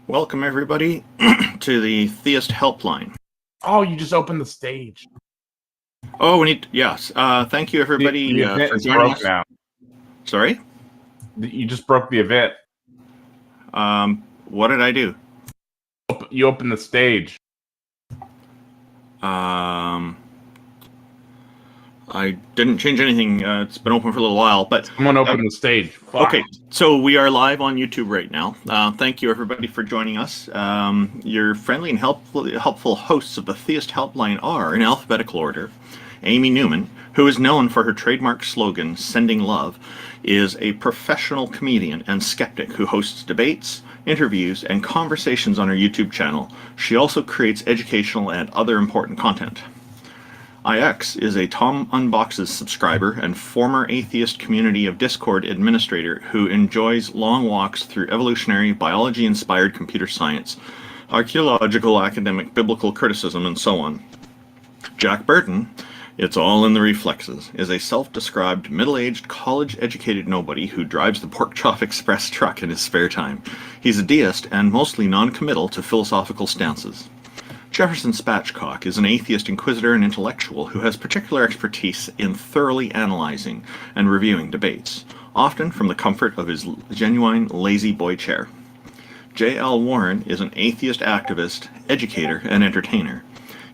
Welcome, everybody, to the Theist Helpline. Oh, you just opened the stage. Oh, yes. Thank you, everybody, The event for is joining broke us. now. Sorry? You just broke the event. What did I do? You opened the stage. I didn't change anything. It's been open for a little while, but Someone opened the stage. Fuck. Okay, so we are live on YouTube right now. Thank you, everybody, for joining us. Your friendly and helpful hosts of the Theist Helpline are, in alphabetical order, Amy Newman, who is known for her trademark slogan, Sending Love, is a professional comedian and skeptic who hosts debates, interviews, and conversations on her YouTube channel. She also creates educational and other important content. IX is a Tom Unboxes subscriber and former atheist community of Discord administrator who enjoys long walks through evolutionary, biology-inspired computer science, archaeological, academic, biblical criticism, and so on. Jack Burton, it's all in the reflexes, is a self-described middle-aged, college-educated nobody who drives the Pork Chop Express truck in his spare time. He's a deist and mostly non-committal to philosophical stances. Jefferson Spatchcock is an atheist inquisitor and intellectual who has particular expertise in thoroughly analyzing and reviewing debates, often from the comfort of his genuine lazy boy chair. J.L. Warren is an atheist activist, educator, and entertainer.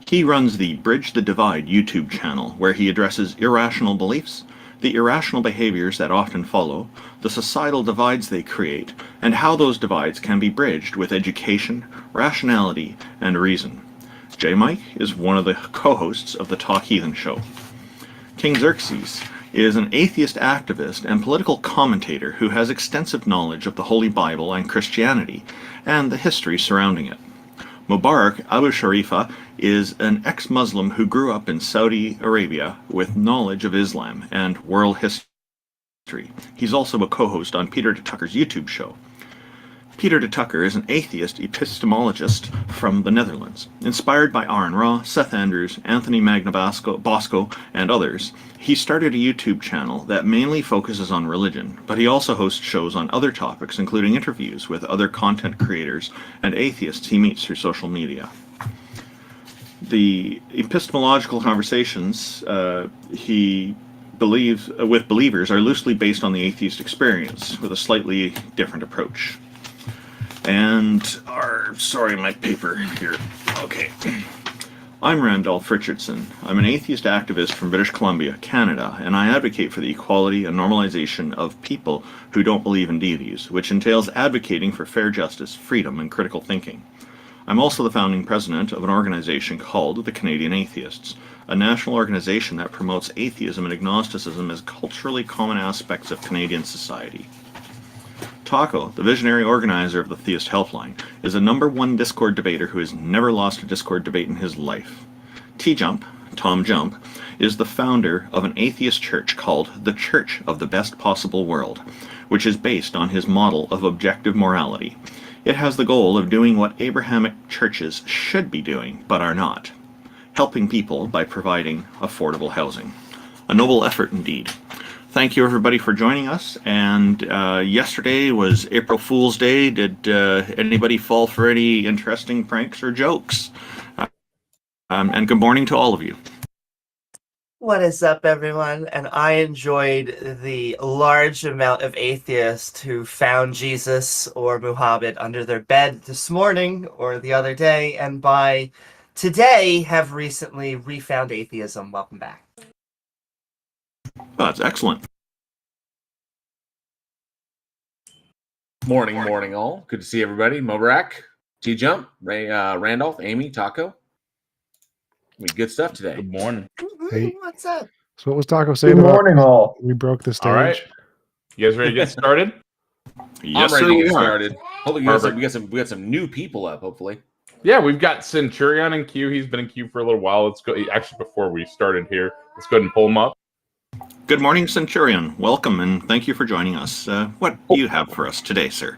He runs the Bridge the Divide YouTube channel, where he addresses irrational beliefs, the irrational behaviors that often follow, the societal divides they create, and how those divides can be bridged with education, rationality, and reason. J. Mike is one of the co-hosts of the Talk Heathen Show. King Xerxes is an atheist activist and political commentator who has extensive knowledge of the Holy Bible and Christianity, and the history surrounding it. Mubarak Abu Sharifa is an ex-Muslim who grew up in Saudi Arabia with knowledge of Islam and world history. He's also a co-host on Peter de Tucker's YouTube show. Peter de Tucker is an atheist epistemologist from the Netherlands. Inspired by Aaron Ra, Seth Andrews, Anthony Bosco, and others, he started a YouTube channel that mainly focuses on religion, but he also hosts shows on other topics, including interviews with other content creators and atheists he meets through social media. The epistemological conversations he believes with believers are loosely based on the atheist experience, with a slightly different approach. And my paper here. Okay. I'm Randolph Richardson. I'm an atheist activist from British Columbia, Canada, and I advocate for the equality and normalization of people who don't believe in deities, which entails advocating for fair justice, freedom, and critical thinking. I'm also the founding president of an organization called the Canadian Atheists, a national organization that promotes atheism and agnosticism as culturally common aspects of Canadian society. Taco, the visionary organizer of the Theist Helpline, is a #1 Discord debater who has never lost a Discord debate in his life. TJump, Tom Jump, is the founder of an atheist church called the Church of the Best Possible World, which is based on his model of objective morality. It has the goal of doing what Abrahamic churches should be doing, but are not, helping people by providing affordable housing. A noble effort indeed. Thank you, everybody, for joining us. And yesterday was April Fool's Day. Did anybody fall for any interesting pranks or jokes? And good morning to all of you. What is up, everyone? And I enjoyed the large amount of atheists who found Jesus or Muhammad under their bed this morning or the other day, and by today have recently refound atheism. Welcome back. Oh, that's excellent. Morning, all. Good to see everybody. Mubarak, TJump, Randolph, Amy, Taco. Good stuff today. Good morning. Hey. What's up? So what was Taco saying Good about morning, all. we broke the stage? All right. You guys ready to get started? Yes, I'm ready sir, to we get are. started. Hopefully, we got some new people up. Hopefully. Yeah, we've got Centurion in queue. He's been in queue for a little while. Let's go. Actually, before we started here, let's go ahead and pull him up. Good morning, Centurion. Welcome, and thank you for joining us. What do you have for us today, sir?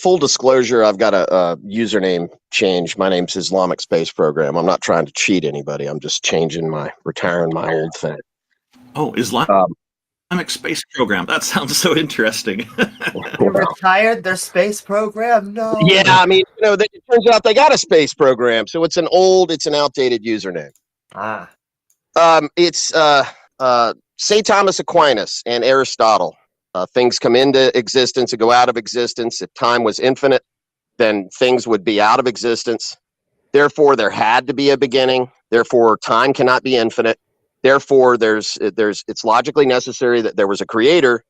Full disclosure, I've got a username change. My name's Islamic Space Program. I'm not trying to cheat anybody. I'm just retiring my old thing. Oh, Islam. space program. That sounds so interesting. They retired their space program? No. Yeah, I mean, it turns out they got a space program, so it's an outdated username. Ah. It's St. Thomas Aquinas and Aristotle. Things come into existence and go out of existence. If time was infinite, then things would be out of existence. Therefore, there had to be a beginning. Therefore, time cannot be infinite. Therefore, it's logically necessary that there was a creator,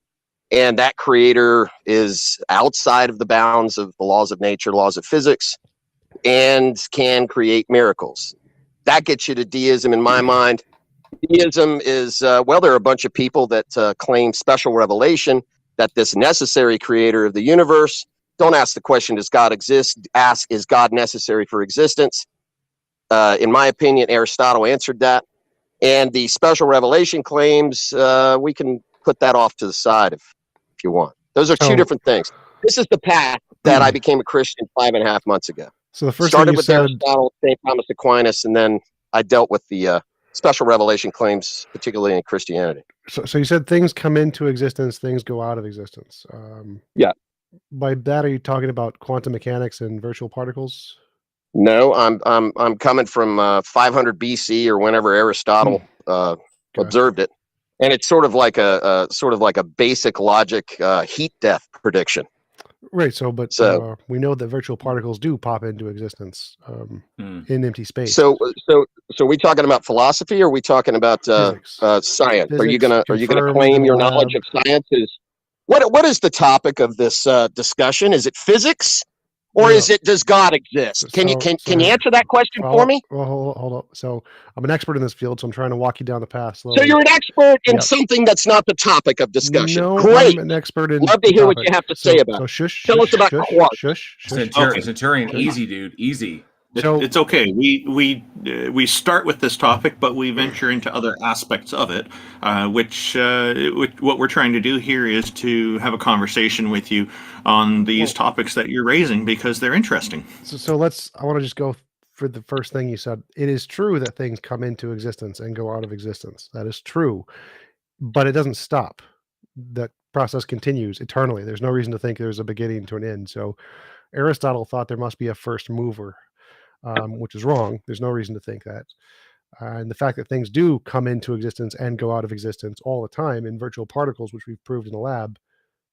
and that creator is outside of the bounds of the laws of nature, laws of physics, and can create miracles. That gets you to deism in my mind. Deism is, there are a bunch of people that claim special revelation, that this necessary creator of the universe. Don't ask the question, does God exist? Ask, is God necessary for existence? In my opinion, Aristotle answered that. And the special revelation claims, we can put that off to the side if you want. Those are two different things. This is the path that I became a Christian 5.5 months ago. So the first started thing you with said, Aristotle, St. Thomas Aquinas, and then I dealt with the special revelation claims, particularly in Christianity. so you said things come into existence, things go out of existence. Yeah. By that, are you talking about quantum mechanics and virtual particles? No, I'm coming from 500 BC or whenever Aristotle observed it, and it's sort of like a basic logic heat death prediction. Right. So we know that virtual particles do pop into existence in empty space. So we talking about philosophy, or are we talking about science? Physics, are you gonna claim your knowledge of science is what is the topic of this discussion? Is it physics? Or does God exist? Can you answer that question for me? Well, hold up. So I'm an expert in this field, so I'm trying to walk you down the path slowly. So you're an expert in something that's not the topic of discussion. No, great. I'm an expert in. Love to hear what you have to say about. So it. shush. Tell us about quarks. Shush. Centurion, easy, dude, easy. So it's okay. We start with this topic, but we venture into other aspects of it, which what we're trying to do here is to have a conversation with you on these topics that you're raising because they're interesting. So I want to just go for the first thing you said. It is true that things come into existence and go out of existence. That is true, but it doesn't stop. That process continues eternally. There's no reason to think there's a beginning to an end. So Aristotle thought there must be a first mover. Which is wrong. There's no reason to think that. And the fact that things do come into existence and go out of existence all the time in virtual particles, which we've proved in the lab,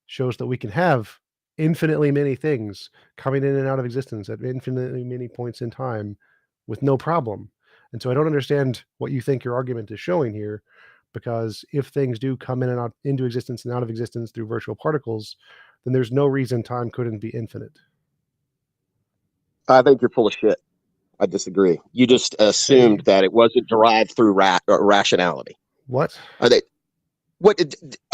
shows that we can have infinitely many things coming in and out of existence at infinitely many points in time with no problem. And so I don't understand what you think your argument is showing here, because if things do come in and out into existence and out of existence through virtual particles, then there's no reason time couldn't be infinite. I think you're full of shit. I disagree. You just assumed that it wasn't derived through rationality. What? A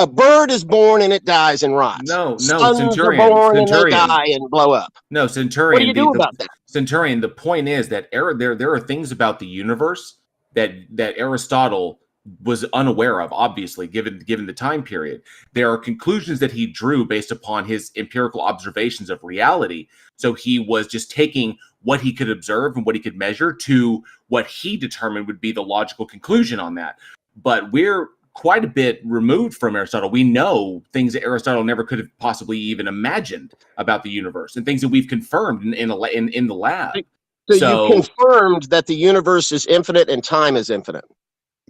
bird is born and it dies and rots. No, Suns Centurion. are born and they die and blow up. No, Centurion. What do you do about that? Centurion, the point is that there are things about the universe that Aristotle was unaware of, obviously, given the time period. There are conclusions that he drew based upon his empirical observations of reality. So he was just taking what he could observe and what he could measure to what he determined would be the logical conclusion on that. But we're quite a bit removed from Aristotle. We know things that Aristotle never could have possibly even imagined about the universe, and things that we've confirmed in the lab. So you confirmed that the universe is infinite and time is infinite.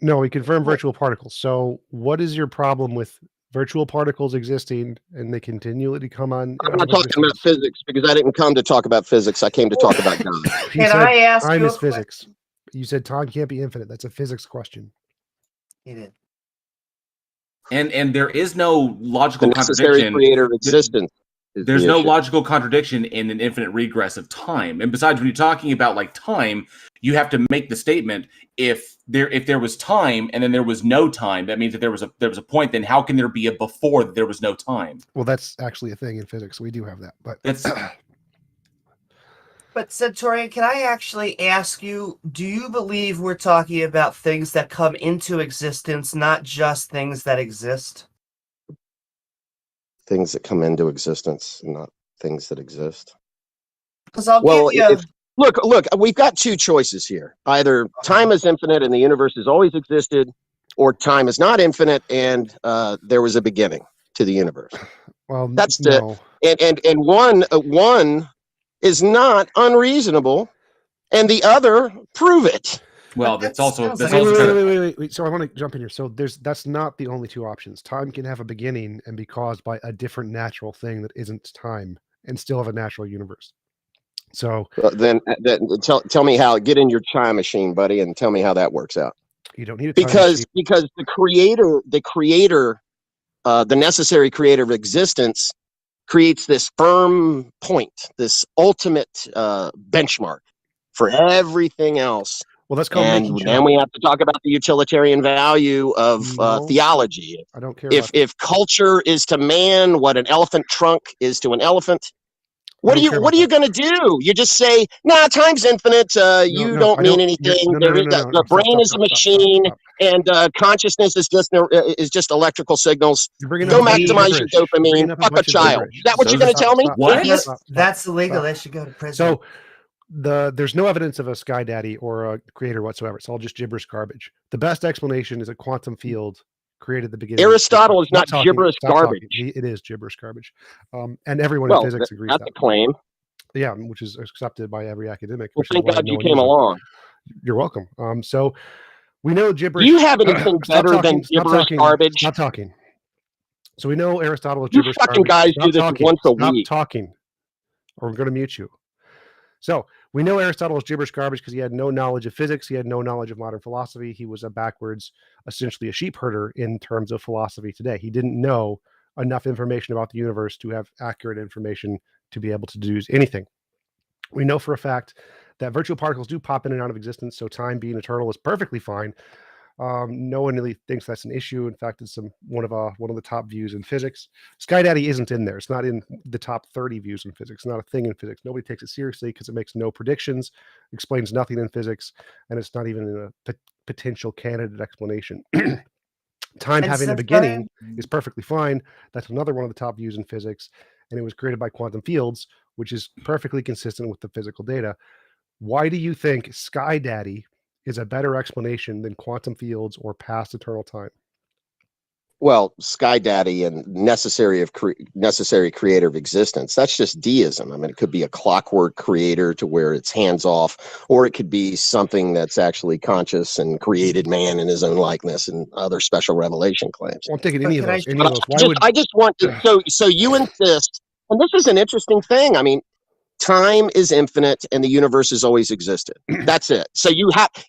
No, we confirmed virtual particles. So what is your problem with virtual particles existing and they continually come on? I'm not talking about physics, because I didn't come to talk about physics. I came to talk about God. Can I ask time you is physics. You said time can't be infinite. That's a physics question. He did. And there is no logical The necessary contradiction. creator of existence. There's no logical contradiction in an infinite regress of time. And besides, when you're talking about like time, you have to make the statement, if there was time and then there was no time, that means that there was a point. Then how can there be a before that there was no time? Well, that's actually a thing in physics. We do have that, but That's But Centurion, can I actually ask you, do you believe we're talking about things that come into existence, not just things that exist? Things that come into existence, not things that exist. Because I'll give you... Look, we've got two choices here. Either time is infinite and the universe has always existed, or time is not infinite, and there was a beginning to the universe. Well, That's no. and one is not unreasonable, and the other prove it. Well, But that's that also sounds that's like- also kind of Wait. So I want to jump in here. So that's not the only two options. Time can have a beginning and be caused by a different natural thing that isn't time, and still have a natural universe. So Then tell me how. Get in your time machine, buddy, and tell me how that works out. you don't need a time Because machine. the creator, the necessary creator of existence, creates this firm point, this ultimate benchmark for everything else. Well, that's called And making then sure. we have to talk about the utilitarian value of No. theology. I don't care. About If culture is to man what an elephant trunk is to an elephant, what don't care about are you going to do? You just say, "Nah, time's infinite. You no, don't I mean don't- anything. no, no, no, no, no, The no, brain stop, is a stop, machine, stop. and consciousness is just electrical signals. You're bringing Go up a bunch of maximize your gibberish. You're bringing dopamine. up a Fuck a bunch of child." gibberish. Is that what you're going to tell me? What? Idiot? That's illegal. They should go to prison. So there's no evidence of a sky daddy or a creator whatsoever. It's all just gibberish garbage. The best explanation is a quantum field created the beginning. Aristotle is not Stop talking, gibberish stop garbage. talking. It is gibberish garbage. And everyone Well, in physics agrees that's that. a claim. Yeah, which is accepted by every academic. Well, Which is thank why God no you one came uses it. along. You're welcome. So we know Do gibberish. you have anything Stop better than talking, stop gibberish talking, garbage? Stop talking. So we know Aristotle is You gibberish fucking garbage. guys Stop do this talking. once a Stop week. talking, or I'm going to mute you. So we know Aristotle is gibberish garbage because he had no knowledge of physics. He had no knowledge of modern philosophy. He was essentially a sheep herder in terms of philosophy today. He didn't know enough information about the universe to have accurate information to be able to deduce anything. We know for a fact that virtual particles do pop in and out of existence, so time being eternal is perfectly fine. No one really thinks that's an issue. In fact, it's one of the top views in physics. Sky Daddy isn't in there. It's not in the top 30 views in physics. It's not a thing in physics. Nobody takes it seriously because it makes no predictions, explains nothing in physics, and it's not even a potential candidate explanation. Time And having a since beginning then- is perfectly fine. That's another one of the top views in physics, and it was created by quantum fields, which is perfectly consistent with the physical data. Why do you think Sky Daddy is a better explanation than quantum fields or past eternal time? Well, Sky Daddy and necessary creator of existence. That's just deism. I mean, it could be a clockwork creator to where it's hands off, or it could be something that's actually conscious and created man in his own likeness and other special revelation claims. Well, I'm thinking But any of can I- those. Any of those. Why would I just want to, so you insist, and this is an interesting thing. I mean, time is infinite and the universe has always existed. That's it. So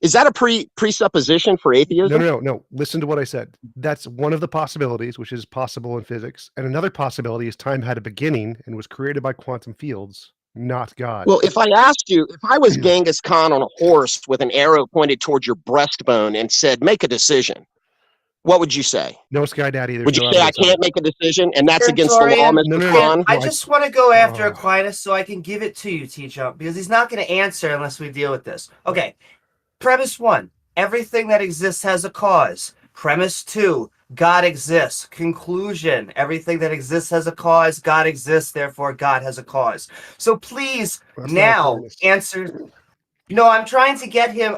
is that a presupposition for atheism? No. Listen to what I said. That's one of the possibilities, which is possible in physics. And another possibility is time had a beginning and was created by quantum fields, not God. Well, if I asked you, if I was Genghis Khan on a horse with an arrow pointed towards your breastbone and said, make a decision, what would you say? No Sky Daddy. Would you say I can't make a decision and that's against the law, Centurion, Mr. No. Khan? I just want to go after Oh. Aquinas so I can give it to you, TJump, because he's not going to answer unless we deal with this. Okay. Premise 1, everything that exists has a cause. Premise 2, God exists. Conclusion, everything that exists has a cause. God exists, therefore God has a cause. So please That's not now Aquinas. answer. No, I'm trying to get him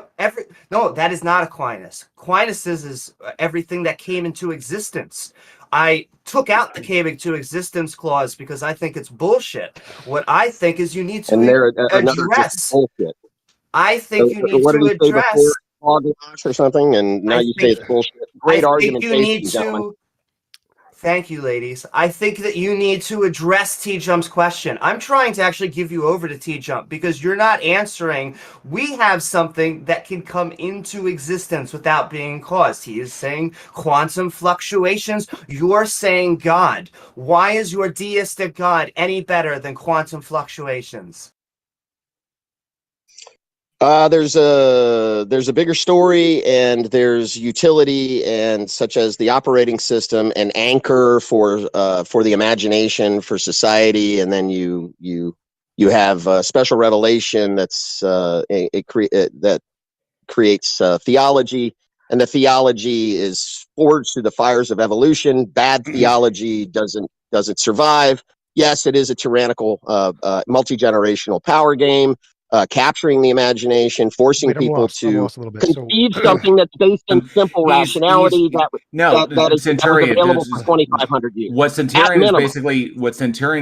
No, that is not Aquinas. Aquinas is everything that came into existence. I took out the came into existence clause because I think it's bullshit. What I think is you need to And there another just address. bullshit. I think you need What to did he say address. before? Hogwash or something, and now I you say think- it's bullshit. Great I argument, think you need gentlemen. to. Thank you, ladies. I think that you need to address T-Jump's question. I'm trying to actually give you over to T-Jump because you're not answering. We have something that can come into existence without being caused. He is saying quantum fluctuations. You're saying God. Why is your deistic God any better than quantum fluctuations? There's a bigger story, and there's utility, and such as the operating system, an anchor for the imagination, for society, and then you have special revelation that creates theology, and the theology is forged through the fires of evolution. Bad theology doesn't survive. Yes, it is a tyrannical, multi-generational power game. capturing the imagination, forcing Wait, I'm people lost. I'm to lost a little bit. So, conceive something that's based in simple He's- rationality that No, that was Centurion. available for 2,500 years. What Centurion minimum.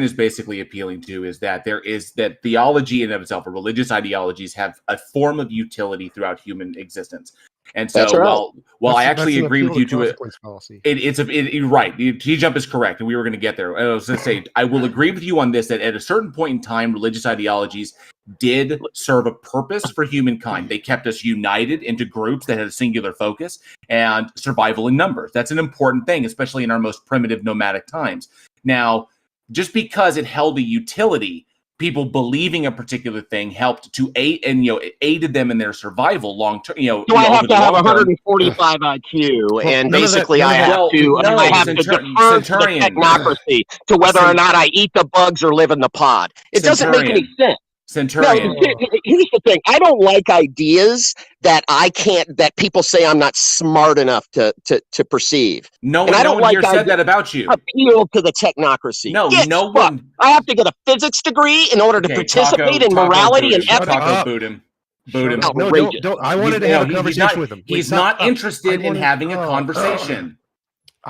is basically appealing to is that that theology in and of itself, or religious ideologies, have a form of utility throughout human existence. And so, That's right. while I that's actually an agree appeal with you to to it, consequence fallacy. you're right. TJump is correct, and we were going to get there. I was going to say, I will agree with you on this, that at a certain point in time, religious ideologies did serve a purpose for humankind. They kept us united into groups that had a singular focus and survival in numbers. That's an important thing, especially in our most primitive nomadic times. Now, just because it held a utility, people believing a particular thing helped to aid and aided them in their survival long term. Do I have to have 145 IQ, and basically I have to defer to the technocracy to whether or not I eat the bugs or live in the pod? It doesn't make any sense. Centurion. No, here's the thing. I don't like ideas that that people say I'm not smart enough to perceive. No one here said that about you. Appeal to the technocracy. No one. I have to get a physics degree in order to participate in morality and ethics. Taco, boot him. No, don't. I wanted to have a conversation with him. He's not interested in having a conversation.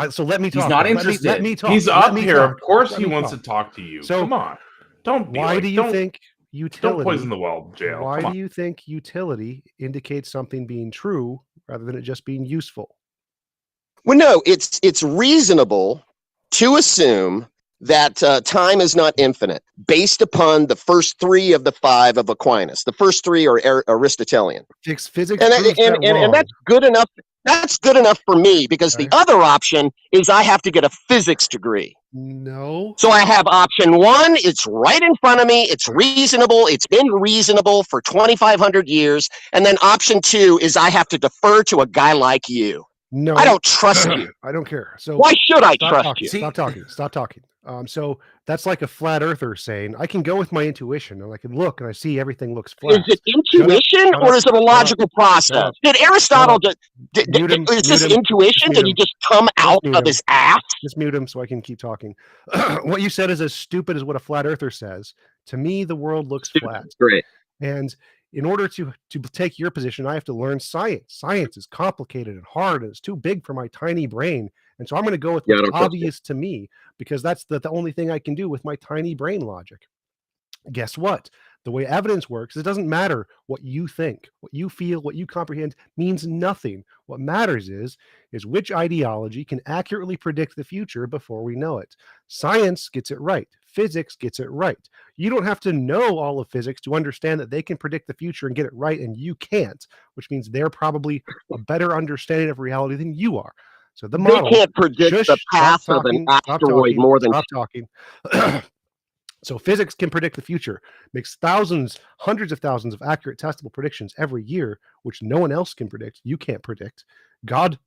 So let me talk. He's not interested. Let me talk. He's up here. Of course he wants to talk to you. So come on. Why do you think utility? Don't poison the well, jail. Why do you think utility indicates something being true rather than it just being useful? Well, no, it's reasonable to assume that time is not infinite based upon the first three of the five of Aquinas. The first three are Aristotelian. Physics and that's good enough. That's good enough for me because the other option is I have to get a physics degree. No. So I have option one. It's right in front of me. It's reasonable. It's been reasonable for 2,500 years. And then option two is I have to defer to a guy like you. No. I don't trust you. I don't care. So why should I trust you? Stop talking. Stop talking. So that's like a flat earther saying, I can go with my intuition and I can look and I see everything looks flat. Is it intuition or is it a logical process? Did Aristotle, is this intuition? Did he just come out of his ass? Just mute him so I can keep talking. What you said is as stupid as what a flat earther says. To me, the world looks flat. Great. And in order to take your position, I have to learn science. Science is complicated and hard, and it's too big for my tiny brain. And so I'm going to go with what's obvious to me because that's the only thing I can do with my tiny brain logic. Guess what? The way evidence works, it doesn't matter what you think, what you feel, what you comprehend means nothing. What matters is which ideology can accurately predict the future before we know it. Science gets it right. Physics gets it right. You don't have to know all of physics to understand that they can predict the future and get it right, and you can't, which means they're probably a better understanding of reality than you are. So the model, they can't predict the path of an asteroid more than stop talking. So physics can predict the future, makes thousands, hundreds of thousands of accurate testable predictions every year, which no one else can predict. You can't predict.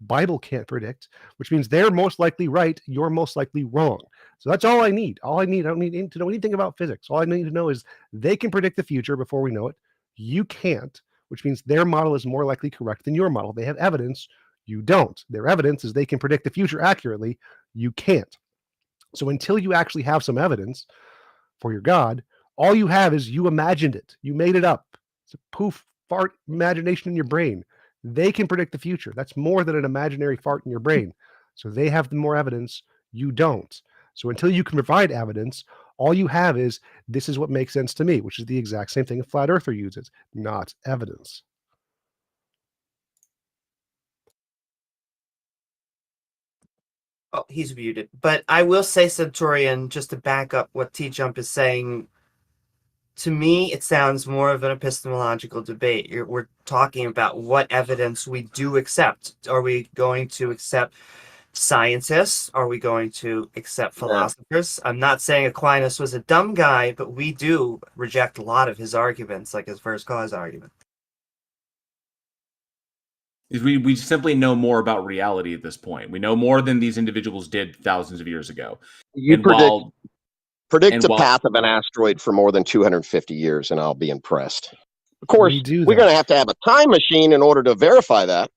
Bible can't predict, which means they're most likely right. You're most likely wrong. So that's all I need. I don't need to know anything about physics. All I need to know is they can predict the future before we know it. You can't, which means their model is more likely correct than your model. They have evidence. You don't. Their evidence is they can predict the future accurately. You can't. So until you actually have some evidence for your God, all you have is you imagined it. You made it up. It's a poof, fart imagination in your brain. They can predict the future. That's more than an imaginary fart in your brain. So they have the more evidence. You don't. So until you can provide evidence, all you have is this is what makes sense to me, which is the exact same thing a flat earther uses, not evidence. Oh, he's muted. But I will say, Centurion, just to back up what TJump is saying, to me, it sounds more of an epistemological debate. We're talking about what evidence we do accept. Are we going to accept scientists? Are we going to accept philosophers? I'm not saying Aquinas was a dumb guy, but we do reject a lot of his arguments, like his first cause argument. We simply know more about reality at this point. We know more than these individuals did thousands of years ago. You predict the path of an asteroid for more than 250 years, and I'll be impressed. Of course, we're going to have a time machine in order to verify that.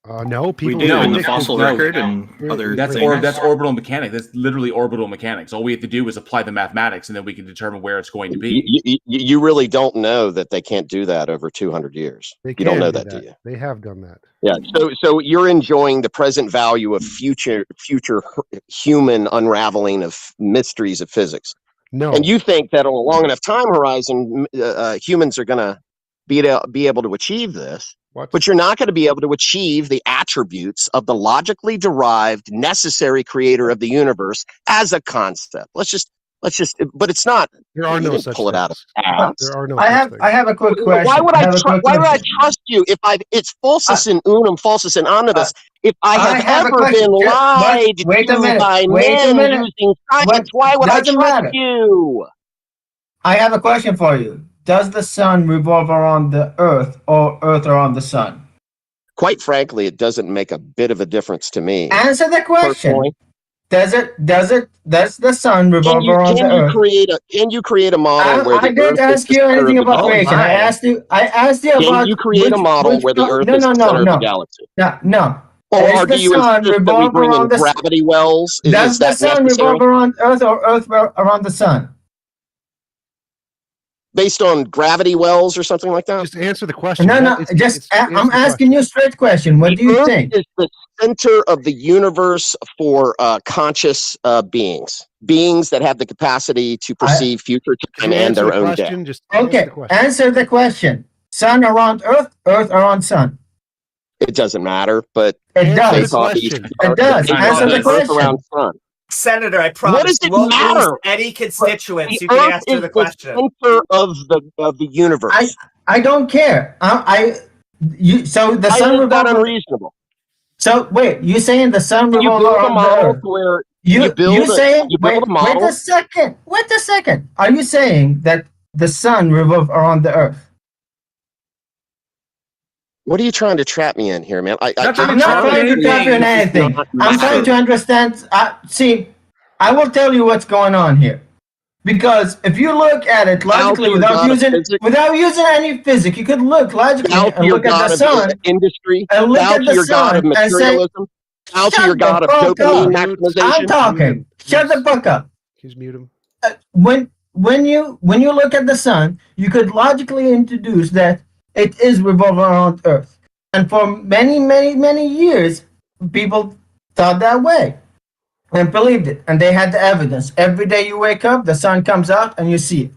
No, We people do in the predict- fossil no, record and other That's things. that's orbital mechanics. That's literally orbital mechanics. All we have to do is apply the mathematics, and then we can determine where it's going to be. You really don't know that they can't do that over 200 years. They You don't can know do that, do you? They have done that. Yeah. So you're enjoying the present value of future human unraveling of mysteries of physics, No, and you think that on a long enough time horizon, humans are going to be able to achieve this. what? But you're not going to be able to achieve the attributes of the logically derived necessary creator of the universe as a concept. Let's just, but it's not. There are You no didn't such pull it out of things. ass. There are no. I such have things. I have a quick question. Why would have a quick why would I question. trust you if it's falsus in unum, falsus in omnibus? If I have have a ever question. been Just- lied wait a to minute. by Wait a men minute. using science, why would I Doesn't trust matter. you? I have a question for you. Does the sun revolve around the Earth or Earth around the sun? Quite frankly, it doesn't make a bit of a difference to me. Answer the question. Personally. Does the sun revolve around the Earth? Can you create a model where the I didn't Earth is ask the you center anything of the about galaxy? creation. I asked you about. Can you create a model where the Earth is the center of the galaxy? No. Or Does the do you sun insist that we revolve bring in around the? gravity wells? Does Is the that sun necessary? revolve around Earth or Earth around the sun? Based on gravity wells or something like that? Just answer the question. No. I'm asking you a straight question. What do you Earth think? is the center of the universe for conscious beings that have the capacity to perceive future time and their own death. Just answer Okay, the question. answer the question. Sun around Earth, Earth around sun. It doesn't matter, but It Answer they does. the thought these question. It does. they Answer thought the Earth question. around sun. Senator, I promise does it you won't matter? lose any constituents. The You can Earth answer is the question. center of the universe. I don't care. So the Why sun is that revolves. unreasonable? So wait, you saying the sun You revolves build a around the model Earth? where You build saying? a Wait model. a second. Wait a second. Are you saying that the sun revolves around the Earth? What are you trying to trap me in here, man? I'm not trying to trap you in anything. I'm trying to understand. See, I will tell you what's going on here. Because if you look at it logically without using any physics, you could look logically and look at the sun industry, and look at the god of sun and say, materialism, bow to your "Shut god the of fuck dopamine up. maximization. I'm talking. Shut the fuck up." Just mute him. When you look at the sun, you could logically introduce that it is revolving around Earth, and for many years, people thought that way and believed it, and they had the evidence. Every day you wake up, the sun comes out, and you see it.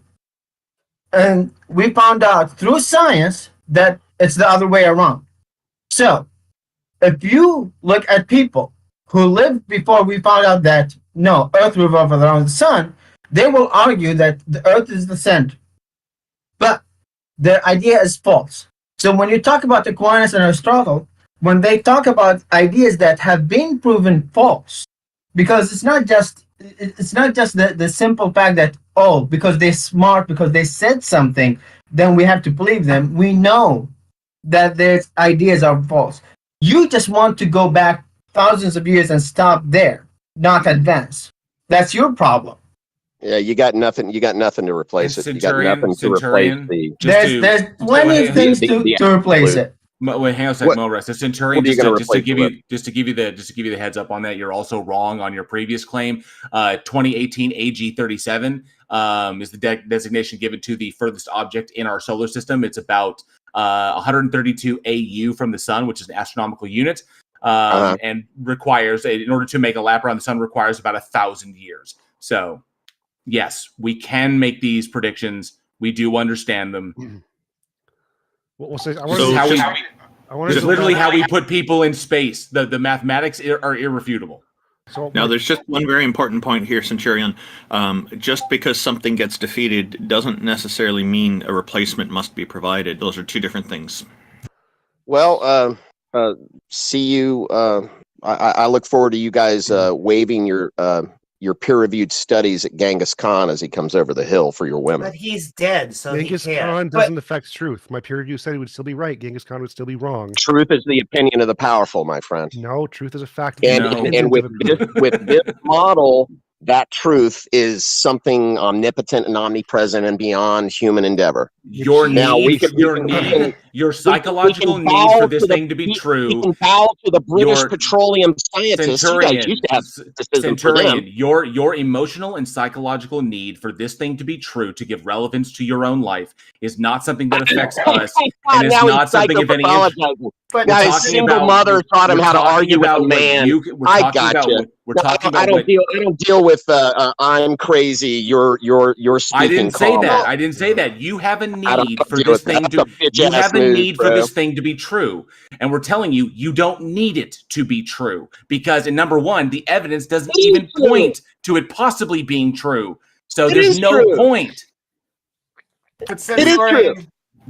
And we found out through science that it's the other way around. So, if you look at people who lived before we found out that no, Earth revolves around the sun, they will argue that the Earth is the center. But their idea is false. So when you talk about Aquinas and Aristotle, when they talk about ideas that have been proven false, because it's not just the simple fact that, oh, because they're smart, because they said something, then we have to believe them. We know that their ideas are false. You just want to go back thousands of years and stop there, not advance. That's your problem. Yeah, you got nothing. You got nothing to replace it. You got nothing to replace the. There's plenty of things to replace it. Wait, hang on a second, Morris. The Centurion, what are you gonna just to replace give you the heads up on that, you're also wrong on your previous claim. 2018 AG 37 is the designation given to the furthest object in our solar system. It's about 132 AU from the sun, which is an astronomical unit, and requires, in order to make a lap around the sun, requires about 1,000 years. So, yes, we can make these predictions. We do understand them. We'll say, This is literally how we put people in space. The mathematics are irrefutable. So Now, there's just one very important point here, Centurion. Just because something gets defeated doesn't necessarily mean a replacement must be provided. Those are two different things. Well, see you. I look forward to you guys waving your peer-reviewed studies at Genghis Khan as he comes over the hill for your women. But he's dead, so Genghis he can't. Khan doesn't affect truth. My peer review said he would still be right. Genghis Khan would still be wrong. Truth is the opinion of the powerful, my friend. No, truth is a fact. And with this model, that truth is something omnipotent and omnipresent and beyond human endeavor. Your Now, we need, can- Your We psychological can need bow for this to the- thing to be we true. can bow to the British Your petroleum scientists. You guys used to have criticism for them. Centurion, your emotional and psychological need for this thing to be true, to give relevance to your own life, is not something that affects us, and it's now not he's something of any interest. psychopathologizing. But Now We're his talking single about- mother taught him we're how to talking argue with a about what man. we're I talking about gotcha. what- we're talking I about don't what deal. I don't deal with. I'm crazy. You're speaking. I didn't say calm. that. I didn't say that. You have a I don't need for deal this with that. thing That's to. a bitch You ass have a move, need for bro. this thing to be true, and we're telling you, you don't need it to be true because, in number one, the evidence doesn't It is even true. point to it possibly being true. So It there's is no true. point. It It is true.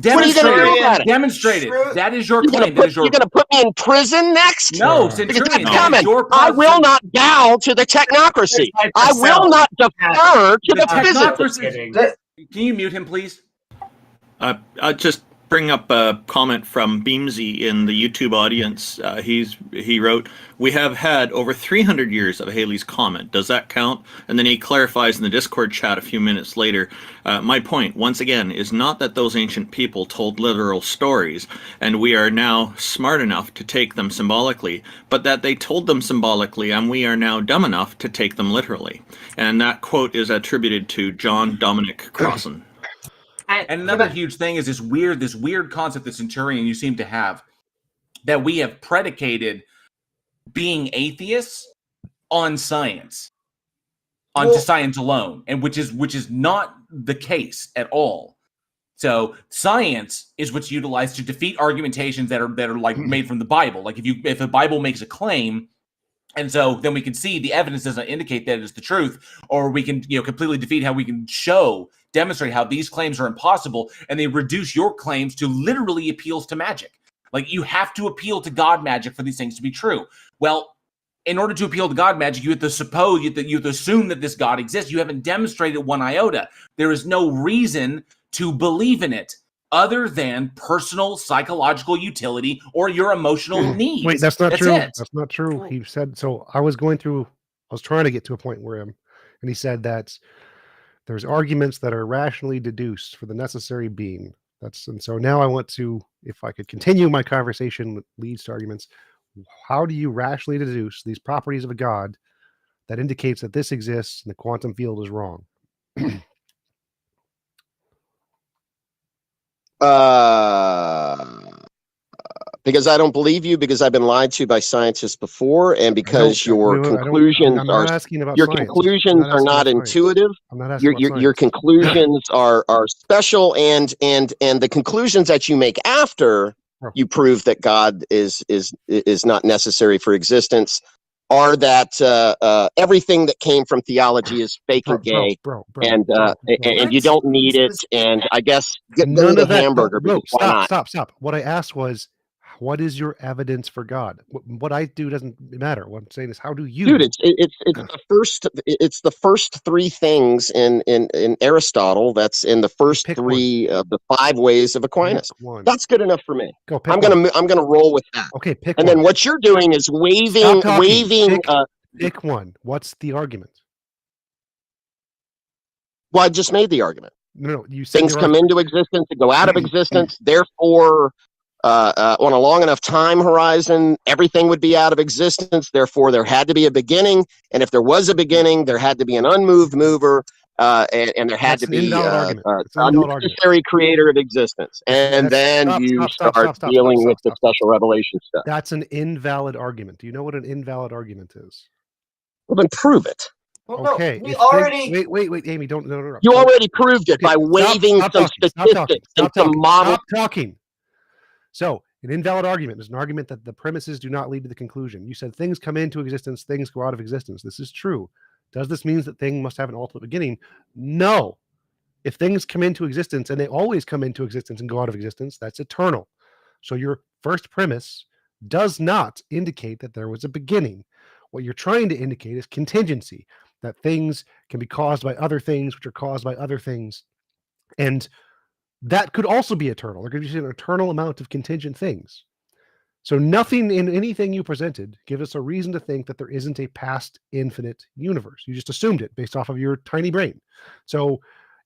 What are you gonna do about it? Demonstrate it. True. That is your You're gonna claim. That is your. you're gonna put me in prison next? No, Because Centurion. That's That coming. is your I will cause- not bow to the technocracy. Decide I yourself. will not defer to the technocracy- physicists. Kidding. Can you mute him, please? I'll just bring up a comment from Beamsy in the YouTube audience. He wrote, "We have had over 300 years of Halley's Comet. Does that count?" And then he clarifies in the Discord chat a few minutes later, "My point, once again, is not that those ancient people told literal stories, and we are now smart enough to take them symbolically, but that they told them symbolically, and we are now dumb enough to take them literally." And that quote is attributed to John Dominic Crossan. And another huge thing is this weird concept that Centurion you seem to have, that we have predicated being atheists on science, onto science alone, and which is not the case at all. So science is what's utilized to defeat argumentations that are like made from the Bible. Like if the Bible makes a claim, and so then we can see the evidence doesn't indicate that it's the truth, or we can completely defeat how we can demonstrate how these claims are impossible, and they reduce your claims to literally appeals to magic. Like you have to appeal to God magic for these things to be true. Well, in order to appeal to God magic, you have to assume that this God exists. You haven't demonstrated one iota. There is no reason to believe in it other than personal psychological utility or your emotional needs. Wait, that's not true. It. That's not true. He said so. I was trying to get to a point where and he said that there's arguments that are rationally deduced for the necessary being. And so now I want to, if I could continue my conversation that leads to arguments, how do you rationally deduce these properties of a God that indicates that this exists and the quantum field is wrong? Because I don't believe you, because I've been lied to by scientists before, and because your conclusions I'm not asking about your science. conclusions are not intuitive. I'm not asking about Your science. conclusions are special, and the conclusions that you make after you prove that God is not necessary for existence are that everything that came from theology is fake and gay, and you don't need it. And I guess go to the hamburger. Stop. What I asked was, what is your evidence for God? What I do doesn't matter. What I'm saying is, how do you? Dude, it's the first three things in Aristotle. That's in the first three of the 5 ways of Aquinas. That's good enough for me. I'm gonna roll with that. Okay, pick. And then what you're doing is waving. Pick one. What's the argument? Well, I just made the argument. No, you said things come into existence and go out of existence. Therefore, on a long enough time horizon, everything would be out of existence. Therefore, there had to be a beginning, and if there was a beginning, there had to be an unmoved mover, and there had to be a necessary creator of existence. And then you start dealing with the special revelation stuff. That's an invalid argument. Do you know what an invalid argument is? Well, then prove it. Well, Okay. No, we already. Wait, Amy, don't. You already proved it by waving some statistics and some models. Stop talking. So, an invalid argument is an argument that the premises do not lead to the conclusion. You said things come into existence, things go out of existence. This is true. Does this mean that thing must have an ultimate beginning? No. If things come into existence and they always come into existence and go out of existence, that's eternal. So your first premise does not indicate that there was a beginning. What you're trying to indicate is contingency, that things can be caused by other things, which are caused by other things. And that could also be eternal. There could be an eternal amount of contingent things. So nothing in anything you presented gives us a reason to think that there isn't a past infinite universe. You just assumed it based off of your tiny brain. So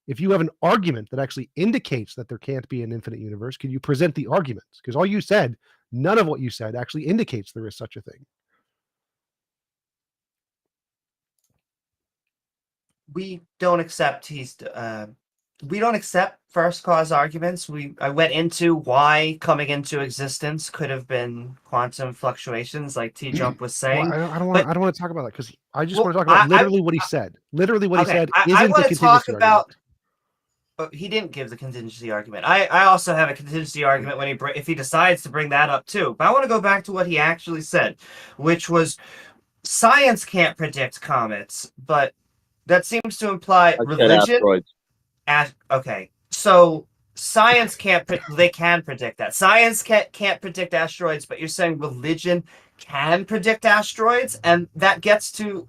If you have an argument that actually indicates that there can't be an infinite universe, can you present the arguments? Because all you said, none of what you said actually indicates there is such a thing. We don't accept we don't accept first cause arguments. I went into why coming into existence could have been quantum fluctuations, like TJump was saying. Well, I don't but- want to talk about that because I just Well, want to talk about I- literally what he said. Literally what he Okay, said I isn't the wanna contingency talk argument. about- But he didn't give the contingency argument. I also have a contingency argument when if he decides to bring that up too. But I want to go back to what he actually said, which was science can't predict comets, but that seems to imply I said religion. asteroids. Okay, so science can't. They can predict that. Science can't predict asteroids, but you're saying religion can predict asteroids, and that gets to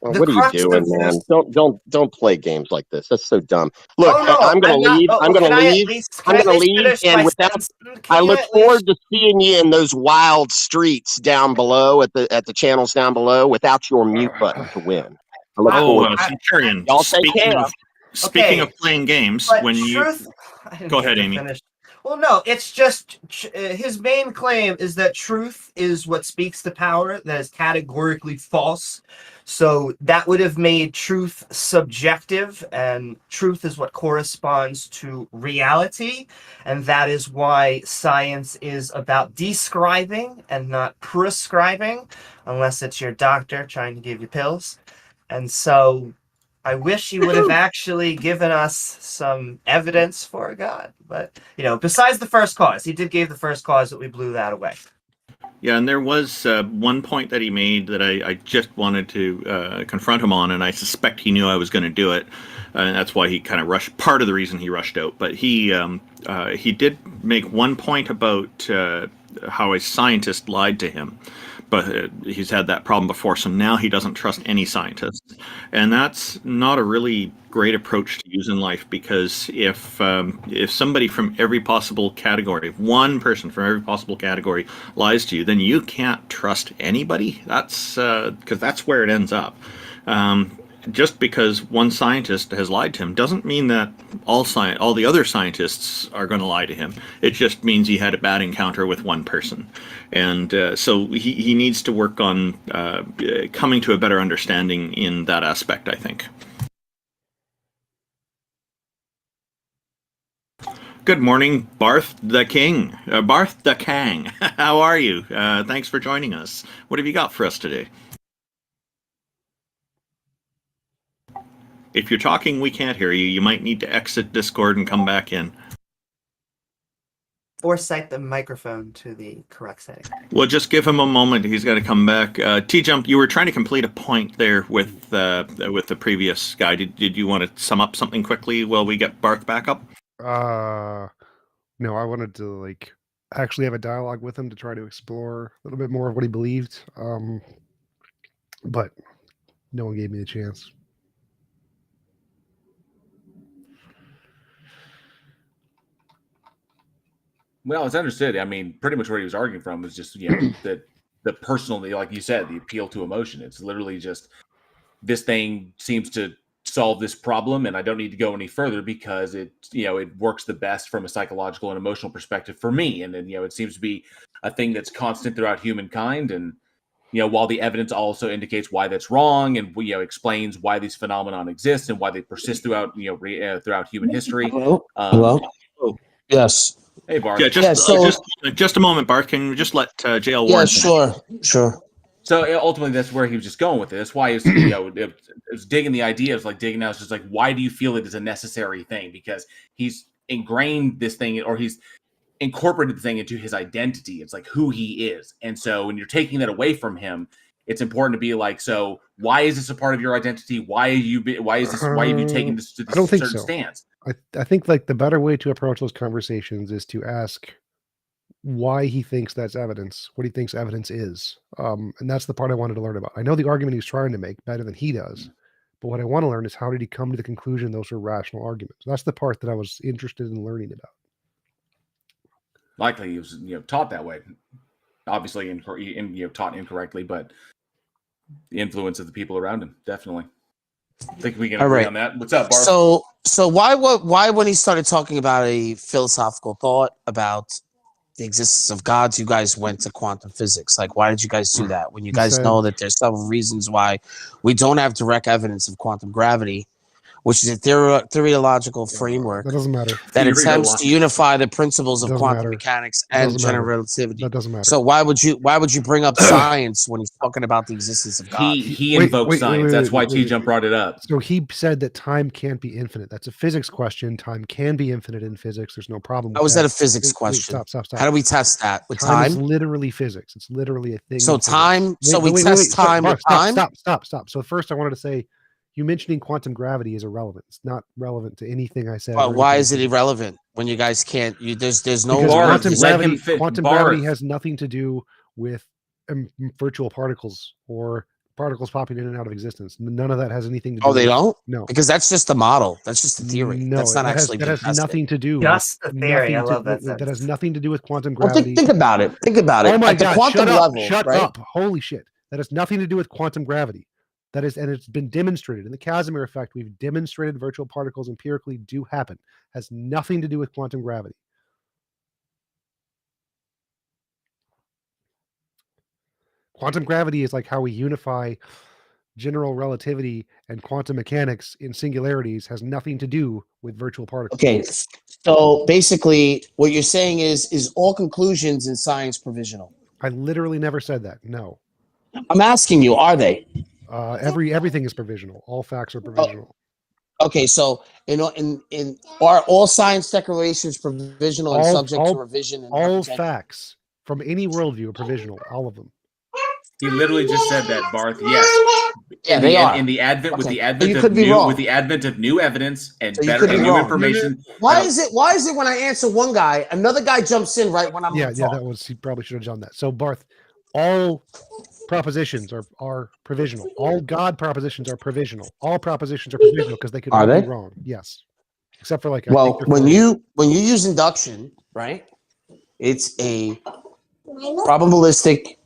Well, the what are you crux doing, of man? this. don't play games like this. That's so dumb. Look, Oh, no, I'm gonna I'm not- leave. oh, I'm gonna can I at leave. least- I'm can I gonna at least leave, finish and my without, sentence? Can I you look at forward least- to seeing you in those wild streets down below at the channels down below without your mute button to win. I look Oh, forward. Centurion. Y'all take care. Speaking Okay, of playing games, But when truth, I didn't Go get ahead, to Amy. finish. Well, no, it's just his main claim is that truth is what speaks to power. That is categorically false. So that would have made truth subjective, and truth is what corresponds to reality, and that is why science is about describing and not prescribing, unless it's your doctor trying to give you pills. And so I wish he would have actually given us some evidence for God. But, besides the first cause, he did give the first cause, that we blew that away. Yeah, and there was one point that he made that I just wanted to confront him on, and I suspect he knew I was going to do it, and that's why he kind of rushed. Part of the reason he rushed out, but he did make one point about how a scientist lied to him, but he's had that problem before, so now he doesn't trust any scientist, and that's not a really great approach to use in life, because if somebody from every possible category, one person from every possible category lies to you, then you can't trust anybody. That's because that's where it ends up. Just because one scientist has lied to him doesn't mean that all the other scientists are going to lie to him. It just means he had a bad encounter with one person, and so he needs to work on coming to a better understanding in that aspect, I think. Good morning, Barth the King. Barth the Kang. How are you? Thanks for joining us. What have you got for us today? If you're talking, we can't hear you. You might need to exit Discord and come back in. Or set the microphone to the correct setting. Well, just give him a moment. He's got to come back. TJump, you were trying to complete a point there with the previous guy. Did you want to sum up something quickly while we get Barth back up? No, I wanted to actually have a dialogue with him to try to explore a little bit more of what he believed. But no one gave me the chance. Well, it's understood. I mean, pretty much what he was arguing from was just, the personal, like you said, the appeal to emotion. It's literally just, this thing seems to solve this problem, and I don't need to go any further because it works the best from a psychological and emotional perspective for me. And then, it seems to be a thing that's constant throughout humankind. And, while the evidence also indicates why that's wrong, and explains why these phenomenon exist and why they persist throughout, throughout human history. Hello? Yes. Hey, Bart. Yeah, Yeah, just a moment, Barth. Can you just let JL Warren Yeah, finish? sure. So ultimately, that's where he was just going with it. That's why he was, it was digging the idea of digging out. It's just why do you feel it is a necessary thing? Because he's ingrained this thing, or he's incorporated the thing into his identity. It's who he is. And so when you're taking that away from him, it's important to be so why is this a part of your identity? Why have you taken this to this certain stance? I think the better way to approach those conversations is to ask why he thinks that's evidence, what he thinks evidence is. And that's the part I wanted to learn about. I know the argument he's trying to make better than he does, but what I want to learn is how did he come to the conclusion those are rational arguments? That's the part that I was interested in learning about. Likely he was taught that way, obviously, taught incorrectly, but the influence of the people around him, definitely. I think we can All agree right. on that. What's up, Barth? So why when he started talking about a philosophical thought about the existence of gods, you guys went to quantum physics? Like, why did you guys do that when you He guys said- know that there's several reasons why we don't have direct evidence of quantum gravity, which is a theological framework That doesn't matter. that attempts to unify the principles of Doesn't quantum matter. mechanics and Doesn't matter. general relativity. That doesn't matter. So why would you bring up science when he's talking about the existence of God? He Wait, invoked wait, science. wait, That's why wait, wait, TJump brought it up. So he said that time can't be infinite. That's a physics question. Time can be infinite in physics. There's no problem with How is that a that. physics Wait, question? Stop. How do we test that with Time is time? literally physics. It's literally a thing. So in physics. time. So we Wait, test time Barth, with time. Stop. So first, I wanted to say, you mentioning quantum gravity is irrelevant. It's not relevant to anything I said. But or why anything is it I said. irrelevant when you guys can't? There's no Because Barth, quantum let him gravity, fit. quantum Barth. gravity has nothing to do with virtual particles or particles popping in and out of existence. None of that has anything to do. Oh, they with, don't? No, Because that's just a model. That's just a theory. No, That's not that has, actually that being has tested. nothing to do. Just the theory. I nothing love that that has sentence. nothing to do with quantum Well, gravity. think about it. Think about it. Oh my At the God! quantum Shut up! level, Shut right? up! Holy shit! That has nothing to do with quantum gravity. That is, and it's been demonstrated in the Casimir effect. We've demonstrated virtual particles empirically do happen. Has nothing to do with quantum gravity. Quantum gravity is like how we unify general relativity and quantum mechanics in singularities. Has nothing to do with virtual particles. Okay. So basically, what you're saying is all conclusions in science provisional? I literally never said that. No. I'm asking you, are they? Everything is provisional. All facts are provisional. Okay, so in are all science declarations provisional and subject to revision? And all facts from any worldview are provisional. All of them. He literally just said that, Barth. Yes. Yeah, they are. In the advent, with Okay. the But advent you of could be new, wrong. with the advent of new evidence and So you better could be and new wrong. information. Why is it when I answer one guy, another guy jumps in right when I'm Yeah, gonna yeah. talk? That was, he probably should have done that. So Barth, all propositions are provisional. All God propositions are provisional. All propositions are provisional because they could Are all they? be wrong. Yes, except for like Well, when you use induction, right? It's a probabilistic,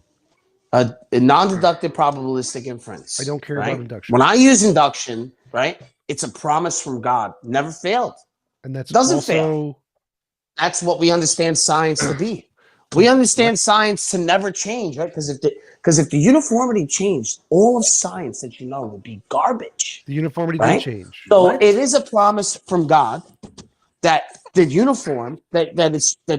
a non-deductive probabilistic inference. I don't care right? about induction. When I use induction, right? It's a promise from God. Never failed. And that's Doesn't also fail. That's what we understand science to be. We understand science to never change, right? Because if the uniformity changed, all of science that you know would be garbage. the uniformity Right? did change. So it is a promise from God that the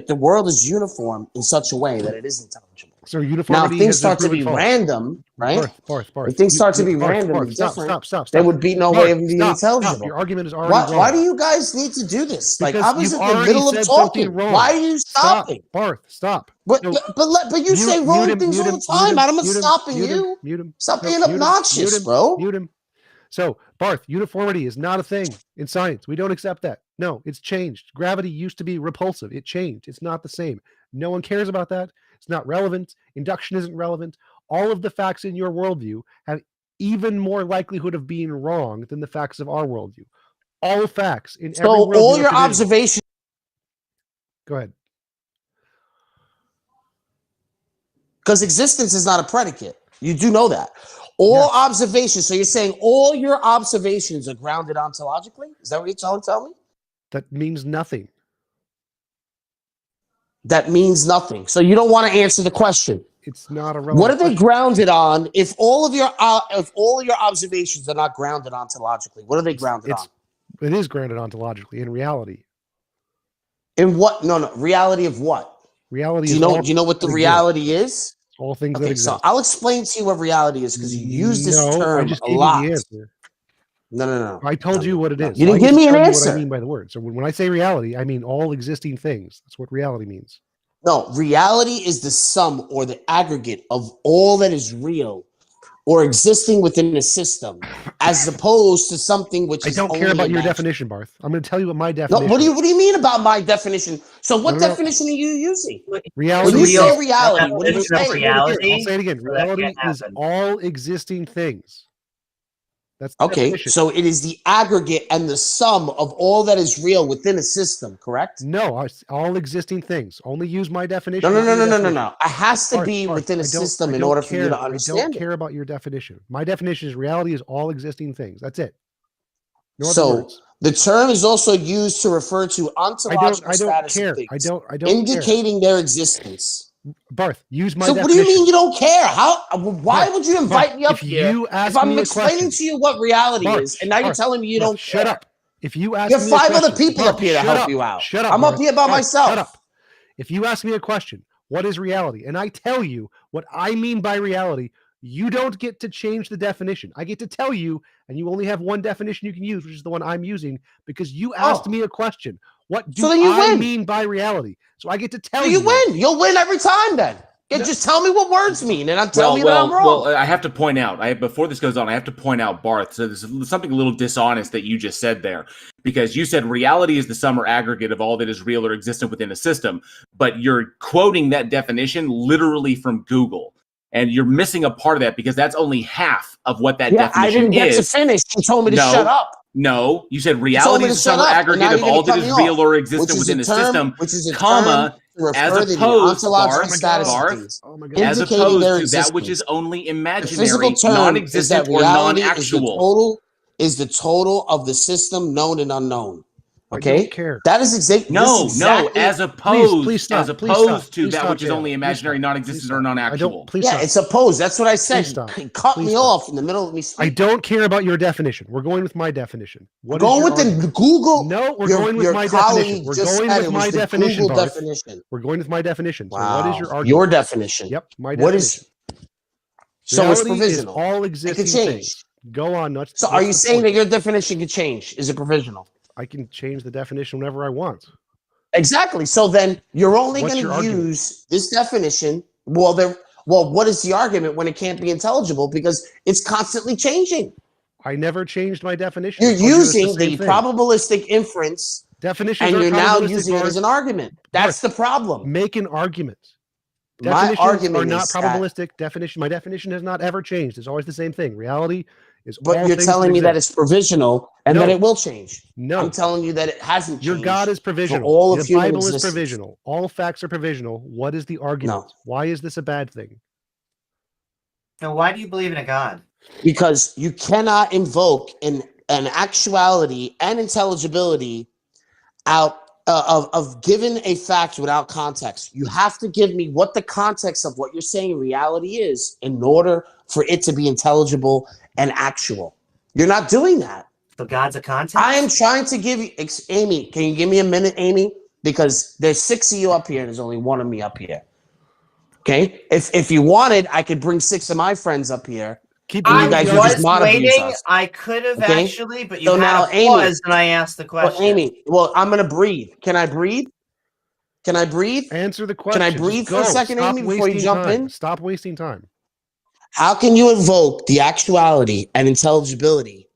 the world is uniform in such a way that it is intelligible. So Now, uniformity if things has been start to proven be false. random, right? Barth. If things start to be Barth, random Barth, and stop, different, stop. there would be no way of Barth, being intelligible. Your argument is already wrong. Why do you guys need to do this? Like, Because I was you've in the already middle of said something talking. wrong. Why are you stopping? Barth, stop. But So- you say wrong things all the time. I'm not stopping you. Mute him. Stop being mute him, obnoxious, mute him, bro. Mute him. So, Barth, uniformity is not a thing in science. We don't accept that. No, it's changed. Gravity used to be repulsive. It changed. It's not the same. No one cares about that. It's not relevant. Induction isn't relevant. All of the facts in your worldview have even more likelihood of being wrong than the facts of our worldview. All facts in every So worldview all are your provisional. observations. Go ahead. Because existence is not a predicate. You do know that. All Yes. observations. So you're saying all your observations are grounded ontologically? Is that what you're trying to tell me? That means nothing. That means nothing. So you don't want to answer the question. It's not a relevant What are they question. grounded on? If all of your observations are not grounded ontologically, what are they grounded on? It is grounded ontologically in reality. In what? No. Reality of what? Reality Do you is know? all Do you know what the that reality is? all things that Okay, exist. so I'll explain to you what reality is because you use this No, I term just a gave you lot. the answer. No. I told No, you what it no. is. You didn't I give just me an tell you answer. What I mean by the word. So when I say reality, I mean all existing things. That's what reality means. No, reality is the sum or the aggregate of all that is real or existing within a system, as opposed to something which I is don't care only about your imagined. definition, Barth. I'm going to tell you what my No, definition. what do you mean about my definition? So what No. definition are you using? Reality? When you is- say reality, what are you definition of saying? reality? I'll say it again. So that Reality can't is happen. all existing things. That's the Okay, definition. so it is the aggregate and the sum of all that is real within a system, correct? No, all existing things. Only use my definition. No. not your definition. It has to Barth, be Barth, within I a don't- system I in don't order for you care- to understand I don't it. care about your definition. My definition is reality is all existing things. That's it. No other So words. the term is also used to refer to ontological I don't status care. of things, I don't care. indicating their existence. Barth, use my So definition. what do you mean you don't care? Why Barth, would you invite Barth, me up if here you ask if I'm me a explaining question, to you what reality Barth, is, and now you're Barth, telling me you Barth, don't shut care? up. If you ask You have me a 5 other question, people Barth, up here to shut help up. you out. Shut up. I'm Barth. up here by Barth, myself. Shut up. If you ask me a question, what is reality? And I tell you what I mean by reality, you don't get to change the definition. I get to tell you, and you only have one definition you can use, which is the one I'm using, because you asked me a question. What do So then you I win. mean by reality? So I get to tell So you. you win. You'll win every time then. No. Just tell me what words mean, and I'm telling you that I'm wrong. Well, I have to point out, before this goes on, I have to point out, Barth, so there's something a little dishonest that you just said there, because you said reality is the sum or aggregate of all that is real or existent within a system, but you're quoting that definition literally from Google, and you're missing a part of that because that's only half of what that definition I didn't get is. to finish. You told me to shut up. No, you said told reality me to is the sum shut or up, and aggregate now of you're gonna all that cut is me real off, or which existent is within a a term- system, which is a comma, term to as refer to the opposed, ontological Barth, status of Barth, things, Oh my God. as indicating opposed their to that which is existence. only The imaginary, physical term is non-existent, that or reality non-actual. is the total of the system known and unknown. I Okay, don't care. that is exactly No, as opposed, Please stop. as Please stop. opposed to Please that stop, which is only Taylor. Please imaginary, stop. non-existent, Please or stop. I non-actual. don't. Please Yeah, stop. it's opposed. That's what I said. Please stop. He cut Please me stop. off in the middle of me I speaking. don't care about your definition. We're going with my definition. What Going is your with argument? the Google. No, we're your, going with your my colleague definition. We're just going said with it my was the definition, Google Barth. definition. We're going with my definition. So Wow. what is your argument? Your definition. Yep, my What definition. is? So it's Reality provisional. is all It existing could change. things. Go on. Nuts. So are you saying that your definition could change? Is it provisional? I can change the definition whenever I want. Exactly. So then you're only What's going your to argument? use this definition. Well, what is the argument when it can't be intelligible because it's constantly changing? I never changed my definition. I You're told you it's using same the thing. probabilistic inference, Definitions and are you're now probabilistic, using it Barth. as an argument. That's the problem. Make an argument. My Definitions argument are not is that, probabilistic. My definition has not ever changed. It's always the same thing. Reality is all but you're things telling me that exist. it's provisional and that No. it will change. No. I'm telling you that it hasn't changed. Your God is provisional. all of the human Bible existence. is provisional. All facts are provisional. What is the argument? No. Why is this a bad thing? Now, why do you believe in a God? Because you cannot invoke an actuality and intelligibility out of given a fact without context. You have to give me what the context of what you're saying reality is in order for it to be intelligible and actual. You're not doing that. So God's a context? I am trying to give you, Amy, can you give me a minute, Amy? Because there's 6 of you up here and there's only 1 of me up here. Okay? If you wanted, I could bring 6 of my friends up here. Keep And I you guys believing would was just mod abuse waiting. us. I could have Okay? actually, but you So had now, a Amy. pause and I asked the question. Well, Amy, I'm going to breathe. Can I breathe? Can I breathe? Answer the question. Can I Just breathe for go. a second, Stop Amy, before you wasting jump time. in? Stop wasting time. How can you invoke the actuality and intelligibility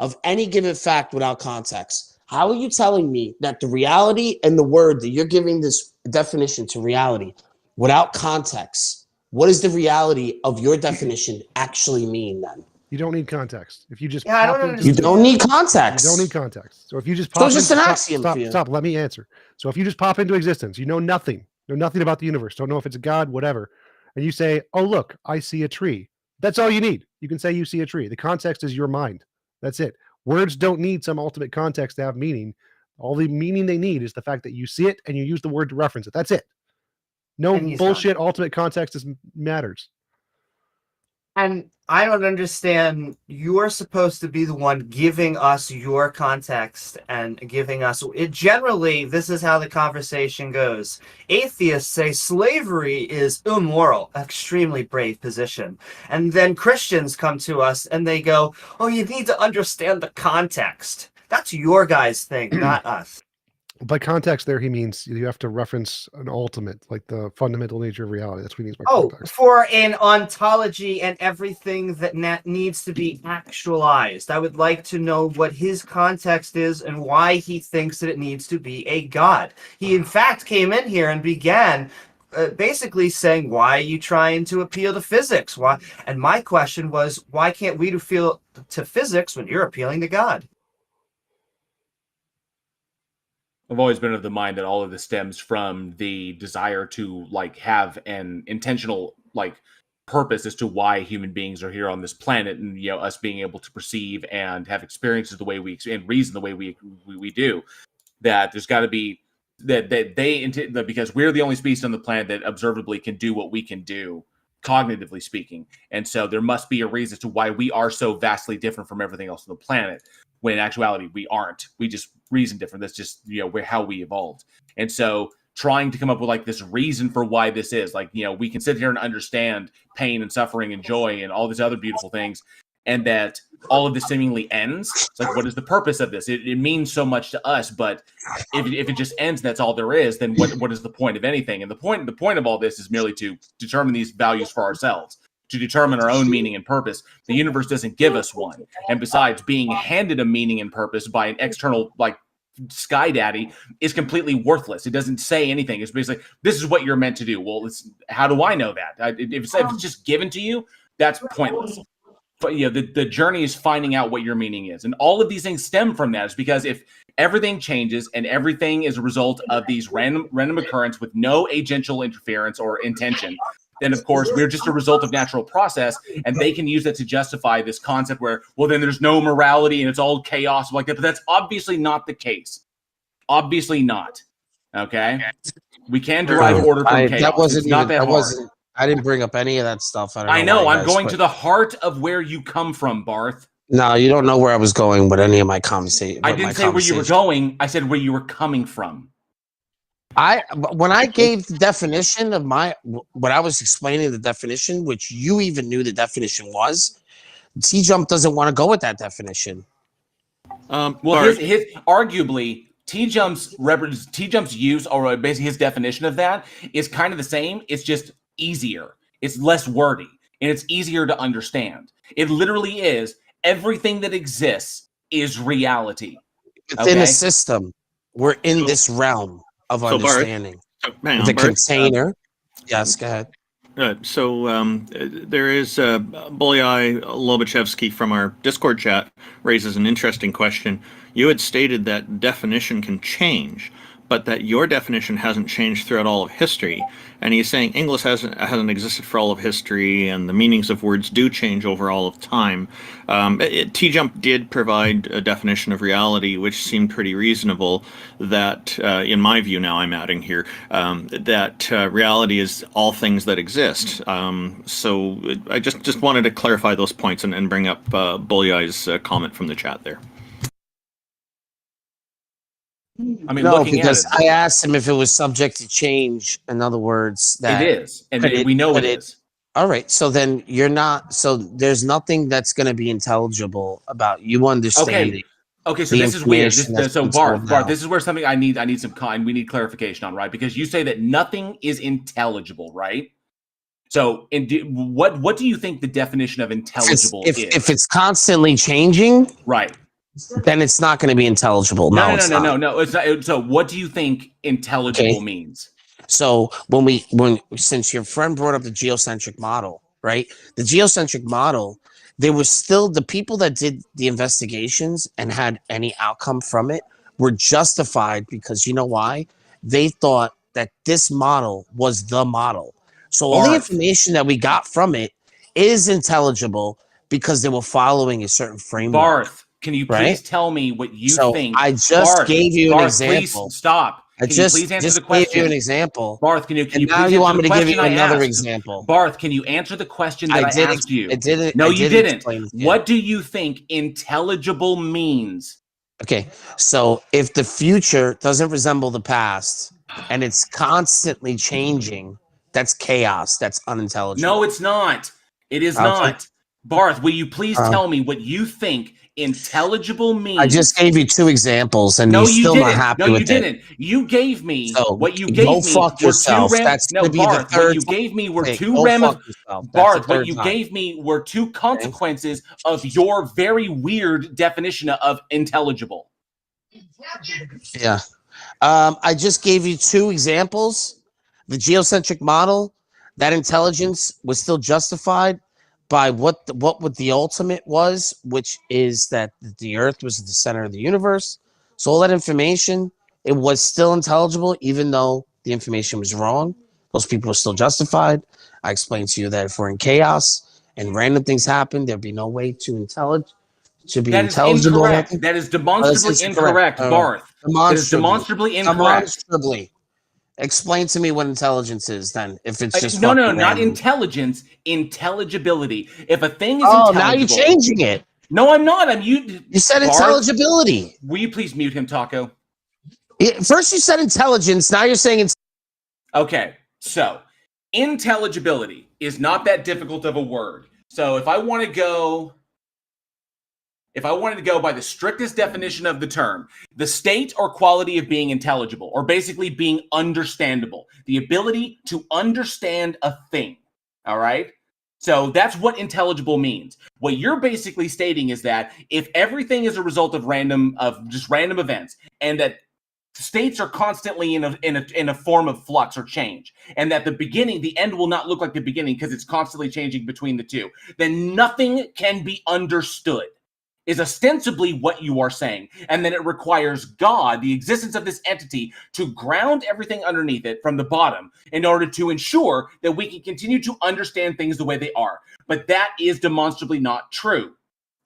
of any given fact without context? How are you telling me that the reality and the word that you're giving this definition to reality without context, what does the reality of your definition actually mean then? You don't need context. If you just Yeah, I don't pop into understand. You don't need You context. don't need context. So if you just So pop it's just into, an axiom for you. Stop. Let me answer. So if you just pop into existence, you know nothing about the universe. Don't know if it's a God, whatever. And you say, "Oh, look, I see a tree." That's all you need. You can say you see a tree. The context is your mind. That's it. Words don't need some ultimate context to have meaning. All the meaning they need is the fact that you see it and you use the word to reference it. That's it. No And he's bullshit. Ultimate context matters. And I don't understand. You're supposed to be the one giving us your context and giving us it. Generally, this is how the conversation goes. Atheists say slavery is immoral, extremely brave position. And then Christians come to us and they go, "Oh, you need to understand the context." That's your guys' thing, not us. By context, there he means you have to reference an ultimate, like the fundamental nature of reality. That's what he means by Oh, context. for an ontology and everything that needs to be actualized. I would like to know what his context is and why he thinks that it needs to be a God. He, in fact, came in here and began basically saying, why are you trying to appeal to physics? Why? And my question was, why can't we appeal to physics when you're appealing to God? I've always been of the mind that all of this stems from the desire to like have an intentional like purpose as to why human beings are here on this planet, and us being able to perceive and have experiences the way we and reason the way we do. That there's got to be that because we're the only species on the planet that observably can do what we can do, cognitively speaking, and so there must be a reason as to why we are so vastly different from everything else on the planet. When in actuality we aren't. We just reason different. That's just how we evolved. And so trying to come up with like this reason for why this is like, we can sit here and understand pain and suffering and joy and all these other beautiful things, and that all of this seemingly ends. It's like, what is the purpose of this? It means so much to us, but if it just ends, that's all there is, then what is the point of anything? And the point of all this is merely to determine these values for ourselves, to determine our own meaning and purpose. The universe doesn't give us one. And besides, being handed a meaning and purpose by an external, like, Sky Daddy is completely worthless. It doesn't say anything. It's basically, this is what you're meant to do. Well, how do I know that? If it's just given to you, that's pointless. But the journey is finding out what your meaning is. And all of these things stem from that. Is because if everything changes and everything is a result of these random occurrence with no agential interference or intention, then of course we're just a result of natural process, and they can use that to justify this concept where, well, then there's no morality and it's all chaos like that. But that's obviously not the case. Obviously not. Okay, we can derive order from chaos. That wasn't it's not that hard. I didn't bring up any of that stuff. I know. I'm going to the heart of where you come from, Barth. No, you don't know where I was going with any of my conversation. I didn't say where you were going. I said where you were coming from. When I gave the definition of when I was explaining the definition, which you even knew the definition was, TJump doesn't want to go with that definition. Well, his arguably TJump's use, or basically his definition of that, is kind of the same. It's just easier. It's less wordy, and it's easier to understand. It literally is everything that exists is reality. Within a system, we're in this realm of understanding. Bart, container. Yes, go ahead. There is Bolyai Lobachevsky from our Discord chat raises an interesting question. You had stated that definition can change, but that your definition hasn't changed throughout all of history. And he's saying English hasn't existed for all of history, and the meanings of words do change over all of time. TJump did provide a definition of reality, which seemed pretty reasonable, that, in my view now I'm adding here, that reality is all things that exist. So I just wanted to clarify those points and bring up Bolyai's comment from the chat there. I mean, no, because I asked him if it was subject to change. In other words, that it is, and we know it is. All right, so then you're not. So there's nothing that's going to be intelligible about you understanding. Okay. So this is weird. So Bart, this is where something I need we need clarification on, right? Because you say that nothing is intelligible, right? So, what do you think the definition of intelligible is? If it's constantly changing, right? Then it's not going to be intelligible. No. It's not. So what do you think intelligible means? So since your friend brought up the geocentric model, right? The geocentric model, there was still the people that did the investigations and had any outcome from it were justified because you know why? They thought that this model was the model. So all the information that we got from it is intelligible because they were following a certain framework. Barth. Can you please tell me what you think? I just gave you an example. Please stop. Can you please answer the question? Gave you an example. Barth, can you now you want me to give you another example? Barth, can you answer the question that I asked you? I didn't. No, you didn't. What do you think intelligible means? Okay, so if the future doesn't resemble the past and it's constantly changing, that's chaos. That's unintelligible. No, it's not. It is not. Barth, will you please tell me what you think intelligible means? I just gave you two examples, and you're still not happy with it. No, you didn't. You gave me what you gave me. Go fuck yourself. That's no, Barth. What you gave me were two Barth. What you gave me were two consequences of your very weird definition of intelligible. Yeah, I just gave you two examples. The geocentric model, that intelligence was still justified by what the ultimate was, which is that the Earth was the center of the universe. So all that information, it was still intelligible, even though the information was wrong. Those people are still justified. I explained to you that if we're in chaos and random things happen, there'd be no way to be That is intelligible. Or incorrect. nothing. That is demonstrably That's incorrect, Barth. That is demonstrably incorrect. Demonstrably. Explain to me what intelligence is then. If it's just no, fucking not random. intelligence, intelligibility. If a thing is Oh, intelligible, now you're changing it. No, I'm not. I'm you. You said Barth, intelligibility. Will you please mute him, Taco? First you said intelligence. Now you're saying Okay, so intelligibility is not that difficult of a word. So if I wanted to go by the strictest definition of the term, the state or quality of being intelligible, or basically being understandable, the ability to understand a thing. All right. So that's what intelligible means. What you're basically stating is that if everything is a result of random events, and that states are constantly in a form of flux or change, and that the end will not look like the beginning because it's constantly changing between the two, then nothing can be understood, is ostensibly what you are saying. And then it requires God, the existence of this entity, to ground everything underneath it from the bottom in order to ensure that we can continue to understand things the way they are. But that is demonstrably not true.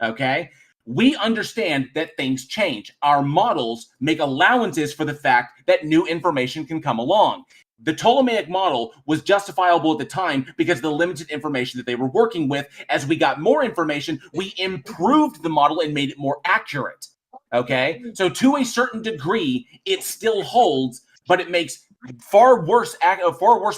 Okay? We understand that things change. Our models make allowances for the fact that new information can come along. The Ptolemaic model was justifiable at the time because of the limited information that they were working with. As we got more information, we improved the model and made it more accurate. Okay? So to a certain degree, it still holds, but it makes far worse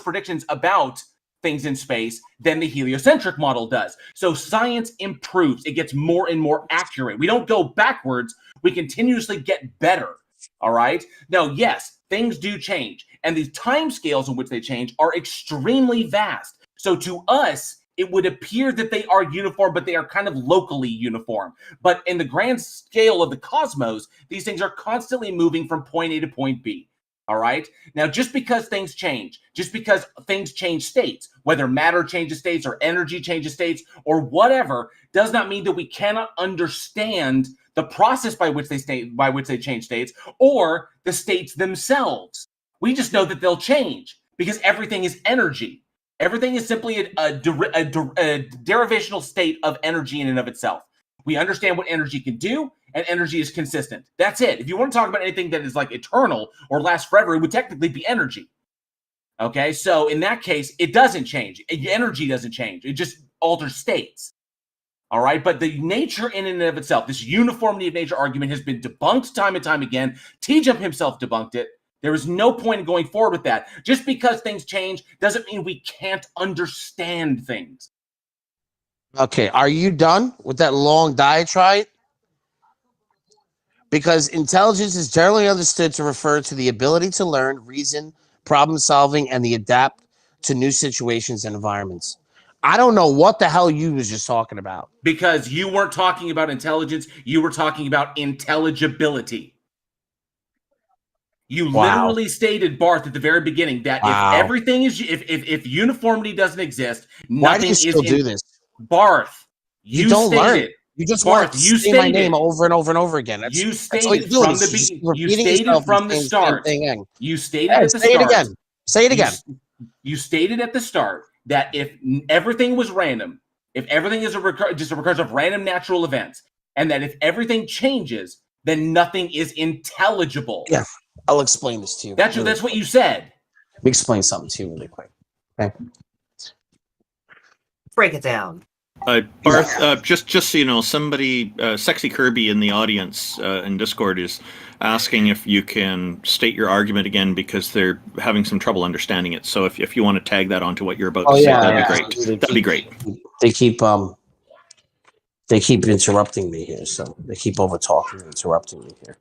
predictions about things in space than the heliocentric model does. So science improves. It gets more and more accurate. We don't go backwards. We continuously get better. All right? Now, yes, things do change, and the time scales in which they change are extremely vast. So to us, it would appear that they are uniform, but they are kind of locally uniform. But in the grand scale of the cosmos, these things are constantly moving from point A to point B. All right? Now, just because things change states, whether matter changes states or energy changes states or whatever, does not mean that we cannot understand the process by which they change states or the states themselves. We just know that they'll change because everything is energy. Everything is simply a derivational state of energy in and of itself. We understand what energy can do, and energy is consistent. That's it. If you want to talk about anything that is like eternal or lasts forever, it would technically be energy. Okay, so in that case, it doesn't change. Energy doesn't change. It just alters states. All right, but the nature in and of itself, this uniformity of nature argument has been debunked time and time again. TJump himself debunked it. There is no point in going forward with that. Just because things change doesn't mean we can't understand things. Okay, are you done with that long diatribe? Because intelligence is generally understood to refer to the ability to learn, reason, problem solving, and the adapt to new situations and environments. I don't know what the hell you was just talking about. Because you weren't talking about intelligence, you were talking about intelligibility. You literally stated, Barth, at the very beginning that if everything is, if uniformity doesn't exist, nothing Why do you still do this? Barth, you don't learn. You just want to say my name over and over and over again. You stated from the beginning. You stated from the start. You stated at the start. Say it again. Say it again. You stated at the start that if everything was random, if everything is just a recurrence of random natural events, and that if everything changes, then nothing is intelligible. Yeah, I'll explain this to you. That's what you said. Let me explain something to you really quick. Okay. Break it down. Barth, just so you know, somebody, Sexy Kirby in the audience in Discord is asking if you can state your argument again because they're having some trouble understanding it. So if you want to tag that onto what you're about to say, that'd be great. That'd be great. They keep interrupting me here, so they keep over talking and interrupting me here.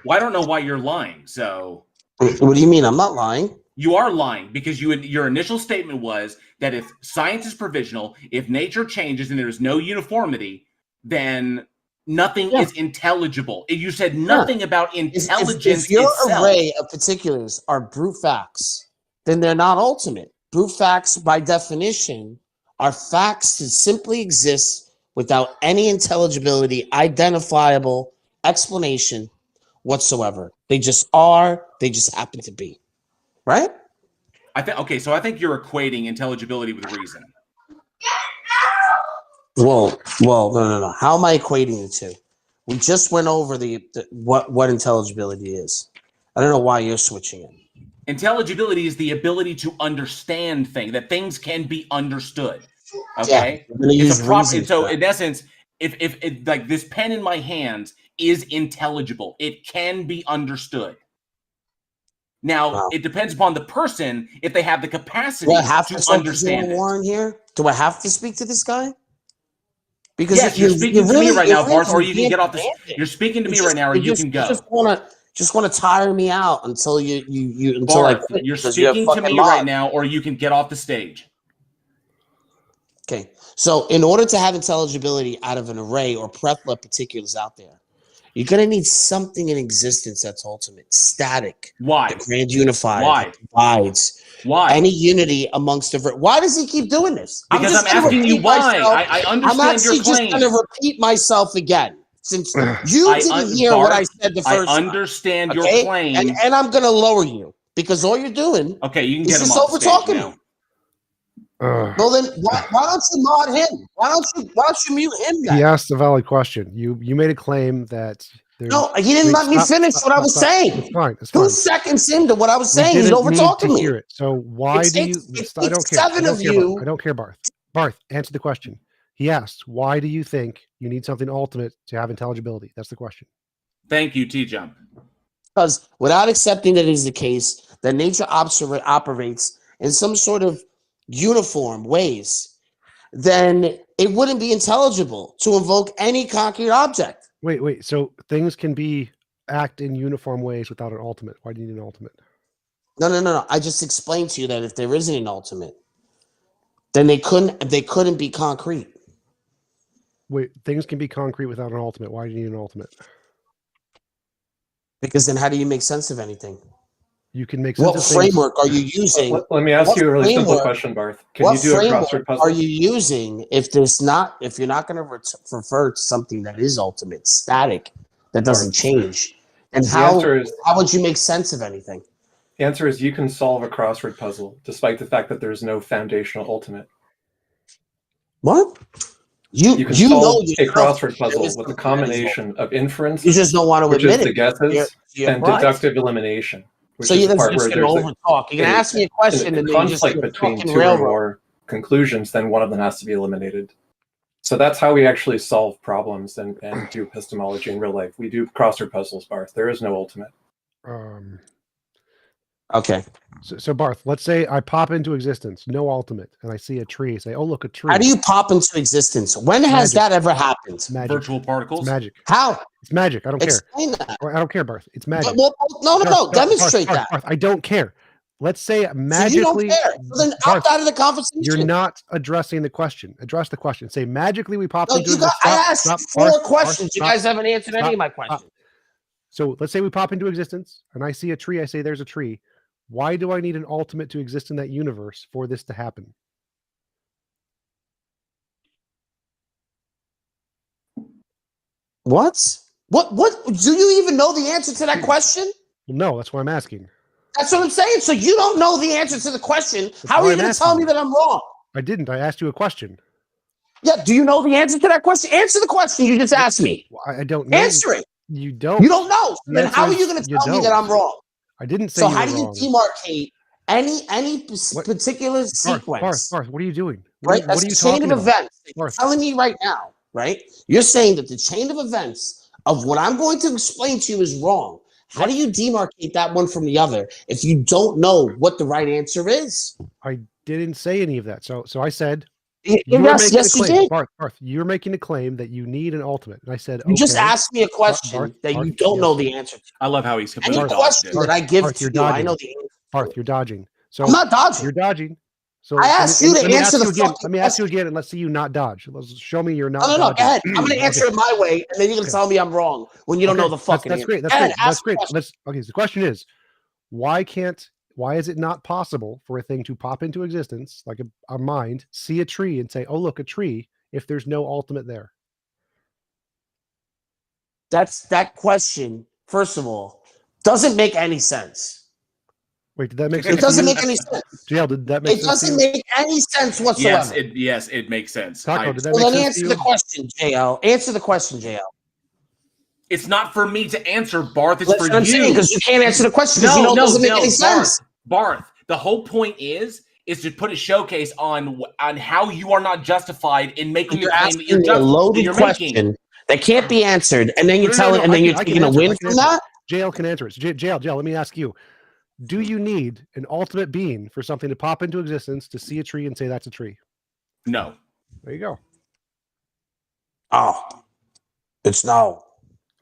Well, I don't know why you're lying. So what do you mean? I'm not lying. You are lying because your initial statement was that if science is provisional, if nature changes and there's no uniformity, then nothing is intelligible. You said nothing about intelligence if your itself. array of particulars are brute facts, then they're not ultimate. Brute facts, by definition, are facts that simply exist without any intelligibility, identifiable explanation whatsoever. They just are. They just happen to be. right? I think you're equating intelligibility with reason. Well, no. How am I equating the two? We just went over what intelligibility is. I don't know why you're switching it. Intelligibility is the ability to understand things, that things can be understood. Okay, I'm gonna use reason so for that. in essence, if like this pen in my hand is intelligible, it can be understood. Now, Wow. it depends upon the person if they have the capacity Do I have to to understand it. Warren here? Do I have to speak to this guy? Because Yes, you're speaking to me right now, Barth, or you can being get off this. pedantic. You're speaking to me right now, or you can go. Just want to tire me out until until Barth, I quit you're because you're a speaking to fucking me right mod. now, or you can get off the stage. Okay, so in order to have intelligibility out of an array or plethora of particulars out there, you're gonna need something in existence that's ultimate, static, Why? the grand unified, Why? that divides Why? any unity amongst different. Why does he keep doing this? Because I'm just gonna asking you repeat why. myself. I I'm understand your actually just claim. going to repeat myself again since you didn't hear Barth, what I said the first I time. understand your Okay? claim. And I'm going to lower you because all you're doing Okay, you can is get him just off over the stage talking now. me. Well, then why don't you mod him? Why don't you mute him then? He asked a valid question. You made a claim that there's No, he didn't let me finish what I was saying. It's fine. It's 2 fine. seconds into what I was We saying, he's didn't over need talking to me. hear it. So why It do you? takes I don't care. seven of you. I don't care, Barth. Barth, answer the question. He asked, "Why do you think you need something ultimate to have intelligibility?" That's the question. Thank you, TJump. Because without accepting that is the case, that nature operates in some sort of uniform ways, then it wouldn't be intelligible to invoke any concrete object. Wait. So things can act in uniform ways without an ultimate. Why do you need an ultimate? No. I just explained to you that if there isn't an ultimate, then they couldn't be concrete. Wait, things can be concrete without an ultimate. Why do you need an ultimate? Because then how do you make sense of anything? You can make sense What of framework are you using? Let me ask you a really simple framework- question, Barth. Can you do a crossword puzzle? Are you using if you're not going to refer to something that is ultimate, static, that doesn't change? And how would you make sense of anything? The answer is you can solve a crossword puzzle despite the fact that there's no foundational ultimate. What? You can solve a crossword puzzle with a combination of inference, you just don't want to which admit is the it. guesses, and deductive elimination. So you're just going to overtalk. You can ask me a question and then you just conflict between two or more conclusions, then one of them has to be eliminated. So that's how we actually solve problems and do epistemology in real life. We do crossword puzzles, Barth. There is no ultimate. Okay. So Barth, let's say I pop into existence, no ultimate, and I see a tree. Say, "Oh, look, a tree." How do you pop into existence? When has that ever happened? Magic. Virtual particles. It's magic. How? It's magic. I don't Explain care. that. I don't care, Barth. It's magic. No. Demonstrate Barth, that. Barth, I don't care. Let's say magically. So you don't care. So then opt out of the conversation. You're not addressing the question. Address the question. Say magically we pop into existence. I asked four questions. You guys haven't answered any of my questions. So let's say we pop into existence and I see a tree. I say there's a tree. Why do I need an ultimate to exist in that universe for this to happen? What? What? Do you even know the answer to that question? Well, no, that's why I'm asking. That's what I'm saying. So you don't know the answer to the question. How are you going to tell me that I'm wrong? I didn't. I asked you a question. Yeah. Do you know the answer to that question? Answer the question you just asked me. Well, I don't know. Answer it. You don't. You don't know. So then how are you going to tell me that I'm wrong? I didn't say. So you how were do you wrong. demarcate any particular sequence? Barth, what are you doing? Right. That's the chain of events. You're telling me right now. Right. You're saying that the chain of events of what I'm going to explain to you is wrong. How do you demarcate that one from the other if you don't know what the right answer is? I didn't say any of that. So I said, yes, you did. Barth, you're making a claim that you need an ultimate. And I said, you just asked me a question that you don't know the answer to. I love how he's completely any question that I give to you, I know the answer. Barth, you're dodging. So I'm not dodging. You're dodging. So I asked you to answer the question. fucking Let me ask you again, and let's see you not dodge. Let's show me you're not. No, dodging. Go ahead. I'm going to answer it my way, and then you're going to tell me I'm wrong when you don't know the fucking That's answer. great. That's great. So the question is, why is it not possible for a thing to pop into existence, like a mind, see a tree and say, "Oh, look, a tree," if there's no ultimate there? That question, first of all, doesn't make any sense. Wait, did that make sense? It doesn't make any sense. JL, did that make It sense? doesn't make any sense whatsoever. Yes, it makes sense. Taco, did that Well, make then sense to answer you? the question, JL. Answer the question, JL. It's not for me to answer, Barth. It's That's for what I'm you. saying, because you can't answer the question because you know it doesn't make any sense. Barth. The whole point is to put a showcase on how you are not justified in making You're the claim that asking a loaded you're question making. that can't be answered, and then you No, tell it, and then you're I can taking a answer it, win I can from answer that. it. JL can answer it. So JL, let me ask you. Do you need an ultimate being for something to pop into existence to see a tree and say that's a tree? No. There you go. Oh, it's no.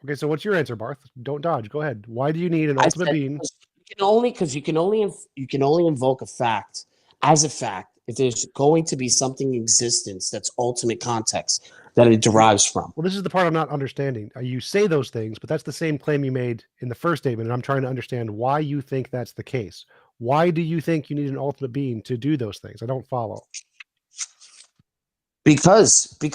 Okay, so what's your answer, Barth? Don't dodge. Go ahead. Why do you need an ultimate being? You can only invoke a fact as a fact if there's going to be something in existence that's ultimate context that it derives from. Well, this is the part I'm not understanding. You say those things, but that's the same claim you made in the first statement, and I'm trying to understand why you think that's the case. Why do you think you need an ultimate being to do those things? I don't follow. Because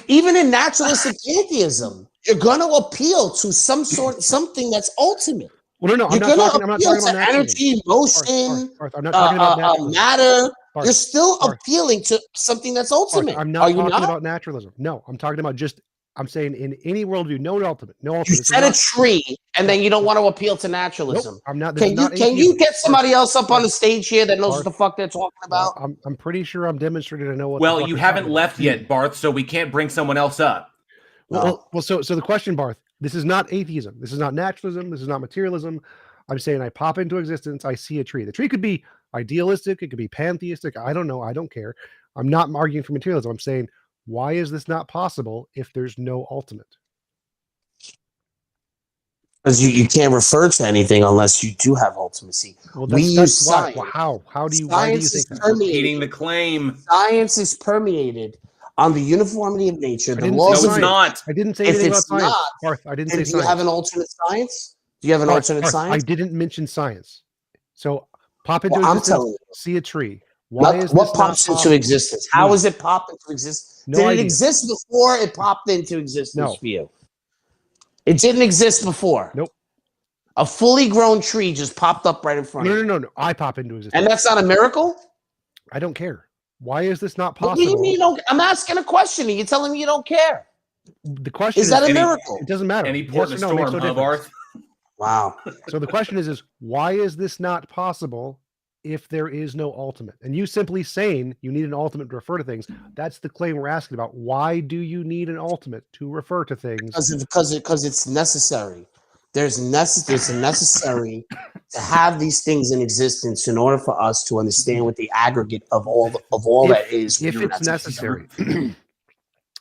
even in naturalistic pantheism, you're going to appeal to something that's ultimate. Well, no, I'm not talking about naturalism. Energy, motion, Barth, I'm not talking about naturalism. matter. Barth, you're still appealing to something that's ultimate. Barth, I'm not talking about naturalism. No, I'm talking about I'm saying in any worldview, no ultimate. You said a tree, and then you don't want to appeal to naturalism. Nope, I'm not. Can you get somebody else up on the stage here that knows what the fuck they're talking about? Well, I'm pretty sure I'm demonstrating I know what. Well, you haven't left yet, Barth, so we can't bring someone else up. Well, so the question, Barth, this is not atheism. This is not naturalism. This is not materialism. I'm saying I pop into existence. I see a tree. The tree could be idealistic. It could be pantheistic. I don't know. I don't care. I'm not arguing for materialism. I'm saying, why is this not possible if there's no ultimate? Because you can't refer to anything unless you do have ultimacy. Well, we use why. science. How do you? Science Why do you think that? Repeating the claim. Science is permeated on the uniformity of nature. The No, laws it's of not. I didn't say If anything about it's science. not, Barth, I didn't say do you science. have an alternate science? Do you have an alternate Barth, science? I didn't mention science. So pop into Well, I'm existence. telling you. See a tree. Why is What this pops not into possible? existence? How is it pop into existence? No Did it idea. exist before it popped into existence No. for you? It didn't exist before. Nope. A fully grown tree just popped up right in front of you. No. I pop into existence. And that's not a miracle? I don't care. Why is this not What do you possible? mean you don't? I'm asking a question and you're telling me you don't care. The question Is that a any- miracle? It doesn't matter. Any port Yes in or a no makes storm, no huh, difference. Barth? Wow. So the question is why is this not possible if there is no ultimate? And you simply saying you need an ultimate to refer to things, that's the claim we're asking about. Why do you need an ultimate to refer to things? Because it's necessary. It's necessary to have these things in existence in order for us to understand what the aggregate of all that is. If it's necessary.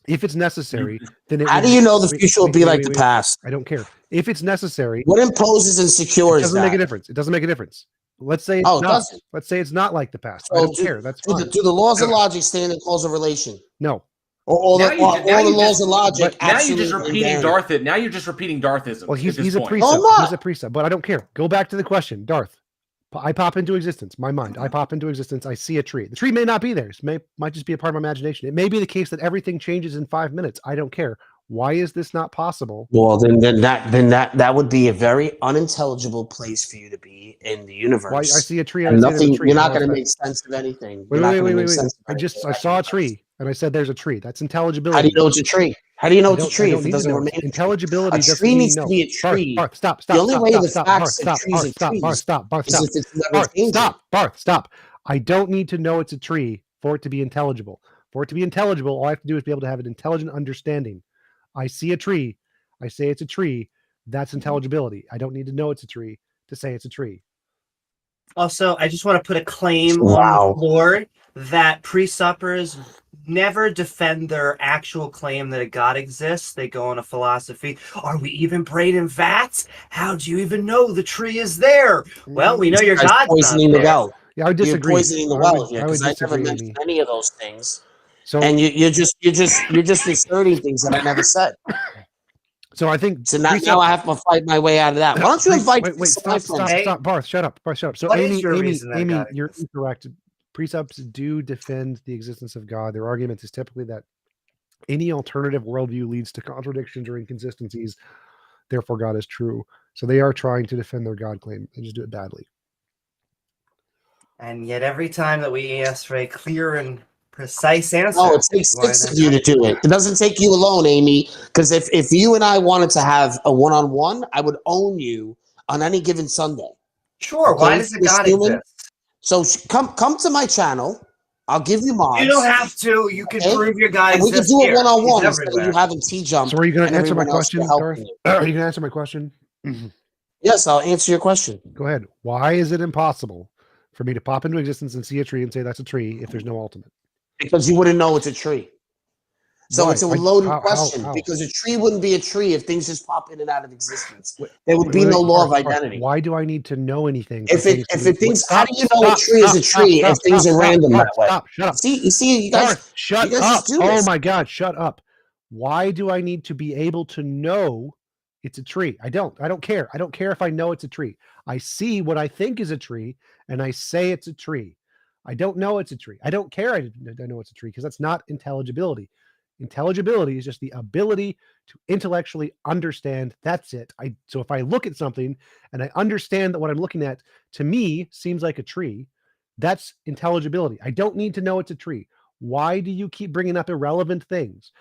If it's necessary, then how do you know the future will be like the past? I don't care. If it's necessary, What imposes and secures it doesn't that? make a difference. It doesn't make a difference. Let's say it's Oh, it not. doesn't. Let's say it's not like the past. I So don't care. That's do fine. the laws of logic stand in cause of relation? No. Or all Now the you ju- now you laws just- of logic? Now you're just absolutely repeating invariant? Darth. Now you're just repeating Darthism. Well, he's at this a point. precept. No, I'm not. He's a precept, but I don't care. Go back to the question, Darth. I pop into existence. My mind. I pop into existence. I see a tree. The tree may not be there. It might just be a part of my imagination. It may be the case that everything changes in 5 minutes. I don't care. Why is this not possible? Well, then that would be a very unintelligible place for you to be in the universe. Why I see a tree And and I say there's nothing. a tree. You're not How is going to that? make sense of anything. Wait. I saw a tree. tree and I said there's a tree. That's intelligibility. How do you know it's a tree? How do you know it's a tree I don't if it need to doesn't know. remain a tree? Intelligibility A doesn't tree mean needs no. to be a tree. Barth, stop. The only way the Stop. facts Barth, of trees are trees Barth, is stop. if it's never changing. Stop. I don't need to know it's a tree for it to be intelligible. For it to be intelligible, all I have to do is be able to have an intelligent understanding. I see a tree. I say it's a tree. That's intelligibility. I don't need to know it's a tree to say it's a tree. Also, I just want to put a claim Wow. on the board that pre-suppers never defend their actual claim that a God exists. They go on a philosophy. Are we even brain vats? How do you even know the tree is there? Well, we know your Guy's God's poisoning not the there. well. Yeah, I would You're disagree. poisoning the I well would- here I would because I never disagree, mentioned Amy. any of those things. So, And you're just asserting things that I never said. so I think So now I have to fight my way out of that. Why don't you invite Wait, stop, Barth, shut up. So What is Amy, your reason that Amy, God you're exists? incorrect. Precepts do defend the existence of God. Their argument is typically that any alternative worldview leads to contradictions or inconsistencies therefore God is true. So they are trying to defend their God claim. They just do it badly. And yet every time that we ask for a clear and precise answer. No, it takes six of you to do it. It doesn't take you alone, Amy. Because if you and I wanted to have a one-on-one, I would own you on any given Sunday. Sure. Okay? Why does it God exist? So come to my channel. I'll give you mods. You don't have to. You can prove your God and we can exists do it here. one-on-one He's instead of you everywhere. having TJump. So are you going to and answer my everyone else question, helping Garth? you. Are you going to answer my question? Yes, I'll answer your question. Go ahead. Why is it impossible for me to pop into existence and see a tree and say that's a tree if there's no ultimate? Because you wouldn't know it's a tree. So Why? it's a loaded How? question because a tree wouldn't be a tree if things just pop in and out of existence. There would be Wait, no law of Garth, identity. Why do I need to know anything? If it thinks, how do you know a tree is a tree if things are random that way? Shut up. See, you guys, Garth, shut you guys up. just do Oh this. my God, shut up. Why do I need to be able to know it's a tree? I don't care. I don't care if I know it's a tree. I see what I think is a tree and I say it's a tree. I don't know it's a tree. I don't care. I know it's a tree because that's not intelligibility. Intelligibility is just the ability to intellectually understand. That's it. So if I look at something and I understand that what I'm looking at to me seems like a tree, that's intelligibility. I don't need to know it's a tree. Why do you keep bringing up irrelevant things?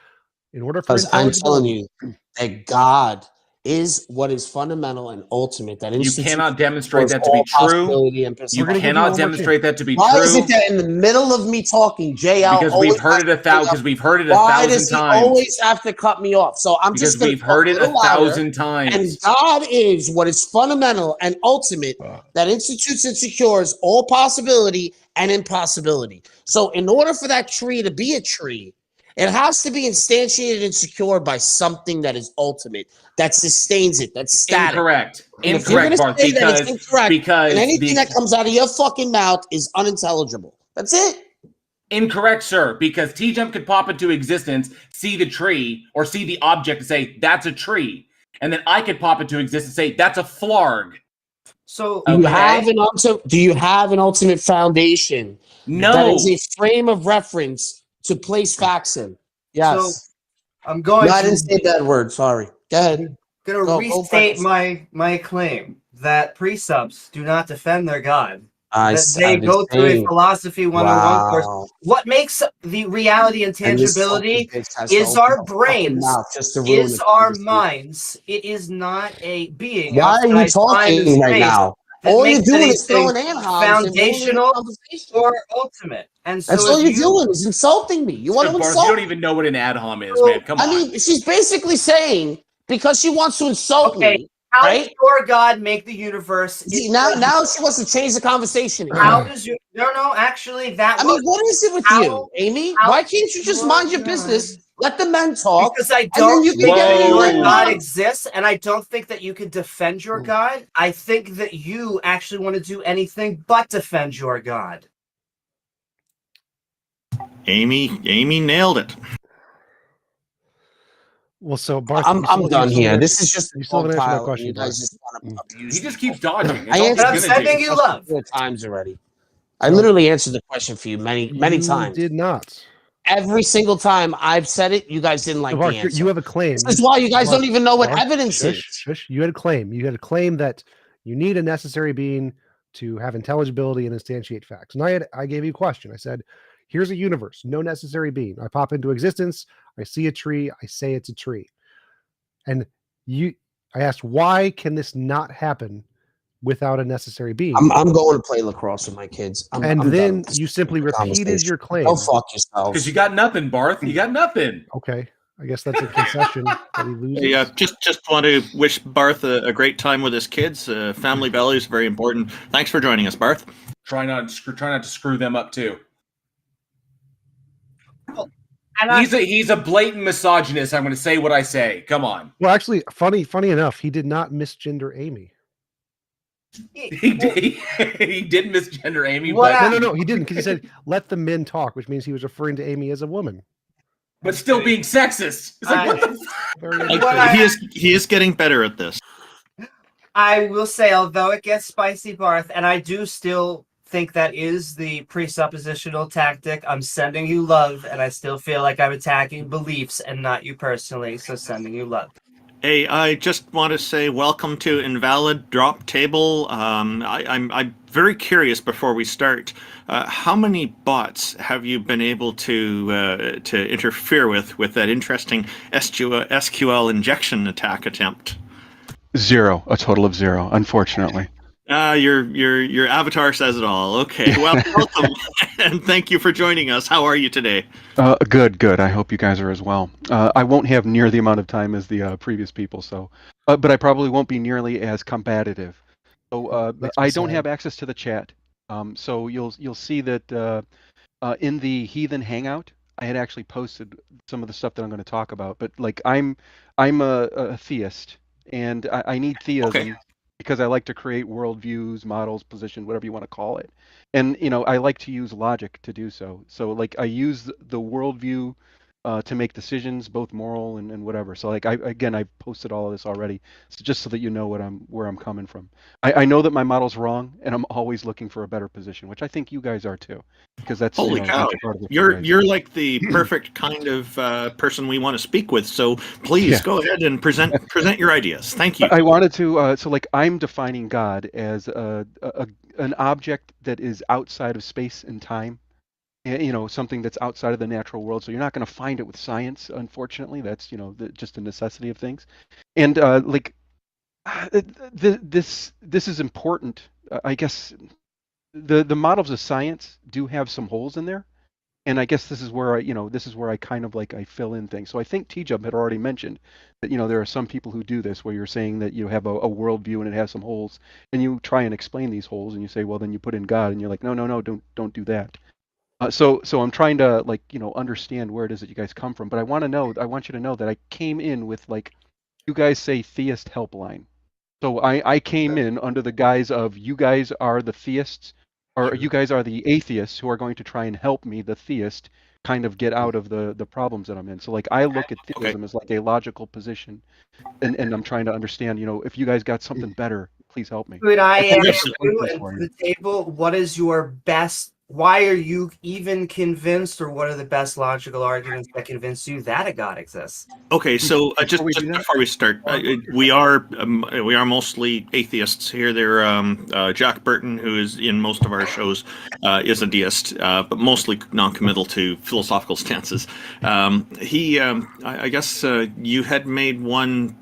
In order for Because I'm telling intelligibility, you that God is what is fundamental and ultimate. That You cannot demonstrate that to be true. You cannot demonstrate that to be Why true. is it that in the middle of me talking, JL Because we've heard it a thousand why does he times. always have to cut me off? So I'm Because just going we've heard it a thousand times. And God is what is fundamental and ultimate that institutes and secures all possibility and impossibility. So in order for that tree to be a tree, it has to be instantiated and secured by something that is ultimate, that sustains it, that's static. Incorrect. And if you're Incorrect, gonna Bart, say that it's incorrect, because and anything that comes out of your fucking mouth is unintelligible. That's it. Incorrect, sir, because TJump could pop into existence, see the tree, or see the object and say, that's a tree. And then I could pop into existence and say, that's a flarg. So do you have an ultimate foundation? No. That is a frame of reference to place facts in. Yes. So I'm going I didn't say that word. Sorry. Go ahead. I'm going to restate my claim that precepts do not defend their God. They go through a philosophy 101 course. What makes the reality and tangibility is our brains, is our minds. It is not a being. Why are you talking right now? All you're doing is throwing foundational or ultimate. And so that's all you're doing is insulting me. You want to insult? You don't even know what an ad hom is, man. Come on. I mean, she's basically saying because she wants to insult me. How right? does your God make the universe? Now she wants to change the conversation. How does you? No, actually, that. I mean, what is it with you, Amy? Why can't you just mind your business? Let the men talk. Because I don't think that your God exists, and I don't think that you can defend your God. I think that you actually want to do anything but defend your God. Amy nailed it. Well, so Barth, I'm done here. This is just you still haven't answered my question. You guys just want to abuse. He just keeps dodging. I'm sending you love 4 times already. I literally answered the question for you many times. Did not. Every single time I've said it, you guys didn't like the answer. You have a claim. This is why you guys don't even know what evidence is. Shush. You had a claim. You had a claim that you need a necessary being to have intelligibility and instantiate facts. And I gave you a question. I said, here's a universe, no necessary being. I pop into existence. I see a tree. I say it's a tree. And I asked, why can this not happen without a necessary being? I'm going to play lacrosse with my kids. Then you simply repeated your claim. Go fuck yourself. Because you got nothing, Barth. You got nothing. Okay. I guess that's a concession that he loses. Yeah, just want to wish Barth a great time with his kids. Family value is very important. Thanks for joining us, Barth. Try not to screw them up too. And he's a blatant misogynist. I'm going to say what I say. Come on. Well, actually, funny enough, he did not misgender Amy. He did misgender Amy. No, he didn't, because he said, let the men talk, which means he was referring to Amy as a woman. But still being sexist. It's like, he is getting better at this. I will say, although it gets spicy, Barth, and I do still think that is the presuppositional tactic. I'm sending you love, and I still feel like I'm attacking beliefs and not you personally, so sending you love. Hey, I just want to say welcome to Invalid Drop Table. I'm very curious before we start. How many bots have you been able to interfere with that interesting SQL injection attack attempt? Zero, a total of zero, unfortunately. Your avatar says it all. Okay, well, welcome and thank you for joining us. How are you today? Good. I hope you guys are as well. I won't have near the amount of time as the previous people, so, but I probably won't be nearly as combative. So Makes me I don't sad. have access to the chat. So you'll see that in the Heathen Hangout, I had actually posted some of the stuff that I'm going to talk about. But like I'm a theist, and I need theism Okay. because I like to create worldviews, models, position, whatever you want to call it. And I like to use logic to do so. So like I use the worldview to make decisions, both moral and whatever. So like I posted all of this already, so just so that you know where I'm coming from. I know that my model's wrong, and I'm always looking for a better position, which I think you guys are too, because that's Holy cow! that's part of what you You're guys you're do. like the perfect kind of person we want to speak with. So please Yeah. go ahead and present your ideas. Thank you. I wanted to so like I'm defining God as an object that is outside of space and time. Something that's outside of the natural world. So you're not going to find it with science, unfortunately. That's just a necessity of things. And this is important. I guess the models of science do have some holes in there, and I guess this is where I kind of like I fill in things. So I think TJump had already mentioned that there are some people who do this, where you're saying that you have a worldview and it has some holes, and you try and explain these holes, and you say, well, then you put in God, and you're like, no, don't do that. So I'm trying to understand where it is that you guys come from, but I want you to know that I came in with, like, you guys say Theist Helpline. So I came in under the guise of, you guys are the theists, or Sure. you guys are the atheists who are going to try and help me, the theist, kind of get out of the problems that I'm in. So like I look at Okay. theism as like a logical position, and I'm trying to understand, if you guys got something better, please help me. Could I think ask that's you questions and for to you. the table, what is your best? Why are you even convinced, or what are the best logical arguments that convince you that a God exists? Okay, so just Before we do that, before we start, we are mostly atheists here. There, Jack Burton, who is in most of our shows, is a deist, but mostly non-committal to philosophical stances. I guess you had made one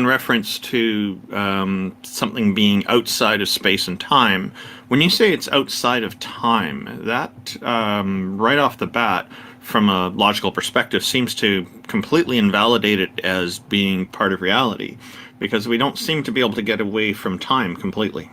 reference to something being outside of space and time. When you say it's outside of time, that right off the bat, from a logical perspective, seems to completely invalidate it as being part of reality, because we don't seem to be able to get away from time completely.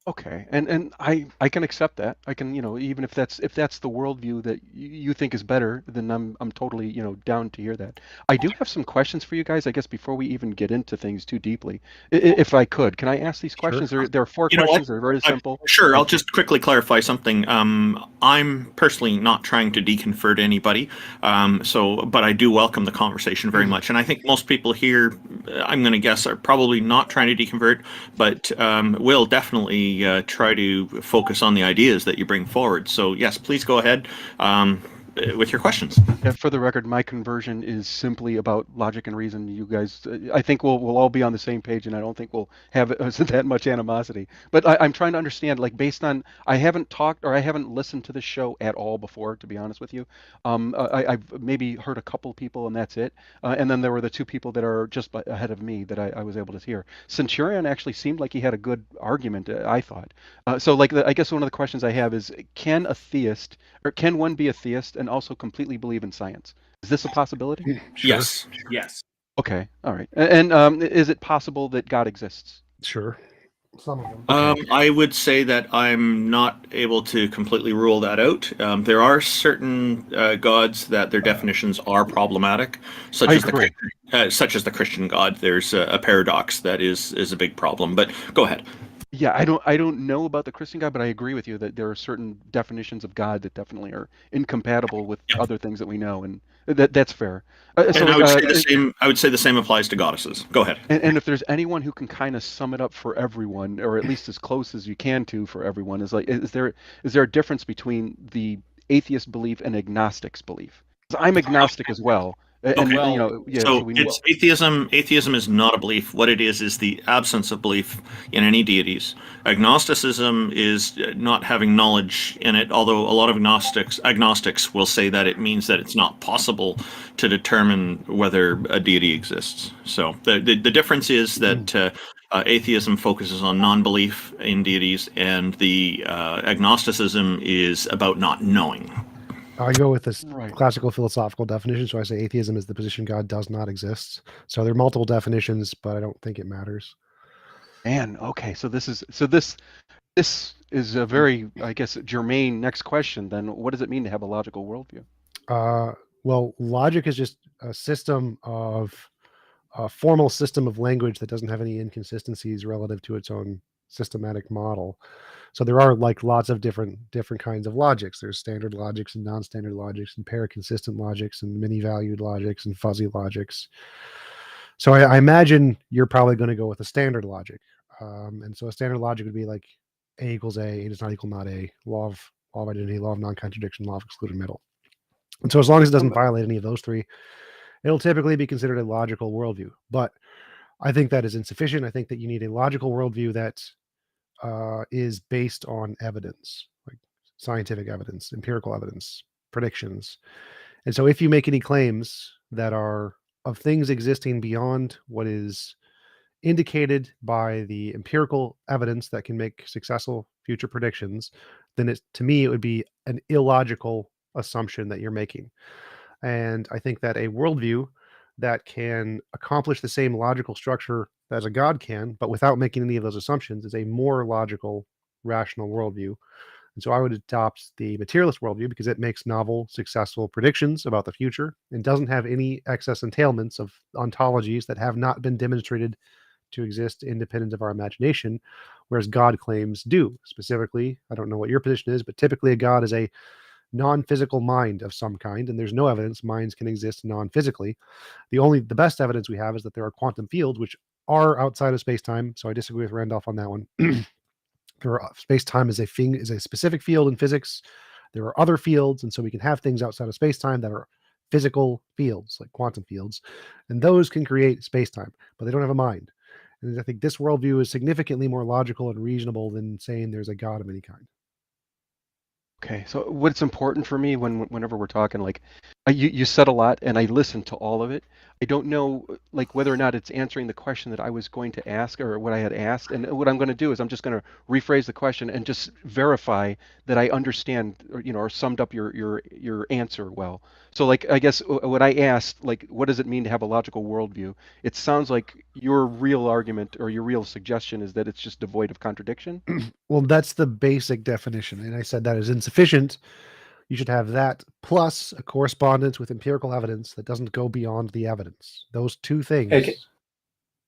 okay, and I can accept that. I can, even if that's the worldview that you think is better, then I'm totally, down to hear that. I do have some questions for you guys, I guess, before we even get into things too deeply. If I could, can I ask these Sure. questions? There are four You know what? questions. They're very simple. Sure, I'll just quickly clarify something. I'm personally not trying to deconvert anybody, but I do welcome the conversation very much. And I think most people here, I'm going to guess, are probably not trying to deconvert, but will definitely try to focus on the ideas that you bring forward. So yes, please go ahead with your questions. Yeah, for the record, my conversion is simply about logic and reason. You guys, I think we'll all be on the same page, and I don't think we'll have that much animosity. But I'm trying to understand, like, based on, I haven't talked or I haven't listened to the show at all before, to be honest with you. I've maybe heard a couple people, and that's it. And then there were the two people that are just ahead of me that I was able to hear. Centurion actually seemed like he had a good argument, I thought. So, like, I guess one of the questions I have is, can one be a theist and also completely believe in science? Is this a possibility? Sure. Yes. Yes. Okay, all right. And is it possible that God exists? Sure. Some of them. Okay. I would say that I'm not able to completely rule that out. There are certain gods that their definitions are problematic, such I as agree. such as the Christian God. There's a paradox that is a big problem. But go ahead. Yeah, I don't know about the Christian God, but I agree with you that there are certain definitions of God that definitely are incompatible with Yeah. other things that we know, and that's fair. And I would say the same. I would say the same applies to goddesses. Go ahead. And if there's anyone who can kind of sum it up for everyone, or at least as close as you can to for everyone, is there a difference between the atheist belief and agnostic's belief? 'Cause I'm agnostic as well, And Okay. you know, yeah. So So we need. it's atheism. Atheism is not a belief. What it is the absence of belief in any deities. Agnosticism is not having knowledge in it. Although a lot of agnostics will say that it means that it's not possible to determine whether a deity exists. So the difference is that atheism focuses on non-belief in deities, and the agnosticism is about not knowing. I go with this Right. classical philosophical definition. So I say atheism is the position God does not exist. So there are multiple definitions, but I don't think it matters. Man, okay. So this is a very, I guess, germane next question. Then, what does it mean to have a logical worldview? Well, logic is just a system of a formal system of language that doesn't have any inconsistencies relative to its own systematic model. So there are like lots of different kinds of logics. There's standard logics and non-standard logics and paraconsistent logics and many-valued logics and fuzzy logics. So I imagine you're probably going to go with a standard logic. And so a standard logic would be like A equals A does not equal not A, law of identity, law of non-contradiction, law of excluded middle. And so as long as it doesn't violate any of those three, it'll typically be considered a logical worldview. But I think that is insufficient. I think that you need a logical worldview that is based on evidence, like scientific evidence, empirical evidence, predictions. And so if you make any claims that are of things existing beyond what is indicated by the empirical evidence that can make successful future predictions, then to me, it would be an illogical assumption that you're making. And I think that a worldview that can accomplish the same logical structure as a God can, but without making any of those assumptions, is a more logical, rational worldview. And so I would adopt the materialist worldview because it makes novel, successful predictions about the future and doesn't have any excess entailments of ontologies that have not been demonstrated to exist independent of our imagination, whereas God claims do. Specifically, I don't know what your position is, but typically a God is a non-physical mind of some kind, and there's no evidence minds can exist non-physically. The best evidence we have is that there are quantum fields which are outside of space-time. So I disagree with Randolph on that one. Space-time is a specific field in physics. There are other fields, and so we can have things outside of space-time that are physical fields, like quantum fields, and those can create space-time, but they don't have a mind. And I think this worldview is significantly more logical and reasonable than saying there's a God of any kind. Okay, so what's important for me whenever we're talking, like, you said a lot, and I listened to all of it. I don't know, like, whether or not it's answering the question that I was going to ask or what I had asked. And what I'm going to do is I'm just going to rephrase the question and just verify that I understand, or summed up your answer well. So, like, I guess what I asked, like, what does it mean to have a logical worldview? It sounds like your real argument or your real suggestion is that it's just devoid of contradiction. Well, that's the basic definition, and I said that is insufficient. You should have that plus a correspondence with empirical evidence that doesn't go beyond the evidence. Those two things. Okay.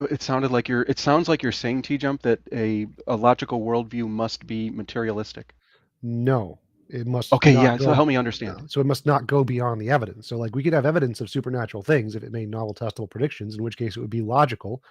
It sounds like you're saying, TJump, that a logical worldview must be materialistic. No, it must. Okay, not yeah. go, So help me understand. no, so it must not go beyond the evidence. So, like, we could have evidence of supernatural things if it made novel, testable predictions, in which case it would be logical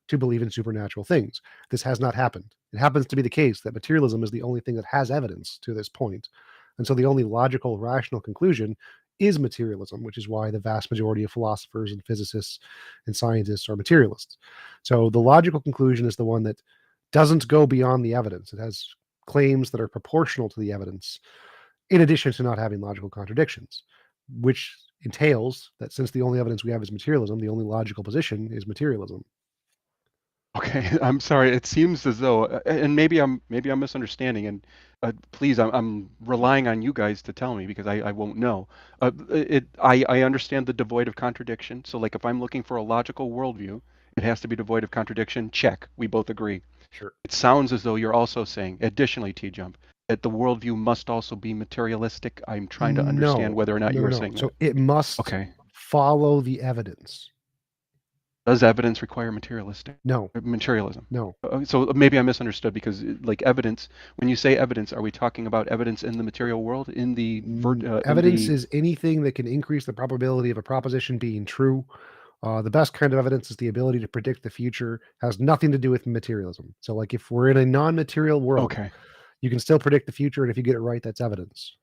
to believe in supernatural things. This has not happened. It happens to be the case that materialism is the only thing that has evidence to this point. And so the only logical, rational conclusion is materialism, which is why the vast majority of philosophers and physicists and scientists are materialists. So the logical conclusion is the one that doesn't go beyond the evidence. It has claims that are proportional to the evidence, in addition to not having logical contradictions, which entails that since the only evidence we have is materialism, the only logical position is materialism. Okay, I'm sorry. It seems as though, and maybe I'm misunderstanding, and please, I'm relying on you guys to tell me because I won't know. I understand the devoid of contradiction. So, like, if I'm looking for a logical worldview, it has to be devoid of contradiction. Check. We both agree. Sure. It sounds as though you're also saying, additionally, TJump, that the worldview must also be materialistic. I'm trying to understand whether or not you're saying So that. it must Okay. follow the evidence. Does evidence require materialistic? No, Materialism. no. So maybe I misunderstood because, like, evidence. When you say evidence, are we talking about evidence in the material world? In the Evidence is anything that can increase the probability of a proposition being true. The best kind of evidence is the ability to predict the future. Has nothing to do with materialism. So, like, if we're in a non-material world, okay. you can still predict the future, and if you get it right, that's evidence.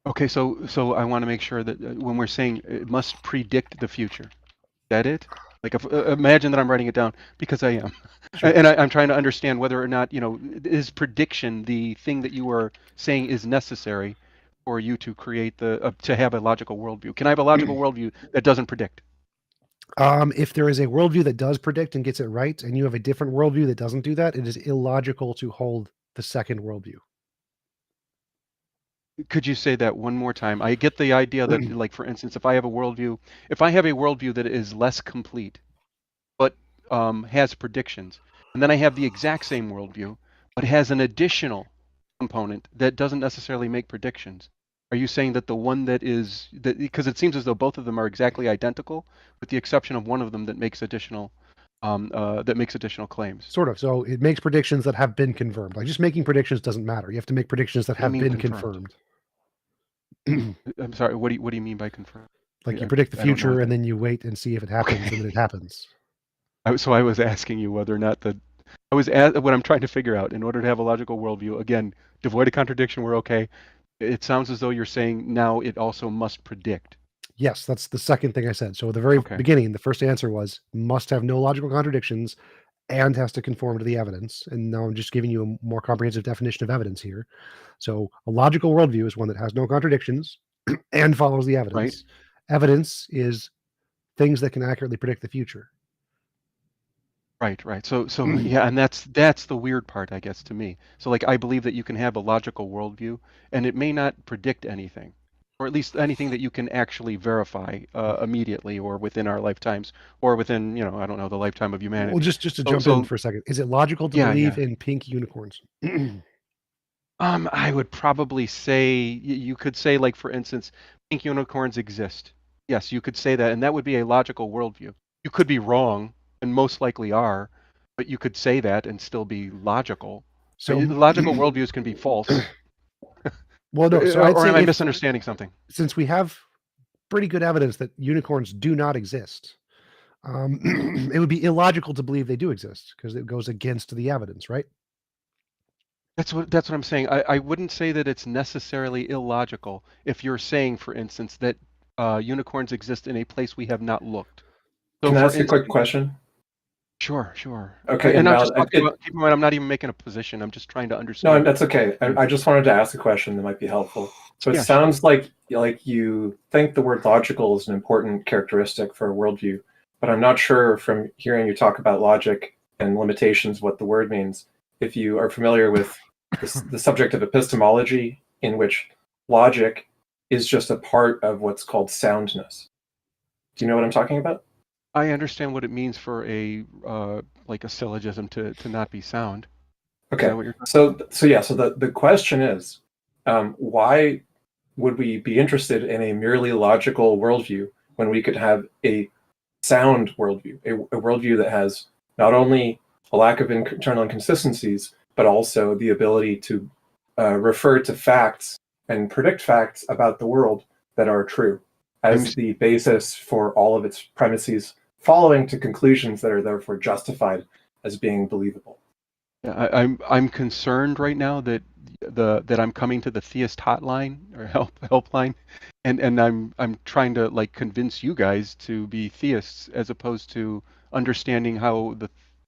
Okay, so I want to make sure that when we're saying it must predict the future, is that it? Like, if, imagine that I'm writing it down because I am, Sure. and I'm trying to understand whether or not, is prediction the thing that you are saying is necessary for you to create to have a logical worldview? Can I have a logical worldview that doesn't predict? If there is a worldview that does predict and gets it right, and you have a different worldview that doesn't do that, it is illogical to hold the second worldview. Could you say that one more time? I get the idea that, like, for instance, if I have a worldview that is less complete, but has predictions, and then I have the exact same worldview, but has an additional component that doesn't necessarily make predictions. Are you saying that the one because it seems as though both of them are exactly identical, with the exception of one of them that makes additional claims? Sort of. So it makes predictions that have been confirmed. Like, just making predictions doesn't matter. You have to make predictions that What do you have mean been confirmed? confirmed. I'm sorry. What do you mean by confirmed? Like, you predict the I don't know future what and that- then you wait and see if it happens, and then it happens. So I was asking you whether or not what I'm trying to figure out in order to have a logical worldview. Again, devoid of contradiction, we're okay. It sounds as though you're saying now it also must predict. Yes, that's the second thing I said. So at the very Okay. beginning, the first answer was must have no logical contradictions and has to conform to the evidence. And now I'm just giving you a more comprehensive definition of evidence here. So a logical worldview is one that has no contradictions and follows the evidence. Right. Evidence is things that can accurately predict the future. Right. So yeah, and that's the weird part, I guess, to me. So, like, I believe that you can have a logical worldview, and it may not predict anything, or at least anything that you can actually verify immediately, or within our lifetimes, or within, I don't know, the lifetime of humanity. Well, just to So- jump so- in for a second, is it logical to Yeah, believe yeah. in pink unicorns? I would probably say you could say, like, for instance, pink unicorns exist. Yes, you could say that, and that would be a logical worldview. You could be wrong, and most likely are, but you could say that and still be logical. So Logical worldviews can be false. well, no. So I'd Or say am I if, misunderstanding something? since we have pretty good evidence that unicorns do not exist, it would be illogical to believe they do exist because it goes against the evidence, right? That's what I'm saying. I wouldn't say that it's necessarily illogical if you're saying, for instance, that unicorns exist in a place we have not looked. So, Can I for ask you a quick instance- question? Sure. Okay, And I'm now, just talking about, keep in mind, I'm not even making a position. I'm just trying to No, understand. that's okay. I just wanted to ask a question that might be helpful. So it Yeah, sounds like you think the word logical is an important characteristic for a worldview, but I'm not sure from hearing you talk about logic and limitations what the word means. If you are familiar with the subject of epistemology, in which logic is just a part of what's called soundness. Do you know what I'm talking about? I understand what it means for a syllogism to not be sound. Is Okay. that what you're talking So the question is, why would we be interested in a merely logical worldview when we could have a sound worldview, a worldview that has not only a lack of internal inconsistencies, but also the ability to refer to facts and predict facts about the world that are true as the basis for all of its premises, following to conclusions that are therefore justified as being believable? Yeah, I'm concerned right now that I'm coming to the Theist hotline or helpline, and I'm trying to, like, convince you guys to be theists as opposed to understanding how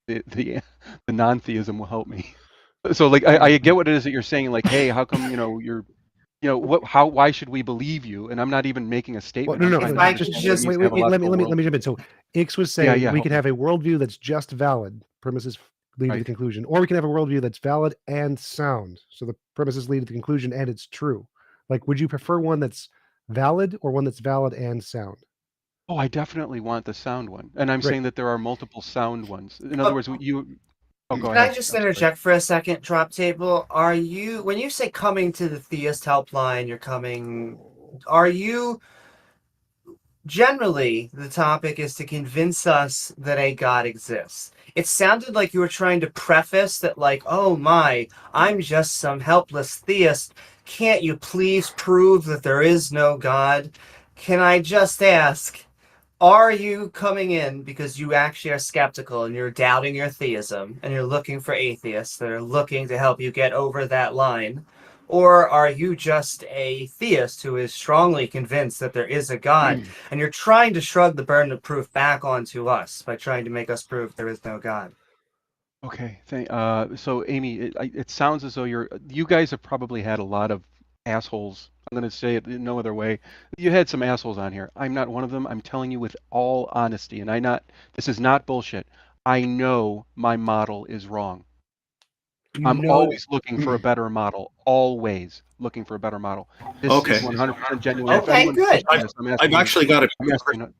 the non-theism will help me. So, like, I get what it is that you're saying. Like, hey, how come you're why should we believe you? And I'm not even making a Well, statement. no, I'm no. trying to I understand could what it just- means Wait, to have a let me logical jump in. So Ix was Yeah, saying yeah, we help can me. have a worldview that's just valid, premises lead to the Right. conclusion, or we can have a worldview that's valid and sound. So the premises lead to the conclusion and it's true. Like, would you prefer one that's valid or one that's valid and sound? Oh, I definitely want the sound one. And I'm Right. saying that there are multiple sound ones. In other words, Oh, go Can ahead. I just I'm sorry. interject for a second, Drop Table? When you say coming to the Theist helpline, are you, generally, the topic is to convince us that a God exists. It sounded like you were trying to preface that, like, oh my, I'm just some helpless theist. Can't you please prove that there is no God? Can I just ask, are you coming in because you actually are skeptical and you're doubting your theism and you're looking for atheists that are looking to help you get over that line? Or are you just a theist who is strongly convinced that there is a God, and you're trying to shrug the burden of proof back onto us by trying to make us prove there is no God? Okay. So Amy, it sounds as though you guys have probably had a lot of assholes. I'm going to say it in no other way. You had some assholes on here. I'm not one of them. I'm telling you with all honesty, and this is not bullshit. I know my model is wrong. I'm always looking for a better model. Always looking for a better model. This Okay. is 100% genuine. If Okay, anyone's good. questioning this, I'm I've asking you. actually got it. I'm asking you.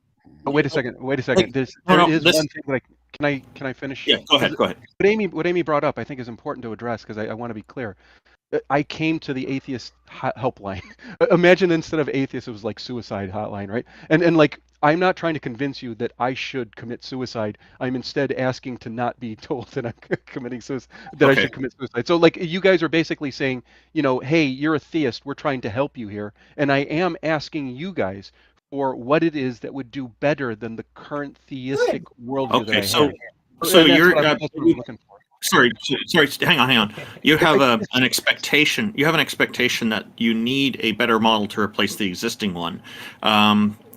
Oh, wait a second. Wait a second. There no, is this- one thing that can I finish? Yeah, go ahead. Go ahead. What Amy brought up, I think, is important to address because I want to be clear. I came to the atheist helpline. Imagine instead of atheist, it was like suicide hotline, right? And like, I'm not trying to convince you that I should commit suicide. I'm instead asking to not be told that I'm committing suicide, that I Okay. should commit suicide. So like, you guys are basically saying, hey, you're a theist. We're trying to help you here, and I am asking you guys for what it is that would do better than the current theistic worldview that I Okay. So, have. so And that's you're. what that's what I'm looking for. Sorry. Hang on. You have an expectation. You have an expectation that you need a better model to replace the existing one.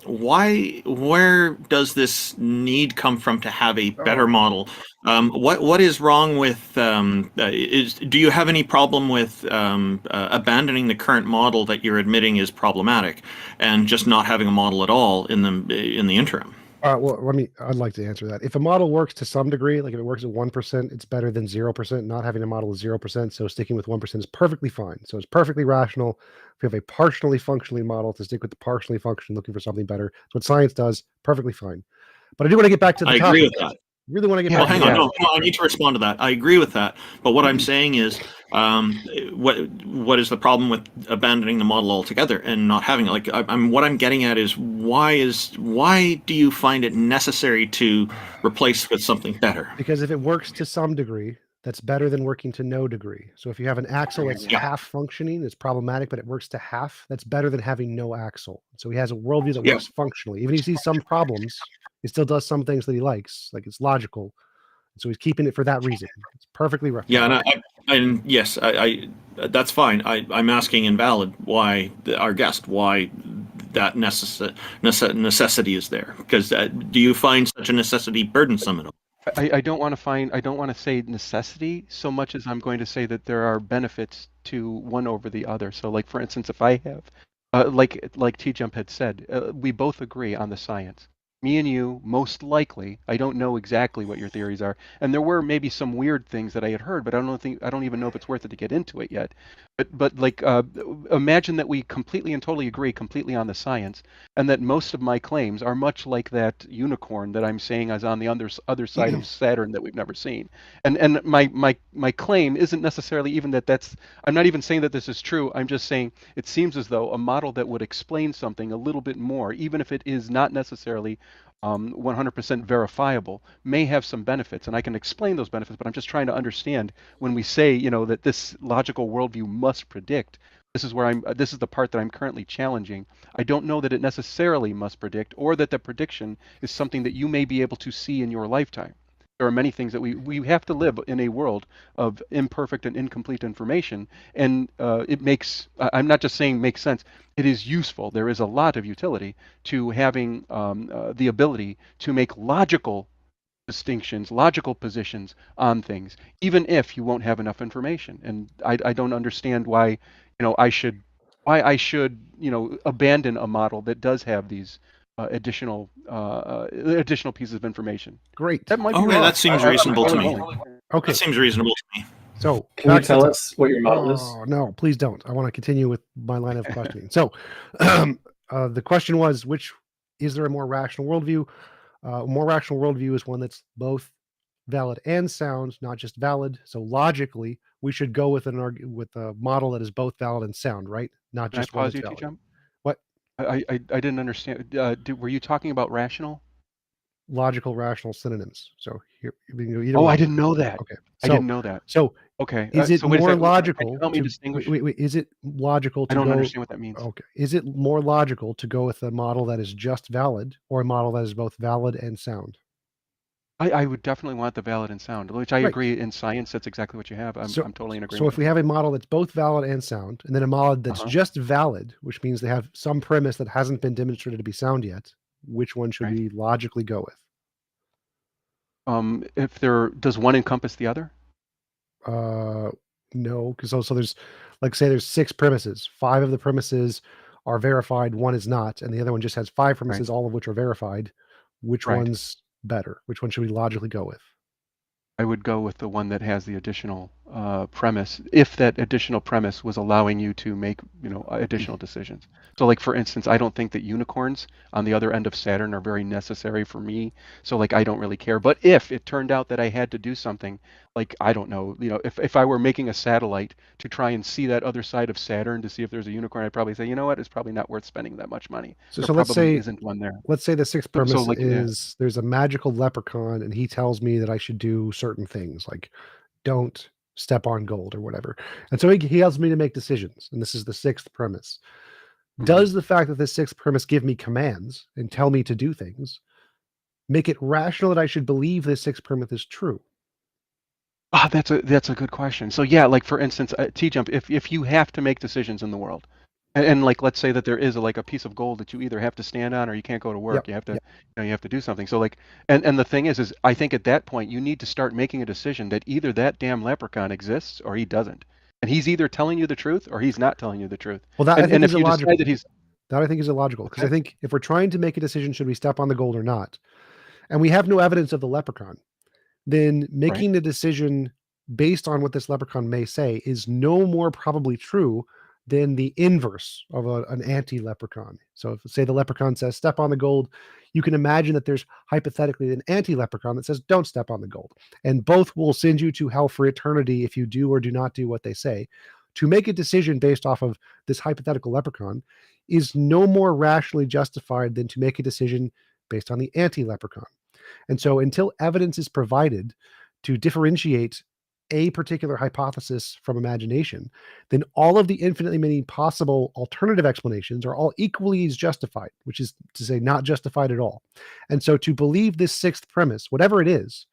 Where does this need come from to have a better model? What is wrong with? Do you have any problem with abandoning the current model that you're admitting is problematic, and just not having a model at all in the interim? Well, I'd like to answer that. If a model works to some degree, like if it works at 1%, it's better than 0%. Not having a model at 0%, so sticking with 1% is perfectly fine. So it's perfectly rational. If you have a partially functioning model, to stick with the partially functioning, looking for something better. That's what science does. Perfectly fine. But I do want to get back to the I topic. agree with that. Really want to get Well, back hang to on. that. No, I need to respond to that. I agree with that. But what I'm saying is, what is the problem with abandoning the model altogether and not having it? Like, what I'm getting at is why do you find it necessary to replace with something better? Because if it works to some degree, that's better than working to no degree. So if you have an axle that's half functioning, it's problematic, but it works to half. That's better than having no axle. So he has a worldview that works functionally. Even if he sees some problems, he still does some things that he likes, like it's logical. So he's keeping it for that reason. It's perfectly right. Yeah, and yes, I that's fine. I'm asking invalid why why that necessity is there, because do you find such a necessity burdensome at all? I don't want to say necessity so much as I'm going to say that there are benefits to one over the other. So like, for instance, if I have, like TJump had said, we both agree on the science. Me and you, most likely, I don't know exactly what your theories are, and there were maybe some weird things that I had heard, but I don't even know if it's worth it to get into it yet. But like, imagine that we completely and totally agree completely on the science, and that most of my claims are much like that unicorn that I'm saying is on the other side of Saturn that we've never seen. And my claim isn't necessarily even that's. I'm not even saying that this is true. I'm just saying it seems as though a model that would explain something a little bit more, even if it is not necessarily 100% verifiable, may have some benefits, and I can explain those benefits, but I'm just trying to understand when we say, that this logical worldview must predict. This is the part that I'm currently challenging. I don't know that it necessarily must predict, or that the prediction is something that you may be able to see in your lifetime. There are many things that we have to live in a world of imperfect and incomplete information, and it makes, I'm not just saying makes sense, it is useful. There is a lot of utility to having the ability to make logical distinctions, logical positions on things, even if you won't have enough information. And I don't understand why, I should abandon a model that does have these additional pieces of information. Great. That might be Okay, wrong. that seems reasonable to me. Okay. That seems reasonable to me. So Can you back to tell the- us what your model is? Oh, no, please don't. I want to continue with my line of questioning. So the question was, is there a more rational worldview? A more rational worldview is one that's both valid and sound, not just valid. So logically, we should go with with a model that is both valid and sound, right? Not Can I just one pause that's you, valid. T-Jump? What? I didn't understand. Were you talking about rational? Logical, rational synonyms. So here, we can go either Oh, way. I didn't know that. Okay. I didn't know that. So Okay. is it so wait a more second. logical Help me to distinguish. wait, is it logical to I don't go understand what that means. Okay. Is it more logical to go with a model that is just valid or a model that is both valid and sound? I would definitely want the valid and sound, which I Right. agree in science. That's exactly what you have. I'm totally in So agreement. if we have a model that's both valid and sound, and then a model that's Uh-huh. just valid, which means they have some premise that hasn't been demonstrated to be sound yet, which one should Right. we logically go with? If does one encompass the other? No, because also there's, like, say there's 6 premises. 5 of the premises are verified, 1 is not, and the other one just has 5 Right. premises, all of which are verified. Which Right. one's better? Which one should we logically go with? I would go with the one that has the additional premise, if that additional premise was allowing you to make, additional decisions. So, like for instance, I don't think that unicorns on the other end of Saturn are very necessary for me. So, like, I don't really care. But if it turned out that I had to do something, like I don't know, if I were making a satellite to try and see that other side of Saturn to see if there's a unicorn, I'd probably say, you know what, it's probably not worth spending that much money. So There so let's probably say isn't one there. let's say the 6th So premise like, yeah, is there's a magical leprechaun and he tells me that I should do certain things, like don't step on gold or whatever. And so he helps me to make decisions. And this is the 6th premise. mhm. Does the fact that the 6th premise give me commands and tell me to do things make it rational that I should believe this 6th premise is true? Ah, that's a good question. So yeah, like for instance, TJump, if you have to make decisions in the world, and like let's say that there is like a piece of gold that you either have to stand on or you can't go to Yep. work. You have to, Yep. you have to do something. So like, and the thing is I think at that point you need to start making a decision that either that damn leprechaun exists or he doesn't, and he's either telling you the truth or he's not telling you the truth. Well, that I think And is if you decide illogical. that he's That I think is illogical because I okay, think if we're trying to make a decision, should we step on the gold or not, and we have no evidence of the leprechaun, then right? making the decision based on what this leprechaun may say is no more probably true than the inverse of an anti-leprechaun. So if say the leprechaun says step on the gold, you can imagine that there's hypothetically an anti-leprechaun that says don't step on the gold. And both will send you to hell for eternity if you do or do not do what they say. To make a decision based off of this hypothetical leprechaun is no more rationally justified than to make a decision based on the anti-leprechaun. And so until evidence is provided to differentiate a particular hypothesis from imagination, then all of the infinitely many possible alternative explanations are all equally as justified, which is to say, not justified at all. And so to believe this 6th premise, whatever it is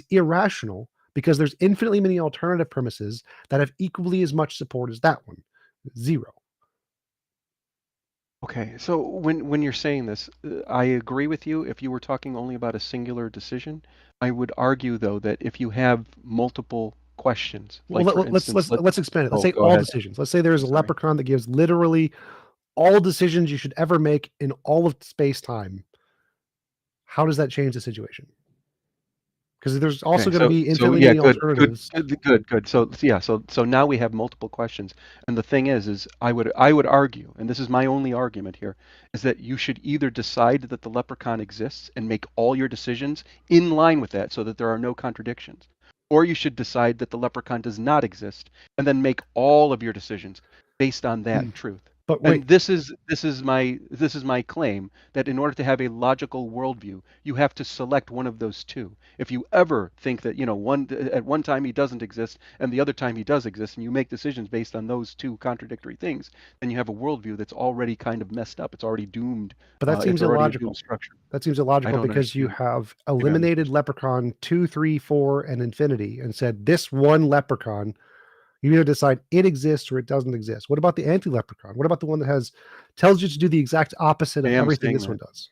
irrational because there's infinitely many alternative premises that have equally as much support as that one. Zero. Okay, so when you're saying this, I agree with you. If you were talking only about a singular decision, I would argue though that if you have multiple questions, Well, like for let's instance, let's expand it. Let's oh, say go all ahead. decisions. Let's say there's I'm a sorry. leprechaun that gives literally all decisions you should ever make in all of space time. How does that change the situation? Because there's also Okay, going to be so infinitely yeah, many alternatives. good. So yeah, so now we have multiple questions, and the thing is I would argue, and this is my only argument here, is that you should either decide that the leprechaun exists and make all your decisions in line with that, so that there are no contradictions, or you should decide that the leprechaun does not exist and then make all of your decisions based on that truth. But wait, And this is my claim that in order to have a logical worldview, you have to select one of those two. If you ever think that at one time he doesn't exist and the other time he does exist, and you make decisions based on those two contradictory things, then you have a worldview that's already kind of messed up. It's already doomed. but that seems It's already a doomed illogical. structure. That seems I illogical don't because you understand. have I don't eliminated Leprechaun 2, 3, 4, and infinity and said this one leprechaun, you either decide it exists or it doesn't exist. What about the anti-leprechaun? What about the one that tells you to do the exact opposite I of am everything saying this one that. does?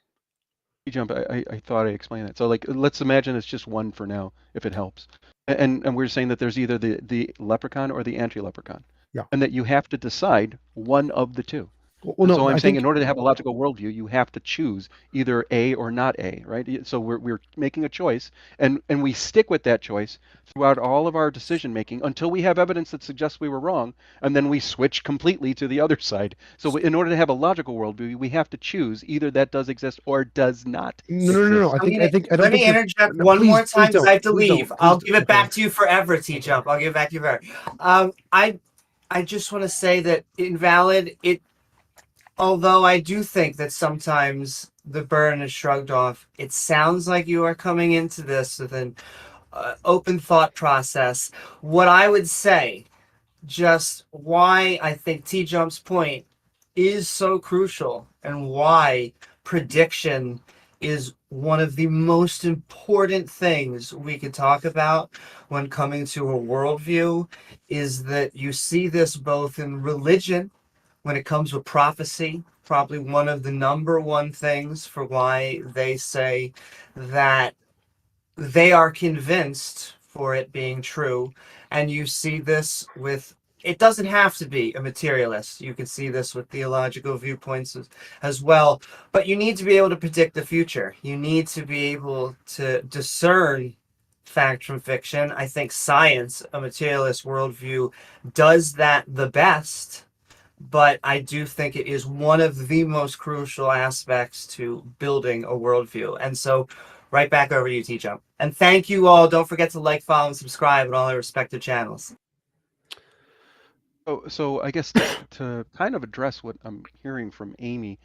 Jump. I thought I explained that. So like, let's imagine it's just one for now, if it helps. And we're saying that there's either the leprechaun or the anti-leprechaun, Yeah. and that you have to decide one of the two. Well, So no, I'm I saying think in order to have a logical worldview, you have to choose either A or not A, right? So we're making a choice, and we stick with that choice throughout all of our decision making until we have evidence that suggests we were wrong, and then we switch completely to the other side. So in order to have a logical worldview, we have to choose either that does exist or does not no. exist. I don't Let think me you're. interject No, one more please time because I have to please leave. don't, I'll please. give it Okay. back to you forever, T-Jump. I'll give it back to you forever. I just want to say that invalid. Although I do think that sometimes the burden is shrugged off, it sounds like you are coming into this with an open thought process. What I would say, just why I think T-Jump's point is so crucial and why prediction is one of the most important things we could talk about when coming to a worldview, is that you see this both in religion when it comes with prophecy. Probably one of the number one things for why they say that they are convinced for it being true. And you see this with, it doesn't have to be a materialist. You can see this with theological viewpoints as well. But you need to be able to predict the future. You need to be able to discern fact from fiction. I think science, a materialist worldview, does that the best. But I do think it is one of the most crucial aspects to building a worldview. And so, right back over to you, TJump. And thank you all. Don't forget to like, follow, and subscribe on all our respective channels. So I guess to kind of address what I'm hearing from Amy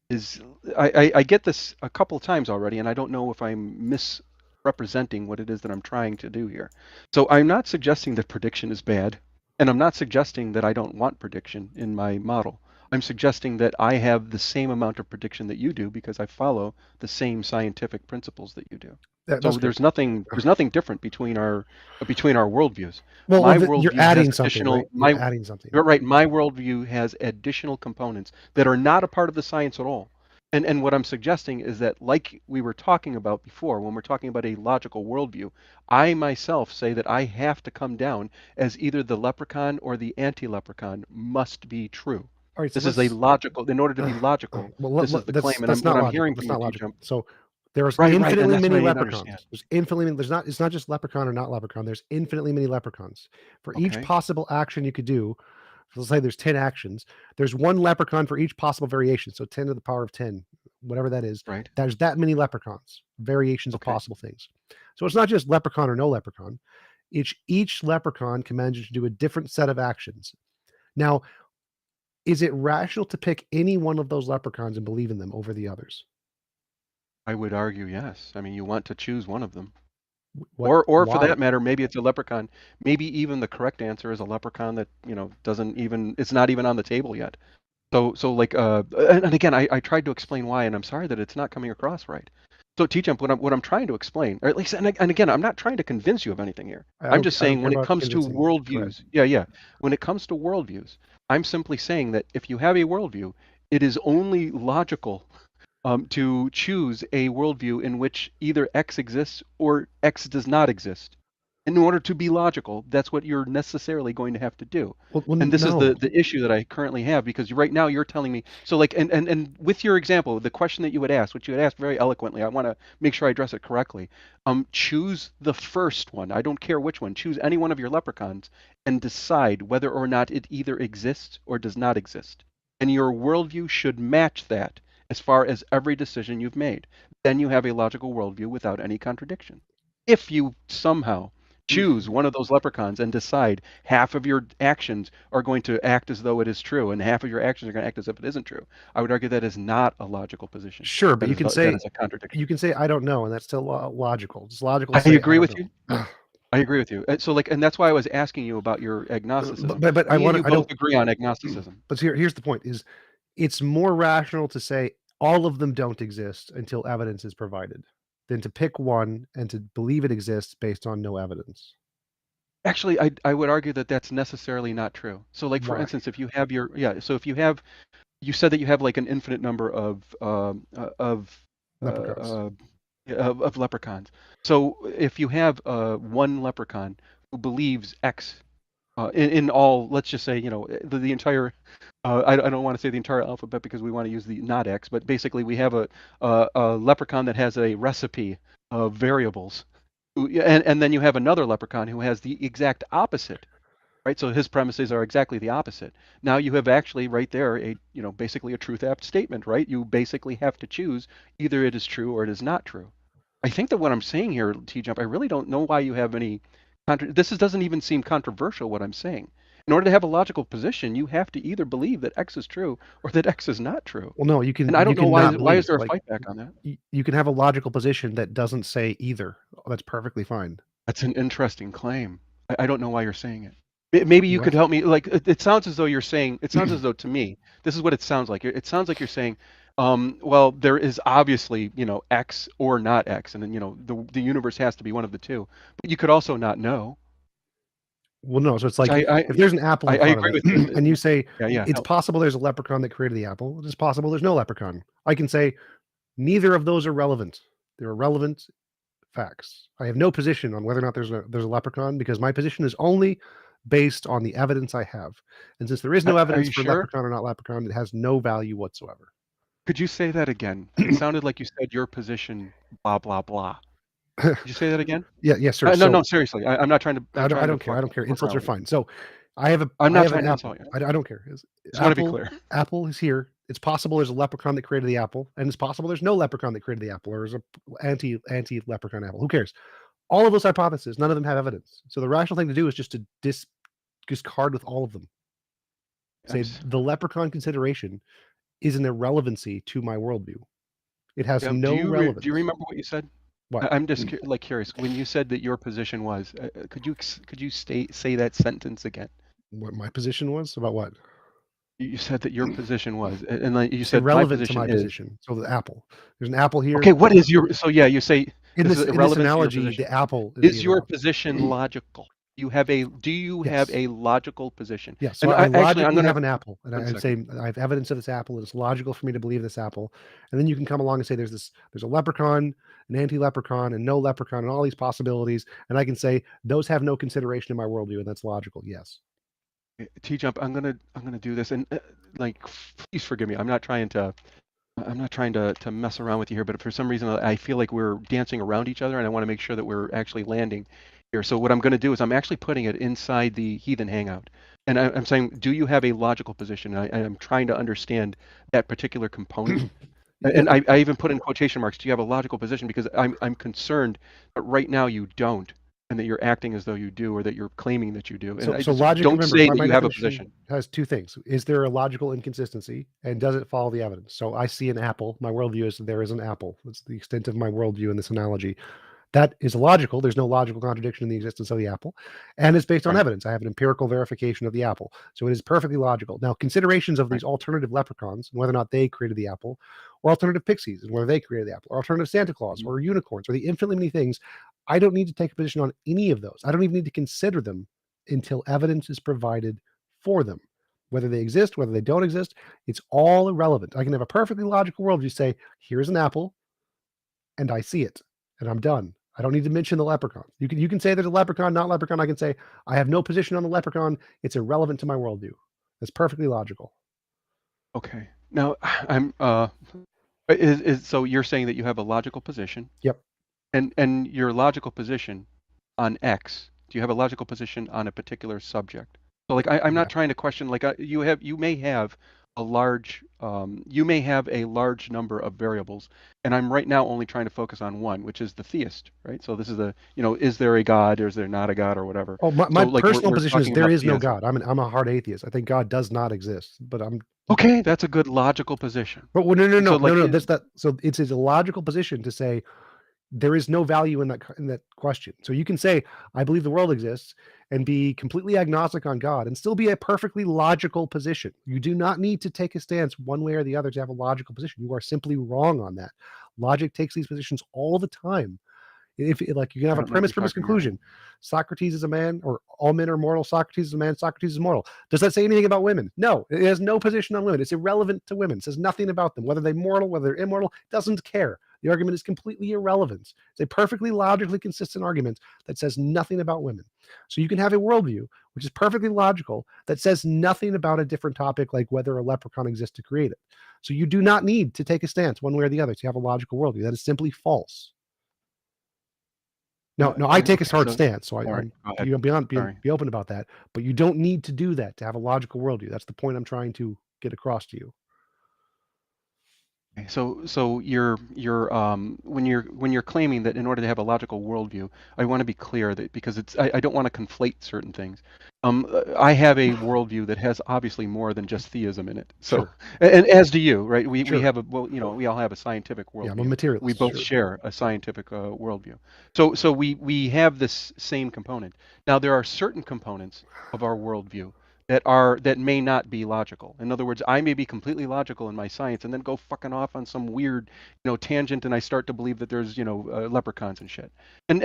is I get this a couple of times already, and I don't know if I'm misrepresenting what it is that I'm trying to do here. So I'm not suggesting that prediction is bad, and I'm not suggesting that I don't want prediction in my model. I'm suggesting that I have the same amount of prediction that you do because I follow the same scientific principles that you do. So there's nothing different between our worldviews. Well, My you're worldview adding has something, additional. right? You're adding something. You're right. My worldview has additional components that are not a part of the science at all. And what I'm suggesting is that, like we were talking about before, when we're talking about a logical worldview, I myself say that I have to come down as either the leprechaun or the anti-leprechaun must be true. All right, so This is a logical. In order to be logical, this is the claim. And what I'm hearing from you, logical. So there's Right, infinitely and that's many what I didn't leprechauns. understand. There's infinitely. There's not. It's not just leprechaun or not leprechaun. There's infinitely many leprechauns. For each Okay. possible action you could do, let's say there's 10 actions. There's one leprechaun for each possible variation. So 10 to the power of 10, whatever that is. Right. There's that many leprechauns, variations of Okay. possible things. So it's not just leprechaun or no leprechaun. Each leprechaun commands you to do a different set of actions. Now, is it rational to pick any one of those leprechauns and believe in them over the others? I would argue yes. I mean, you want to choose one of them. What, Or for why? that matter, maybe it's a leprechaun. Maybe even the correct answer is a leprechaun that, doesn't even, it's not even on the table yet. So like, and again, I tried to explain why, and I'm sorry that it's not coming across right. So TJump, what I'm trying to explain, or at least, and again, I'm not trying to convince you of anything here. I'm just saying when it comes to worldviews, when it comes to worldviews, I'm simply saying that if you have a worldview, it is only logical to choose a worldview in which either X exists or X does not exist. In order to be logical, that's what you're necessarily going to have to do. And this is the issue that I currently have, because right now you're telling me, so like, and with your example, the question that you would ask, which you had asked very eloquently, I want to make sure I address it correctly. Choose the first one. I don't care which one. Choose any one of your leprechauns and decide whether or not it either exists or does not exist. And your worldview should match that as far as every decision you've made. Then you have a logical worldview without any contradiction. If you somehow choose one of those leprechauns and decide half of your actions are going to act as though it is true and half of your actions are going to act as if it isn't true, I would argue that is not a logical position. Sure, but you can say that is a contradiction. You can say I don't know, and that's still logical. It's logical. I agree with you. I agree with you. So like, and that's why I was asking you about your agnosticism. But I want to. I don't agree on agnosticism. But here's the point: is it's more rational to say all of them don't exist until evidence is provided than to pick one and to believe it exists based on no evidence. Actually, I would argue that that's necessarily not true. So like, for instance, if you have you said that you have like an infinite number of leprechauns. So if you have one leprechaun who believes X in all, let's just say, the entire, I don't want to say the entire alphabet because we want to use the not X, but basically we have a leprechaun that has a recipe of variables. And then you have another leprechaun who has the exact opposite, right? So his premises are exactly the opposite. Now you have actually right there basically a truth apt statement, right? You basically have to choose either it is true or it is not true. I think that what I'm saying here, TJump, I really don't know why you have any. This doesn't even seem controversial what I'm saying. In order to have a logical position, you have to either believe that X is true or that X is not true. Well, no, you can. And I don't know why is there a like, fight back on that? You can have a logical position that doesn't say either. That's perfectly fine. That's an interesting claim. I don't know why you're saying it. Maybe you could help me. Like it sounds as though you're saying. It sounds as though to me, this is what it sounds like. It sounds like you're saying Well, there is obviously, X or not X, and then, the universe has to be one of the two. But you could also not know. Well, no. So it's Which like if there's an apple in I front of agree it, with you. and you say Yeah. it's possible there's a leprechaun that created the apple. It's possible there's no leprechaun. I can say neither of those are relevant. They're irrelevant facts. I have no position on whether or not there's a leprechaun because my position is only based on the evidence I have. And since there is no Are evidence you for sure? leprechaun or not leprechaun, it has no value whatsoever. Could you say that again? It sounded like you said your position, blah blah blah. Could you say that again? Yes, sir. No, seriously. I'm not trying to. I don't care. I don't care. Insults are fine. So I have I'm not an trying to apple. insult you. I don't care. Just want to be clear. Apple is here. It's possible there's a leprechaun that created the apple, and it's possible there's no leprechaun that created the apple, or there's a anti leprechaun apple. Who cares? All of those hypotheses, none of them have evidence. So the rational thing to do is just to discard with all of them. Say the leprechaun consideration is an irrelevancy to my worldview. It has no relevance. Do you remember what you said? What? I'm just curious. When you said that your position was, could you say that sentence again? What my position was about what? You said that your position was, and like you It's said, irrelevant to my is. position. So the apple. There's an apple here. Okay, what is your? So yeah, you say in this this is irrelevant analogy, to your position. the apple Is your position logical? Do you have Yes. a logical position? Yes. So And I actually, I'm logically gonna have an apple, and one I'm second. saying I have evidence of this apple, and it's logical for me to believe this apple. And then you can come along and say there's a leprechaun, an anti-leprechaun, and no leprechaun, and all these possibilities, and I can say those have no consideration in my worldview, and that's logical. Yes. TJump, I'm gonna do this, and please forgive me. I'm not trying to mess around with you here, but for some reason I feel like we're dancing around each other, and I want to make sure that we're actually landing here. So what I'm going to do is I'm actually putting it inside the Heathen Hangout, and I'm saying, do you have a logical position? I'm trying to understand that particular component. And I even put in quotation marks, do you have a logical position? Because I'm concerned that right now you don't, and that you're acting as though you do, or that you're claiming that you do. And So logic. don't Remember, say my that you have a definition position. has two things: is there a logical inconsistency, and does it follow the evidence? So I see an apple. My worldview is that there is an apple. That's the extent of my worldview in this analogy. That is illogical. There's no logical contradiction in the existence of the apple, and it's based on Right. evidence. I have an empirical verification of the apple, so it is perfectly logical. Now, considerations of these alternative leprechauns and whether or not they created the apple, or alternative pixies and whether they created the apple, or alternative Santa Claus, or unicorns, or the infinitely many things, I don't need to take a position on any of those. I don't even need to consider them until evidence is provided for them. Whether they exist, whether they don't exist, it's all irrelevant. I can have a perfectly logical worldview. Say, here's an apple, and I see it, and I'm done. I don't need to mention the leprechaun. You can say there's a leprechaun, not leprechaun. I can say I have no position on the leprechaun. It's irrelevant to my worldview. That's perfectly logical. Okay. Now I'm so you're saying that you have a logical position. Yep. And your logical position on X, do you have a logical position on a particular subject? So like I'm not trying to question, like you may have a large number of variables, and I'm right now only trying to focus on one, which is the theist, right? So this is is there a God, or is there not a God, or whatever. Oh, my So, like, personal we're position is talking there about is no theism. God. I'm a hard atheist. I think God does not exist. But Okay, that's a good logical position. But no. So, like, That's that. So it's a logical position to say there is no value in that question. So you can say I believe the world exists and be completely agnostic on God and still be a perfectly logical position. You do not need to take a stance one way or the other to have a logical position. You are simply wrong on that. Logic takes these positions all the time. If like you can have I a don't know what premise you're talking about. conclusion, Socrates is a man, or all men are mortal. Socrates is a man. Socrates is mortal. Does that say anything about women? No, it has no position on women. It's irrelevant to women. It says nothing about them, whether they're mortal, whether they're immortal. Doesn't care. The argument is completely irrelevant. It's a perfectly logically consistent argument that says nothing about women. So you can have a worldview which is perfectly logical that says nothing about a different topic, like whether a leprechaun exists to create it. So you do not need to take a stance one way or the other to have a logical worldview. That is simply false. No, I take a hard stance, so Sorry, I'm be open about that. But you don't need to do that to have a logical worldview. That's the point I'm trying to get across to you. Okay, so you're when you're claiming that in order to have a logical worldview, I want to be clear that because I don't want to conflate certain things. I have a worldview that has obviously more than just theism in it. So, Sure. and as do you, right? We Sure. have we all have a scientific worldview. Yeah, I'm a materialist. We both Sure. share a scientific worldview. So we have this same component. Now there are certain components of our worldview that may not be logical. In other words, I may be completely logical in my science and then go fucking off on some weird, tangent, and I start to believe that there's, leprechauns and shit. And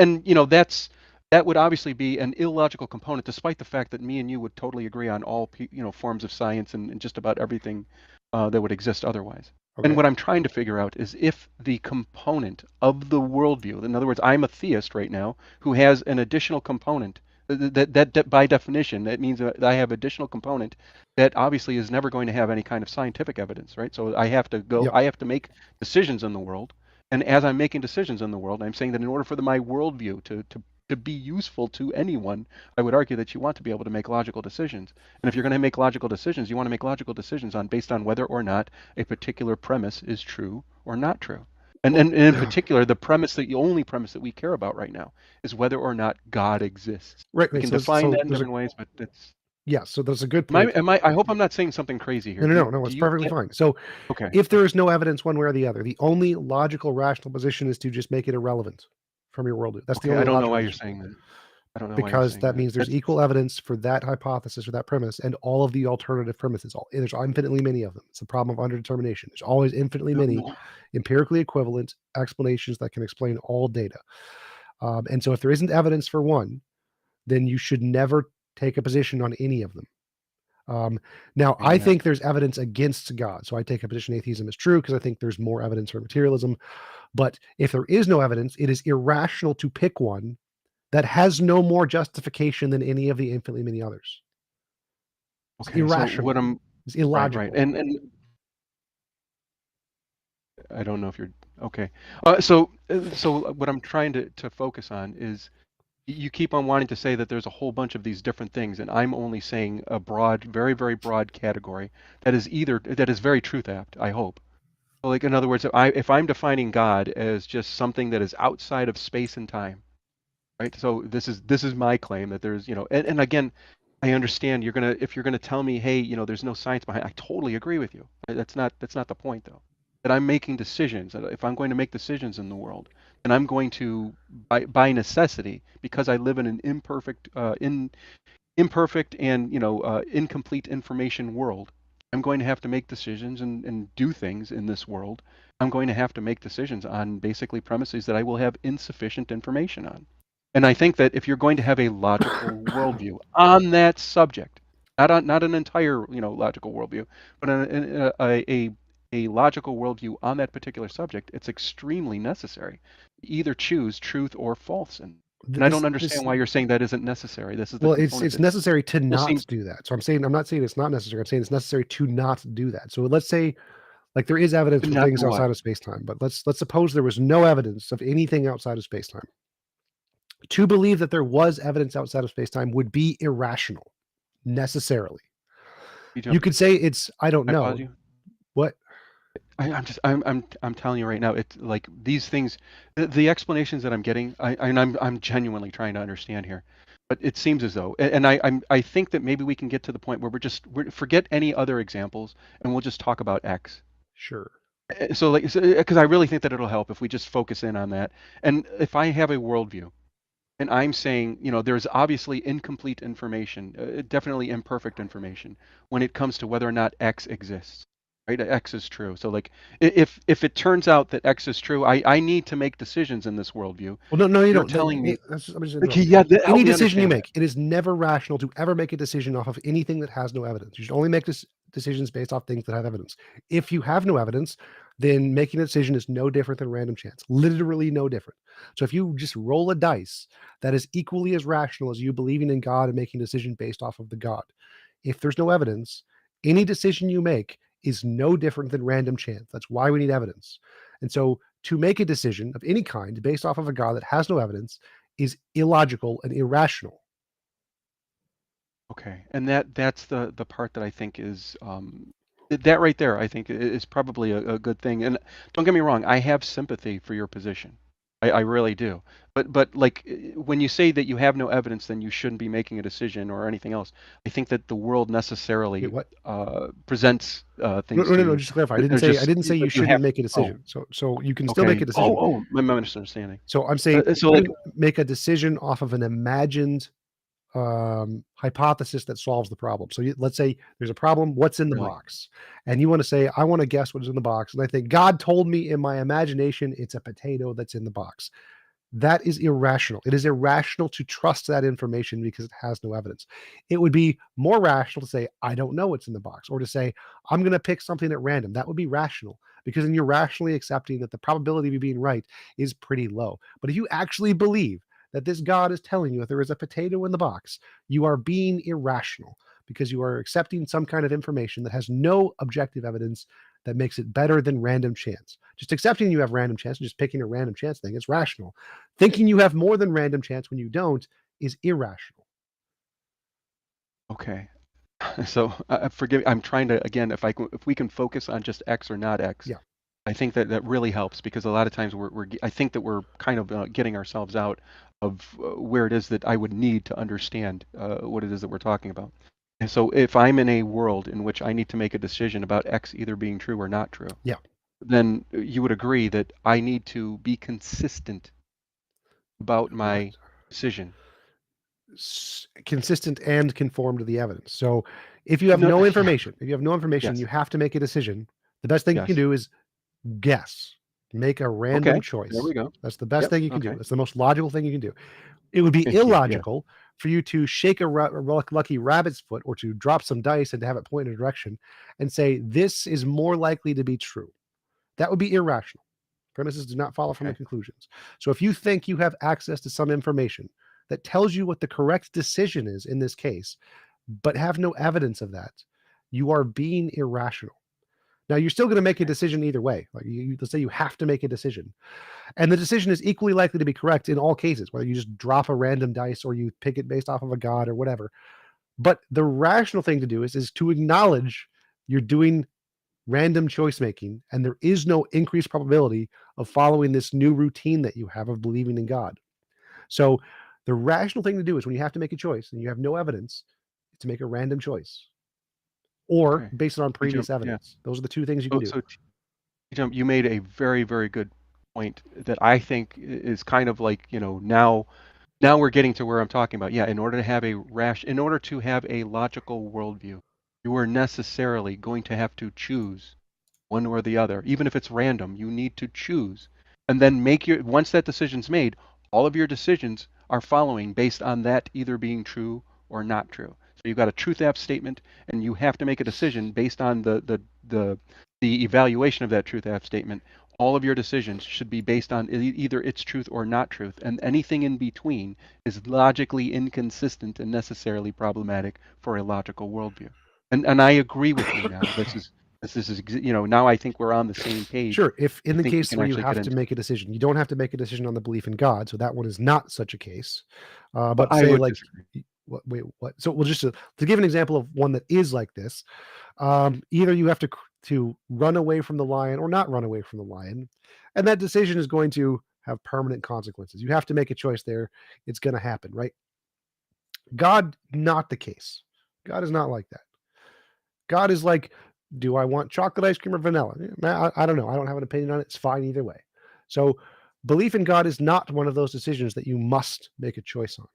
that would obviously be an illogical component, despite the fact that me and you would totally agree on all forms of science and just about everything that would exist otherwise. Okay. And what I'm trying to figure out is if the component of the worldview, in other words, I'm a theist right now who has an additional component that by definition, that means that I have additional component that obviously is never going to have any kind of scientific evidence, right? So I have to Yep. I have to make decisions in the world. And as I'm making decisions in the world, I'm saying that in order for my worldview to be useful to anyone, I would argue that you want to be able to make logical decisions. And if you're going to make logical decisions, you want to make logical decisions based on whether or not a particular premise is true or not true. And in particular, the only premise that we care about right now is whether or not God exists. Right. We can define that in different ways, but it's. Yeah, so that's a good point. I hope I'm not saying something crazy here. No, it's perfectly fine. So Okay. if there is no evidence one way or the other, the only logical, rational position is to just make it irrelevant from your worldview. That's the Okay, only I don't know logical why you're position. saying that. I don't know why you're Because saying that means there's equal evidence for that hypothesis or that premise and all of the alternative premises. There's infinitely many of them. It's a problem of underdetermination. There's always infinitely many empirically equivalent explanations that can explain all data. And so if there isn't evidence for one, then you should never take a position on any of them. Now, I think there's evidence against God. So I take a position atheism is true because I think there's more evidence for materialism. But if there is no evidence, it is irrational to pick one that has no more justification than any of the infinitely many others. It's irrational. So it's illogical. Right. And I don't know if you're okay. So what I'm trying to focus on is you keep on wanting to say that there's a whole bunch of these different things, and I'm only saying a broad, very, very broad category that is very truth apt, I hope. So like, in other words, if I'm defining God as just something that is outside of space and time, right? So this is my claim that there's, and again, I understand if you're gonna tell me, hey, there's no science behind it, I totally agree with you. That's not the point though. That I'm making decisions. That if I'm going to make decisions in the world, and I'm going to, by necessity, because I live in an imperfect and incomplete information world, I'm going to have to make decisions and do things in this world. I'm going to have to make decisions on basically premises that I will have insufficient information on. And I think that if you're going to have a logical worldview on that subject, not an entire logical worldview, but a logical worldview on that particular subject, it's extremely necessary to either choose truth or false. And I don't understand why you're saying that isn't necessary. This is it's necessary to not do that. So I'm not saying it's not necessary. I'm saying it's necessary to not do that. So let's say, like, there is evidence for things outside of space-time, but let's suppose there was no evidence of anything outside of space-time. To believe that there was evidence outside of space-time would be irrational, necessarily. You could say it's, I don't know. What? I'm telling you right now, it's like these things, the explanations that I'm getting, I'm genuinely trying to understand here, but it seems as though, and I think that maybe we can get to the point where we're forget any other examples and we'll just talk about X. Sure. So because I really think that it'll help if we just focus in on that. And if I have a worldview, and I'm saying, there's obviously incomplete information, definitely imperfect information when it comes to whether or not X exists. Right? X is true. So like, if it turns out that X is true, I need to make decisions in this worldview. Well, no, you You're don't. telling me. Any decision you make, it is never rational to ever make a decision off of anything that has no evidence. You should only make decisions based off things that have evidence. If you have no evidence, then making a decision is no different than random chance. Literally no different. So if you just roll a dice, that is equally as rational as you believing in God and making a decision based off of the God. If there's no evidence, any decision you make is no different than random chance. That's why we need evidence. And so to make a decision of any kind based off of a God that has no evidence is illogical and irrational. Okay. And that's the part that I think is that right there, I think is probably a good thing. And don't get me wrong, I have sympathy for your position. I really do. But like when you say that you have no evidence, then you shouldn't be making a decision or anything else. I think that the world necessarily presents things. No, just to clarify. I didn't say you shouldn't make a decision. So you can still make a decision. My misunderstanding. So I'm saying make a decision off of an imagined hypothesis that solves the problem. So let's say there's a problem. What's in the Really? box? And you want to say, I want to guess what's in the box. And I think God told me in my imagination it's a potato that's in the box. That is irrational. It is irrational to trust that information because it has no evidence. It would be more rational to say, I don't know what's in the box, or to say, I'm going to pick something at random. That would be rational because then you're rationally accepting that the probability of you being right is pretty low. But if you actually believe that this God is telling you that there is a potato in the box, you are being irrational because you are accepting some kind of information that has no objective evidence that makes it better than random chance. Just accepting you have random chance and just picking a random chance thing is rational. Thinking you have more than random chance when you don't is irrational. Okay. So forgive. I'm trying to again, if we can focus on just X or not X. Yeah. I think that really helps because a lot of times I think that we're kind of getting ourselves out of where it is that I would need to understand what it is that we're talking about. And so if I'm in a world in which I need to make a decision about X either being true or not true, Yeah. then you would agree that I need to be consistent about my Right. decision. Consistent and conform to the evidence. So if you have No, no yeah. information, Yes. you have to make a decision. The best thing you can Yes. do is guess. Make a random Okay. There choice. we go. That's the best Yep. thing you can do. Okay. That's the most logical thing you can do. It would be Thank you. Yeah. illogical for you to shake a lucky rabbit's foot or to drop some dice and to have it point in a direction and say, this is more likely to be true. That would be irrational. Premises do not follow from the Okay. conclusions. So if you think you have access to some information that tells you what the correct decision is in this case, but have no evidence of that, you are being irrational. Now, you're still going to make a decision either way. Like let's say you have to make a decision. And the decision is equally likely to be correct in all cases, whether you just drop a random dice or you pick it based off of a god or whatever. But the rational thing to do is to acknowledge you're doing random choice making, and there is no increased probability of following this new routine that you have of believing in God. So the rational thing to do is when you have to make a choice and you have no evidence, to make a random choice or Okay. base it on previous Yeah. evidence. Those are the two things you can do. So TJump, you made a very, very good point that I think is kind of like, now we're getting to where I'm talking about. Yeah, in order to have a logical worldview, you are necessarily going to have to choose one or the other. Even if it's random, you need to choose. And then once that decision's made, all of your decisions are following based on that either being true or not true. So you've got a truth app statement, and you have to make a decision based on the evaluation of that truth app statement. All of your decisions should be based on either its truth or not truth, and anything in between is logically inconsistent and necessarily problematic for a logical worldview. And I agree with you now. This is now I think we're on the same page. Sure. If in I the think we case can where you actually have get to into make a decision, you don't have to make a decision on the belief in God. So that one is not such a case. But I say would like, disagree. wait, what? So we'll just to give an example of one that is like this. Either you have to run away from the lion or not run away from the lion, and that decision is going to have permanent consequences. You have to make a choice there. It's going to happen, right? God, not the case. God is not like that. God is like, do I want chocolate ice cream or vanilla? I don't know. I don't have an opinion on it. It's fine either way. So belief in God is not one of those decisions that you must make a choice on.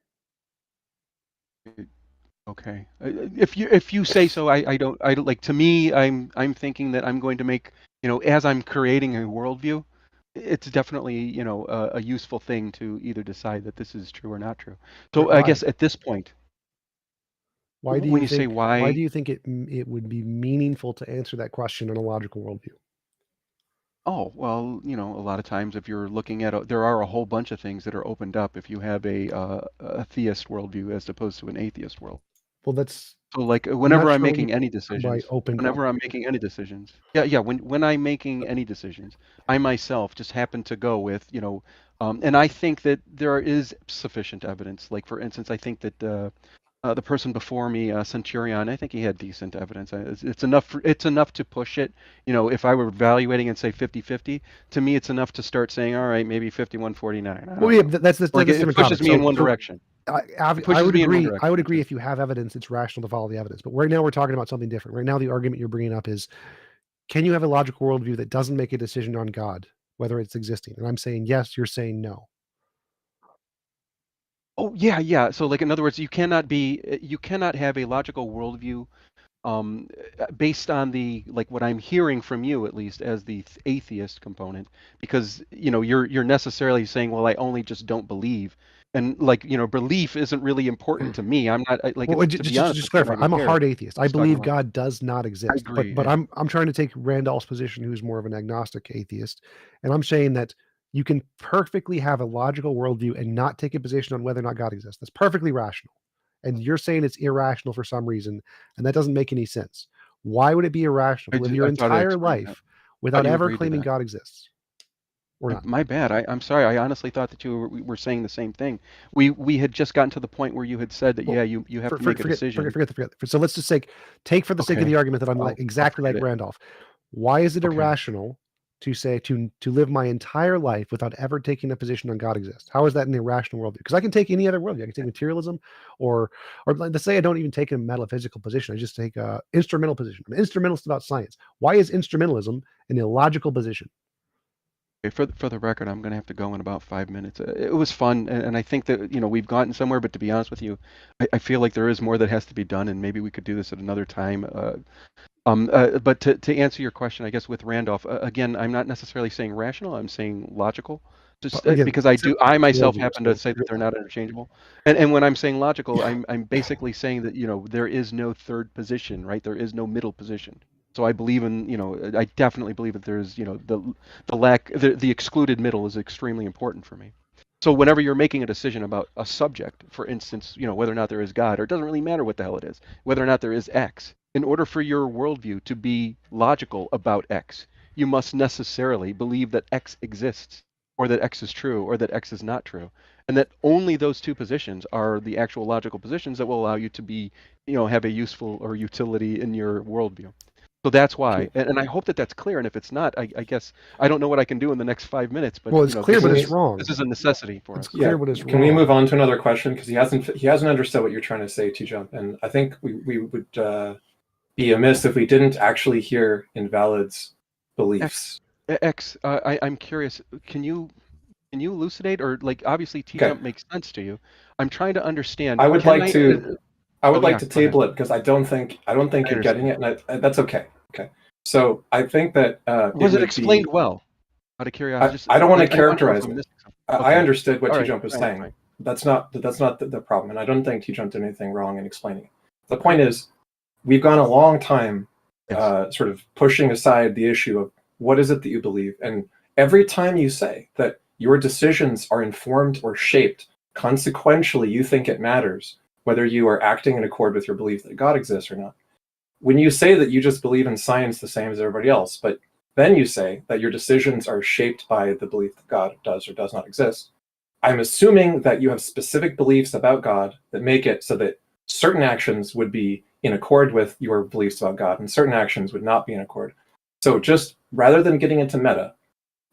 Okay. If you say so, I don't like. To me, I'm thinking that I'm going to make, as I'm creating a worldview, it's definitely, a useful thing to either decide that this is true or not true. So I Why? guess at this point, Why do when you you say think? Why do why, you think it would be meaningful to answer that question in a logical worldview? oh, well, a lot of times if you're looking at there are a whole bunch of things that are opened up if you have a theist worldview as opposed to an atheist world. Well, that's So like I'm whenever not I'm sure what you making any mean by decisions, opened up. yeah, when I'm making any decisions, I myself just happen to go with, and I think that there is sufficient evidence. Like for instance, I think that the person before me, Centurion, I think he had decent evidence. It's enough. It's enough to push it. If I were evaluating and say 50-50, to me, it's enough to start saying, all right, maybe 51-49. I Well, don't yeah, know. that's a Like different pushes topic. me in one So direction. I, It I pushes would me in one agree. I would direction. agree if you have evidence, it's rational to follow the evidence. But right now we're talking about something different. Right now, the argument you're bringing up is, can you have a logical worldview that doesn't make a decision on God, whether it's existing? And I'm saying yes. You're saying no. Oh yeah, yeah. So like in other words, you cannot have a logical worldview based on the like what I'm hearing from you at least as the atheist component, because you're necessarily saying, well, I only just don't believe, and like belief isn't really important to me. I'm not like Well, it's, to be honest just with you, I don't clarify. even I'm a care. hard atheist. I Just talking believe about. God does not I exist. agree. But Yeah. I'm trying to take Randolph's position, who's more of an agnostic atheist, and I'm saying that you can perfectly have a logical worldview and not take a position on whether or not God exists. That's perfectly rational. And you're saying it's irrational for some reason, and that doesn't make any sense. Why would it be irrational to live your I thought I entire explained that. life Thought without you ever agreed to claiming that. God exists or not? My bad. I'm sorry. I honestly thought that we were saying the same thing. We had just gotten to the point where you had said that Well, yeah, you have to make a decision. forget. So let's just take for the sake of Okay, the argument that I'm like I'll exactly forget like it. Randolph. Why is it Okay. irrational to say to live my entire life without ever taking a position on God exists? How is that an irrational worldview? Because I can take any other worldview. I can take materialism, or let's say I don't even take a metaphysical position. I just take a instrumental position. I'm an instrumentalist about science. Why is instrumentalism an illogical position? Okay, for the record, I'm gonna have to go in about 5 minutes. It was fun, and I think that we've gotten somewhere. But to be honest with you, I feel like there is more that has to be done, and maybe we could do this at another time. But to answer your question, I guess with Randolph, again, I'm not necessarily saying rational. I'm saying logical. Just Again, because I myself worldview. happen to So say that they're not interchangeable. And when I'm saying logical, I'm basically saying that there is no third position, right? There is no middle position. So I believe in I definitely believe that there's the excluded middle is extremely important for me. So whenever you're making a decision about a subject, for instance, whether or not there is God, or it doesn't really matter what the hell it is, whether or not there is X, in order for your worldview to be logical about X, you must necessarily believe that X exists, or that X is true, or that X is not true. And that only those two positions are the actual logical positions that will allow you to be, have a useful or utility in your worldview. So that's why, and I hope that that's clear. And if it's not, I guess I don't know what I can do in the next 5 minutes. But well, it's clear, but it's we- wrong. this is a necessity for It's us. Yeah, clear, but it's can we wrong. move on to another question, because he hasn't understood what you're trying to say, TJump, and I think we would be amiss if we didn't actually hear Invalid's beliefs. I'm curious. Can you elucidate, or like obviously Okay, TJump makes sense to you? I'm trying to understand. I would Can like I? to Oh yeah, go ahead. table it, because I don't think I you're getting understand. it, and that's okay. Okay, so I think that it Was it would explained be. well? Out of curiosity, just I don't want to like I don't know if characterize I'm it. missing something. I Okay. understood what All right. TJump was Fine. saying. Fine. That's not the problem, and I don't think TJump did anything wrong in explaining it. The point is, we've gone a long time Yes. sort of pushing aside the issue of what is it that you believe, and every time you say that your decisions are informed or shaped, consequentially you think it matters whether you are acting in accord with your belief that God exists or not. When you say that you just believe in science the same as everybody else, but then you say that your decisions are shaped by the belief that God does or does not exist, I'm assuming that you have specific beliefs about God that make it so that certain actions would be in accord with your beliefs about God and certain actions would not be in accord. So just rather than getting into meta,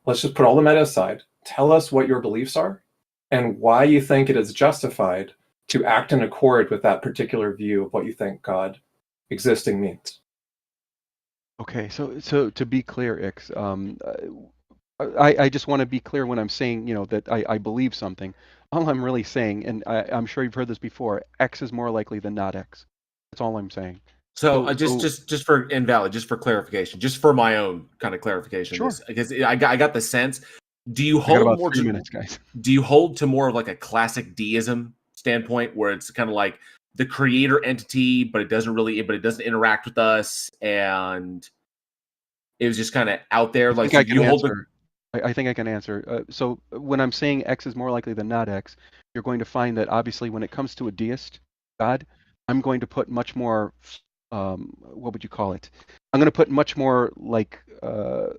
let's just put all the meta aside. Tell us what your beliefs are and why you think it is justified to act in accord with that particular view of what you think God existing means. Okay. So to be clear, Ix, I just want to be clear when I'm saying that I believe something. All I'm really saying, and I'm sure you've heard this before, X is more likely than not X. That's all I'm saying. So So just for Invalid, just for clarification, just for my own kind of clarification, sure. this because I got the sense. Do you I got hold about more 3 minutes, guys. do you hold to more of like a classic deism standpoint where it's kind of like the creator entity, but it doesn't interact with us, and it was just kind of out there? I Like, think so I can you hold the answer. I think I can answer. So when I'm saying X is more likely than not X, you're going to find that obviously when it comes to a deist God, I'm going to put much more, what would you call it? I'm going to put much more like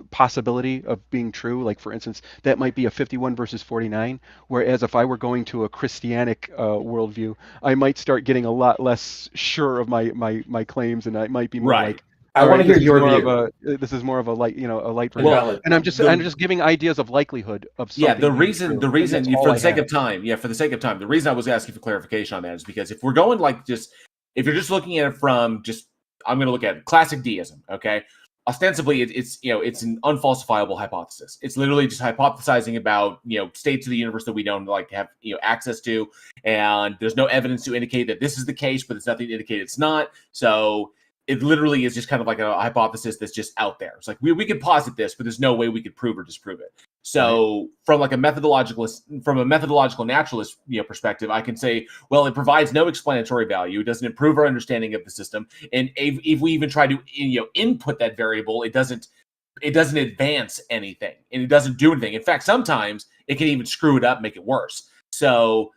possibility of being true. Like for instance, that might be a 51 versus 49. Whereas if I were going to a Christianic worldview, I might start getting a lot less sure of my claims, and I might be more right. like, I all want to right, hear your view. this is more of a light, a light version. Well, Invalid. And I'm just giving ideas of likelihood of yeah, something being true. the And that's reason all for I the sake have. of time, for the sake of time, the reason I was asking for clarification on that is because if we're going like just if you're just looking at it from just I'm going to look at classic deism, okay? ostensibly it's an unfalsifiable hypothesis. It's literally just hypothesizing about states of the universe that we don't have access to, and there's no evidence to indicate that this is the case, but there's nothing to indicate it's not. So it literally is just kind of like a hypothesis that's just out there. It's like we could posit this, but there's no way we could prove or disprove it. So from a methodological naturalist perspective, I can say, well, it provides no explanatory value. It doesn't improve our understanding of the system, and if we even try to input that variable, it doesn't advance anything, and it doesn't do anything. In fact, sometimes it can even screw it up, make it worse. So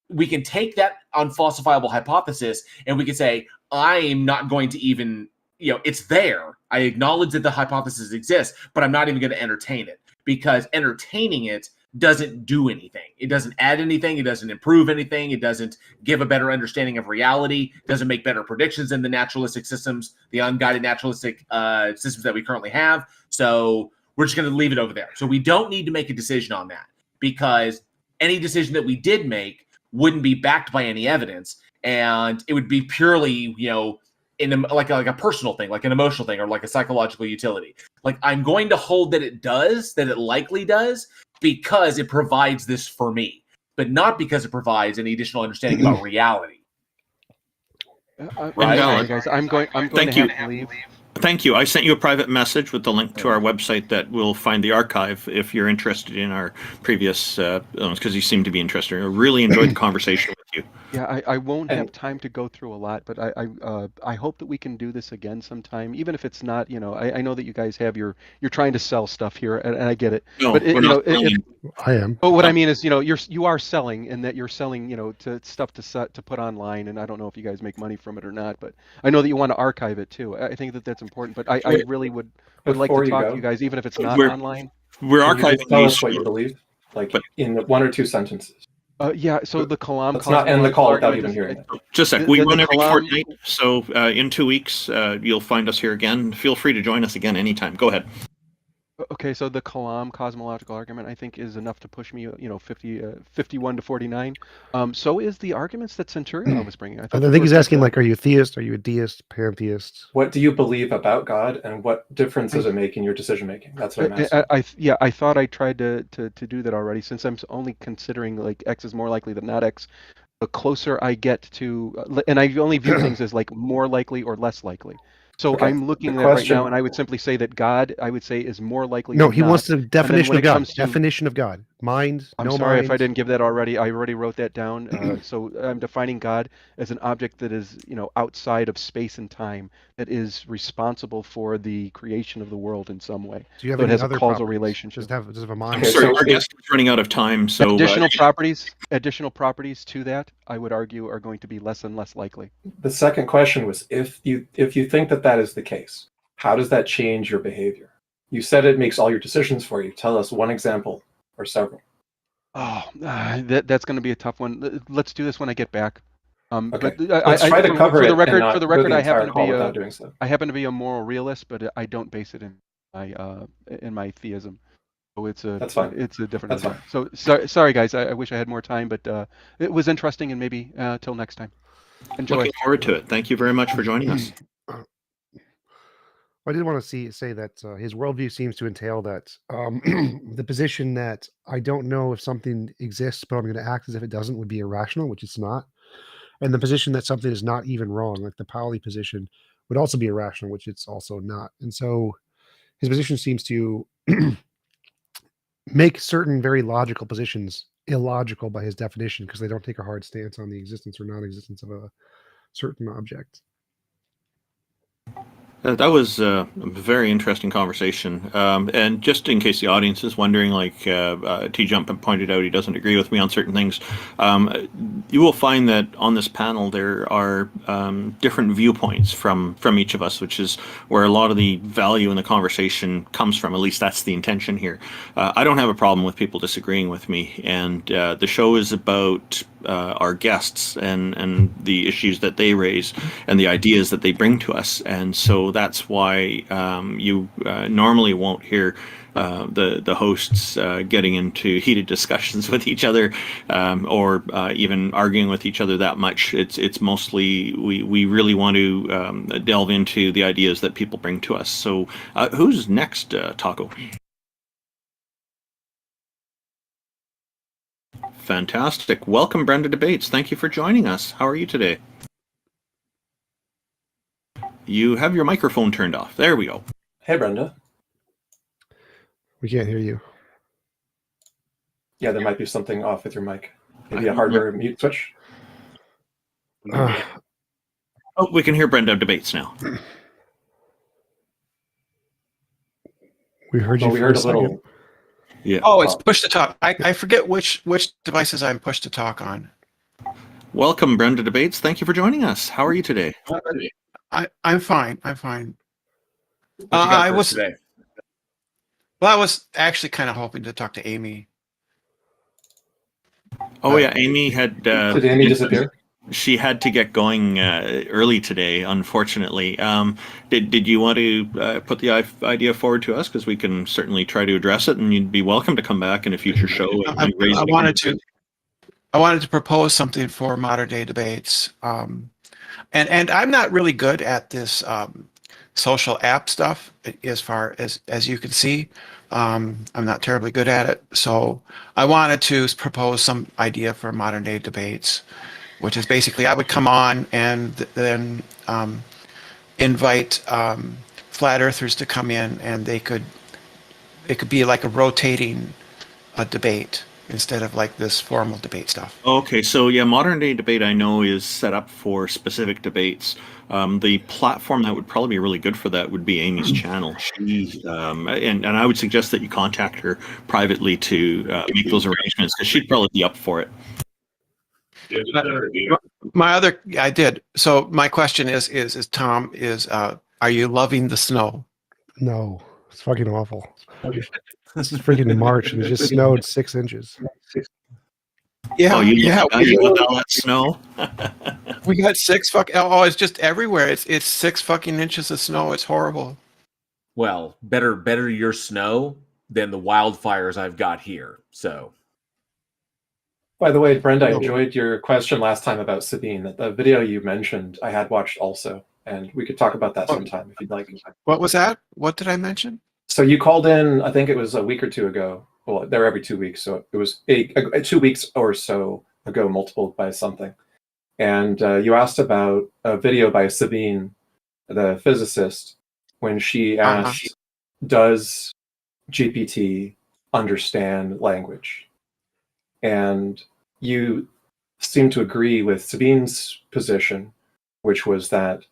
we can take that unfalsifiable hypothesis and we can say, I'm not going to even, it's there. I acknowledge that the hypothesis exists, but I'm not even going to entertain it, because entertaining it doesn't do anything. It doesn't add anything. It doesn't improve anything. It doesn't give a better understanding of reality. It doesn't make better predictions than the naturalistic systems, the unguided naturalistic systems that we currently have. So we're just going to leave it over there. So we don't need to make a decision on that, because any decision that we did make wouldn't be backed by any evidence, and it would be purely, in like a personal thing, like an emotional thing, or like a psychological utility. Like, I'm going to hold that it likely does, because it provides this for me, but not because it provides any additional understanding about reality. Right, sorry, guys. I'm going Thank to you. have to leave. Thank you. I sent you a private message with the link to our website that will find the archive if you're interested in our previous, because you seem to be interested. I really enjoyed the conversation with you. Yeah, I won't have time to go through a lot, but I hope that we can do this again sometime, even if it's not, I know that you guys have you're trying to sell stuff here, and I get it. No, but we're not selling. I am. But what I mean is, you are selling, and that you're selling, to stuff to put online, and I don't know if you guys make money from it or not, but I know that you want to archive it too. I think that that's important, but I really would like Before to you talk go, to you guys, even if it's not We're- online. We're can you just archiving tell these. us what you believe, like but- in 1 or 2 sentences. Yeah, so the Kalam. Let's not end the call without argument even is- hearing it. Just a sec. The- We the run every Kalam- fortnight, so in 2 weeks you'll find us here again. Feel free to join us again anytime. Go ahead. Okay, so the Kalam cosmological argument, I think, is enough to push me, 51 to 49. So is the arguments that Centurion was bringing. I thought think those he's were asking, good. like, are you a theist? Are you a deist? Pantheist? What do you believe about God, and what difference does it make in your decision making? That's what I'm asking. I thought I tried to do that already, since I'm only considering like X is more likely than not X. The closer I get to, and I only view things as like more likely or less likely. So Okay, I'm looking the at right question- now, and I would simply say that God, I would say, is more likely. No, than he not. wants the definition when of it God. comes to- Definition of God. Mind, I'm no sorry mind. if I didn't give that already. I already wrote that down. So I'm defining God as an object that is, outside of space and time, that is responsible for the creation of the world in some way. Do you have So it any has a other causal properties? relationship. Does it have a mind? I'm Okay, sorry, so our if- guest is running out of time. So Additional properties to that, I would argue, are going to be less and less likely. The second question was, if you think that is the case, how does that change your behavior? You said it makes all your decisions for you. Tell us one example or several. Oh, that's going to be a tough one. Let's do this when I get back. Okay, But let's try to cover for it the and record, not for the go record, the I entire happen to call be without doing so. I happen to be a moral realist, but I don't base it in my theism. So That's fine. It's a different. That's argument. So sorry, guys. I wish I had more time, but it was interesting, and maybe till next time. Enjoy. looking forward to it. Thank you very much for joining us. I did want to say that his worldview seems to entail that the position that I don't know if something exists, but I'm going to act as if it doesn't, would be irrational, which it's not. And the position that something is not even wrong, like the Pauli position, would also be irrational, which it's also not. And so his position seems to make certain very logical positions illogical by his definition, because they don't take a hard stance on the existence or non-existence of a certain object. That was a very interesting conversation. And just in case the audience is wondering, like TJump pointed out, he doesn't agree with me on certain things. You will find that on this panel there are different viewpoints from each of us, which is where a lot of the value in the conversation comes from. At least that's the intention here. I don't have a problem with people disagreeing with me, and the show is about our guests and the issues that they raise and the ideas that they bring to us. And so so that's why you normally won't hear the hosts getting into heated discussions with each other, or even arguing with each other that much. It's mostly we really want to delve into the ideas that people bring to us. So who's next, Taco? Fantastic. Welcome, Brenda Debates. Thank you for joining us. How are you today? You have your microphone turned off. There we go. Hey, Brenda. We can't hear you. Yeah, there might be something off with your mic. Maybe a hardware mute switch. Oh, we can hear Brenda Debates now. We heard you. Well, we for heard a a little. second. Yeah. Oh, it's push to talk. I forget which devices I'm push to talk on. Welcome, Brenda Debates. Thank you for joining us. How are you today? I'm fine. I'm fine. What you got I for us was today? well. I was actually kind of hoping to talk to Amy. Oh yeah, Amy had. Did Amy disappear? She had to get going early today, unfortunately. Did you want to put the idea forward to us? Because we can certainly try to address it, and you'd be welcome to come back in a future show. I wanted to propose something for modern day debates, and I'm not really good at this social app stuff, as far as you can see. I'm not terribly good at it, so I wanted to propose some idea for modern day debates, which is basically I would come on and then invite flat earthers to come in, and it could be like a rotating debate instead of like this formal debate stuff. Okay, so yeah, modern day debate I know is set up for specific debates. The platform that would probably be really good for that would be Amy's channel. She and I would suggest that you contact her privately to make those arrangements, because she'd probably be up for it. I did. So my question is Tom, are you loving the snow? No, it's fucking awful. This is freaking March, and it just snowed 6 inches. Yeah, Oh, you yeah. love all that snow? We got it's just everywhere. It's 6 fucking inches of snow. It's horrible. Well, better your snow than the wildfires I've got here. So, By the way, Brenda, I enjoyed your question last time about Sabine. The video you mentioned, I had watched also, and we could talk about that sometime if you'd like. What was that? What did I mention? So you called in, I think it was a week or two ago. Well, they're every 2 weeks, so it was 2 weeks or so ago, multiplied by something. And you asked about a video by Sabine, the physicist, when she asked, does GPT understand language? And you seem to agree with Sabine's position, which was that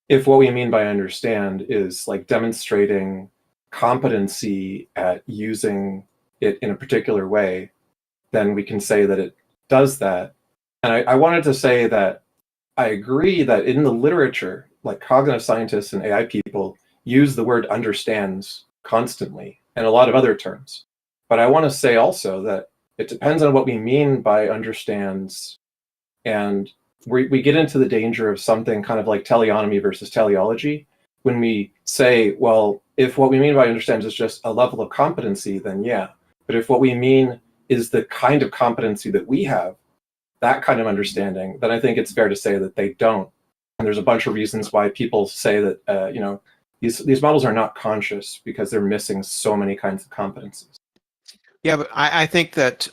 if what we mean by understand is like demonstrating competency at using it in a particular way, then we can say that it does that. And I wanted to say that I agree that in the literature, like cognitive scientists and AI people use the word understands constantly and a lot of other terms. But I want to say also that it depends on what we mean by understands. And we get into the danger of something kind of like teleonomy versus teleology. When we say, well, if what we mean by understands is just a level of competency, then yeah. But if what we mean is the kind of competency that we have, that kind of understanding, then I think it's fair to say that they don't. And there's a bunch of reasons why people say that, these models are not conscious because they're missing so many kinds of competencies. Yeah, but I think that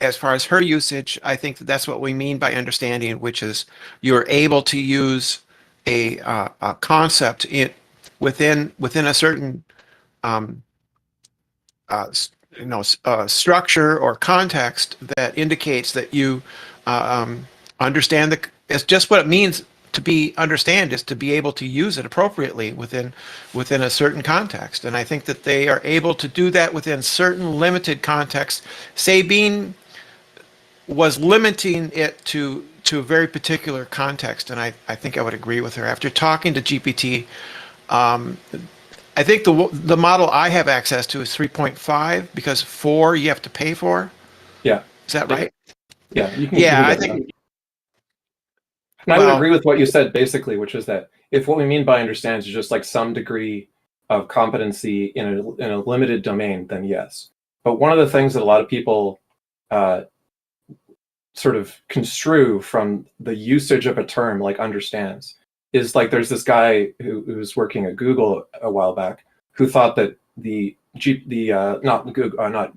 as far as her usage, I think that that's what we mean by understanding, which is you're able to use a concept within a certain structure or context that indicates that you understand it's just what it means to be understand is to be able to use it appropriately within a certain context. And I think that they are able to do that within certain limited contexts. Sabine was limiting it to a very particular context, and I think I would agree with her. After talking to GPT, I think the model I have access to is 3.5 because 4 you have to pay for. Yeah. Is that right? Yeah. You can I think. And I would Well- agree with what you said basically, which is that if what we mean by understands is just like some degree of competency in a limited domain, then yes. But one of the things that a lot of people sort of construe from the usage of a term like understands is like there's this guy who was working at Google a while back who thought that not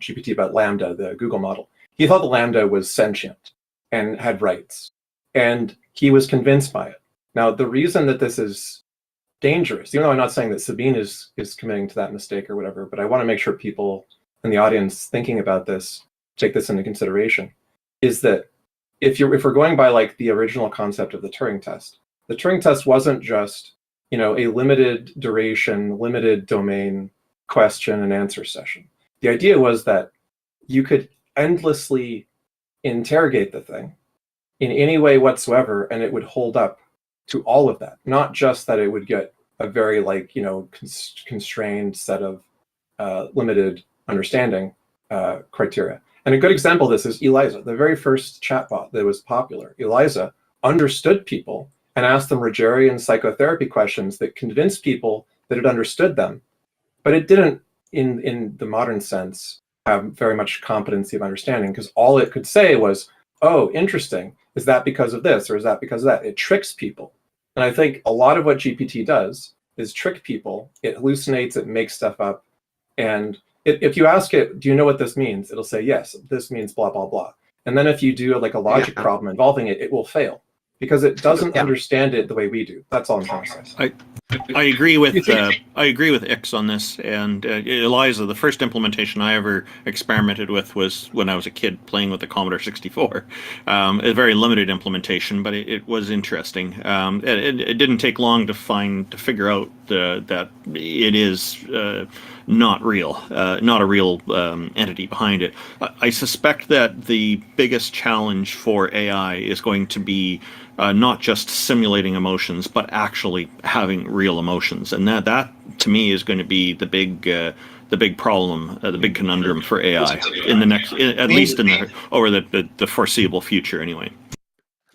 GPT but Lambda, the Google model, he thought the Lambda was sentient and had rights, and he was convinced by it. Now the reason that this is dangerous, even though I'm not saying that Sabine is committing to that mistake or whatever, but I want to make sure people in the audience thinking about this take this into consideration, is that if we're going by like the original concept of the Turing test, the Turing test wasn't just, you know, a limited duration, limited domain question and answer session. The idea was that you could endlessly interrogate the thing in any way whatsoever, and it would hold up to all of that. Not just that it would get a very like, you know, constrained set of limited understanding criteria. And a good example of this is Eliza, the very first chatbot that was popular. Eliza understood people and asked them Rogerian psychotherapy questions that convinced people that it understood them. But it didn't, in the modern sense, have very much competency of understanding, because all it could say was, oh, interesting. Is that because of this, or is that because of that? It tricks people. And I think a lot of what GPT does is trick people. It hallucinates, it makes stuff up. And if you ask it, do you know what this means? It'll say, yes, this means blah, blah, blah. And then if you do like a logic problem involving it, it will fail because it doesn't understand it the way we do. That's all I'm trying to say. I agree with X on this. And Eliza, the first implementation I ever experimented with was when I was a kid playing with the Commodore 64. A very limited implementation, but it was interesting. It didn't take long to figure out that it is not real, not a real entity behind it. I suspect that the biggest challenge for AI is going to be not just simulating emotions, but actually having real emotions, and that to me is going to be the big problem, the big conundrum for AI in the next, at least over the foreseeable future, anyway.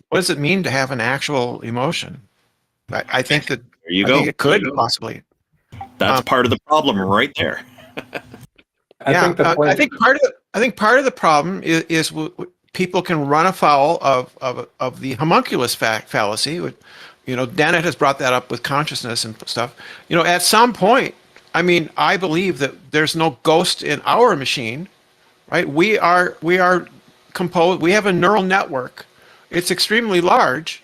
What does it mean to have an actual emotion? I think that There you go. think it could possibly. That's part of the problem right there. I think part of the problem is people can run afoul of the homunculus fallacy. You know, Dennett has brought that up with consciousness and stuff. You know, at some point, I mean, I believe that there's no ghost in our machine, right? We are composed. We have a neural network. It's extremely large,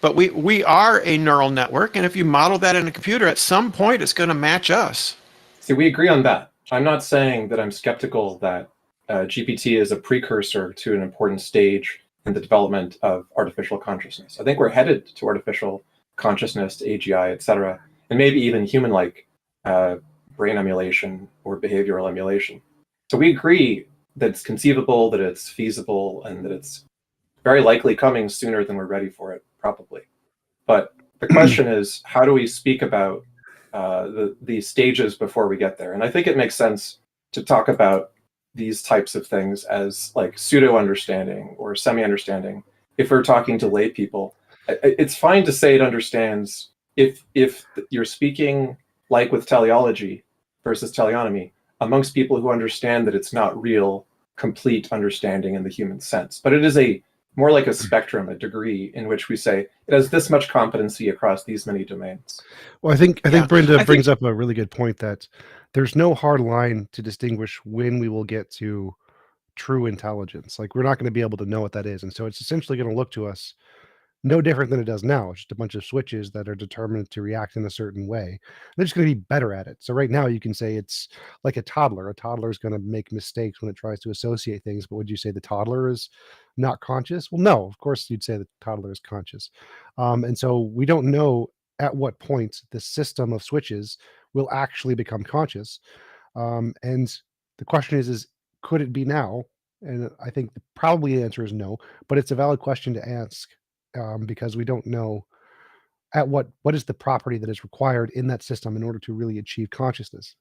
but we are a neural network. And if you model that in a computer, at some point, it's going to match us. See, we agree on that. I'm not saying that I'm skeptical that GPT is a precursor to an important stage in the development of artificial consciousness. I think we're headed to artificial consciousness, to AGI, et cetera, and maybe even human-like brain emulation or behavioral emulation. So we agree that it's conceivable, that it's feasible, and that it's very likely coming sooner than we're ready for it, probably. But the question is, how do we speak about the stages before we get there? And I think it makes sense to talk about these types of things as like pseudo-understanding or semi-understanding. If we're talking to lay people, it's fine to say it understands if you're speaking like with teleology versus teleonomy amongst people who understand that it's not real, complete understanding in the human sense. But it is more like a spectrum, a degree in which we say it has this much competency across these many domains. Well, I think Brenda brings up a really good point that there's no hard line to distinguish when we will get to true intelligence. Like, we're not going to be able to know what that is. And so it's essentially going to look to us no different than it does now. It's just a bunch of switches that are determined to react in a certain way. They're just going to be better at it. So right now you can say it's like a toddler. A toddler is going to make mistakes when it tries to associate things. But would you say the toddler is not conscious? Well, no, of course you'd say the toddler is conscious. And so we don't know at what point the system of switches will actually become conscious. And the question is could it be now? And I think probably the answer is no, but it's a valid question to ask. Because we don't know at what is the property that is required in that system in order to really achieve consciousness.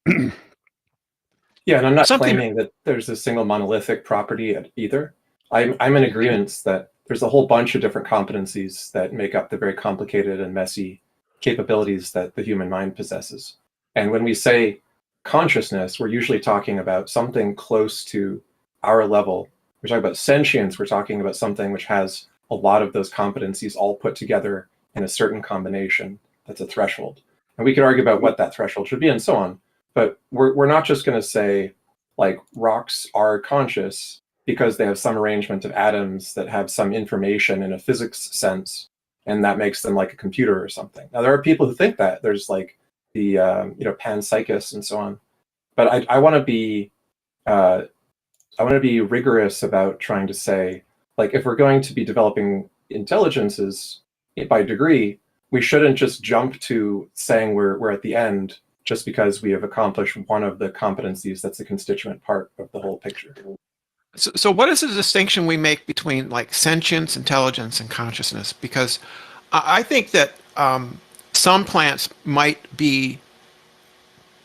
Yeah, and I'm not claiming that there's a single monolithic property either. I'm in agreement that there's a whole bunch of different competencies that make up the very complicated and messy capabilities that the human mind possesses. And when we say consciousness, we're usually talking about something close to our level. We're talking about sentience. We're talking about something which has a lot of those competencies all put together in a certain combination. That's a threshold. And we could argue about what that threshold should be and so on. But we're not just going to say, like, rocks are conscious because they have some arrangement of atoms that have some information in a physics sense, and that makes them like a computer or something. Now, there are people who think that. There's like the panpsychists and so on. But I want to be rigorous about trying to say, like, if we're going to be developing intelligences by degree, we shouldn't just jump to saying we're at the end just because we have accomplished one of the competencies that's a constituent part of the whole picture. So what is the distinction we make between like sentience, intelligence, and consciousness? Because I think that some plants might be,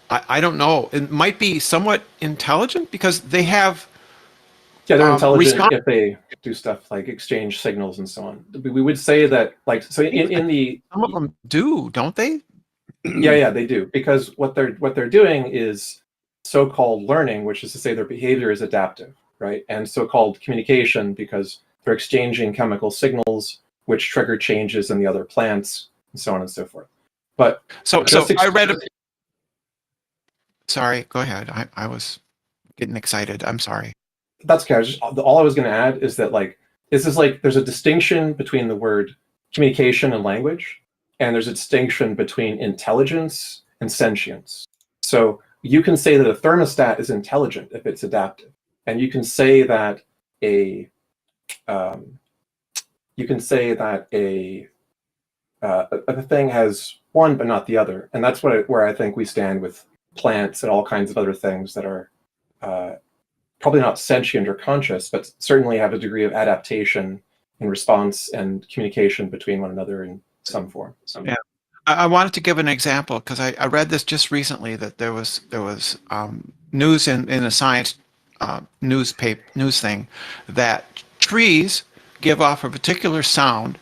I don't know, it might be somewhat intelligent because they have. Yeah, they're intelligent if they do stuff like exchange signals and so on. We would say that, like, so in the some of them do, don't they? Yeah, they do, because what they're doing is so-called learning, which is to say their behavior is adaptive, right? And so-called communication, because they're exchanging chemical signals which trigger changes in the other plants and so on and so forth. But so I read. Sorry, go ahead. I was getting excited. I'm sorry. That's okay. All I was going to add is that, like, this is like there's a distinction between the word communication and language, and there's a distinction between intelligence and sentience. So you can say that a thermostat is intelligent if it's adaptive, and you can say that a thing has one but not the other, and that's where I think we stand with plants and all kinds of other things that are probably not sentient or conscious, but certainly have a degree of adaptation in response and communication between one another in some form. Yeah. I wanted to give an example because I read this just recently that there was news in a science news thing that trees give off a particular sound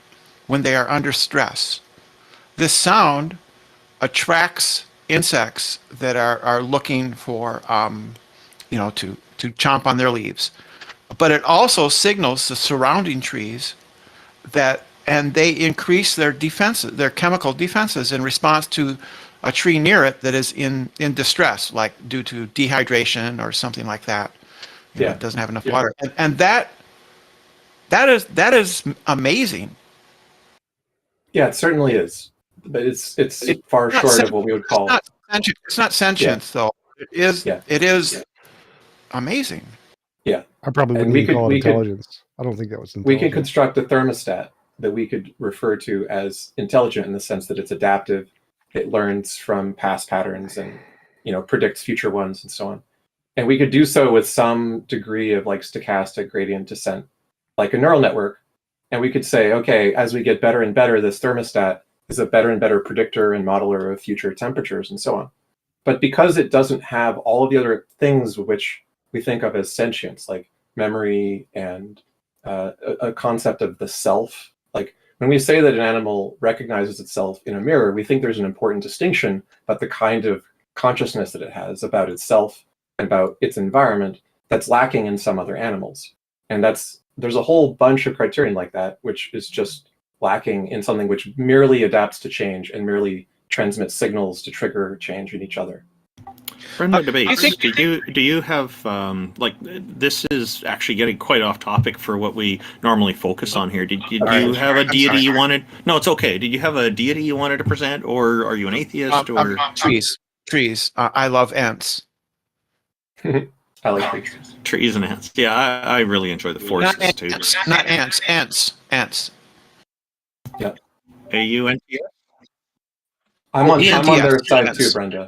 when they are under stress. This sound attracts insects that are looking for to chomp on their leaves, but it also signals the surrounding trees and they increase their defenses, their chemical defenses, in response to a tree near it that is in distress, like due to dehydration or something like that. It doesn't have enough water, and that is amazing. Yeah, it certainly is, but it's far short of what we would call. It's not sentience, though. It is amazing. Yeah, I probably wouldn't even call it intelligence. I don't think that was intelligent. We could construct a thermostat that we could refer to as intelligent in the sense that it's adaptive, it learns from past patterns and predicts future ones and so on. And we could do so with some degree of like stochastic gradient descent, like a neural network. And we could say, okay, as we get better and better, this thermostat is a better and better predictor and modeler of future temperatures and so on. But because it doesn't have all of the other things which we think of as sentience, like memory and a concept of the self. Like when we say that an animal recognizes itself in a mirror, we think there's an important distinction about the kind of consciousness that it has about itself and about its environment that's lacking in some other animals. And there's a whole bunch of criterion like that, which is just lacking in something which merely adapts to change and merely transmits signals to trigger change in each other. Friendly debates. Do you have like this is actually getting quite off topic for what we normally focus on here? Did you have a deity you wanted? No, it's okay. Did you have a deity you wanted to present, or are you an atheist? Or trees? I love ants. I like trees. Trees and ants. Yeah, I really enjoy the forests too. Not ants. Yeah. A-U-N-T-S? I'm on their side too, Brenda.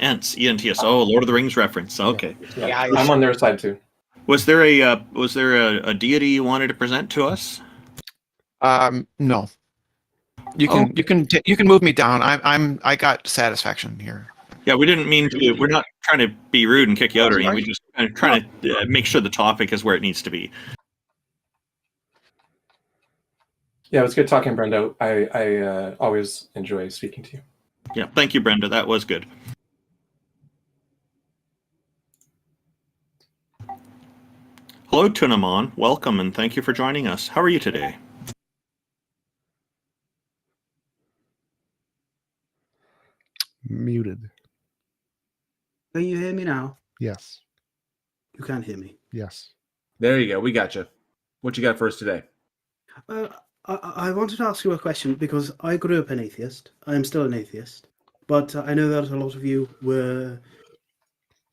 Ents, E-N-T-S. Oh, Lord of the Rings reference. Okay. Yeah, I'm on their side too. Was there a deity you wanted to present to us? No. You can move me down. I got satisfaction here. Yeah, we didn't mean to. We're not trying to be rude and kick you out or anything. We just kind of trying to make sure the topic is where it needs to be. Yeah, it was good talking, Brenda. I always enjoy speaking to you. Yeah, thank you, Brenda. That was good. Hello, Tunamon. Welcome and thank you for joining us. How are you today? Muted. Can you hear me now? Yes. You can't hear me. Yes. There you go. We got you. What you got for us today? I wanted to ask you a question because I grew up an atheist. I am still an atheist. But I know that a lot of you were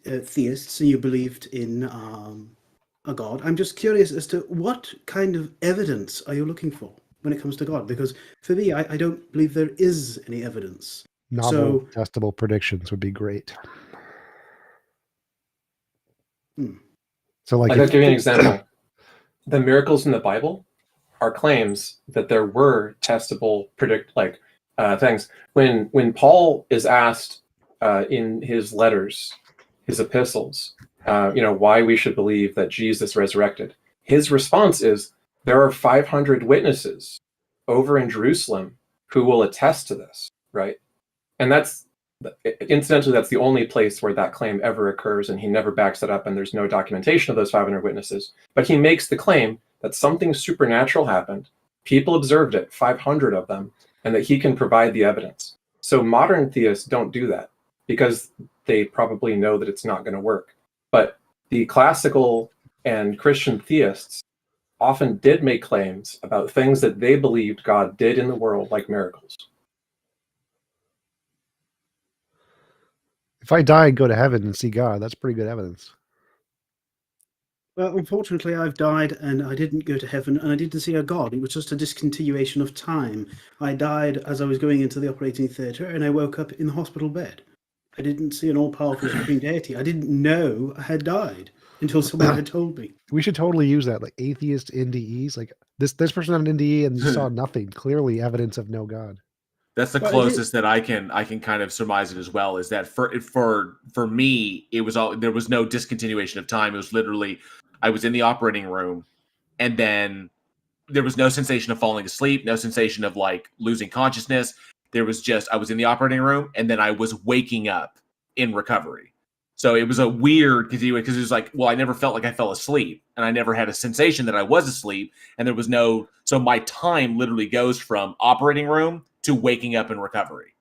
theists and you believed in a God. I'm just curious as to what kind of evidence are you looking for when it comes to God? Because for me, I don't believe there is any evidence. Novel, testable predictions would be great. So, like, I'll give you an example. The miracles in the Bible are claims that there were testable things. When Paul is asked in his letters, his epistles, why we should believe that Jesus resurrected, his response is, there are 500 witnesses over in Jerusalem who will attest to this, right? And that's, incidentally, that's the only place where that claim ever occurs, and he never backs it up, and there's no documentation of those 500 witnesses. But he makes the claim that something supernatural happened, people observed it, 500 of them, and that he can provide the evidence. So modern theists don't do that because they probably know that it's not going to work. But the classical and Christian theists often did make claims about things that they believed God did in the world, like miracles. if I die and go to heaven and see God, that's pretty good evidence. Well, unfortunately, I've died and I didn't go to heaven and I didn't see a God. It was just a discontinuation of time. I died as I was going into the operating theatre and I woke up in the hospital bed. I didn't see an all-powerful supreme deity. I didn't know I had died until someone had told me. We should totally use that, like atheist NDEs. Like this person had an NDE and you saw nothing. Clearly evidence of no God. That's the closest that I can kind of surmise it as well. Is that for me, it was all, there was no discontinuation of time. It was literally, I was in the operating room, and then there was no sensation of falling asleep, no sensation of like losing consciousness. There was just, I was in the operating room, and then I was waking up in recovery. So it was a weird continuation because it was like, well, I never felt like I fell asleep, and I never had a sensation that I was asleep, and there was no. So my time literally goes from operating room to waking up in recovery,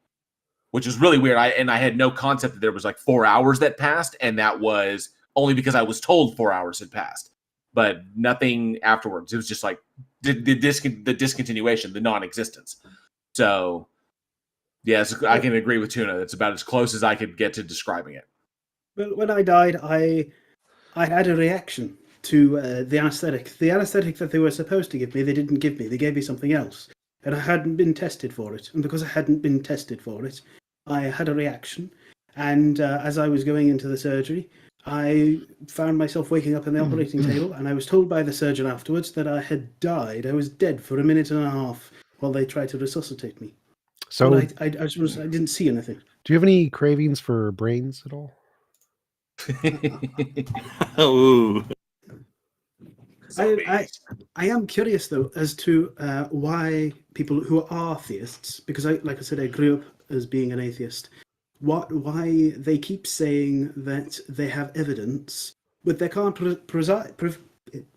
which is really weird. I had no concept that there was like 4 hours that passed, and that was only because I was told 4 hours had passed, but nothing afterwards. It was just like the discontinuation, the non-existence. So yes, I can agree with Tuna. That's about as close as I could get to describing it. Well, when I died, I had a reaction to the anesthetic. The anesthetic that they were supposed to give me, they didn't give me. They gave me something else. And I hadn't been tested for it. And because I hadn't been tested for it, I had a reaction. And as I was going into the surgery, I found myself waking up in the operating table, and I was told by the surgeon afterwards that I had died. I was dead for a minute and a half while they tried to resuscitate me. So I didn't see anything. Do you have any cravings for brains at all? Oh. I am curious though as to why people who are theists, because like I said, I grew up as being an atheist. Why they keep saying that they have evidence, but they can't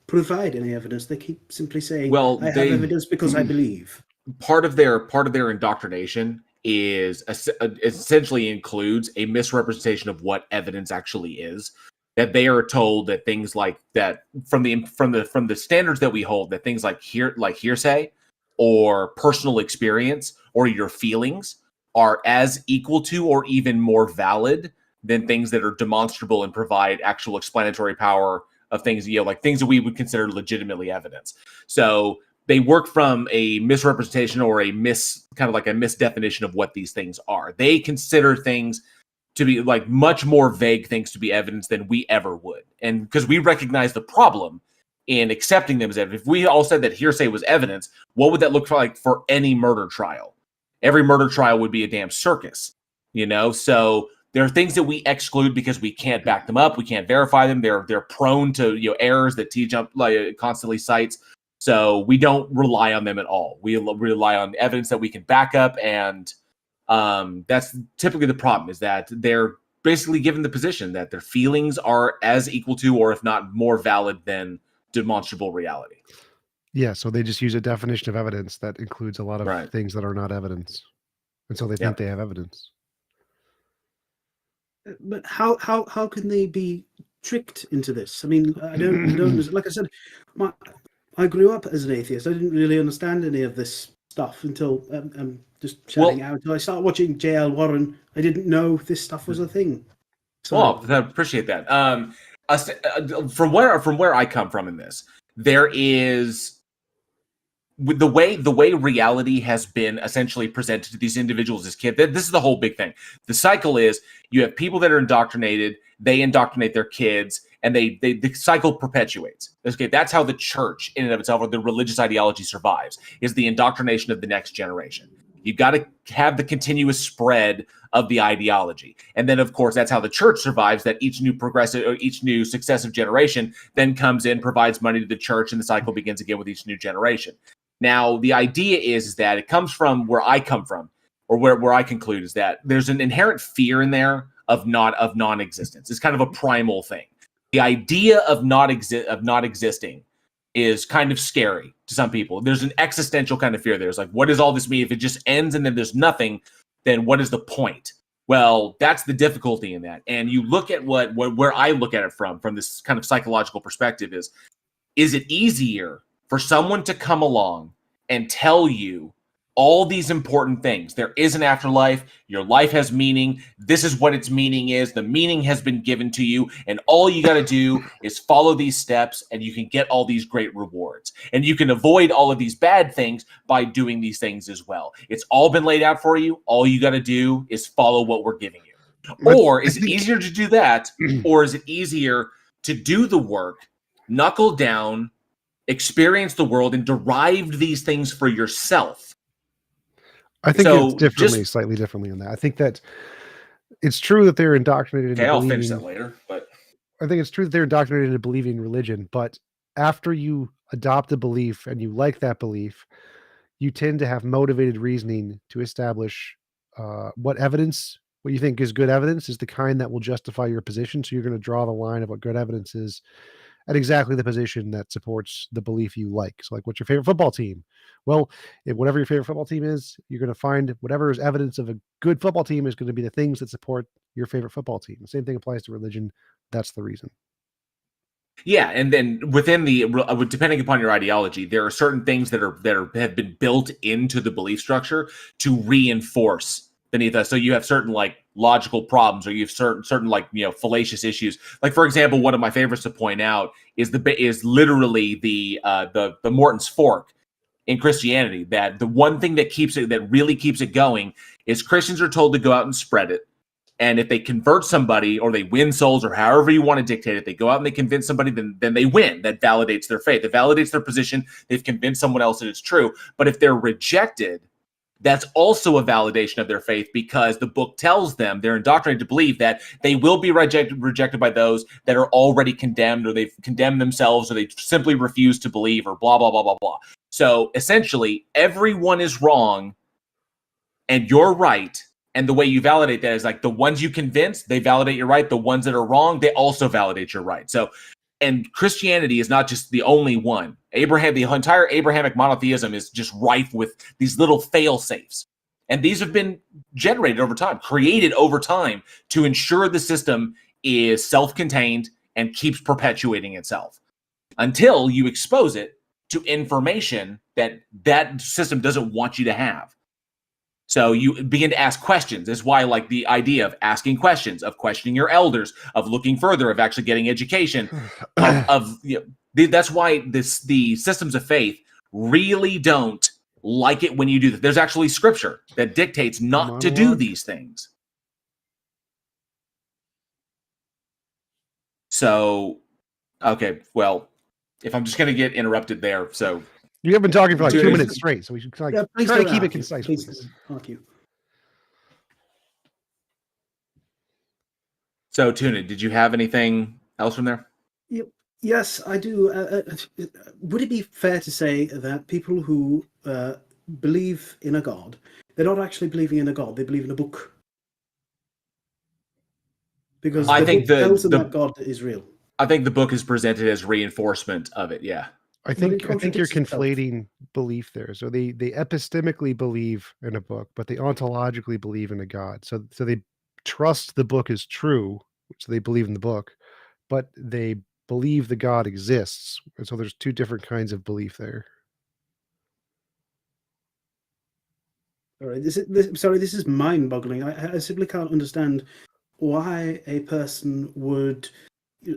provide any evidence. They keep simply saying, well, I have evidence because I believe. Part of their indoctrination is essentially includes a misrepresentation of what evidence actually is. That they are told that things like that from the standards that we hold, that things like hearsay or personal experience or your feelings are as equal to or even more valid than things that are demonstrable and provide actual explanatory power of things, like things that we would consider legitimately evidence. So they work from a misrepresentation or a misdefinition of what these things are. They consider things to be like much more vague things to be evidence than we ever would. And because we recognize the problem in accepting them as evidence. If we all said that hearsay was evidence, what would that look like for any murder trial? Every murder trial would be a damn circus, So there are things that we exclude because we can't back them up. We can't verify them. They're prone to errors that TJump constantly cites. So we don't rely on them at all. We rely on evidence that we can back up, and that's typically the problem, is that they're basically given the position that their feelings are as equal to, or if not more valid than, demonstrable reality. Yeah, so they just use a definition of evidence that includes a lot of Right. things that are not evidence. And so they think they have evidence. But how can they be tricked into this? I mean, I don't like I said, I grew up as an atheist. I didn't really understand any of this stuff until I'm just shouting out. Until I started watching J.L. Warren, I didn't know this stuff was a thing. So, Well, I appreciate that. From where I come from in this, there is, with the way reality has been essentially presented to these individuals as kids. This is the whole big thing. The cycle is, you have people that are indoctrinated, they indoctrinate their kids, and the cycle perpetuates. Okay, that's how the church in and of itself, or the religious ideology, survives, is the indoctrination of the next generation. You've got to have the continuous spread of the ideology. And then, of course, that's how the church survives, that each new progressive or each new successive generation then comes in, provides money to the church, and the cycle begins again with each new generation. Now, the idea is that it comes from where I come from, or where I conclude, is that there's an inherent fear in there of non-existence. It's kind of a primal thing. The idea of not existing is kind of scary to some people. There's an existential kind of fear there. It's like, what does all this mean? If it just ends and then there's nothing, then what is the point? Well, that's the difficulty in that. And you look at where I look at it from this kind of psychological perspective is it easier for someone to come along and tell you all these important things? There is an afterlife. Your life has meaning. This is what its meaning is. The meaning has been given to you. And all you got to do is follow these steps, and you can get all these great rewards. And you can avoid all of these bad things by doing these things as well. It's all been laid out for you. All you got to do is follow what we're giving you. Or is it easier to do that? Or is it easier to do the work, knuckle down, experience the world, and derive these things for yourself? I think it's slightly differently in that. I think that it's true that they're indoctrinated into I'll believing. finish that later, but I think it's true that they're indoctrinated into believing religion, but after you adopt a belief and you like that belief, you tend to have motivated reasoning to establish what you think is good evidence is the kind that will justify your position. So you're going to draw the line of what good evidence is at exactly the position that supports the belief you like. So, like, what's your favorite football team? Well, if whatever your favorite football team is, you're going to find whatever is evidence of a good football team is going to be the things that support your favorite football team. The same thing applies to religion. That's the reason. Yeah, and then within depending upon your ideology, there are certain things that have been built into the belief structure to reinforce beneath us. So you have certain like logical problems, or you have certain like, fallacious issues. Like, for example, one of my favorites to point out is literally the Morton's fork in Christianity. That the one thing that really keeps it going is Christians are told to go out and spread it. And if they convert somebody, or they win souls, or however you want to dictate it, they go out and they convince somebody, then they win. That validates their faith. It validates their position. They've convinced someone else that it's true. But if they're rejected, that's also a validation of their faith, because the book tells them, they're indoctrinated to believe that they will be rejected by those that are already condemned, or they've condemned themselves, or they simply refuse to believe, or blah, blah, blah, blah, blah. So essentially, everyone is wrong and you're right. And the way you validate that is like, the ones you convince, they validate you're right. The ones that are wrong, they also validate you're right. So, and Christianity is not just the only one. The entire Abrahamic monotheism is just rife with these little fail safes. And these have been generated over time, created over time, to ensure the system is self-contained and keeps perpetuating itself until you expose it to information that system doesn't want you to have. So you begin to ask questions. That's why, like, the idea of asking questions, of questioning your elders, of looking further, of actually getting education, that's why the systems of faith really don't like it when you do that. There's actually scripture that dictates not to do these things. So, okay, well, if I'm just going to get interrupted there, so... You have been talking for like 2 minutes straight, so we should try to keep it concise, please. Thank you. So, Tuna, did you have anything else from there? Yes, I do. Would it be fair to say that people who believe in a god, they're not actually believing in a god, they believe in a book? Because I the think book tells them that God is real. I think the book is presented as reinforcement of it. Yeah. I But it think you're contradicts itself. conflating belief there. So they epistemically believe in a book, but they ontologically believe in a God. So they trust the book is true, so they believe in the book, but they believe the God exists. And so there's two different kinds of belief there. All right, sorry, this is mind-boggling. I simply can't understand why a person would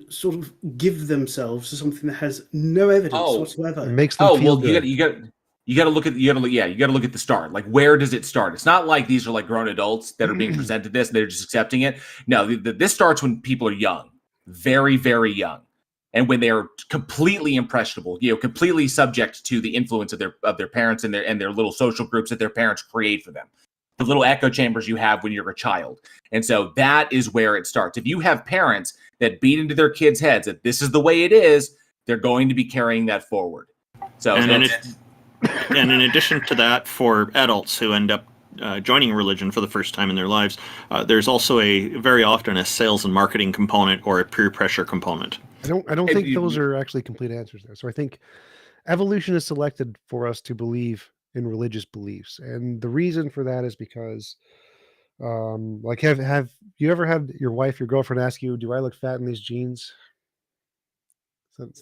sort of give themselves to something that has no evidence It whatsoever. makes them Oh feel well, good. you got to look at the start. Like, where does it start? It's not like these are like grown adults that are being presented this and they're just accepting it. No, this starts when people are young, very very young, and when they're completely impressionable, completely subject to the influence of their parents and their little social groups that their parents create for them, the little echo chambers you have when you're a child. And so that is where it starts. If you have parents that beat into their kids' heads that this is the way it is, they're going to be carrying that forward. So And in addition to that, for adults who end up joining religion for the first time in their lives, there's also very often a sales and marketing component or a peer pressure component. I don't think those are actually complete answers there. So I think evolution is selected for us to believe in religious beliefs, and the reason for that is because, like, have you ever had your wife, your girlfriend ask you, "Do I look fat in these jeans?"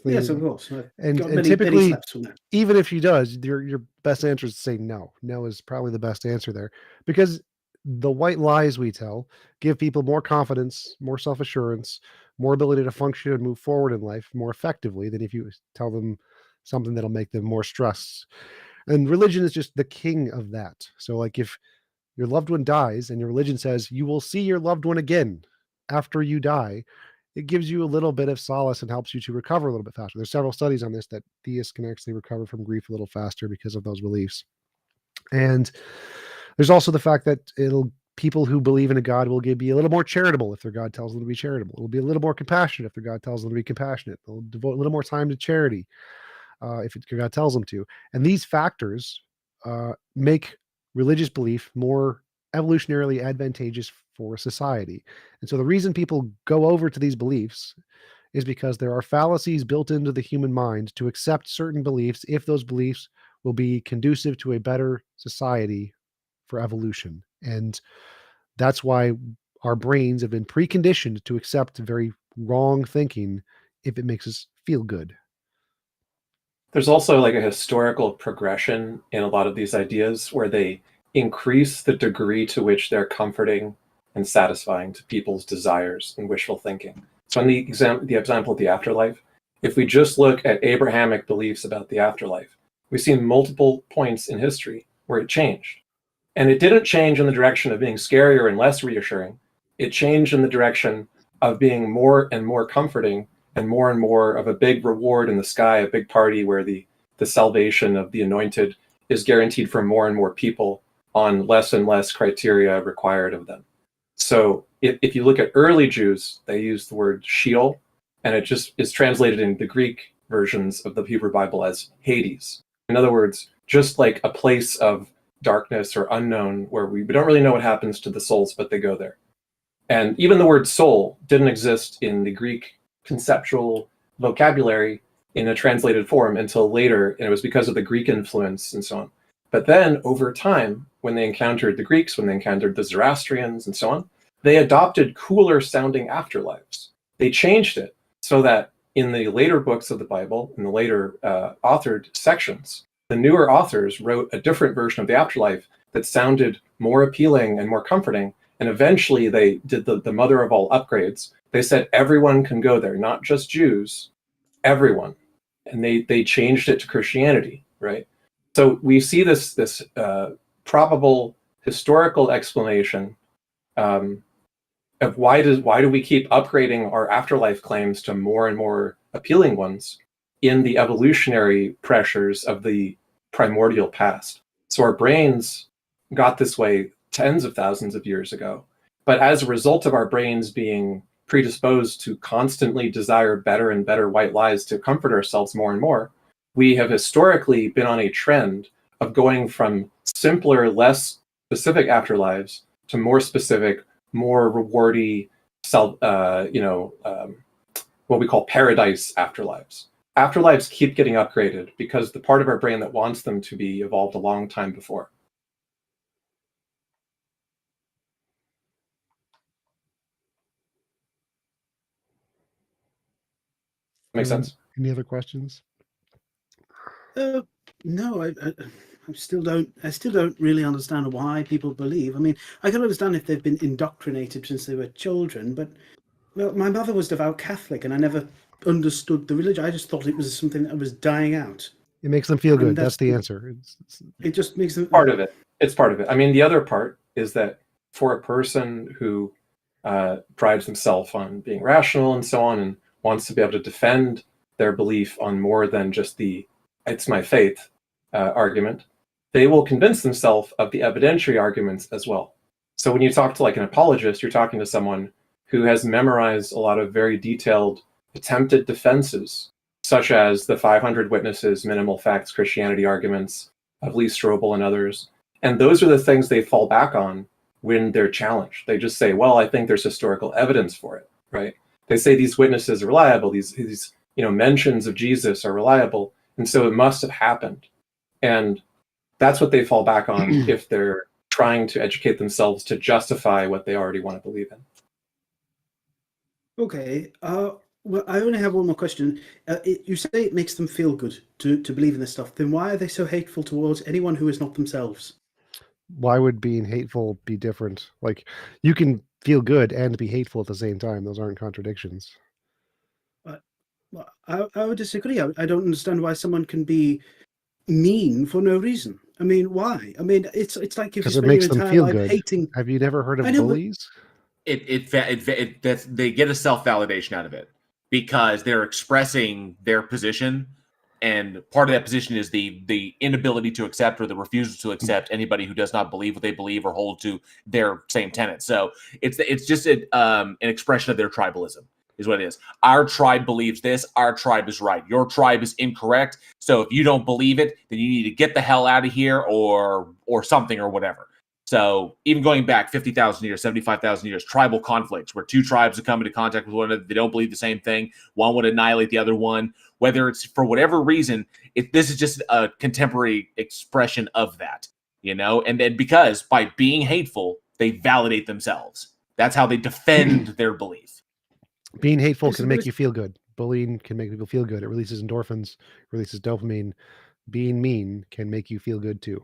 Yes, of course. I've And got and many typically, slaps from that. even if she does, your best answer is to say no. No is probably the best answer there, because the white lies we tell give people more confidence, more self-assurance, more ability to function and move forward in life more effectively than if you tell them something that'll make them more stressed. And religion is just the king of that. So, like, if your loved one dies and your religion says you will see your loved one again after you die, it gives you a little bit of solace and helps you to recover a little bit faster. There's several studies on this that theists can actually recover from grief a little faster because of those beliefs. And there's also the fact that people who believe in a God will be a little more charitable if their God tells them to be charitable. It'll be a little more compassionate if their God tells them to be compassionate. They'll devote a little more time to charity if God tells them to. And these factors make religious belief more evolutionarily advantageous for society. And so the reason people go over to these beliefs is because there are fallacies built into the human mind to accept certain beliefs if those beliefs will be conducive to a better society for evolution. And that's why our brains have been preconditioned to accept very wrong thinking if it makes us feel good. There's also like a historical progression in a lot of these ideas where they increase the degree to which they're comforting and satisfying to people's desires and wishful thinking. So in the example of the afterlife, if we just look at Abrahamic beliefs about the afterlife, we see multiple points in history where it changed. And it didn't change in the direction of being scarier and less reassuring. It changed in the direction of being more and more comforting and more of a big reward in the sky, a big party where the salvation of the anointed is guaranteed for more and more people on less and less criteria required of them. So if you look at early Jews, they use the word Sheol, and it just is translated in the Greek versions of the Hebrew Bible as Hades. In other words, just like a place of darkness or unknown where we don't really know what happens to the souls, but they go there. And even the word soul didn't exist in the Greek conceptual vocabulary in a translated form until later, and it was because of the Greek influence and so on. But then over time, when they encountered the Greeks, when they encountered the Zoroastrians and so on, they adopted cooler sounding afterlives. They changed it so that in the later books of the Bible, in the later authored sections, the newer authors wrote a different version of the afterlife that sounded more appealing and more comforting. And eventually they did the mother of all upgrades. They said everyone can go there, not just Jews, everyone. And they changed it to Christianity, right? So we see this probable historical explanation of why do we keep upgrading our afterlife claims to more and more appealing ones in the evolutionary pressures of the primordial past. So our brains got this way tens of thousands of years ago. But as a result of our brains being predisposed to constantly desire better and better white lies to comfort ourselves more and more, we have historically been on a trend of going from simpler, less specific afterlives to more specific, more rewardy, what we call paradise afterlives. Afterlives keep getting upgraded because the part of our brain that wants them to be evolved a long time before. Make sense? Any other questions? No, I still don't really understand why people believe. I mean, I can understand if they've been indoctrinated since they were children, but well, my mother was devout Catholic, and I never understood the religion. I just thought it was something that was dying out. It makes them feel good. And That's the answer. It just makes them part of it. It's part of it. I mean, the other part is that for a person who prides themselves on being rational and so on, and wants to be able to defend their belief on more than just the "it's my faith" argument, they will convince themselves of the evidentiary arguments as well. So when you talk to like an apologist, you're talking to someone who has memorized a lot of very detailed attempted defenses, such as the 500 witnesses, minimal facts, Christianity arguments of Lee Strobel and others. And those are the things they fall back on when they're challenged. They just say, well, I think there's historical evidence for it, right? They say these witnesses are reliable, these mentions of Jesus are reliable, and so it must have happened. And that's what they fall back on if they're trying to educate themselves to justify what they already want to believe in. Okay. Well, I only have one more question. You say it makes them feel good to believe in this stuff. Then why are they so hateful towards anyone who is not themselves? Why would being hateful be different? Like, you can feel good and be hateful at the same time. Those aren't contradictions. Well, I would disagree. I don't understand why someone can be mean for no reason. I mean, why? I mean, it's like if you Because it spend makes your them entire feel life good. hating. Have you never heard of I know, but bullies? They get a self-validation out of it because they're expressing their position, and part of that position is the inability to accept or the refusal to accept anybody who does not believe what they believe or hold to their same tenets. So it's just an expression of their tribalism is what it is. Our tribe believes this. Our tribe is right. Your tribe is incorrect. So if you don't believe it, then you need to get the hell out of here or something or whatever. So even going back 50,000 years, 75,000 years, tribal conflicts where two tribes have come into contact with one another, they don't believe the same thing. One would annihilate the other one, whether it's for whatever reason. This is just a contemporary expression of that, And then because by being hateful, they validate themselves. That's how they defend their belief. Being hateful can make you feel good. Bullying can make people feel good. It releases endorphins, releases dopamine. Being mean can make you feel good too.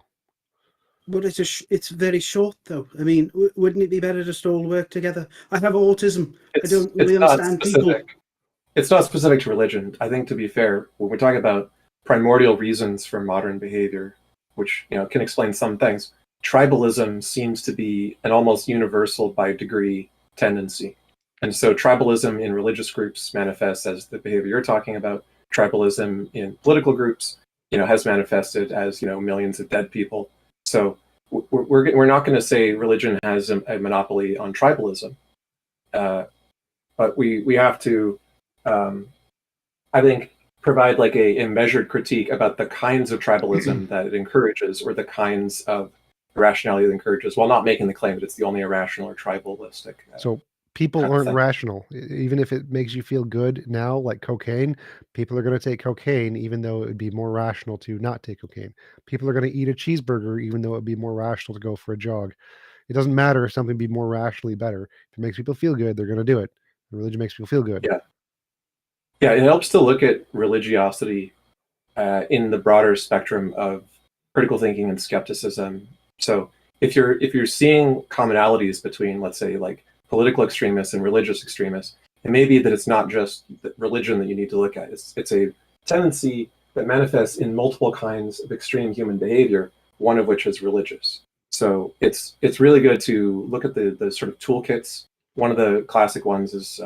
But it's very short, though. I mean, wouldn't it be better just all work together? I have autism. I don't really understand people. It's not specific to religion. I think, to be fair, when we're talking about primordial reasons for modern behavior, which can explain some things, tribalism seems to be an almost universal by degree tendency. And so tribalism in religious groups manifests as the behavior you're talking about. Tribalism in political groups, has manifested as, millions of dead people. So we're not going to say religion has a monopoly on tribalism, but we have to, I think, provide like a measured critique about the kinds of tribalism that it encourages, or the kinds of irrationality it encourages, while not making the claim that it's the only irrational or tribalistic. So people aren't rational. Even if it makes you feel good now, like cocaine, people are going to take cocaine even though it would be more rational to not take cocaine. People are going to eat a cheeseburger even though it would be more rational to go for a jog. It doesn't matter if something be more rationally better. If it makes people feel good, they're going to do it. Religion makes people feel good. Yeah, it helps to look at religiosity in the broader spectrum of critical thinking and skepticism. So if you're seeing commonalities between, let's say, like political extremists and religious extremists, it may be that it's not just religion that you need to look at. It's a tendency that manifests in multiple kinds of extreme human behavior, one of which is religious. So it's really good to look at the sort of toolkits. One of the classic ones is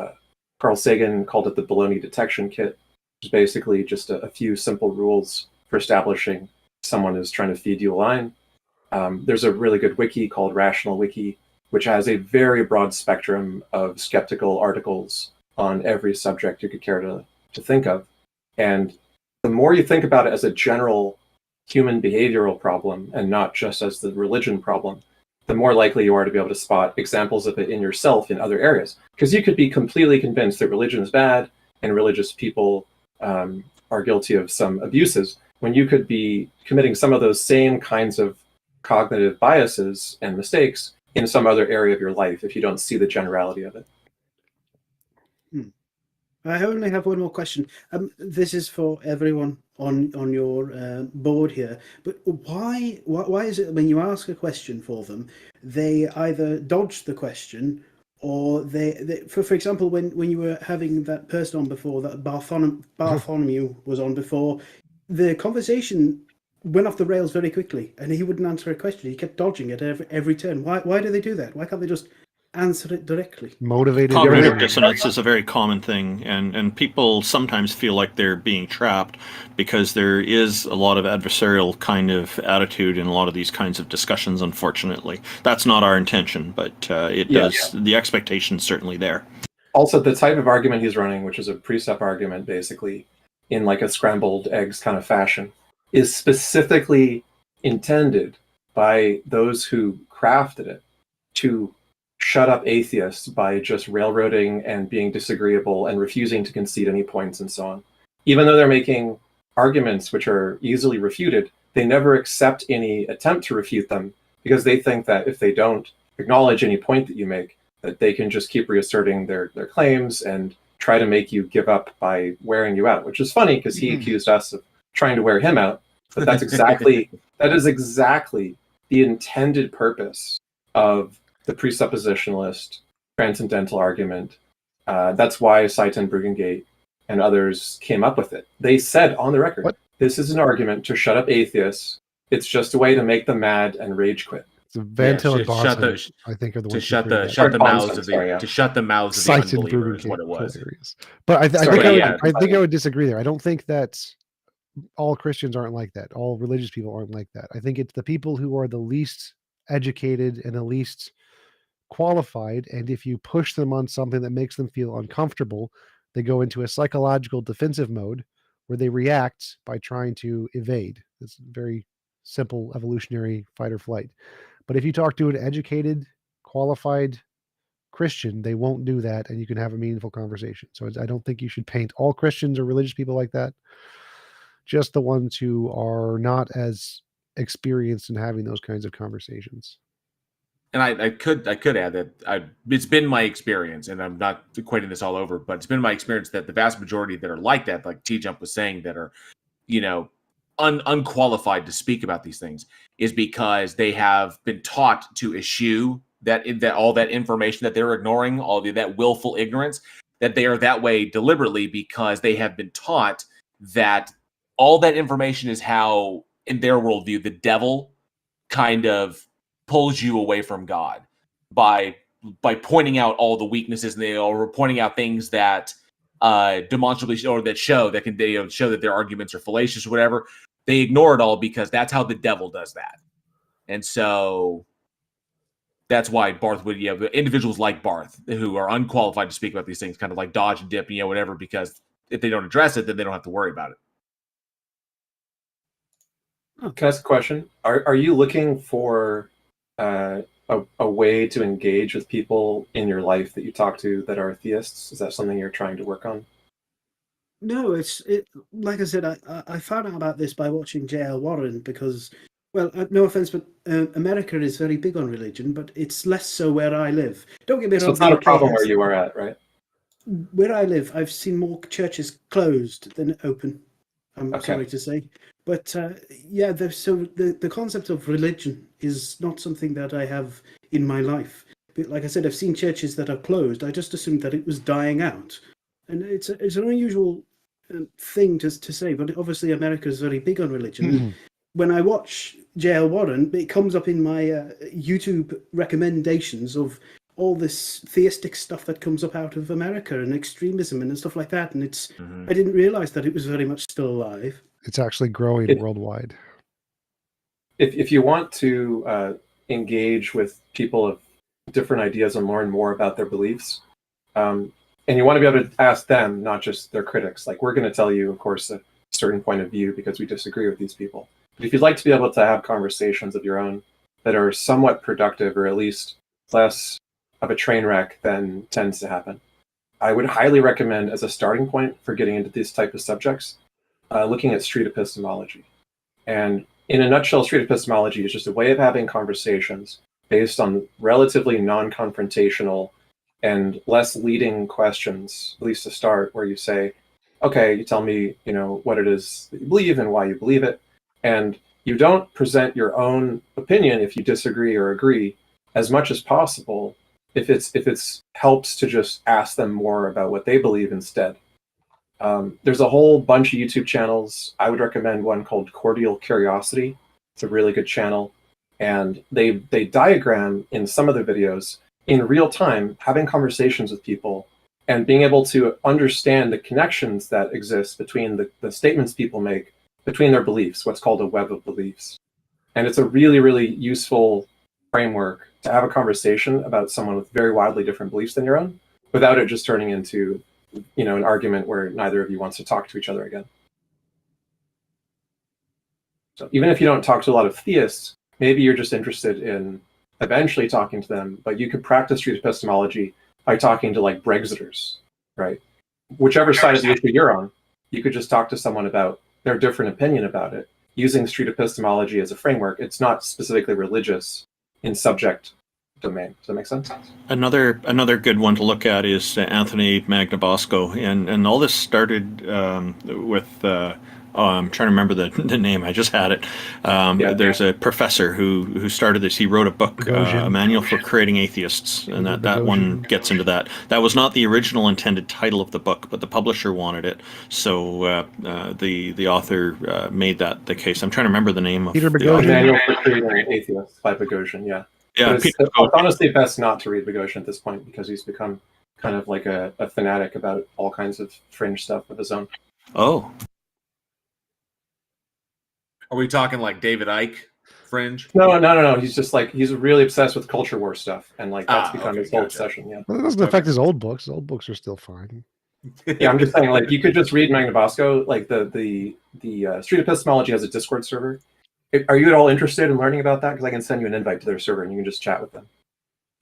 Carl Sagan called it the baloney detection kit, which is basically just a few simple rules for establishing someone is trying to feed you a line. There's a really good wiki called Rational Wiki which has a very broad spectrum of skeptical articles on every subject you could care to think of. And the more you think about it as a general human behavioral problem and not just as the religion problem, the more likely you are to be able to spot examples of it in yourself in other areas. Because you could be completely convinced that religion is bad and religious people are guilty of some abuses, when you could be committing some of those same kinds of cognitive biases and mistakes in some other area of your life if you don't see the generality of it. I only have one more question. This is for everyone on your board here. But why is it when you ask a question for them, they either dodge the question or they for example, when you were having that person on before, that Bartholomew was on before, the conversation went off the rails very quickly, and he wouldn't answer a question. He kept dodging it every turn. Why do they do that? Why can't they just answer it directly? Motivated. Cognitive dissonance is a very common thing, and people sometimes feel like they're being trapped because there is a lot of adversarial kind of attitude in a lot of these kinds of discussions, unfortunately. That's not our intention, but the expectation's certainly there. Also, the type of argument he's running, which is a precept argument, basically, in like a scrambled eggs kind of fashion, is specifically intended by those who crafted it to shut up atheists by just railroading and being disagreeable and refusing to concede any points and so on. Even though they're making arguments which are easily refuted, they never accept any attempt to refute them because they think that if they don't acknowledge any point that you make, that they can just keep reasserting their claims and try to make you give up by wearing you out, which is funny because he accused us of trying to wear him out. But that is exactly the intended purpose of the presuppositionalist transcendental argument. That's why Seitan Brugengate and others came up with it. They said on the record, this is an argument to shut up atheists. It's just a way to make them mad and rage quit. So Van Til and Boston, I think, are the ones to shut the mouths of the unbelievers. Is what it was. Hilarious. But I think I would disagree there. I don't think that all Christians aren't like that. All religious people aren't like that. I think it's the people who are the least educated and the least qualified, and if you push them on something that makes them feel uncomfortable, they go into a psychological defensive mode where they react by trying to evade. It's very simple evolutionary fight or flight. But if you talk to an educated, qualified Christian, they won't do that, and you can have a meaningful conversation. So I don't think you should paint all Christians or religious people like that. Just the ones who are not as experienced in having those kinds of conversations. And I could add that it's been my experience, and I'm not equating this all over, but it's been my experience that the vast majority that are like that, like TJump was saying, that are, unqualified to speak about these things, is because they have been taught to eschew that all that information that they're ignoring, all that willful ignorance, that they are that way deliberately because they have been taught that all that information is how, in their worldview, the devil kind of pulls you away from God by pointing out all the weaknesses or pointing out things that demonstrably show that show that their arguments are fallacious or whatever. They ignore it all because that's how the devil does that. And so that's why Barth would, individuals like Barth who are unqualified to speak about these things kind of like dodge and dip, whatever, because if they don't address it, then they don't have to worry about it. Can I ask a question? Are you looking for a way to engage with people in your life that you talk to that are theists? Is that something you're trying to work on? No, it's like I said, I found out about this by watching J.L. Warren because, well, no offense, but America is very big on religion, but it's less so where I live. Don't get me wrong. So it's not a problem where you are at, right? Where I live, I've seen more churches closed than open. I'm sorry to say. But so the concept of religion is not something that I have in my life. But like I said, I've seen churches that are closed. I just assumed that it was dying out. And it's an unusual thing to say, but obviously America is very big on religion. Mm-hmm. When I watch J.L. Warren, it comes up in my YouTube recommendations of all this theistic stuff that comes up out of America and extremism and stuff like that. And I didn't realize that it was very much still alive. It's actually growing worldwide. If you want to engage with people of different ideas and learn more about their beliefs. And you want to be able to ask them, not just their critics. Like, we're going to tell you, of course, a certain point of view because we disagree with these people. But if you'd like to be able to have conversations of your own that are somewhat productive, or at least less of a train wreck than tends to happen, I would highly recommend, as a starting point for getting into these type of subjects, looking at street epistemology. And in a nutshell, street epistemology is just a way of having conversations based on relatively non-confrontational and less leading questions, at least to start, where you say, okay, you tell me, what it is that you believe and why you believe it. And you don't present your own opinion if you disagree or agree, as much as possible if it's helps to just ask them more about what they believe instead. There's a whole bunch of YouTube channels. I would recommend one called Cordial Curiosity. It's a really good channel. And they diagram in some of their videos in real time, having conversations with people and being able to understand the connections that exist between the statements people make, between their beliefs, what's called a web of beliefs. And it's a really, really useful framework to have a conversation about someone with very wildly different beliefs than your own, without it just turning into an argument where neither of you wants to talk to each other again. So even if you don't talk to a lot of theists, maybe you're just interested in eventually talking to them, but you could practice street epistemology by talking to like Brexiters, right? Whichever side of the issue you're on, you could just talk to someone about their different opinion about it, using street epistemology as a framework. It's not specifically religious in subject domain. Does that make sense? Another good one to look at is Anthony Magnabosco, and all this started with. I'm trying to remember the name. I just had it. There's a professor who started this. He wrote a book, a manual for creating atheists, and that one gets into that. That was not the original intended title of the book, but the publisher wanted it, so the author made that the case. I'm trying to remember the name of Peter the Boghossian. author. Manual for Creating Atheists by Boghossian, yeah. Yeah, It's honestly best not to read Boghossian at this point, because he's become kind of like a fanatic about all kinds of fringe stuff of his own. Oh. Are we talking like David Icke fringe? No. He's just like, he's really obsessed with culture war stuff, and like that's become his whole obsession. Yeah. Well, it doesn't affect his old books. His old books are still fine. Yeah, I'm just saying, like, you could just read Magnabosco. Like the Street Epistemology has a Discord server. Are you at all interested in learning about that? Because I can send you an invite to their server, and you can just chat with them.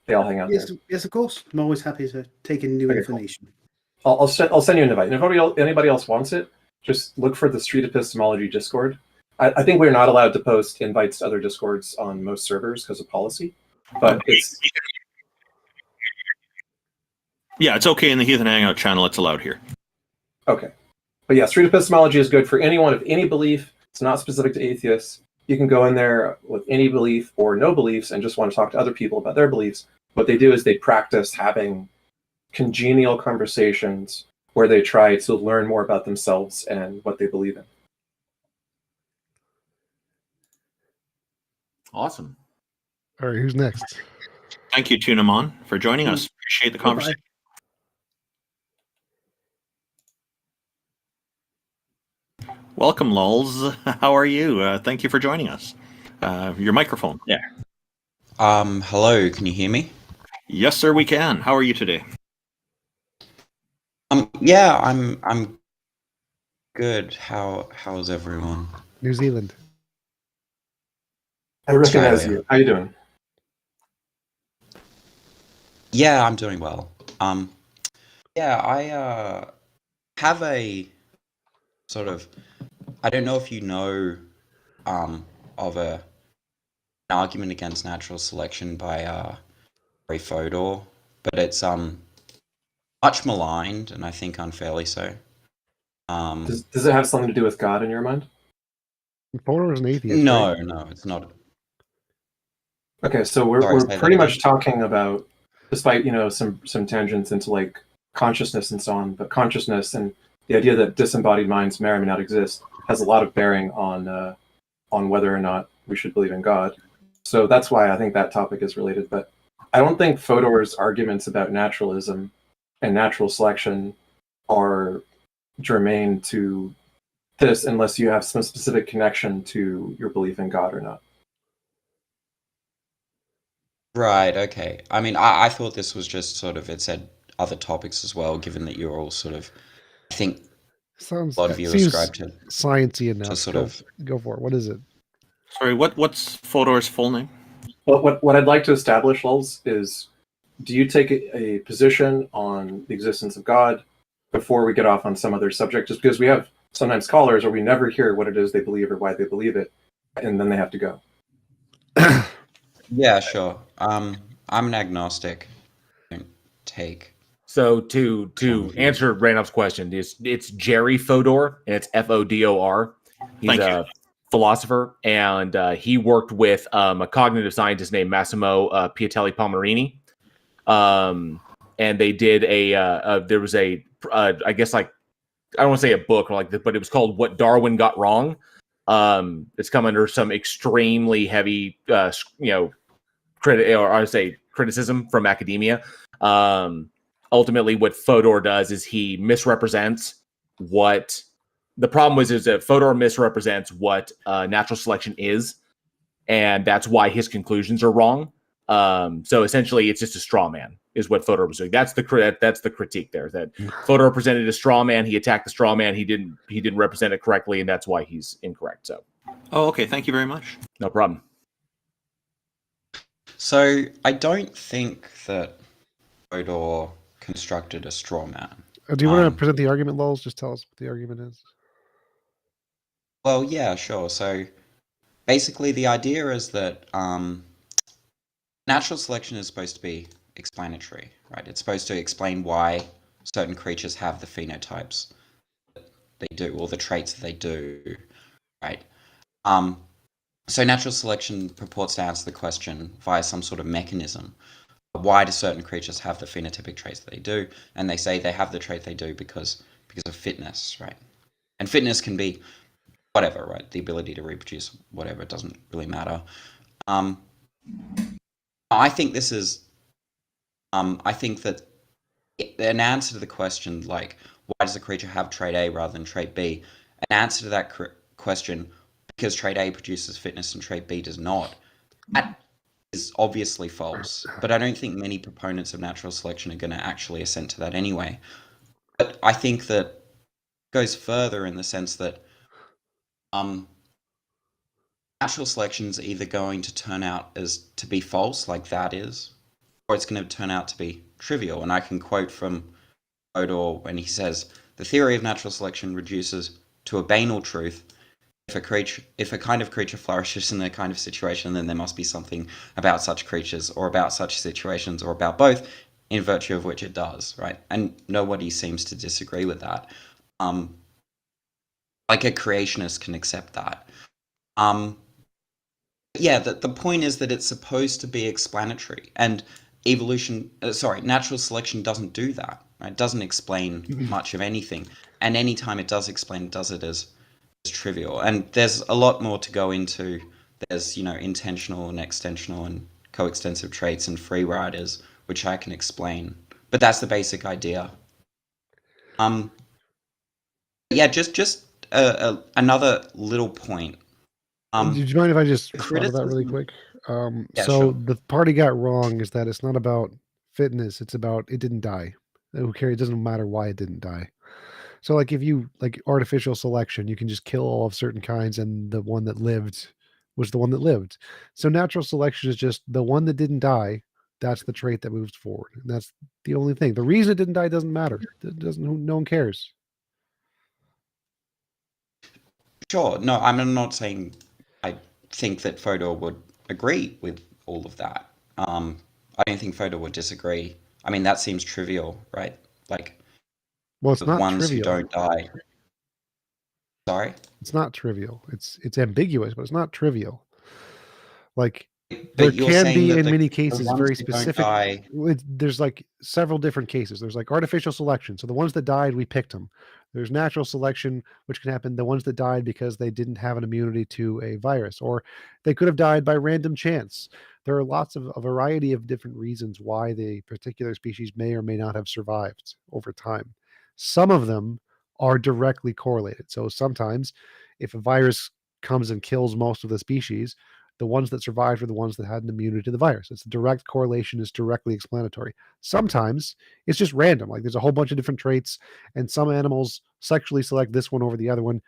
They all hang out there. Yes, of course. I'm always happy to take in new information. Cool. I'll send you an invite, and if anybody else wants it, just look for the Street Epistemology Discord. I think we're not allowed to post invites to other Discords on most servers because of policy, but it's... Yeah, it's okay in the Heathen Hangout channel. It's allowed here. Okay. But yeah, street epistemology is good for anyone of any belief. It's not specific to atheists. You can go in there with any belief or no beliefs and just want to talk to other people about their beliefs. What they do is they practice having congenial conversations where they try to learn more about themselves and what they believe in. Awesome. All right, who's next? Thank you, Tunamon, for joining us. Appreciate the conversation. Welcome, Lulz. How are you? Thank you for joining us. Your microphone. Yeah. Hello, can you hear me? Yes, sir, we can. How are you today? Yeah, I'm good. How's everyone? New Zealand. I recognize you. How you doing? Yeah, I'm doing well. Yeah, I have a sort of, I don't know if you know of an argument against natural selection by Ray Fodor, but it's much maligned, and I think unfairly so. Does it have something to do with God in your mind? Fodor is an atheist. No, right? no, it's not. Okay, so we're pretty much talking about, despite some tangents into like consciousness and so on, but consciousness and the idea that disembodied minds may or may not exist has a lot of bearing on whether or not we should believe in God. So that's why I think that topic is related. But I don't think Fodor's arguments about naturalism and natural selection are germane to this unless you have some specific connection to your belief in God or not. Right, okay. I mean, I thought this was just sort of, it said other topics as well, given that you're all sort of, I think Sounds a lot of you seems ascribe to sciencey enough. sort Go of, go for it. What is it? Sorry, what's Fodor's full name? Well, what I'd like to establish, Lulz, is do you take a position on the existence of God before we get off on some other subject? Just because we have sometimes callers, or we never hear what it is they believe or why they believe it, and then they have to go. yeah, sure. I'm an agnostic. I don't take. So to answer Randolph's question, it's Jerry Fodor, and it's Fodor. He's Thank a philosopher, and he worked with a cognitive scientist named Massimo Piatelli Palmerini. And they did there was I guess, like, I don't want to say a book or like this, but it was called "What Darwin Got Wrong." It's come under some extremely heavy, criticism from academia. Ultimately, what Fodor does is he misrepresents what the problem is that Fodor misrepresents what natural selection is, and that's why his conclusions are wrong. So essentially, it's just a straw man, is what Fodor was doing. That's the critique there. That Fodor presented a straw man. He attacked the straw man. He didn't represent it correctly, and that's why he's incorrect. So, Oh, okay. Thank you very much. no problem. So I don't think that Fodor constructed a straw man. Do you want to present the argument, Lulz? Just tell us what the argument is. Well, yeah, sure. So basically, the idea is that natural selection is supposed to be explanatory, right? It's supposed to explain why certain creatures have the phenotypes that they do, or the traits that they do, right? So natural selection purports to answer the question via some sort of mechanism. Why do certain creatures have the phenotypic traits that they do? And they say they have the trait they do because of fitness, right? And fitness can be whatever, right? The ability to reproduce, whatever, it doesn't really matter. I think this is, I think that an answer to the question, like, why does a creature have trait A rather than trait B? An answer to that question, because trait A produces fitness and trait B does not, that is obviously false. But I don't think many proponents of natural selection are going to actually assent to that anyway. But I think that it goes further in the sense that natural selection is either going to turn out as to be false, like that is, or it's going to turn out to be trivial. And I can quote from Fodor when he says, "The theory of natural selection reduces to a banal truth. If a kind of creature flourishes in a kind of situation, then there must be something about such creatures, or about such situations, or about both, in virtue of which it does," right? And nobody seems to disagree with that. Like a creationist can accept that. Yeah, the point is that it's supposed to be explanatory, and natural selection doesn't do that. Right? It doesn't explain much of anything, and anytime it does explain, it does it as trivial. And there's a lot more to go into. There's intentional and extensional and coextensive traits and free riders, which I can explain. But that's the basic idea. Yeah, just another little point. Did you mind if I just respond to that really quick? Yeah, so sure. the part he got wrong is that it's not about fitness; it's about it didn't die. Who cares? It doesn't matter why it didn't die. So, like, if you like artificial selection, you can just kill all of certain kinds, and the one that lived was the one that lived. So, natural selection is just the one that didn't die. That's the trait that moves forward. And that's the only thing. The reason it didn't die doesn't matter. It doesn't. No one cares. Sure. No, I'm not saying I think that Fodor would agree with all of that. I don't think Fodor would disagree. I mean, that seems trivial, right? Like, Well, it's the not ones trivial. who don't die. Sorry? It's not trivial. It's ambiguous, but it's not trivial. Like, But there you're can saying be that in the many the cases ones very who don't specific. die. There's like several different cases. There's like artificial selection. So the ones that died, we picked them. There's natural selection, which can happen. The ones that died because they didn't have an immunity to a virus, or they could have died by random chance. There are lots of a variety of different reasons why the particular species may or may not have survived over time. Some of them are directly correlated. So sometimes if a virus comes and kills most of the species, the ones that survived were the ones that had an immunity to the virus. It's a direct correlation, is directly explanatory. Sometimes it's just random. Like there's a whole bunch of different traits, and some animals sexually select this one over the other one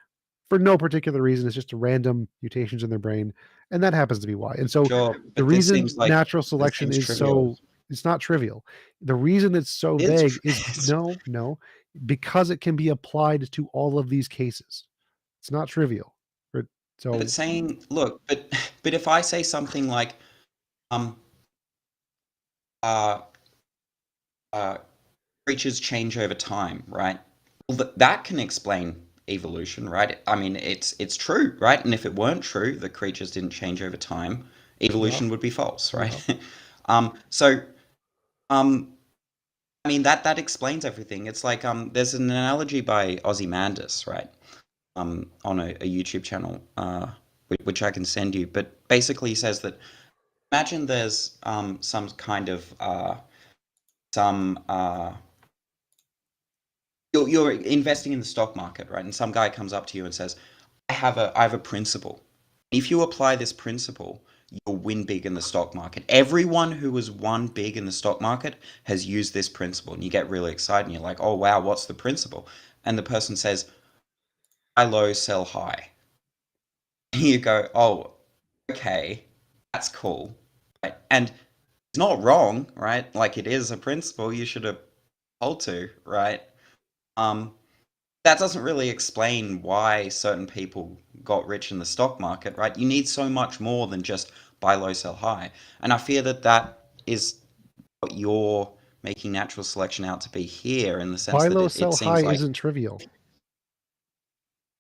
for no particular reason. It's just random mutations in their brain, and that happens to be why. And so Sure, the but this reason seems like natural this selection seems is trivial. so, it's not trivial. The reason it's so It's vague is tri- no, because it can be applied to all of these cases. It's not trivial. So But saying, look, but if I say something like, um, uh, creatures change over time, right? Well, that can explain evolution, right? I mean, it's true, right? And if it weren't true, that creatures didn't change over time, evolution would be false, right? So, I mean that explains everything. It's like there's an analogy by Ozymandias, right? On a YouTube channel, which I can send you. But basically, he says that imagine there's some kind of you're investing in the stock market, right? And some guy comes up to you and says, I have a principle. If you apply this principle, you'll win big in the stock market. Everyone who has won big in the stock market has used this principle. And you get really excited and you're like, oh, wow, what's the principle? And the person says, buy low, sell high. And you go, oh, okay, that's cool. Right? And it's not wrong, right? Like it is a principle you should have hold to, right? That doesn't really explain why certain people got rich in the stock market, right? You need so much more than just buy low, sell high. And I fear that that is what you're making natural selection out to be here, in the sense buy that low, it sell seems high like. isn't trivial.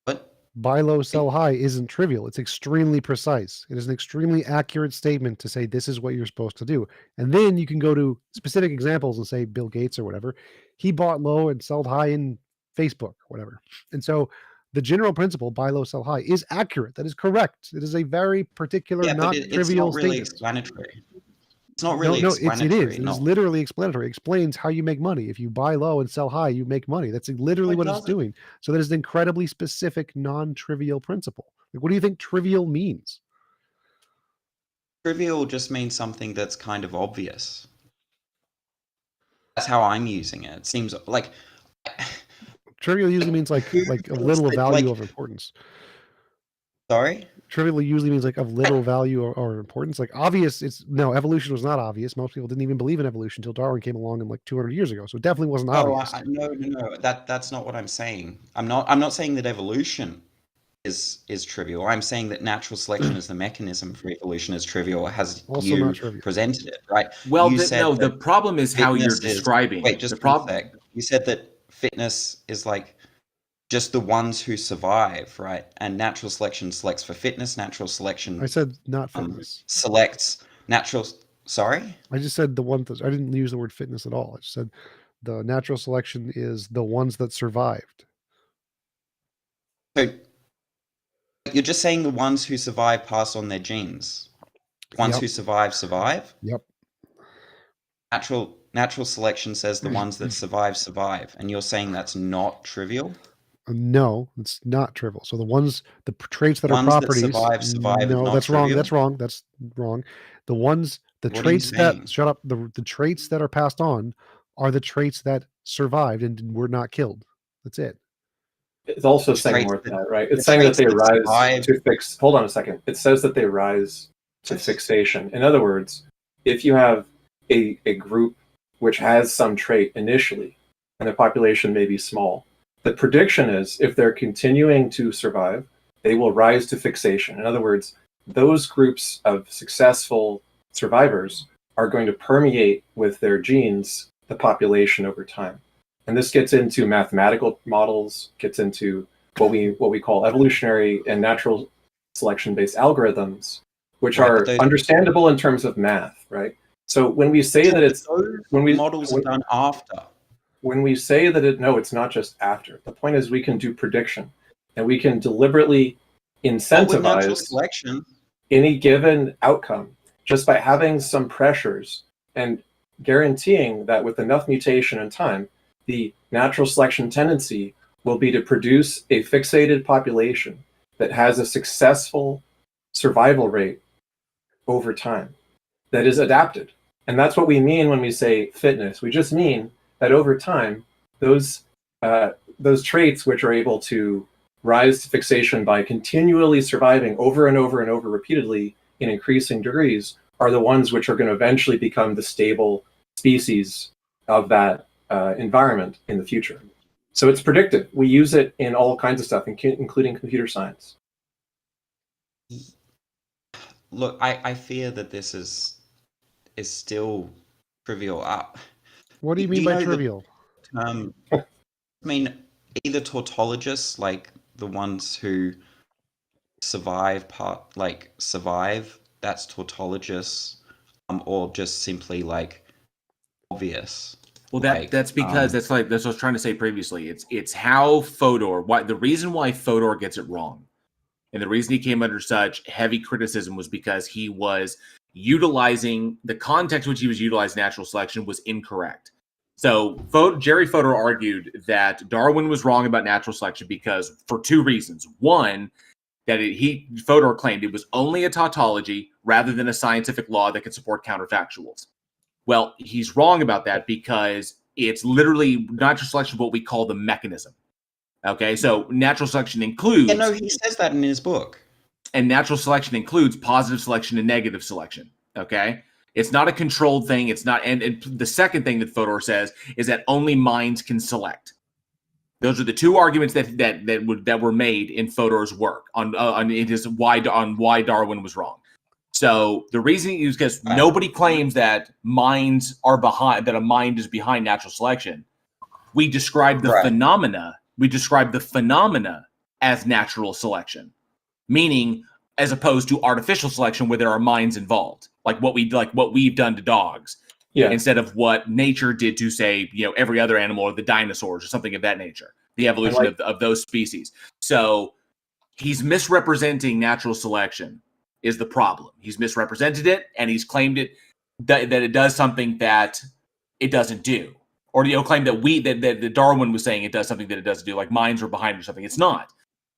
What? Buy low, sell high isn't trivial. It's extremely precise. It is an extremely accurate statement to say this is what you're supposed to do. And then you can go to specific examples and say Bill Gates or whatever. He bought low and sold high in Facebook, whatever. And so the general principle, buy low, sell high, is accurate. That is correct. It is a very particular, Yeah, but not it's trivial not really statement. explanatory. It's not No, really no, it is. explanatory. It is No, literally explanatory. It explains how you make money. If you buy low and sell high, you make money. That's literally it what it's doesn't. doing. So that is an incredibly specific, non-trivial principle. Like, what do you think trivial means? Trivial just means something that's kind of obvious. That's how I'm using it. It seems like Trivial usually means like of little value of importance. Sorry? Trivial usually means like of little value or importance. Like obvious, evolution was not obvious. Most people didn't even believe in evolution until Darwin came along in like 200 years ago. So it definitely wasn't obvious. No. That's not what I'm saying. I'm not saying that evolution is trivial. I'm saying that natural selection as the mechanism for evolution is trivial, as Also you not trivial. presented it, right? Well, You said the problem is how you're fitness describing. Wait, just the problem. 1 sec. You said that fitness is like just the ones who survive, right? And natural selection selects for fitness. Natural selection. I said not fitness. Selects natural. Sorry. I just said the one that I didn't use the word fitness at all. I just said the natural selection is the ones that survived. So you're just saying the ones who survive pass on their genes. Ones who survive. Yep. Natural selection says the ones that survive, and you're saying that's not trivial? No, it's not trivial. So the traits that are Ones that properties. survive is No, not that's wrong. trivial? That's wrong. That's wrong. The What are you traits that saying? shut up. The traits that are passed on are the traits that survived and were not killed. That's it. It's also The saying traits more than that- that, right? the It's saying that traits they that rise survive- to fix. Hold on a second. It says that they rise to Yes. fixation. In other words, if you have a group which has some trait initially, and the population may be small, the prediction is if they're continuing to survive, they will rise to fixation. In other words, those groups of successful survivors are going to permeate with their genes the population over time. And this gets into mathematical models, gets into what we call evolutionary and natural selection-based algorithms, which Right, are but those- understandable in terms of math, right? So when we say that it's models are done after. When we say that it's not just after. The point is we can do prediction, and we can deliberately But with natural incentivize selection, any given outcome just by having some pressures and guaranteeing that with enough mutation and time, the natural selection tendency will be to produce a fixated population that has a successful survival rate over time, that is adapted. And that's what we mean when we say fitness. We just mean that over time, those traits which are able to rise to fixation by continually surviving over and over and over repeatedly in increasing degrees are the ones which are going to eventually become the stable species of that environment in the future. So it's predictive. We use it in all kinds of stuff, including computer science. Look, I fear that this is still trivial. What do you mean by know trivial? I mean, either tautologists, like the ones who survive, that's tautologists, or just simply like obvious. Well, Like, that's because that's what I was trying to say previously. It's how Fodor, the reason why Fodor gets it wrong, and the reason he came under such heavy criticism was because he was utilizing the context in which he was utilizing natural selection was incorrect. So Jerry Fodor argued that Darwin was wrong about natural selection because for two reasons. One, that Fodor claimed it was only a tautology rather than a scientific law that could support counterfactuals. Well, he's wrong about that because it's literally natural selection, what we call the mechanism. Okay, so natural selection includes... Yeah, no, he says that in his book. And natural selection includes positive selection and negative selection. Okay, it's not a controlled thing. It's not, and the second thing that Fodor says is that only minds can select. Those are the two arguments that were made in Fodor's work on why Darwin was wrong. So the reason is because nobody claims that minds are behind, that a mind is behind natural selection. We describe the phenomena. We describe the phenomena as natural selection, meaning as opposed to artificial selection where there are minds involved, like what we've done to dogs, instead of what nature did to, say, every other animal or the dinosaurs or something of that nature, the evolution of those species. So he's misrepresenting natural selection is the problem. He's misrepresented it, and he's claimed it that it does something that it doesn't do, or claim that Darwin was saying it does something that it doesn't do, like minds are behind or something. It's not.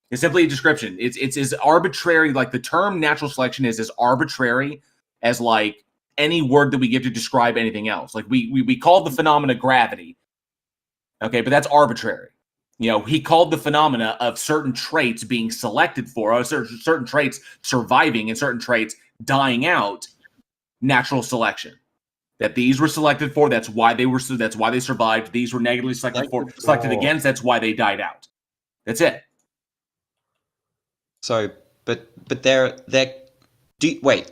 It's simply a description. It's as arbitrary, like the term natural selection is as arbitrary as like any word that we give to describe anything else. Like we call the phenomena gravity, okay, but that's arbitrary. He called the phenomena of certain traits being selected for, or certain traits surviving and certain traits dying out, natural selection. That these were selected for, that's why they survived. These were negatively selected against, that's why they died out. That's it. So, but wait,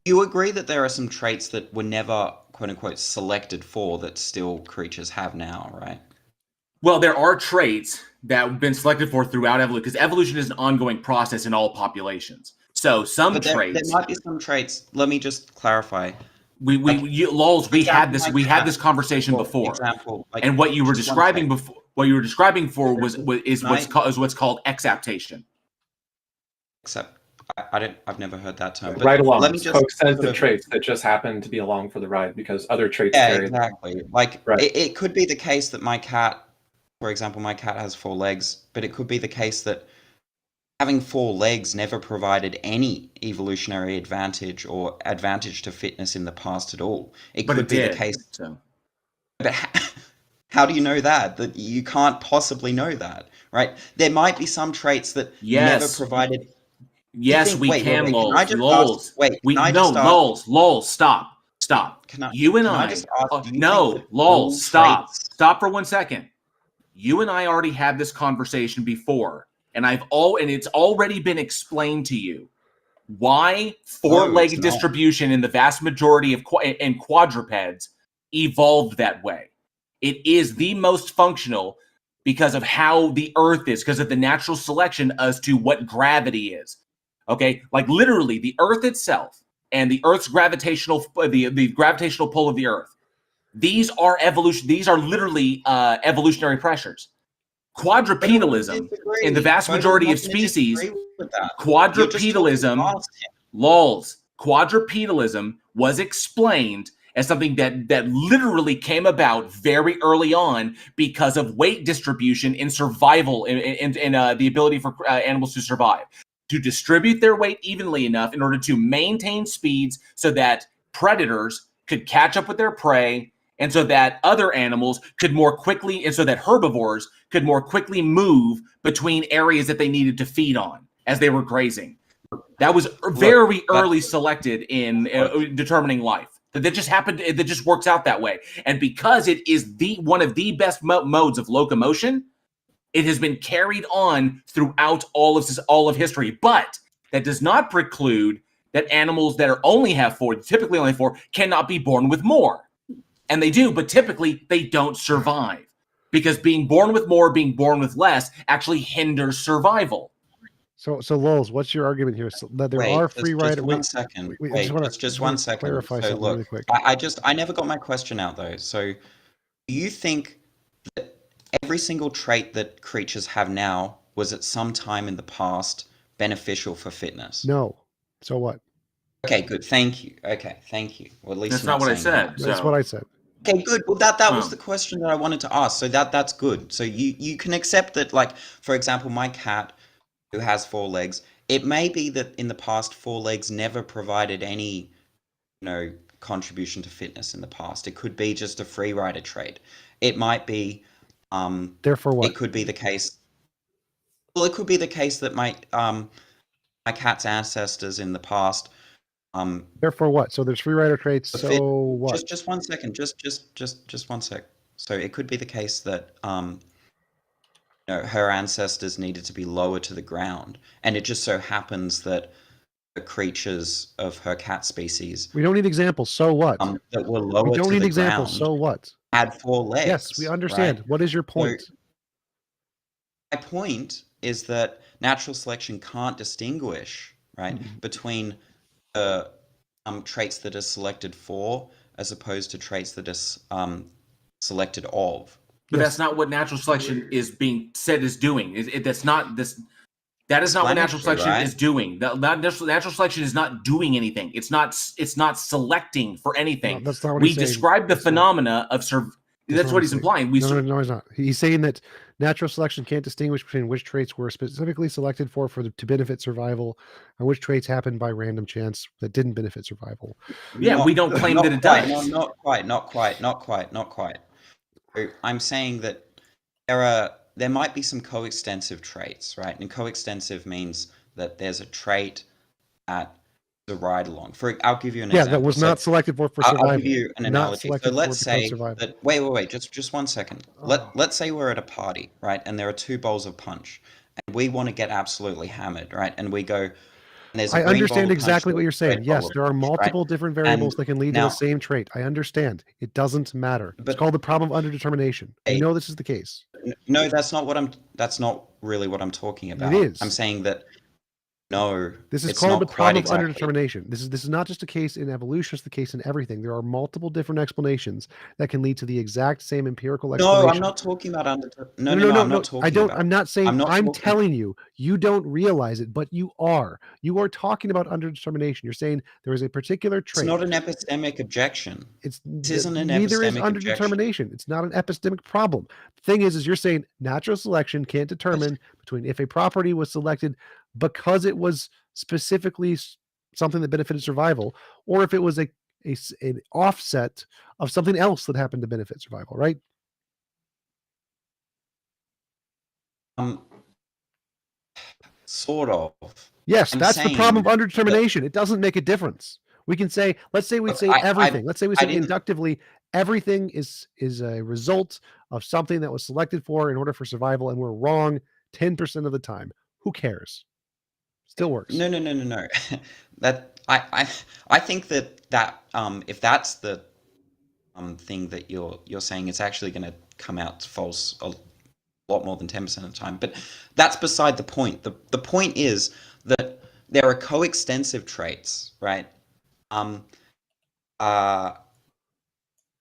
you agree that there are some traits that were never, quote unquote, selected for that still creatures have now, right? Well, there are traits that have been selected for throughout evolution, because evolution is an ongoing process in all populations. So traits. There might be some traits. Let me just clarify. We had this conversation before. And what you were describing before, was what's called exaptation. I've never heard that term. Right along. Let me just coextensive traits that just happen to be along for the ride because other traits carry exactly. them. Like it could be the case that my cat, for example, my cat has 4 legs, but it could be the case that having 4 legs never provided any evolutionary advantage or advantage to fitness in the past at all. It could be the case. So. But how do you know that? That you can't possibly know that, right? There might be some traits that never provided. Yes, we can, Lols. Lols, stop. Lols, stop for 1 second. You and I already had this conversation before, and it's already been explained to you why 4-legged distribution in the vast majority of quadrupeds evolved that way. It is the most functional because of how the Earth is, because of the natural selection as to what gravity is. Okay, like literally the Earth itself and the Earth's gravitational, the gravitational pull of the Earth. These are literally evolutionary pressures. Quadrupedalism in the vast majority of species. Quadrupedalism was explained as something that literally came about very early on because of weight distribution in survival and the ability for animals to survive. to distribute their weight evenly enough in order to maintain speeds so that predators could catch up with their prey, and so that other animals could more quickly, and so that herbivores could more quickly move between areas that they needed to feed on as they were grazing. That was very early selected in determining life. That just happened. That just works out that way. And because it is one of the best modes of locomotion, it has been carried on throughout all of history. But that does not preclude that animals that typically only four, cannot be born with more. And they do, but typically they don't survive, because being born with more, being born with less actually hinders survival. So Lols, what's your argument here? So that there are free riders. Just 1 second. Just 1 second. Clarify so something look, really quick. I never got my question out though. So, do you think that every single trait that creatures have now was at some time in the past beneficial for fitness? No. So what? Okay, good. Thank you. Okay, thank you. Well, at least that's not what I said. That's what I said. Okay, good. Well, that was the question that I wanted to ask. So that's good. So you can accept that, like, for example, my cat, who has 4 legs, it may be that in the past 4 legs never provided any, contribution to fitness in the past. It could be just a free rider trait. It might be. Therefore, what? It could be the case. Well, it could be the case that my cat's ancestors in the past. Therefore, what? So there's free rider traits. So what? Just 1 second. Just 1 sec. So it could be the case that her ancestors needed to be lower to the ground, and it just so happens that the creatures of her cat species. We don't need examples. So what? That were lower. We don't to need the examples. ground So what? Had 4 legs. Yes, we understand. Right? What is your point? So, my point is that natural selection can't distinguish, right, between traits that are selected for as opposed to traits that are selected of. But that's not what natural selection is being said is doing. That's not this. That is not what natural selection is doing. Natural selection is not doing anything. It's not selecting for anything. No, that's not what we he's saying. describe the phenomena of That's what he's implying. No, he's not. He's saying that natural selection can't distinguish between which traits were specifically selected to benefit survival and which traits happened by random chance that didn't benefit survival. Yeah, we don't claim that it does. No, not quite. I'm saying that there might be some coextensive traits, right? And coextensive means that there's a trait that is a ride along. I'll give you an example. That was not selected for survival. I'll give you an analogy. So let's say that. Wait. Just 1 second. Let's say we're at a party, right? And there are 2 bowls of punch, and we want to get absolutely hammered, right? And we go. I understand exactly what you're saying. Yes, there are multiple different variables that can lead to the same trait. I understand. It doesn't matter. It's called the problem of underdetermination. You know this is the case. No, that's not really what I'm talking about. It is. I'm saying that no. This is called the problem of underdetermination. This is not just a case in evolution, it's the case in everything. There are multiple different explanations that can lead to the exact same empirical explanation. No, I'm not talking about No, I'm not saying. I'm telling you, you don't realize it, but you are. You are talking about underdetermination. You're saying there is a particular trait. It's not an epistemic objection. This isn't an neither is epistemic underdetermination. It's not an epistemic problem. The thing is you're saying natural selection can't determine between if a property was selected because it was specifically something that benefited survival, or if it was an offset of something else that happened to benefit survival, right? Sort of. Yes, that's the problem of underdetermination. It doesn't make a difference. We can say, let's say everything. Let's say we say inductively everything is a result of something that was selected for in order for survival, and we're wrong 10% of the time. Who cares? Still works. No. That I think that if that's the thing that you're saying, it's actually going to come out false a lot more than 10% of the time. But that's beside the point. The point is that there are coextensive traits, right? There are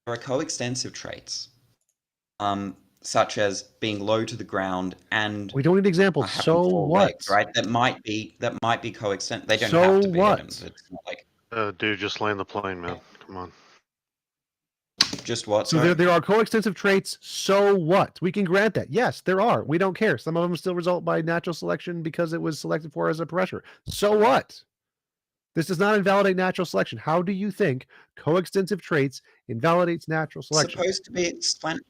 coextensive traits, such as being low to the ground and we don't need examples. So what? Legs, right? That might be coextensive. They don't so have to be. What? It's not like. Dude, just land the plane, man. Come on. just what? So Sorry? there are coextensive traits. So what? We can grant that. Yes, there are. We don't care. Some of them still result by natural selection because it was selected for as a pressure. So what? This does not invalidate natural selection. How do you think coextensive traits invalidates natural selection? Supposed to be explained.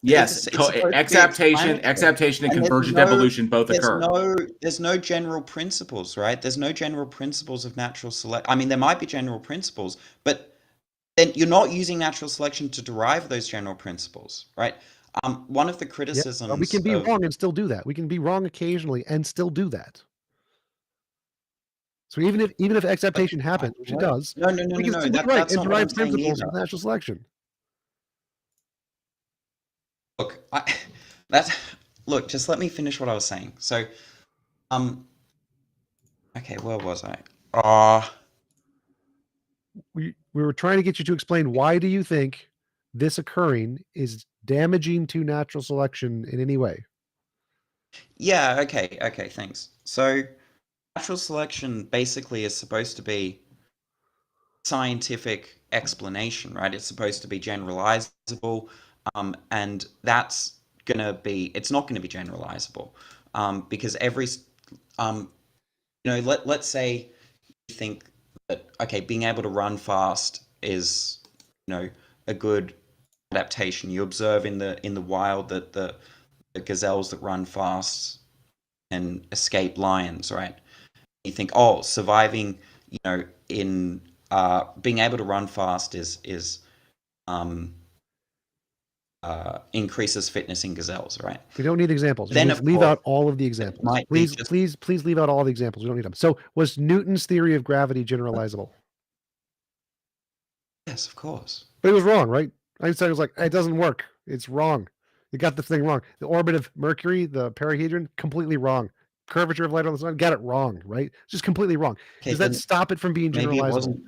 Yes, It's supposed to be exaptation, explanatory. and And there's convergent no- evolution both occur. There's no general principles, right? There's no general principles of natural select. I mean, there might be general principles, but then you're not using natural selection to derive those general principles, right? One of the Yeah, criticisms well, we can be of wrong and still do that. We can be wrong occasionally and still do that. So even if acceptation happens, which it what? does, No, we can still be right that's and not what I'm derive saying principles either. of natural selection. Look, look. Just let me finish what I was saying. So, okay, where was I? We were trying to get you to explain why do you think this occurring is damaging to natural selection in any way? Yeah. Okay. Thanks. So, natural selection basically is supposed to be scientific explanation, right? It's supposed to be generalizable, and that's it's not gonna be generalizable, because let's say you think that okay, being able to run fast is, a good adaptation. You observe in the wild that the gazelles that run fast can escape lions, right? You think, oh, surviving, in being able to run fast is increases fitness in gazelles, right? We don't need examples. Then, Just of leave course, out all of the examples. might be Please leave out all the examples. We don't need them. So was Newton's theory of gravity generalizable? Yes, of course. But it was wrong, right? Einstein was like, it doesn't work. It's wrong. You got the thing wrong. The orbit of Mercury, the perihedron, completely wrong. Curvature of light on the sun, got it wrong, right? It's just completely wrong. Okay, Does that then stop it from being maybe it generalizable? wasn't.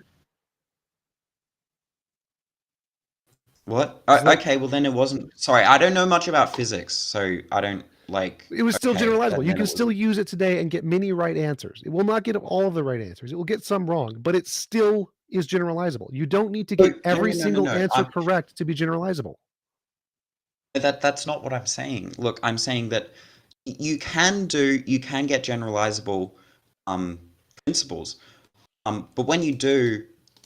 What? Is that- Okay, well then it wasn't. Sorry, I don't know much about physics, so I don't like. It was still okay, generalizable. then You it can was- still use it today and get many right answers. It will not get all of the right answers. It will get some wrong, but it still is generalizable. You don't need to get every single answer correct to be generalizable. That's not what I'm saying. Look, I'm saying that you can get generalizable principles, but when you do,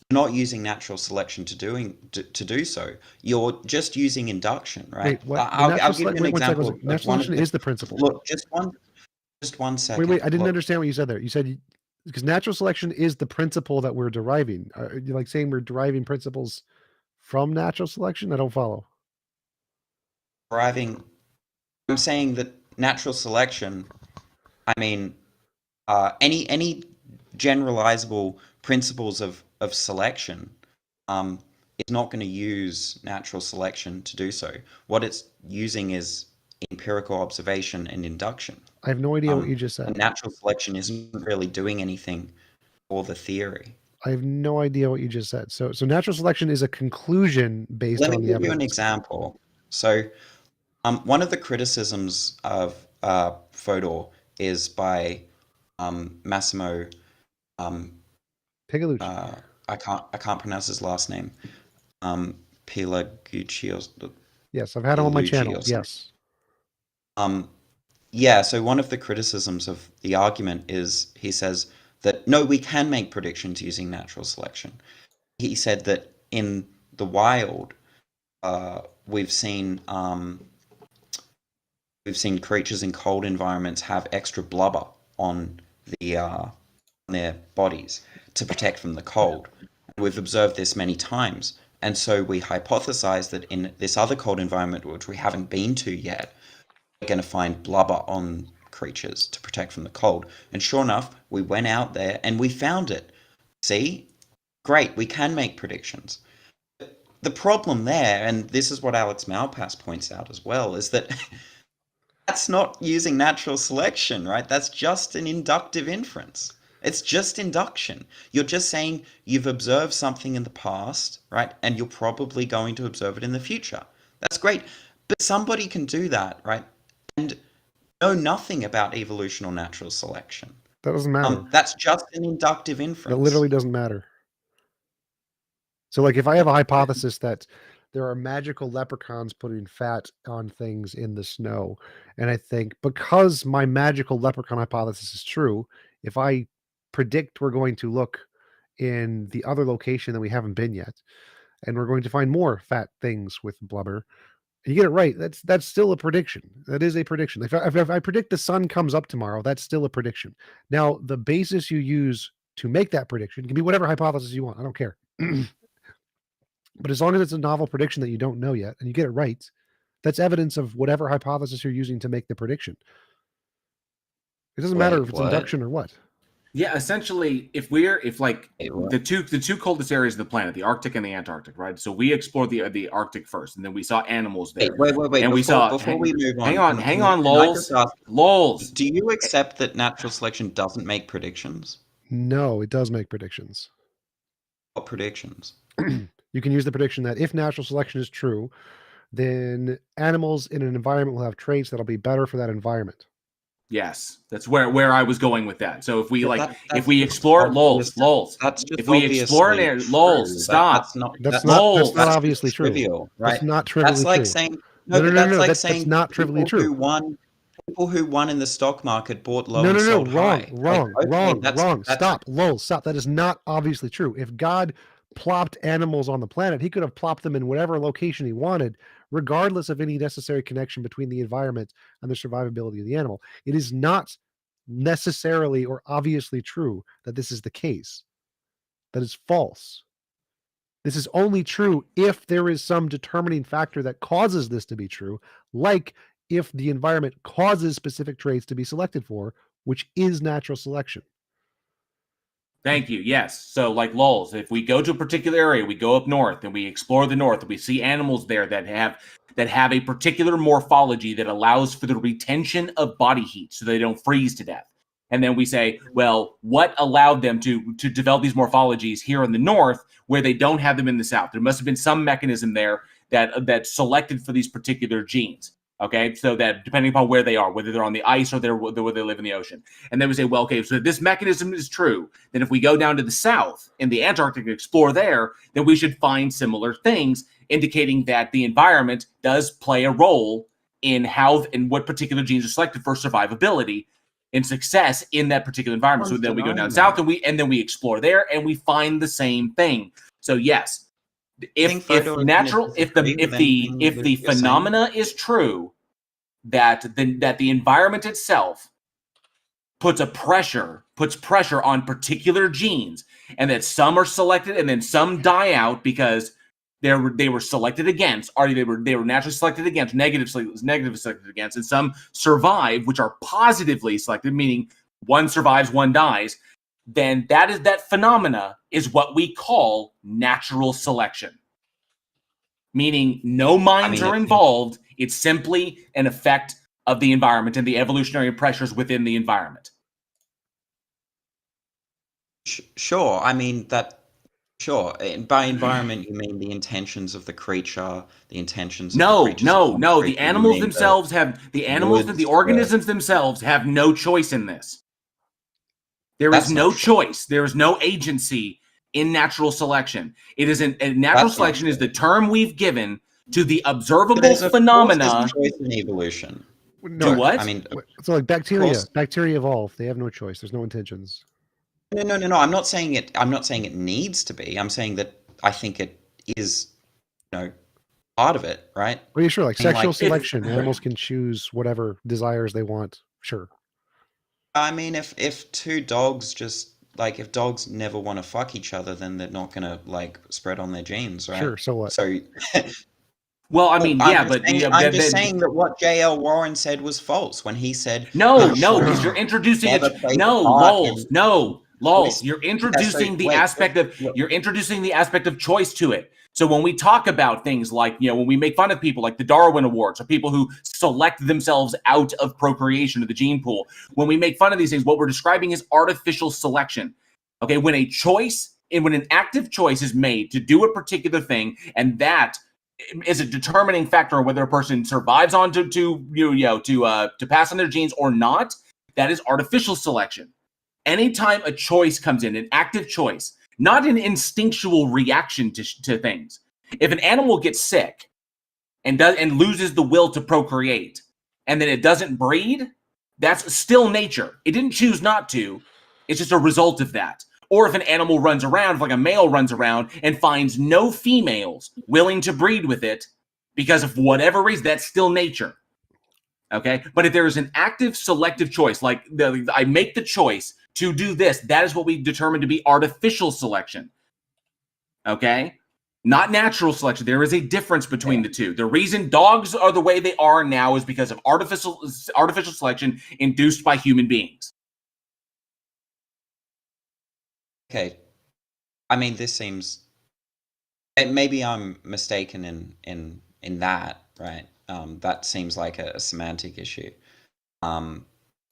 you're not using natural selection to do so. You're just using induction, right? Wait, what? I'll give you an example. Of Natural one of selection is the principle. Look, just one second. Wait, I didn't Look, understand what you said there. You said because natural selection is the principle that we're deriving. Are you like saying we're deriving principles from natural selection? I don't follow. I'm saying that natural selection, I mean, any generalizable principles of selection is not going to use natural selection to do so. What it's using is empirical observation and induction. I have no idea what you just said. And natural selection isn't really doing anything for the theory. I have no idea what you just said. So natural selection is a conclusion based on the evidence. Let me give you an example. So one of the criticisms of Fodor is by Massimo Pegalucci. I can't pronounce his last name. Pilagucci. Yes, I've had him on my channel. Yes. Yeah, so one of the criticisms of the argument is he says that no, we can make predictions using natural selection. He said that in the wild, we've seen creatures in cold environments have extra blubber on their bodies to protect from the cold. We've observed this many times, and so we hypothesize that in this other cold environment, which we haven't been to yet, we're going to find blubber on creatures to protect from the cold. And sure enough, we went out there and we found it. See? Great, we can make predictions. The problem there, and this is what Alex Malpass points out as well, is that that's not using natural selection, right? That's just an inductive inference. It's just induction. You're just saying you've observed something in the past, right? And you're probably going to observe it in the future. That's great. But somebody can do that, right? And know nothing about evolution or natural selection. That doesn't matter. That's just an inductive inference. It literally doesn't matter. So like if I have a hypothesis that there are magical leprechauns putting fat on things in the snow. And I think because my magical leprechaun hypothesis is true, if I predict we're going to look in the other location that we haven't been yet, and we're going to find more fat things with blubber, and you get it right, that's still a prediction. That is a prediction. If I predict the sun comes up tomorrow, that's still a prediction. Now, the basis you use to make that prediction can be whatever hypothesis you want. I don't care. But as long as it's a novel prediction that you don't know yet and you get it right, that's evidence of whatever hypothesis you're using to make the prediction. It doesn't matter if it's induction or what. Yeah, essentially, if like the two coldest areas of the planet, the Arctic and the Antarctic, right? So we explored the Arctic first, and then we saw animals there. Wait. And before we move on, hang on, Lols. Do you accept that natural selection doesn't make predictions? No, it does make predictions. What predictions? You can use the prediction that if natural selection is true, then animals in an environment will have traits that'll be better for that environment. Yes, that's where I was going with that. So if we if we explore lols, that's just if we explore an area, lols, stop. That's not obviously true. Trivial, right? That's not trivially That's like true. saying That's not trivially true. People who won in the stock market bought low and No, sold high. Wrong. Stop. Lol, stop. That is not obviously true. If God plopped animals on the planet, he could have plopped them in whatever location he wanted, regardless of any necessary connection between the environment and the survivability of the animal. It is not necessarily or obviously true that this is the case. That is false. This is only true if there is some determining factor that causes this to be true, like if the environment causes specific traits to be selected for, which is natural selection. Thank you. Yes. So like lols, if we go to a particular area, we go up north and we explore the north, and we see animals there that have a particular morphology that allows for the retention of body heat so they don't freeze to death. And then we say, well, what allowed them to develop these morphologies here in the north where they don't have them in the south? There must have been some mechanism there that selected for these particular genes. Okay, so that depending upon where they are, whether they're on the ice or where they live in the ocean. And then we say, well, okay, so if this mechanism is true, then if we go down to the south in the Antarctic and explore there, then we should find similar things indicating that the environment does play a role in what particular genes are selected for survivability and success in that particular environment. So then we go down south and then we explore there and we find the same thing. So yes. If the phenomena is true, that the environment itself puts pressure on particular genes, and that some are selected and then some die out because they were selected against, or they were naturally selected against, negatively selected against, and some survive, which are positively selected, meaning one survives, one dies. Then that phenomena is what we call natural selection. Meaning no minds are involved. It's simply an effect of the environment and the evolutionary pressures within the environment. Sure. I mean that. Sure. By environment, you mean the intentions of the creature, the intentions. No. The animals themselves the organisms themselves have no choice in this. There is no choice. There is no agency in natural selection. It is natural selection is the term we've given to the observable phenomena. Choice in evolution. No, to what? I mean, so like bacteria evolve. They have no choice. There's no intentions. No. I'm not saying it needs to be. I'm saying that I think it is, part of it, right? Well, yeah, sure. Like sexual selection, animals can choose whatever desires they want. Sure. I mean, if two dogs if dogs never want to fuck each other, then they're not gonna spread on their genes, right? Sure. So what? So. Well, I mean, I'm just saying that what J.L. Warren said was false when he said no, because you're introducing it. Lols. You're introducing the aspect of choice to it. So when we talk about things like, when we make fun of people like the Darwin Awards or people who select themselves out of procreation of the gene pool, when we make fun of these things, what we're describing is artificial selection. Okay, when an active choice is made to do a particular thing, and that is a determining factor on whether a person survives on to pass on their genes or not, that is artificial selection. Anytime a choice comes in, an active choice, not an instinctual reaction to things. If an animal gets sick and loses the will to procreate, and then it doesn't breed, that's still nature. It didn't choose not to. It's just a result of that. Or if an animal runs around, like a male runs around and finds no females willing to breed with it because of whatever reason, that's still nature. Okay? But if there is an active selective choice, like I make the choice to do this, that is what we determine to be artificial selection. Okay? Not natural selection. There is a difference between the two. The reason dogs are the way they are now is because of artificial selection induced by human beings. Okay. I mean, this seems... Maybe I'm mistaken in that, right? That seems like a semantic issue.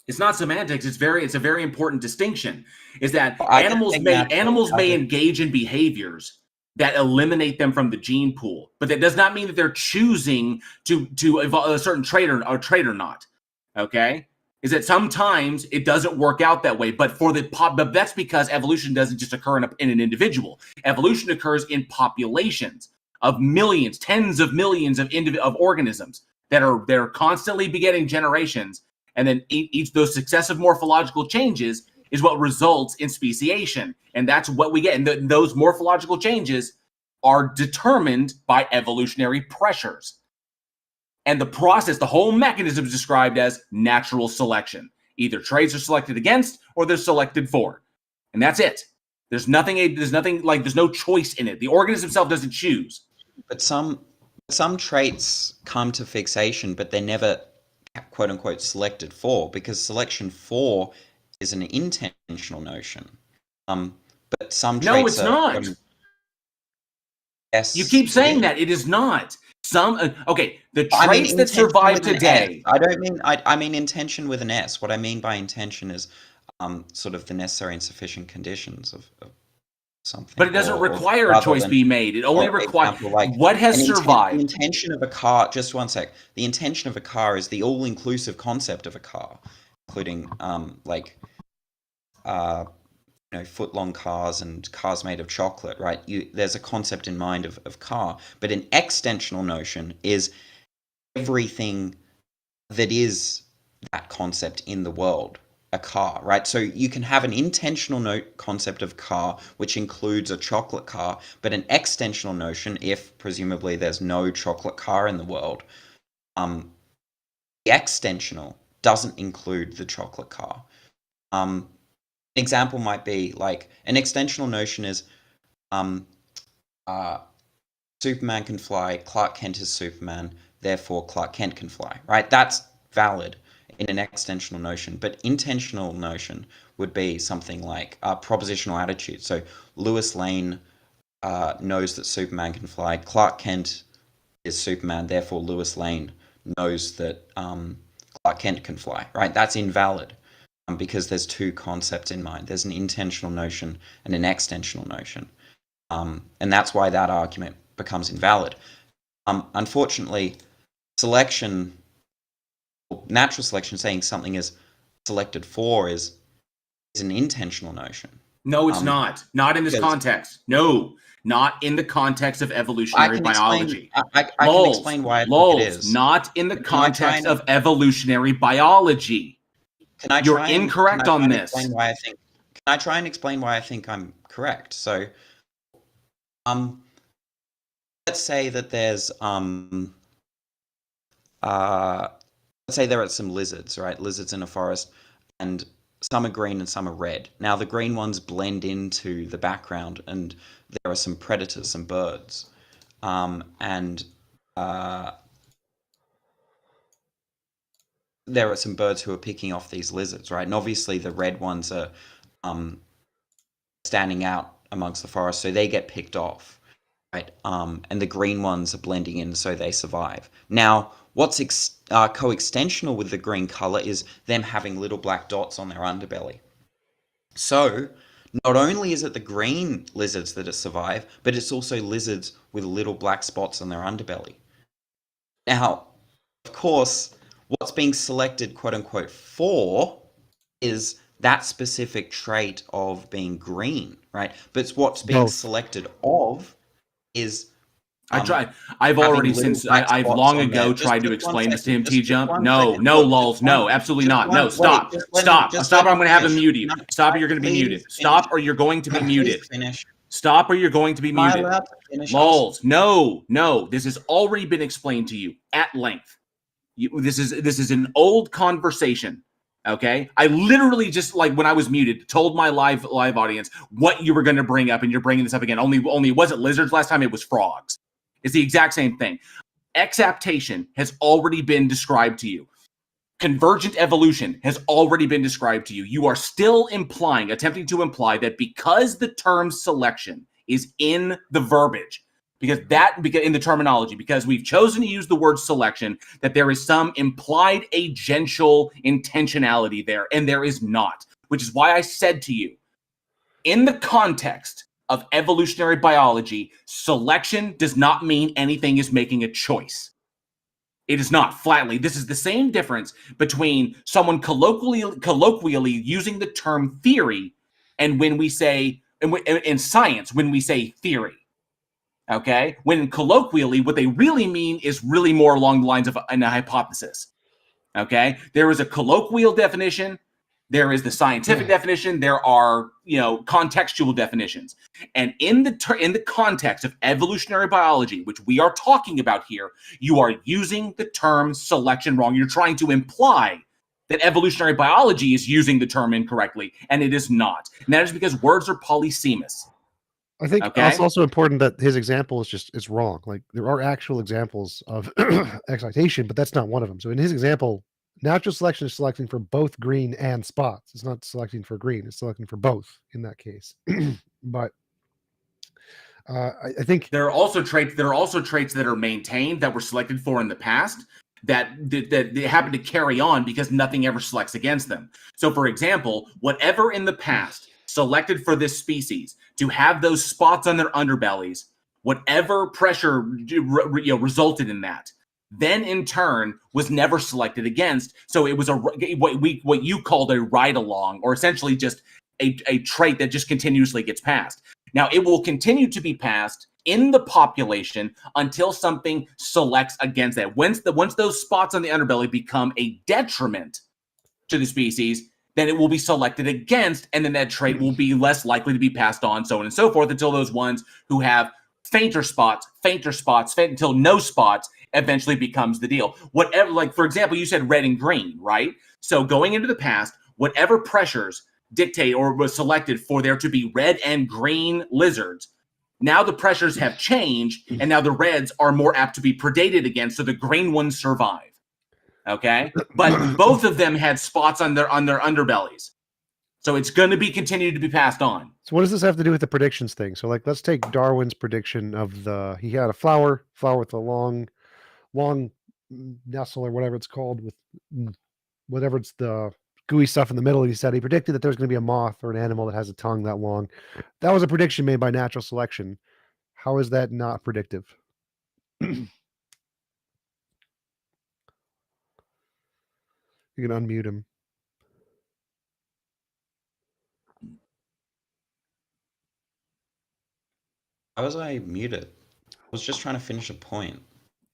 It's not semantics. It's a very important distinction. Is that I animals may engage in behaviors that eliminate them from the gene pool, but that does not mean that they're choosing to evolve a certain trait or not. Okay, is that sometimes it doesn't work out that way, but but that's because evolution doesn't just occur in an individual. Evolution occurs in populations of millions, tens of millions of organisms that are constantly begetting generations, and then each those successive morphological changes is what results in speciation, and that's what we get. And those morphological changes are determined by evolutionary pressures. And the process, the whole mechanism is described as natural selection. Either traits are selected against or they're selected for. And that's it. There's no choice in it. The organism itself doesn't choose. But some traits come to fixation, but they're never quote unquote selected for, because selection for is an intentional notion. But some traits no, it's not. Yes, you keep saying that it is not. The traits that survive today. I mean intention with an S. What I mean by intention is sort of the necessary and sufficient conditions of something. But it doesn't require a choice be made. It only requires what has survived. The intention of a car. Just one sec. The intention of a car is the all-inclusive concept of a car, including foot-long cars and cars made of chocolate, right? There's a concept in mind of car, but an extensional notion is everything that is that concept in the world, a car, right? So you can have an intentional concept of car, which includes a chocolate car, but an extensional notion, if presumably there's no chocolate car in the world, the extensional doesn't include the chocolate car. An example might be like an extensional notion is Superman can fly, Clark Kent is Superman, therefore Clark Kent can fly, right? That's valid in an extensional notion, but intentional notion would be something like propositional attitude. So Lois Lane knows that Superman can fly, Clark Kent is Superman, therefore Lois Lane knows that Clark Kent can fly, right? That's invalid. Because there's two concepts in mind. There's an intentional notion and an extensional notion. And that's why that argument becomes invalid. Unfortunately, natural selection, saying something is selected for is an intentional notion. No, it's not. Not in this context. No, not in the context of evolutionary biology. I can explain why I think it is. Not in the context of evolutionary biology. You're incorrect on this. Can I try and explain why I think I'm correct? So, let's say that there's let's say there are some lizards, right? Lizards in a forest, and some are green and some are red. Now the green ones blend into the background, and there are some predators, some birds, there are some birds who are picking off these lizards, right? And obviously the red ones are standing out amongst the forest, so they get picked off, right? And the green ones are blending in, so they survive. Now, what's coextensional with the green color is them having little black dots on their underbelly. So, not only is it the green lizards that survive, but it's also lizards with little black spots on their underbelly. Now, of course, what's being selected, quote unquote, for is that specific trait of being green, right? But what's being selected of is I've already since I've long ago tried to explain this to him. TJump, no, lulz, no, absolutely not. No, stop, stop, stop, or I'm going to have him mute you. Stop, or you're going to be muted. Stop, or you're going to be muted. Stop, or you're going to be muted. Lulz, no. This has already been explained to you at length. This is an old conversation. Okay, I literally just, like, when I was muted, told my live audience what you were going to bring up, and you're bringing this up again. Only it wasn't lizards last time; it was frogs. It's the exact same thing. Exaptation has already been described to you. Convergent evolution has already been described to you. You are still attempting to imply that because the term selection is in the verbiage, because in the terminology, because we've chosen to use the word selection, that there is some implied agential intentionality there, and there is not. Which is why I said to you, in the context of evolutionary biology, selection does not mean anything is making a choice. It is not, flatly. This is the same difference between someone colloquially using the term theory and when we say, in science, when we say theory. Okay? When colloquially, what they really mean is really more along the lines of a hypothesis. Okay? There is a colloquial definition. There is the scientific definition. There are, contextual definitions. And in the context of evolutionary biology, which we are talking about here, you are using the term selection wrong. You're trying to imply that evolutionary biology is using the term incorrectly, and it is not. And that is because words are polysemous. I think it's also important that his example is wrong. Like, there are actual examples of excitation, but that's not one of them. So in his example, natural selection is selecting for both green and spots. It's not selecting for green; it's selecting for both in that case. But I think there are also traits that are maintained that were selected for in the past that they happen to carry on because nothing ever selects against them. So, for example, whatever in the past selected for this species to have those spots on their underbellies, whatever pressure resulted in that, then in turn was never selected against. So it was what you called a ride along, or essentially just a trait that just continuously gets passed. Now it will continue to be passed in the population until something selects against that. Once those spots on the underbelly become a detriment to the species, then it will be selected against, and then that trait will be less likely to be passed on, so on and so forth, until those ones who have fainter spots, until no spots eventually becomes the deal. Whatever, like, for example, you said red and green, right? So going into the past, whatever pressures dictate or was selected for there to be red and green lizards, now the pressures have changed, and now the reds are more apt to be predated against, so the green ones survive. Okay, but both of them had spots on their underbellies, so it's going to be continued to be passed on. So what does this have to do with the predictions thing? So, like, let's take Darwin's prediction of he had a flower with a long nestle or whatever it's called, with whatever it's the gooey stuff in the middle. He said he predicted that there's going to be a moth or an animal that has a tongue that long. That was a prediction made by natural selection. How is that not predictive? You can unmute him. How was I muted? I was just trying to finish a point.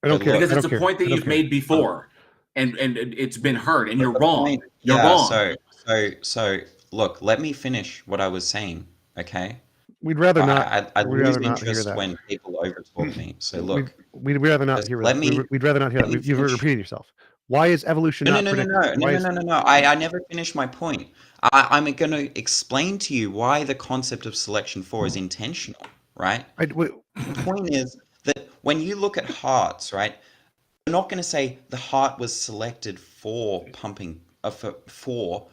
I don't care. Because it's a point that you've made before, and it's been heard, and you're wrong. You're wrong. So look, let me finish what I was saying, okay? We'd rather not. I lose interest when people overtalk me. So look, we'd rather not hear that. We'd rather not hear that. You've repeated yourself. Why is evolution not predictive? No. I never finished my point. I'm going to explain to you why the concept of selection for is intentional, right? The point is that when you look at hearts, right, you're not going to say the heart was selected for pumping, for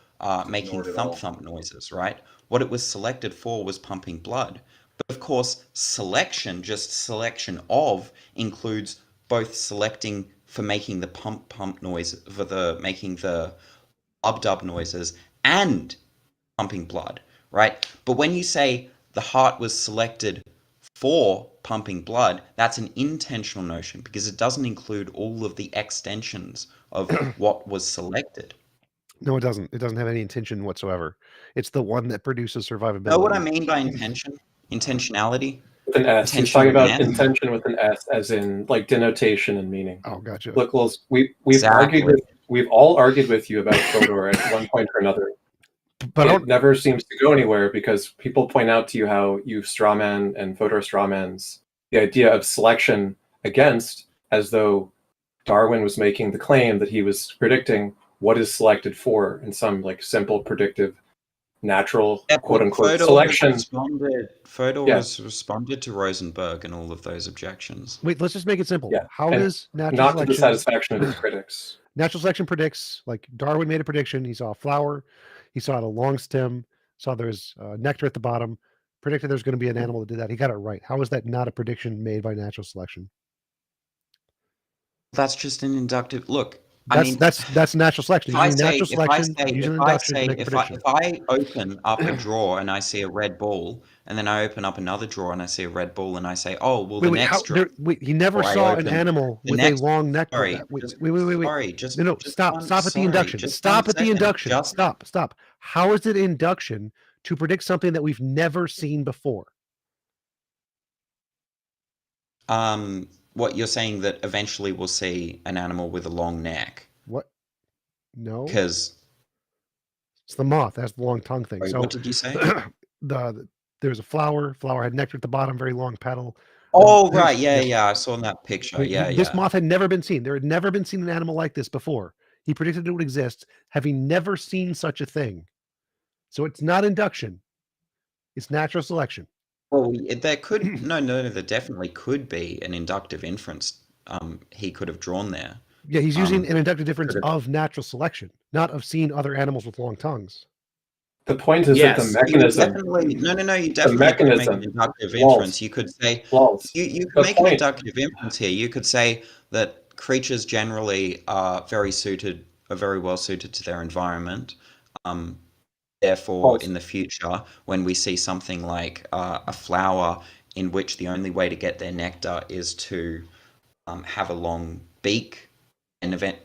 making thump noises, right? What it was selected for was pumping blood. But of course, selection, just selection of, includes both selecting for making the pump noise, for making the dub noises, and pumping blood, right? But when you say the heart was selected for pumping blood, that's an intentional notion because it doesn't include all of the extensions of what was selected. No, it doesn't. It doesn't have any intention whatsoever. It's the one that produces survivability. Know what I mean by intention? Intentionality? With an S. He's Intention talking with an about N. intention with an S, as in like denotation and meaning. Oh, gotcha. Look, Lils, we've Exactly. we've all argued with you about Fodor at one point or another. But It never seems to go anywhere because people point out to you how you strawman and Fodor strawmans the idea of selection against, as though Darwin was making the claim that he was predicting what is selected for in some like simple predictive natural quote unquote selection. Fodor Yeah. has responded to Rosenberg and all of those objections. wait, let's just make it simple. Yeah, How and does natural not selection to the satisfaction of his critics. Natural selection predicts, like Darwin made a prediction. He saw a flower, he saw it a long stem, saw there's nectar at the bottom, predicted there's going to be an animal that did that. He got it right. How is that not a prediction made by natural selection? That's just an inductive look. That's natural selection. If I Using say, natural selection, using induction to make a if prediction. I open up a drawer and I see a red ball, and then I open up another drawer and I see a red ball, and I say, oh, well, the next drawer. He never or I saw an open animal the with next- a long neck. Sorry, Wait. Sorry, just No, just stop. one- Stop at the sorry, induction. just Stop one at the second. induction. Just- Stop. How is it induction to predict something that we've never seen before? What you're saying that eventually we'll see an animal with a long neck? What? No. Because It's the moth. That's the long tongue thing. Sorry, So what did you say? There's a flower. Flower had nectar at the bottom, very long petal. Oh, right. Yeah. I saw in that picture. This moth had never been seen. There had never been seen an animal like this before. He predicted it would exist, having never seen such a thing. So it's not induction. It's natural selection. Well, there could there definitely could be an inductive inference. He could have drawn there. Yeah, he's using an inductive difference of natural selection, not of seeing other animals with long tongues. The point is that the mechanism. You definitely could make an inductive inference. You could say you could make an inductive inference here. You could say that creatures generally are very well suited to their environment. Therefore, in the future, when we see something like a flower in which the only way to get their nectar is to have a long beak,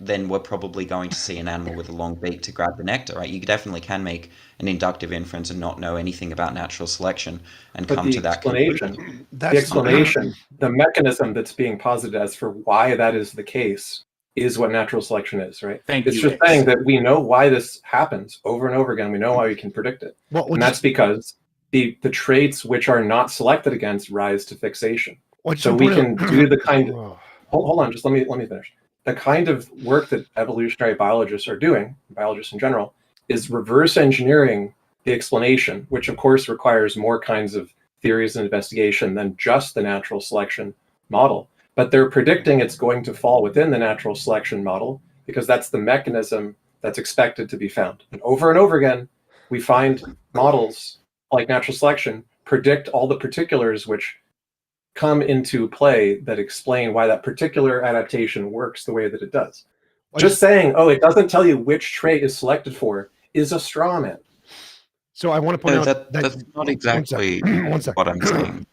then we're probably going to see an animal with a long beak to grab the nectar, right? You definitely can make an inductive inference and not know anything about natural selection and come to that conclusion. The explanation, the mechanism that's being posited as for why that is the case is what natural selection is, right? It's just saying that we know why this happens over and over again. We know why we can predict it. And that's because the traits which are not selected against rise to fixation. So we can do the kind of... Hold on, just let me finish. The kind of work that evolutionary biologists are doing, biologists in general, is reverse engineering the explanation, which of course requires more kinds of theories and investigation than just the natural selection model. But they're predicting it's going to fall within the natural selection model because that's the mechanism that's expected to be found. And over again, we find models like natural selection predict all the particulars which come into play that explain why that particular adaptation works the way that it does. Just saying, oh, it doesn't tell you which trait is selected for is a straw man. So I want to point out that's not exactly what I'm saying.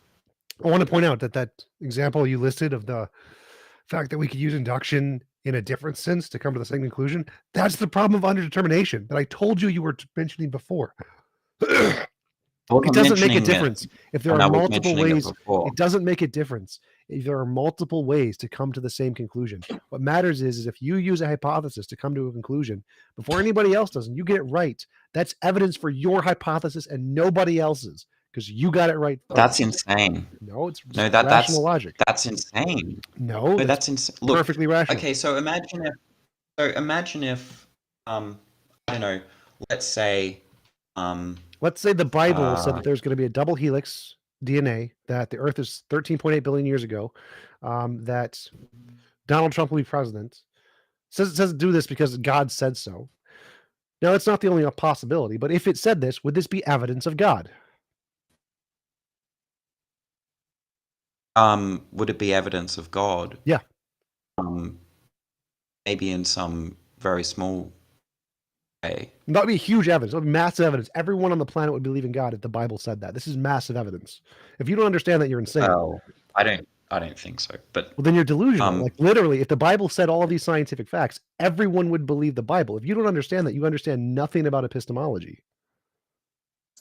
I want to point out that example you listed of the fact that we could use induction in a different sense to come to the same conclusion. That's the problem of underdetermination that I told you were mentioning before. It doesn't make a difference if there are multiple ways. It doesn't make a difference if there are multiple ways to come to the same conclusion. What matters is if you use a hypothesis to come to a conclusion before anybody else does, and you get it right, that's evidence for your hypothesis and nobody else's because you got it right first. That's insane. No, it's rational logic. That's insane. No, that's insane. Look, perfectly rational. Okay, so imagine if I don't know, let's say the Bible said that there's going to be a double helix DNA, that the Earth is 13.8 billion years ago, that Donald Trump will be president. Says do this because God said so. Now, it's not the only possibility, but if it said this, would this be evidence of God? Would it be evidence of God? Yeah. Maybe in some very small way. That would be huge evidence. It would be massive evidence. Everyone on the planet would believe in God if the Bible said that. This is massive evidence. If you don't understand that, you're insane. Well, I don't think so. But then you're delusional. Like literally, if the Bible said all of these scientific facts, everyone would believe the Bible. If you don't understand that, you understand nothing about epistemology.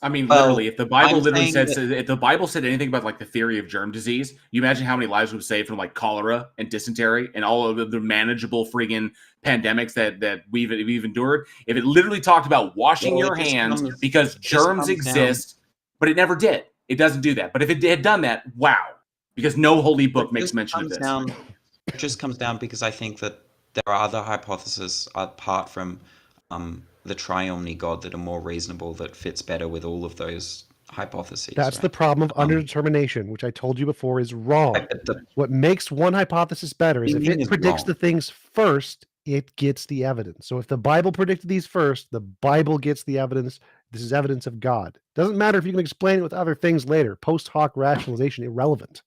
I mean, Well, literally, if the Bible I'm literally saying said, if the Bible said anything about like the theory of germ disease, you imagine how many lives would save from like cholera and dysentery and all of the manageable friggin' pandemics that we've endured. If it literally talked about washing Well, your it just hands comes because it just germs comes down exist, but it never did. It doesn't do that. But if it had done that, wow, because no holy book it makes just mention of comes this. down it just comes down because I think that there are other hypotheses apart from the triomni God that are more reasonable, that fits better with all of those hypotheses. That's the right? problem of underdetermination, which I told you before is wrong. Right, but the What makes one hypothesis better is if meaning it is predicts wrong. the things first, it gets the evidence. So if the Bible predicted these first, the Bible gets the evidence. This is evidence of God. Doesn't matter if you can explain it with other things later. Post hoc rationalization, irrelevant.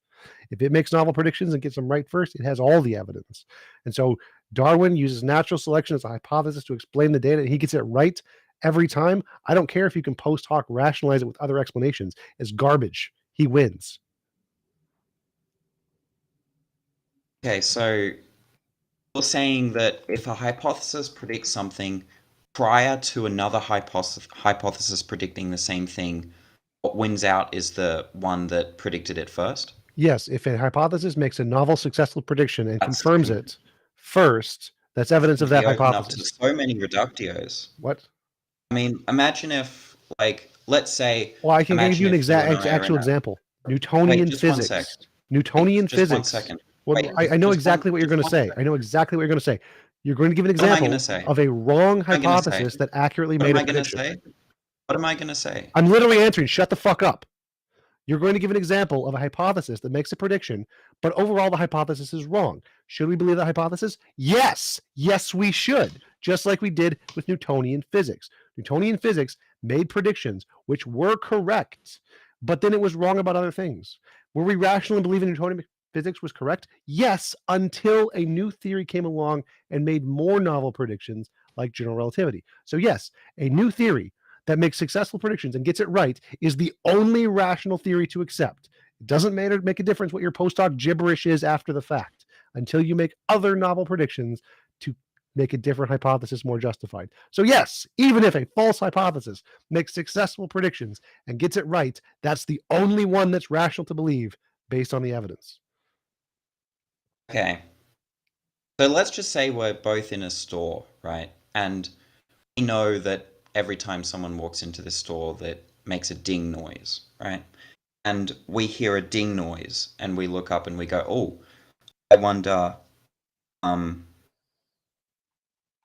If it makes novel predictions and gets them right first, it has all the evidence. And so Darwin uses natural selection as a hypothesis to explain the data, and he gets it right every time. I don't care if you can post hoc rationalize it with other explanations. It's garbage. He wins. Okay, so you're saying that if a hypothesis predicts something prior to another hypothesis predicting the same thing, what wins out is the one that predicted it first? Yes, if a hypothesis makes a novel, successful prediction and That's confirms it first, that's evidence of that we open up to hypothesis. so many reductios. What? I mean, imagine if, like, let's say, Well, I can give imagine you an if you and I are actual in a... example. Wait, Newtonian just 1 sec. physics. Newtonian Just 1 physics. second. Well, Wait, I know just exactly what you're going to say. I know exactly what you're going to say. You're going to give an What am I going example to say? of a wrong What am I going to say? hypothesis that accurately What made am a I going to prediction. say? What am I going to say? I'm literally answering. Shut the fuck up. You're going to give an example of a hypothesis that makes a prediction, but overall the hypothesis is wrong. Should we believe the hypothesis? Yes. Yes, we should. Just like we did with Newtonian physics. Newtonian physics made predictions which were correct, but then it was wrong about other things. Were we rationally believing Newtonian physics was correct? Yes, until a new theory came along and made more novel predictions like general relativity. So yes, a new theory that makes successful predictions and gets it right is the only rational theory to accept. It doesn't make a difference what your post hoc gibberish is after the fact until you make other novel predictions to make a different hypothesis more justified. So yes, even if a false hypothesis makes successful predictions and gets it right, that's the only one that's rational to believe based on the evidence. Okay. So let's just say we're both in a store, right? And we know that every time someone walks into the store that makes a ding noise, right? And we hear a ding noise and we look up and we go, oh, I wonder what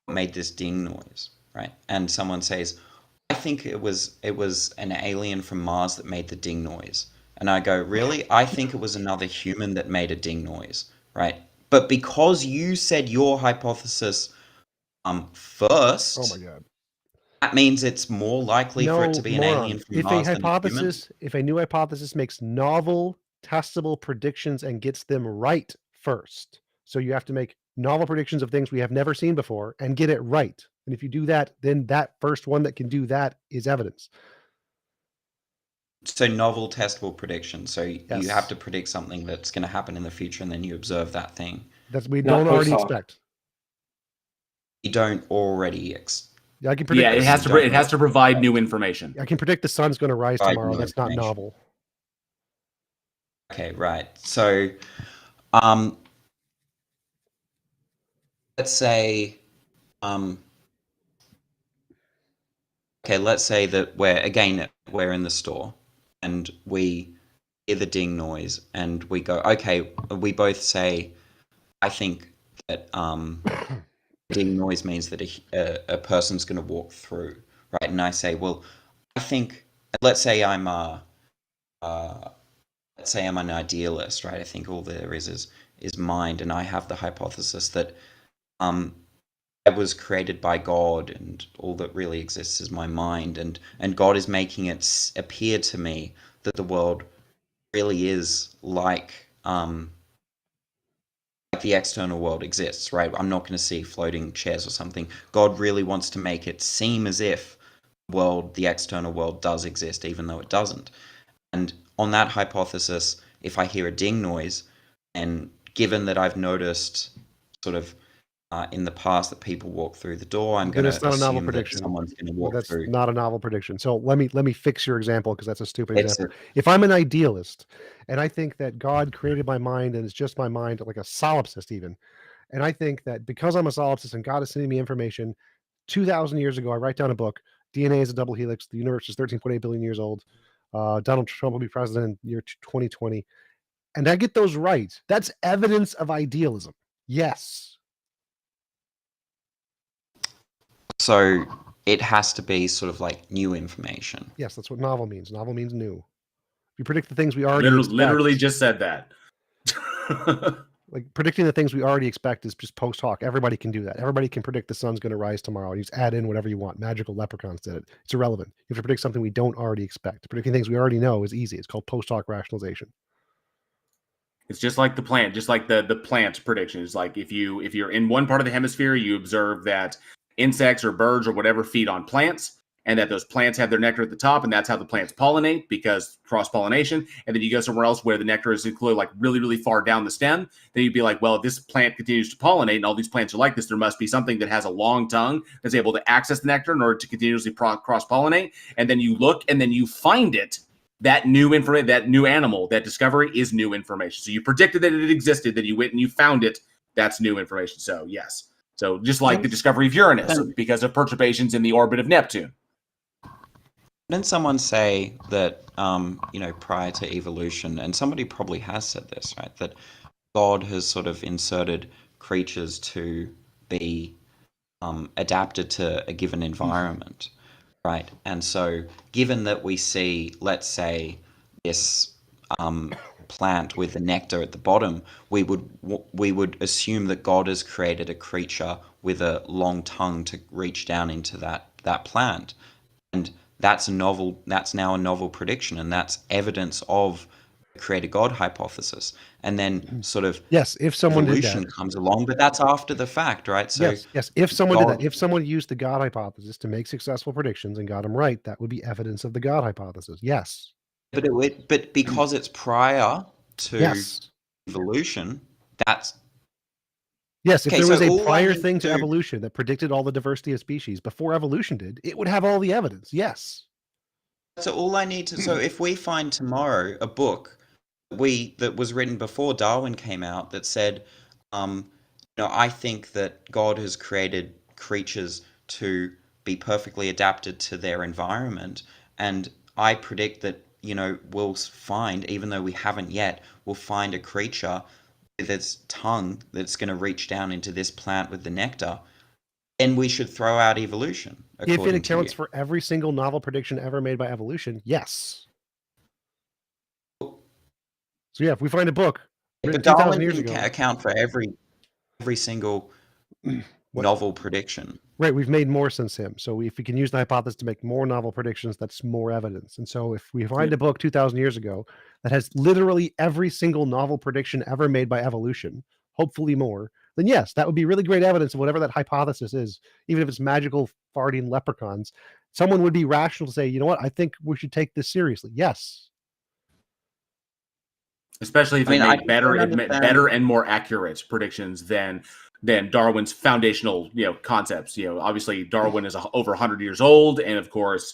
made this ding noise, right? And someone says, I think it was an alien from Mars that made the ding noise. And I go, really? I think it was another human that made a ding noise, right? But because you said your hypothesis first, Oh my god. that means it's more likely for it to be an alien from Mars than a human. If a new hypothesis makes novel, testable predictions and gets them right first, so you have to make novel predictions of things we have never seen before and get it right. And if you do that, then that first one that can do that is evidence. So novel, testable predictions. So you Yes. have to predict something that's going to happen in the future, and then you observe that thing. That's we Not don't already post hoc. expect. You don't already I can predict. Yeah, it has to provide new information. I can predict the sun's going to rise Provide tomorrow. new That's not information. novel. Okay, right. So, let's say, okay, let's say that we're in the store and we hear the ding noise and we go, okay, we both say, I think that ding noise means that a person's going to walk through, right? And I say, well, I think, let's say I'm an idealist, right? I think all there is mind, and I have the hypothesis that I was created by God, and all that really exists is my mind, and God is making it appear to me that the world really is like the external world exists, right? I'm not going to see floating chairs or something. God really wants to make it seem as if the external world does exist, even though it doesn't. And on that hypothesis, if I hear a ding noise, and given that I've noticed sort of in the past that people walk through the door. I'm Then going it's to not a novel assume that prediction. someone's going to Well, walk that's through. not a novel prediction. So let me fix your example because that's a stupid Fix example. it. If I'm an idealist and I think that God created my mind and it's just my mind, like a solipsist even, and I think that because I'm a solipsist and God is sending me information, 2,000 years ago, I write down a book. DNA is a double helix. The universe is 13.8 billion years old. Donald Trump will be president in year 2020. And I get those right. That's evidence of idealism. Yes. So it has to be sort of like new information. Yes, that's what novel means. Novel means new. If you predict the things we already expect, literally just said that. like predicting the things we already expect is just post hoc. Everybody can do that. Everybody can predict the sun's going to rise tomorrow. You just add in whatever you want. Magical leprechauns did it. It's irrelevant. You have to predict something we don't already expect. Predicting things we already know is easy. It's called post hoc rationalization. It's just like the plant, just like the plant predictions. Like if you're in one part of the hemisphere, you observe that insects or birds or whatever feed on plants, and that those plants have their nectar at the top, and that's how the plants pollinate because cross-pollination. And then you go somewhere else where the nectar is included like really, really far down the stem. Then you'd be like, well, if this plant continues to pollinate and all these plants are like this, there must be something that has a long tongue that's able to access the nectar in order to continuously cross-pollinate. And then you look and then you find it. That new information, that new animal, that discovery is new information. So you predicted that it existed, then you went and you found it. That's new information. So yes. So just like the discovery of Uranus because of perturbations in the orbit of Neptune. Didn't someone say that, prior to evolution, and somebody probably has said this, right, that God has sort of inserted creatures to be adapted to a given environment, right? And so given that we see, let's say, this plant with the nectar at the bottom, we would assume that God has created a creature with a long tongue to reach down into that plant. And that's now a novel prediction, and that's evidence of the creator God hypothesis. And then sort of if someone did evolution that comes along, but that's after the fact, right? So yes, if someone did that, if someone used the God hypothesis to make successful predictions and got them right, that would be evidence of the God hypothesis. Yes. But because it's prior to Yes. evolution, that's Yes, if Okay, there was so a all I prior need thing to to- evolution that predicted all the diversity of species before evolution did, it would have all the evidence. Yes. So all I need to, so if we find tomorrow a book that was written before Darwin came out that said, I think that God has created creatures to be perfectly adapted to their environment, and I predict that we'll find, even though we haven't yet, we'll find a creature with its tongue that's going to reach down into this plant with the nectar, then we should throw out evolution. If it accounts for every single novel prediction ever made by evolution, yes. So yeah, if we find a book written But 2,000 Darwin years didn't ago, account for every single novel prediction. right, we've made more since him. So if we can use the hypothesis to make more novel predictions, that's more evidence. And so if we find a book 2,000 years ago that has literally every single novel prediction ever made by evolution, hopefully more, then yes, that would be really great evidence of whatever that hypothesis is. Even if it's magical farting leprechauns, someone would be rational to say, you know what, I think we should take this seriously. Yes. Especially if it made better and more accurate predictions than Darwin's foundational, concepts. Obviously Darwin is over 100 years old, and of course,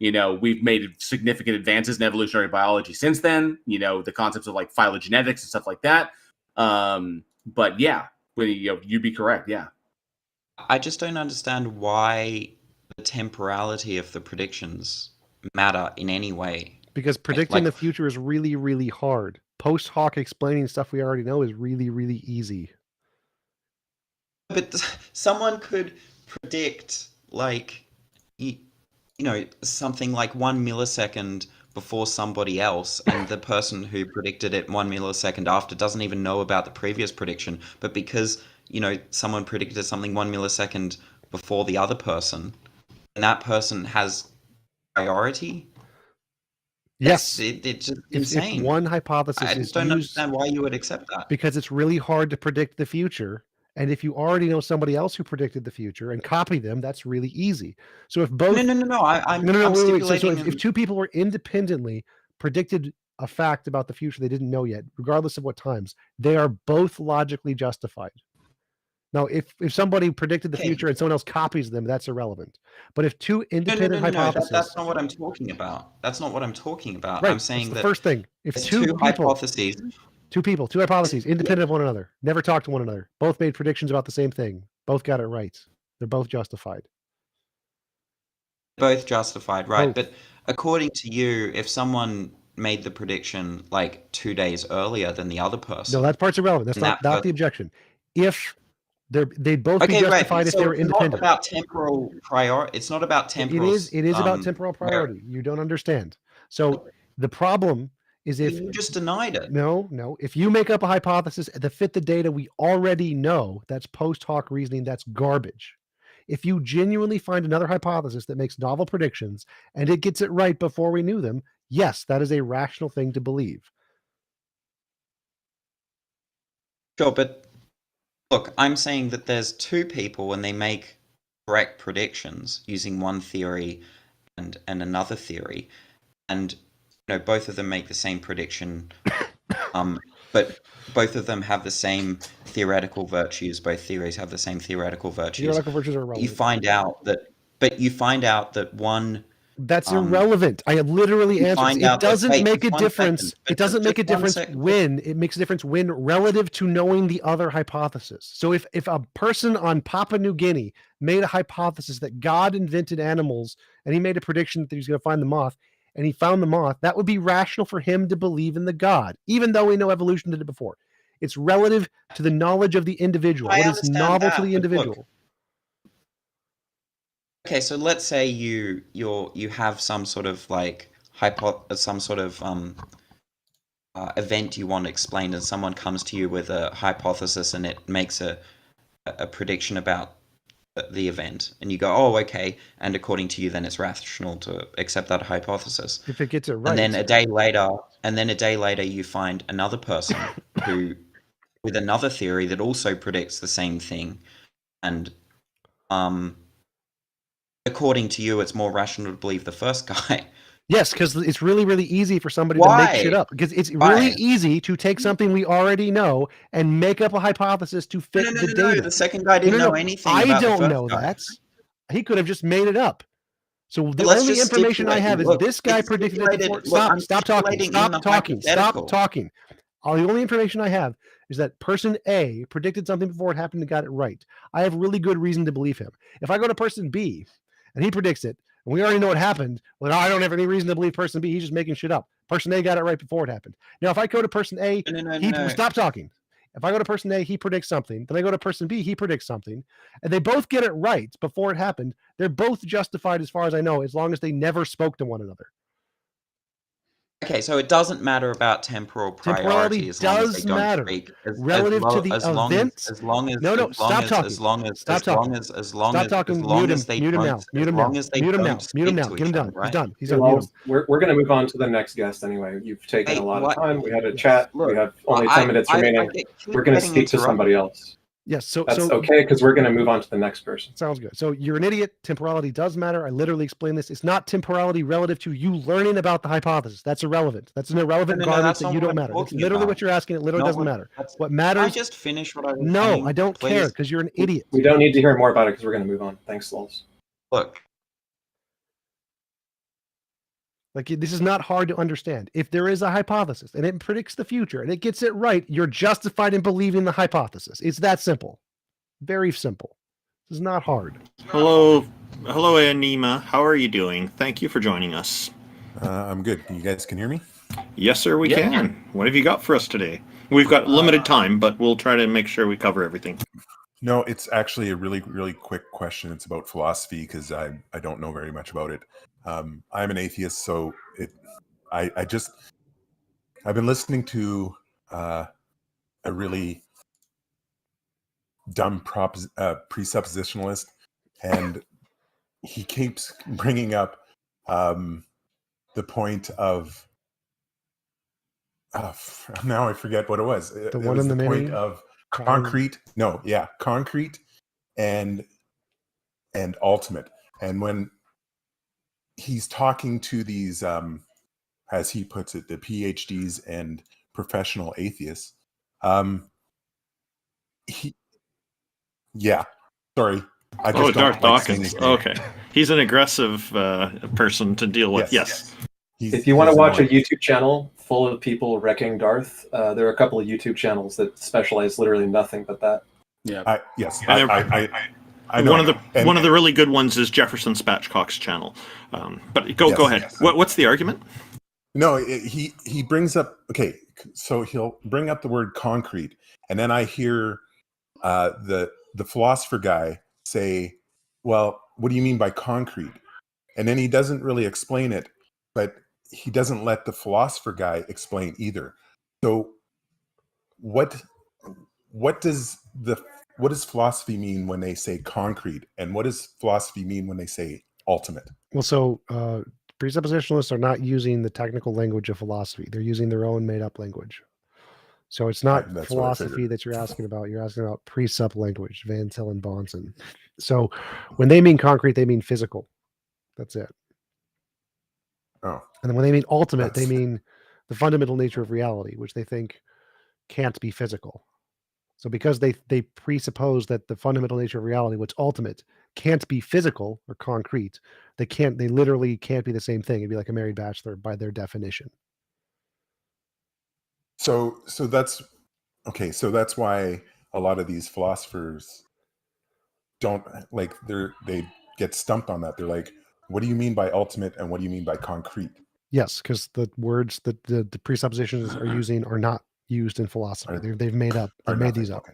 we've made significant advances in evolutionary biology since then. The concepts of like phylogenetics and stuff like that. But yeah, you'd be correct. Yeah. I just don't understand why the temporality of the predictions matter in any way. Because predicting the future is really, really hard. Post hoc explaining stuff we already know is really, really easy. But someone could predict something like 1 millisecond before somebody else, and the person who predicted it 1 millisecond after doesn't even know about the previous prediction. But because someone predicted something 1 millisecond before the other person, and that person has priority. Yes, it's just insane. If one hypothesis I just don't understand why you would accept that. Because it's really hard to predict the future. And if you already know somebody else who predicted the future and copy them, that's really easy. So if both I'm stipulating. So if two people were independently predicted a fact about the future they didn't know yet, regardless of what times, they are both logically justified. Now, if somebody predicted the Okay. future and someone else copies them, that's irrelevant. But if two independent No. hypotheses, That's not what I'm talking about. That's not what I'm talking about. right? I'm That's saying the that first thing. If there's two two people, hypotheses. two hypotheses, independent of one another, never talked to one another, both made predictions about the same thing, both got it right. They're both justified. Both justified, right? Both. But according to you, if someone made the prediction like 2 days earlier than the other person, No, that part's irrelevant. That's and not that the objection. If they'd both be okay, right. justified if So they were it's not independent. about temporal priority. It's not about temporal. It is about temporal priority. You don't understand. So the problem is if you just denied it. No. If you make up a hypothesis that fit the data we already know, that's post hoc reasoning. That's garbage. If you genuinely find another hypothesis that makes novel predictions and it gets it right before we knew them, yes, that is a rational thing to believe. Sure, but look, I'm saying that there's two people and they make correct predictions using one theory and another theory, and both of them make the same prediction, but both of them have the same theoretical virtues. Both theories have the same theoretical virtues. Theoretical virtues are irrelevant. You find out that one. That's irrelevant. I have literally answered. It doesn't make a difference. It doesn't make a difference when. It makes a difference when relative to knowing the other hypothesis. So if a person on Papua New Guinea made a hypothesis that God invented animals and he made a prediction that he was going to find the moth and he found the moth, that would be rational for him to believe in the God, even though we know evolution did it before. It's relative to the knowledge of the individual. What is novel to the individual? Okay, so let's say you have some sort of like event you want explained, and someone comes to you with a hypothesis, and it makes a prediction about the event, and you go, oh, okay, and according to you, then it's rational to accept that hypothesis. If it gets it right. And then a day later, you find another person who, with another theory that also predicts the same thing, and according to you, it's more rational to believe the first guy. Yes, because it's really, really easy for somebody to make shit up. Because it's really easy to take something we already know and make up a hypothesis to fit the data. No, the second guy didn't know anything about I the don't first know guy. that. He could have just made it up. So the Let's only just information I stipulate- have is look, this guy it's predicted it stipulated- before. look, Stop I'm talking. stipulating in Stop the talking. Stop hypothetical. talking. The only information I have is that person A predicted something before it happened and got it right. I have really good reason to believe him. If I go to person B and he predicts it, and we already know what happened, well, I don't have any reason to believe person B. He's just making shit up. Person A got it right before it happened. Now, if I go to person A, stop talking. If I go to person A, he predicts something. Then I go to person B, he predicts something. And they both get it right before it happened. They're both justified as far as I know, as long as they never spoke to one another. Okay, so it doesn't matter about temporal priority as long as they don't matter. speak. Relative to the events. As long as No, stop talking. As long as Stop talking. they Mute him now. Mute him now. Mute him now. Get him done. He's done. He's done. Mute him. We're going to move on to the next guest anyway. You've taken a lot of time. We had a Yes. chat. Look, we have only 10 minutes remaining. We're going to speak to somebody else. Yes. So that's okay, because we're going to move on to the next person. Sounds good. So you're an idiot. Temporality does matter. I literally explained this. It's not temporality relative to you learning about the hypothesis. That's irrelevant. That's an irrelevant garbage that you don't matter. It's literally what you're asking. It literally doesn't matter. What matters. I just finished what I was saying. No, I don't care because you're an idiot. We don't need to hear more about it because we're going to move on. Thanks, Lols. Look. Like, this is not hard to understand. If there is a hypothesis and it predicts the future and it gets it right, you're justified in believing the hypothesis. It's that simple. Very simple. This is not hard. Hello, Anima. How are you doing? Thank you for joining us. I'm good. You guys can hear me? Yes, sir, we can. What have you got for us today? We've got limited time, but we'll try to make sure we cover everything. No, it's actually a really, really quick question. It's about philosophy because I don't know very much about it. I'm an atheist, so I've been listening to a really dumb presuppositionalist, and he keeps bringing up the point of now I forget what it was. The one in the point of concrete. No, yeah, concrete and ultimate. And when he's talking to these, as he puts it, the PhDs and professional atheists, Yeah. Sorry. I just Oh, don't Darth like saying Dawkins. his name. Okay. He's an aggressive person to deal with. Yes. If you want to watch a annoying. YouTube channel full of people wrecking Darth, there are a couple of YouTube channels that specialize literally nothing but that. Yeah. Yes. And I know. one of the really good ones is Jefferson Spatchcock's channel. But go ahead. Yes. What's the argument? No, he brings up, okay, so he'll bring up the word concrete, and then I hear the philosopher guy say, well, what do you mean by concrete? And then he doesn't really explain it, but he doesn't let the philosopher guy explain either. So what does philosophy mean when they say concrete, and what does philosophy mean when they say ultimate? Well, so presuppositionalists are not using the technical language of philosophy. They're using their own made-up language. So it's not That's what I philosophy figured. that you're asking about. You're asking about presup language, Van Til and Bonson. So when they mean concrete, they mean physical. That's it. Oh. And then when they mean ultimate, they mean the fundamental nature of reality, which they think can't be physical. So because they presuppose that the fundamental nature of reality, what's ultimate, can't be physical or concrete, they literally can't be the same thing. It'd be like a married bachelor by their definition. So that's okay. So that's why a lot of these philosophers don't they get stumped on that. They're like, what do you mean by ultimate, and what do you mean by concrete? Yes, because the words that the presuppositions are using are not used in philosophy. They've made up. They've made these up.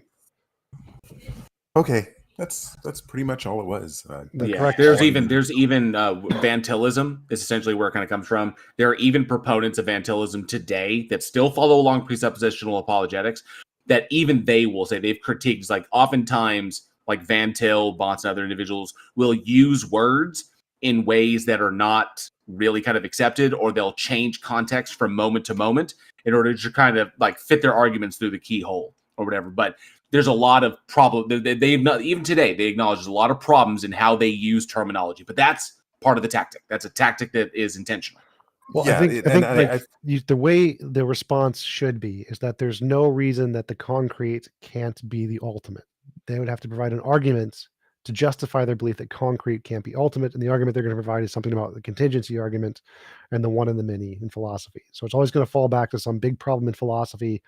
Okay, that's pretty much all it was. Correct. There's even Vantillism is essentially where it kind of comes from. There are even proponents of Vantillism today that still follow along presuppositional apologetics that even they will say they've critiqued. Like oftentimes, like Van Til, Bonds, and other individuals will use words in ways that are not really kind of accepted, or they'll change context from moment to moment in order to kind of like fit their arguments through the keyhole or whatever. But there's a lot of problem. They've not, even today, they acknowledge there's a lot of problems in how they use terminology, but that's part of the tactic. That's a tactic that is intentional. Well, I think the way the response should be is that there's no reason that the concrete can't be the ultimate. They would have to provide an argument to justify their belief that concrete can't be ultimate, and the argument they're going to provide is something about the contingency argument and the one and the many in philosophy. So it's always going to fall back to some big problem in philosophy,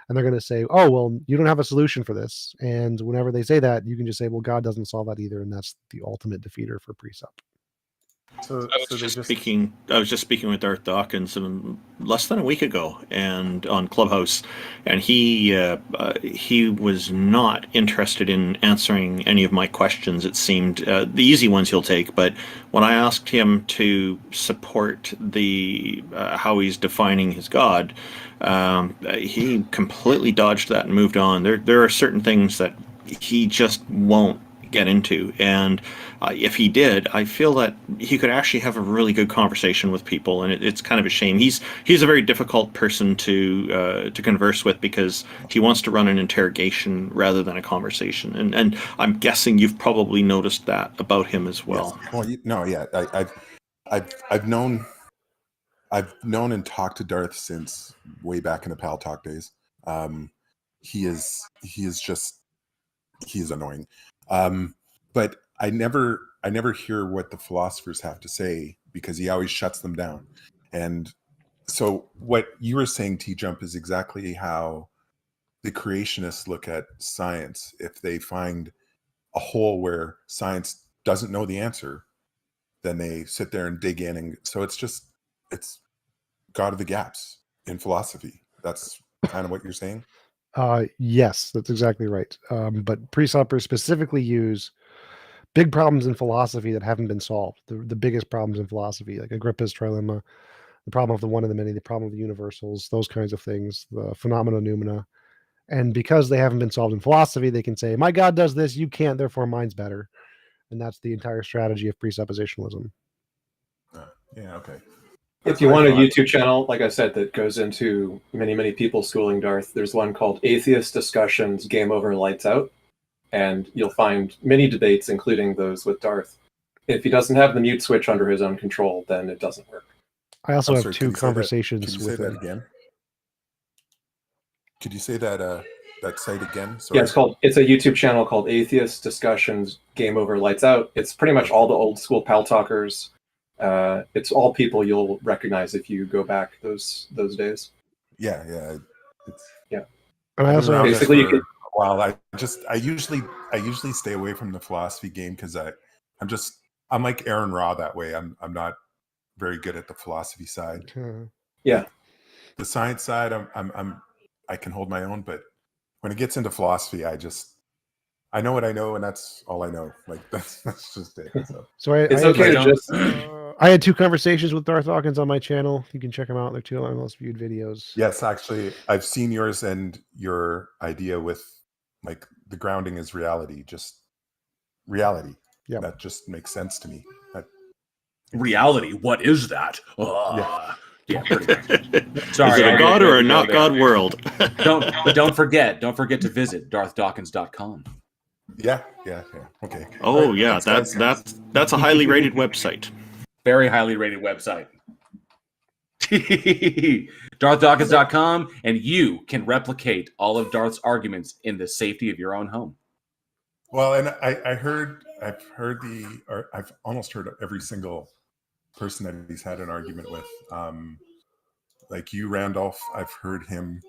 and they're going to say, oh, well, you don't have a solution for this. And whenever they say that, you can just say, well, God doesn't solve that either, and that's the ultimate defeater for presup. So I was just speaking with Darth Dawkins less than a week ago, and on Clubhouse, and he was not interested in answering any of my questions. It seemed the easy ones he'll take, but when I asked him to support the how he's defining his God, he completely dodged that and moved on. There are certain things that he just won't get into, and if he did, I feel that he could actually have a really good conversation with people, and it's kind of a shame. He's a very difficult person to converse with because he wants to run an interrogation rather than a conversation, and I'm guessing you've probably noticed that about him as well. Yes. Well, no, yeah, I've known and talked to Darth since way back in the Pal Talk days. He is annoying. But I never hear what the philosophers have to say because he always shuts them down. And so what you were saying, TJump, is exactly how the creationists look at science. If they find a hole where science doesn't know the answer, then they sit there and dig in. And so it's God of the gaps in philosophy. That's kind of what you're saying? Yes, that's exactly right. But presuppers specifically use big problems in philosophy that haven't been solved. The biggest problems in philosophy, like Agrippa's trilemma, the problem of the one and the many, the problem of the universals, those kinds of things, the phenomena noumena. And because they haven't been solved in philosophy, they can say, my God does this, you can't, therefore mine's better. And that's the entire strategy of presuppositionalism. Yeah, okay. If you want a YouTube channel, like I said, that goes into many, many people schooling Darth, there's one called Atheist Discussions Game Over Lights Out. And you'll find many debates, including those with Darth. If he doesn't have the mute switch under his own control, then it doesn't work. I also have two conversations with him. Could you say that again? Could you say that that site again? Yeah, Sorry. it's a YouTube channel called Atheist Discussions Game Over Lights Out. It's pretty much all the old school pal talkers. It's all people you'll recognize if you go back those days. Yeah, yeah. It's, yeah. And I also have basically you could. Well, I usually stay away from the philosophy game because I'm like Aaron Ra that way. I'm not very good at the philosophy side. Yeah. The science side, I can hold my own, but when it gets into philosophy, I know what I know, and that's all I know. Like that's just it. So it's okay to just. I had 2 conversations with Darth Hawkins on my channel. You can check them out. They're 2 of my most viewed videos. Yes, actually, I've seen yours and your idea with like the grounding is reality, just reality. Yeah, that just makes sense to me. Reality, what is that? Yeah, pretty much. Sorry, is it a god or a not god world? don't forget to visit darthdawkins.com. Yeah. Okay. Oh, yeah, that's a highly rated website. Very highly rated website. darthdawkins.com, and you can replicate all of Darth's arguments in the safety of your own home. Well, and I've almost heard every single person that he's had an argument with. Like you, Randolph, I've heard him.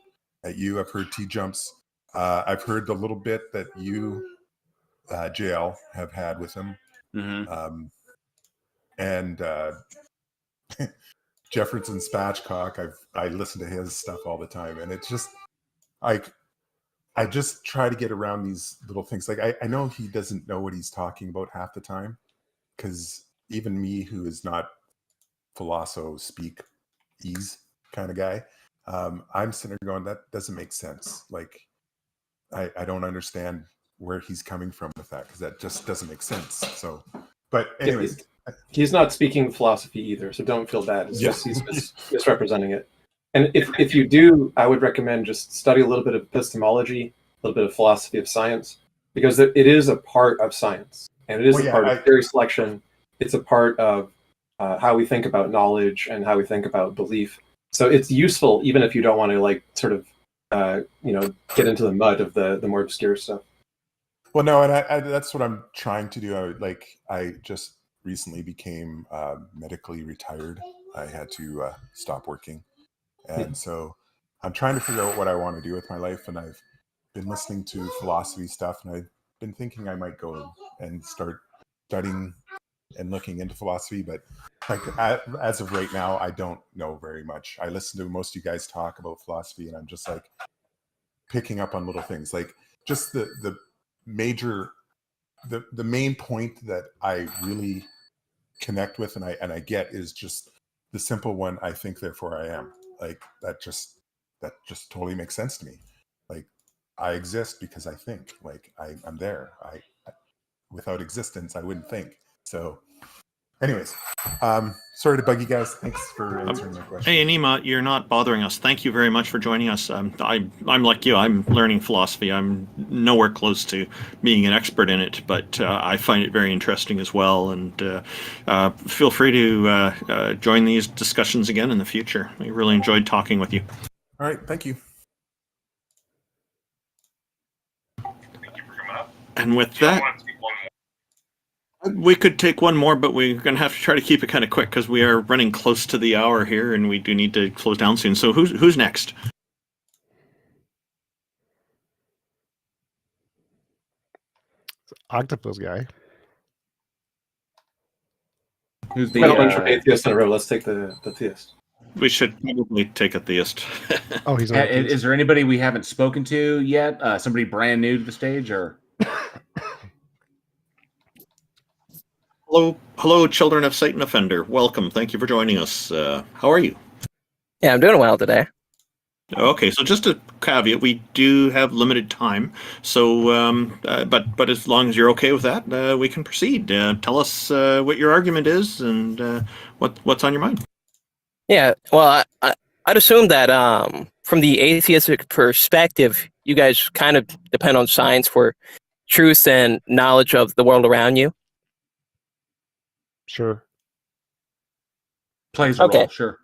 At you, I've heard TJump's. I've heard the little bit that you, JL, have had with him. Mm-hmm. And Jefferson Spatchcock, I listen to his stuff all the time, and it's just like I just try to get around these little things. Like I know he doesn't know what he's talking about half the time, because even me, who is not philosopho speak ease kind of guy, I'm sitting there going, that doesn't make sense. Like I don't understand where he's coming from with that, because that just doesn't make sense. So, but anyways. He's not speaking philosophy either, so don't feel bad. It's just he's misrepresenting it. And if you do, I would recommend just study a little bit of epistemology, a little bit of philosophy of science, because it is a part of science, and it is a part of theory selection. It's a part of how we think about knowledge and how we think about belief. So it's useful, even if you don't want to like sort of get into the mud of the more obscure stuff. Well, no, and I that's what I'm trying to do. I just recently became medically retired. I had to stop working, and so I'm trying to figure out what I want to do with my life. And I've been listening to philosophy stuff, and I've been thinking I might go and start studying and looking into philosophy. But like as of right now, I don't know very much. I listen to most of you guys talk about philosophy, and I'm just like picking up on little things, like just the major. The main point that I really connect with and I get is just the simple one, I think therefore I am. Like that just totally makes sense to me. Like I exist because I think. Like I'm there. I without existence I wouldn't think. So anyways, sorry to bug you guys. Thanks for answering my question. Hey, Anima, you're not bothering us. Thank you very much for joining us. I'm like you. I'm learning philosophy. I'm nowhere close to being an expert in it, but I find it very interesting as well. And feel free to join these discussions again in the future. I really enjoyed talking with you. All right. Thank you. And with that, we could take one more, but we're going to have to try to keep it kind of quick because we are running close to the hour here, and we do need to close down soon. So who's next? Octopus guy. Who's the bunch of atheists in a row? Let's take the theist. We should probably take a theist. Oh, he's. Is there anybody we haven't spoken to yet? Somebody brand new to the stage, or? Hello, children of Satan offender. Welcome. Thank you for joining us. How are you? Yeah, I'm doing well today. Okay, so just a caveat: we do have limited time. So, but as long as you're okay with that, we can proceed. Tell us what your argument is and what's on your mind. Yeah, well, I'd assume that from the atheistic perspective, you guys kind of depend on science for truth and knowledge of the world around you. Sure. Plays a role, sure.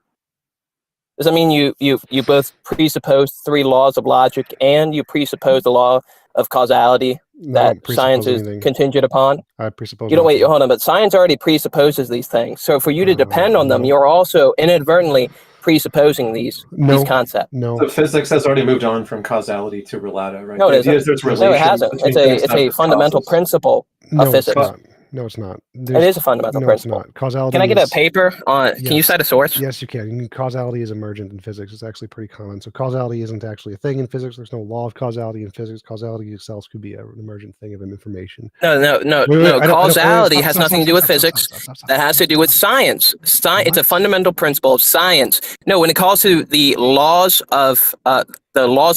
Does that mean you both presuppose 3 laws of logic and you presuppose the law of causality No, I that don't presuppose science is anything. contingent upon? I presuppose You don't wait, nothing. hold on, but science already presupposes these things. So for you to depend on them, No. you're also inadvertently presupposing these No. concepts. No. So physics has already moved on from causality to relata, right? No, The it idea is isn't. there's No, it relations hasn't. between It's things, not a just fundamental causes. principle of No, it's physics. not. No, it's not. It is a fundamental no, principle. it's not. Causality. Can I get a is- paper on? Can you Yes. cite a source? Yes, you can. Causality is emergent in physics. It's actually pretty common. So causality isn't actually a thing in physics. There's no law of causality in physics. Causality itself could be an emergent thing of information. No. Wait, Causality has nothing to do with physics. That has to do with science. It's a fundamental principle of science. No, when it calls to the laws of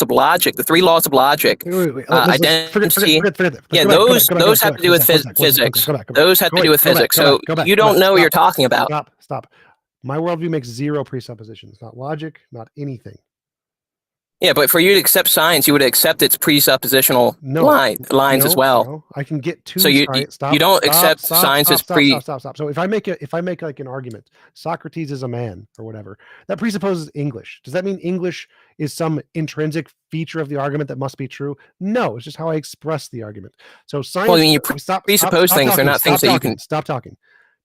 logic, the 3 laws of logic, identity. Yeah, those have to do with physics. Those have to do with physics. So you don't know what you're talking about. Stop. My worldview makes 0 presuppositions. Not logic, not anything. Yeah, but for you to accept science, you would accept its presuppositional lines as well. No, I can get to So you science. you don't accept science as Stop. So if I make like an argument, Socrates is a man or whatever, that presupposes English. Does that mean English is some intrinsic feature of the argument that must be true? No, it's just how I express the argument. So science. Well, I mean, you presuppose things. They're not things that you can. Stop talking.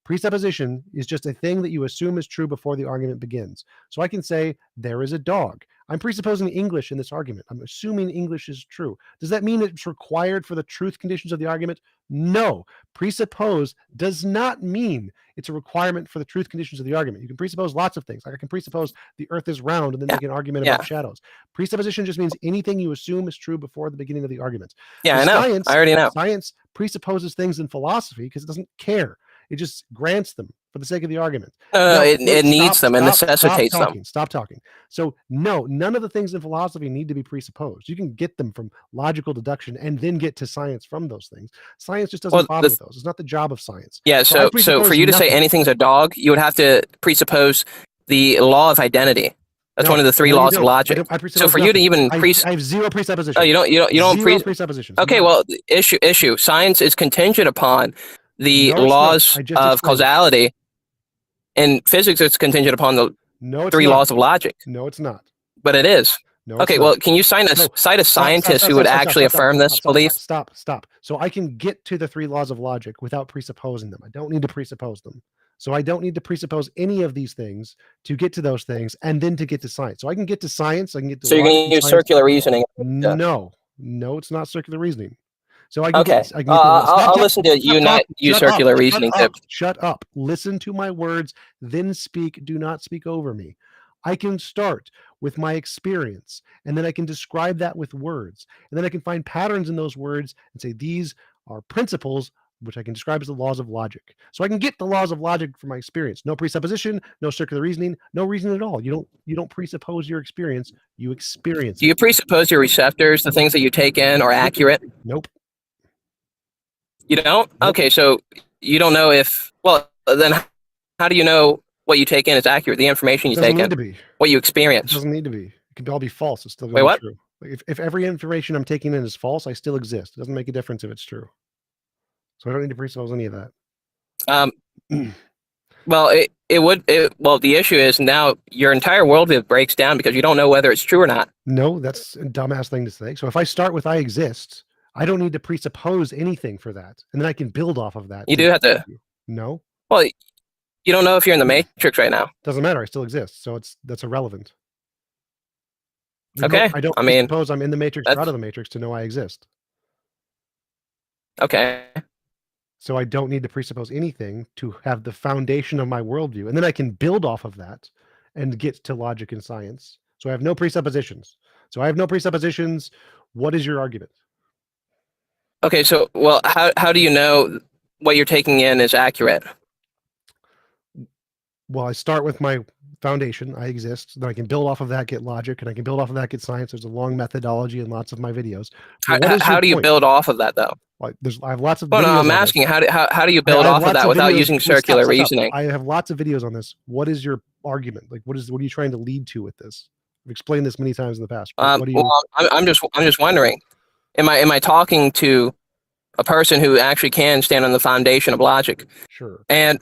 Presupposition is just a thing that you assume is true before the argument begins. So I can say there is a dog. I'm presupposing English in this argument. I'm assuming English is true. Does that mean it's required for the truth conditions of the argument? No. Presuppose does not mean it's a requirement for the truth conditions of the argument. You can presuppose lots of things. Like I can presuppose the earth is round and then make an argument about shadows. Presupposition just means anything you assume is true before the beginning of the argument. Yeah, I know. I already know. Science presupposes things in philosophy because it doesn't care. It just grants them for the sake of the argument. No, it needs them and necessitates them. Stop talking. So no, none of the things in philosophy need to be presupposed. You can get them from logical deduction and then get to science from those things. Science just doesn't bother with those. It's not the job of science. Yeah, so for you to say anything's a dog, you would have to presuppose the law of identity. That's one of the 3 laws of logic. So for you to even I have 0 presuppositions. Oh, you don't 0 presuppositions. Okay, well, issue. Science is contingent upon the laws of causality. In physics, it's contingent upon the 3 laws of logic. No, it's not. But it is. No, okay, well, can you cite a scientist who would actually affirm this belief? Stop. So I can get to the 3 laws of logic without presupposing them. I don't need to presuppose them. So I don't need to presuppose any of these things to get to those things and then to get to science. So I can get to science. I can get to. So you're going to use circular reasoning? No, it's not circular reasoning. So I can I'll listen to you not use circular reasoning. Shut up. Listen to my words, then speak. Do not speak over me. I can start with my experience, and then I can describe that with words, and then I can find patterns in those words and say these are principles, which I can describe as the laws of logic. So I can get the laws of logic from my experience. No presupposition, no circular reasoning, no reason at all. You don't presuppose your experience. You experience. Do you presuppose your receptors, the things that you take in, are accurate? Nope. You don't? Okay, so you don't know if. Well, then how do you know what you take in is accurate? The information you take in. It doesn't need to be. What you experience. It doesn't need to be. It can all be false. It's still going to be true. Like if every information I'm taking in is false, I still exist. It doesn't make a difference if it's true. So I don't need to presuppose any of that. Well, it would. Well, the issue is now your entire worldview breaks down because you don't know whether it's true or not. No, that's a dumbass thing to say. So if I start with I exist, I don't need to presuppose anything for that, and then I can build off of that. You do have to. No. Well, you don't know if you're in the matrix right now. Doesn't matter. I still exist, so that's irrelevant. Okay. I don't suppose I'm in the matrix or out of the matrix to know I exist. Okay. So I don't need to presuppose anything to have the foundation of my worldview, and then I can build off of that and get to logic and science. So I have no presuppositions. What is your argument? Okay, so well, how do you know what you're taking in is accurate? Well, I start with my foundation. I exist. Then I can build off of that, get logic, and I can build off of that, get science. There's a long methodology in lots of my videos. How do you build off of that, though? Like, I have lots of. Well, no, I'm asking how do you build off of that without using circular reasoning? I have lots of videos on this. What is your argument? Like, what are you trying to lead to with this? I've explained this many times in the past. What do you? Well, I'm just wondering. Am I talking to a person who actually can stand on the foundation of logic? Sure. And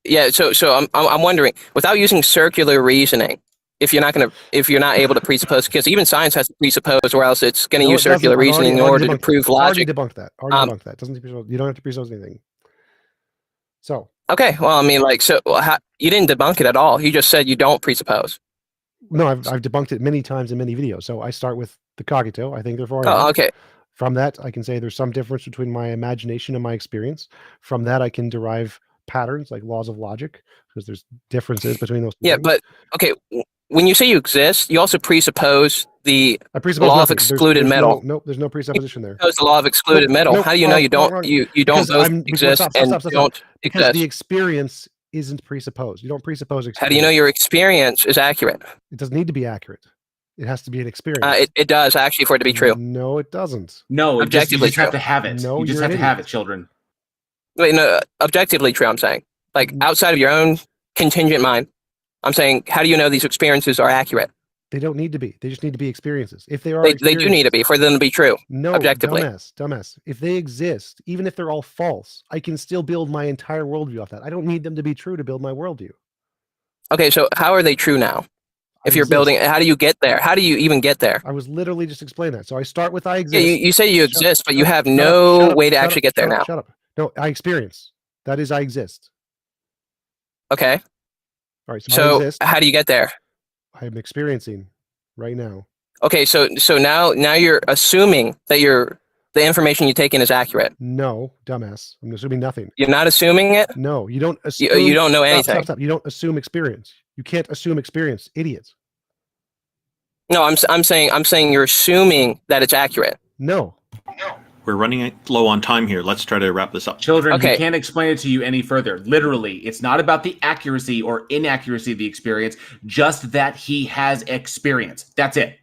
yeah. So I'm wondering, without using circular reasoning, if you're not able to presuppose, because even science has to presuppose, or else it's going to No, use it doesn't. circular I've reasoning in order to debunked prove that. Already logic. debunked that. Already debunked that. Doesn't you don't have to presuppose anything. So Okay, well, I mean, like, so you didn't debunk it at all. You just said you don't presuppose. no, I've debunked it many times in many videos. So I start with the cogito. I think therefore I Oh, am. okay. From that, I can say there's some difference between my imagination and my experience. From that, I can derive patterns like laws of logic because there's differences between those two Yeah, things. but okay, when you say you exist, you also presuppose the I presuppose law of nothing. excluded middle. Nope, there's no presupposition there. Presuppose the law of excluded middle. Nope, How do you know wrong, you don't wrong. you Because don't both because exist and don't because the exist? experience isn't presupposed. You don't presuppose experience. How do you know your experience is accurate? It doesn't need to be accurate. It has to be an experience. It does actually for it to be true. No, it doesn't. No, you Objectively just have true. to have it. No, You just you're have an to have idiot. it, children. Wait, no, objectively true. I'm saying, like, outside of your own contingent mind, I'm saying, how do you know these experiences are accurate? They don't need to be. They just need to be experiences. If they are They do need to be for them to be true. No, objectively. dumbass. If they exist, even if they're all false, I can still build my entire worldview off that. I don't need them to be true to build my worldview. Okay, so how are they true now? If you're building, how do you get there? How do you even get there? I was literally just explaining that. So I start with I Yeah, exist. you say you exist, but you have Shut no up, way to shut actually up, get there shut up, now. Shut up. No, I experience. That is I exist. Okay. All right. So, I So exist. how do you get there? I'm experiencing right now. Okay, so now you're assuming that the information you take in is accurate. No, dumbass. I'm assuming nothing. You're not assuming it? No, you don't assume. You don't know Stop, anything. Stop. You don't assume experience. You can't assume experience, idiots. No, I'm saying you're assuming that it's accurate. No. We're running low on time here. Let's try to wrap this up. Children, Okay. he can't explain it to you any further. Literally, it's not about the accuracy or inaccuracy of the experience, just that he has experience. That's it.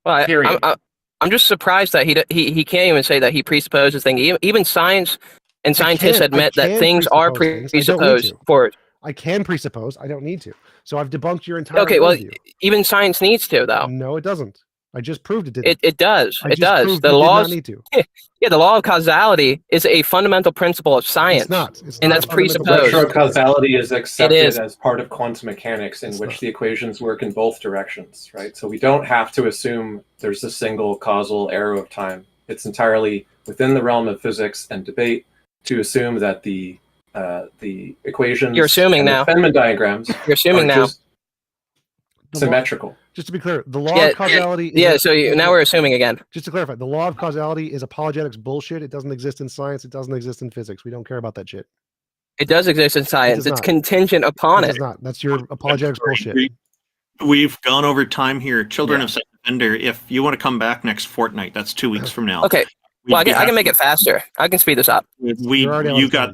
Well, Period. I'm just surprised that he can't even say that he presupposes things. Even science and scientists admit that things are presupposed for it. I can presuppose. I don't need to. So I've debunked your entire Okay, well, worldview. even science needs to, though. No, it doesn't. I just proved it didn't. It does. I It just does. proved The it did not laws. need to. Yeah, the law of causality is a fundamental principle of science. It's not. It's and not that's a fundamental presupposed. Retrocausality is accepted is. as part of quantum mechanics, in which the equations work in both directions, right? So we don't have to assume there's a single causal arrow of time. It's entirely within the realm of physics and debate to assume that the equations You're assuming and now. the Feynman diagrams You're assuming are now. just symmetrical. Just to be clear, the law of causality. Yeah. So now we're assuming again. Just to clarify, the law of causality is apologetics bullshit. It doesn't exist in science. It doesn't exist in physics. We don't care about that shit. It does exist in science. does It's not. contingent upon It it. does not. That's your apologetics bullshit. We've gone over time here. Children of Sex Offender, if you want to come back next fortnight, that's 2 weeks from now. Okay. Well, I can make it faster. I can speed this up. You got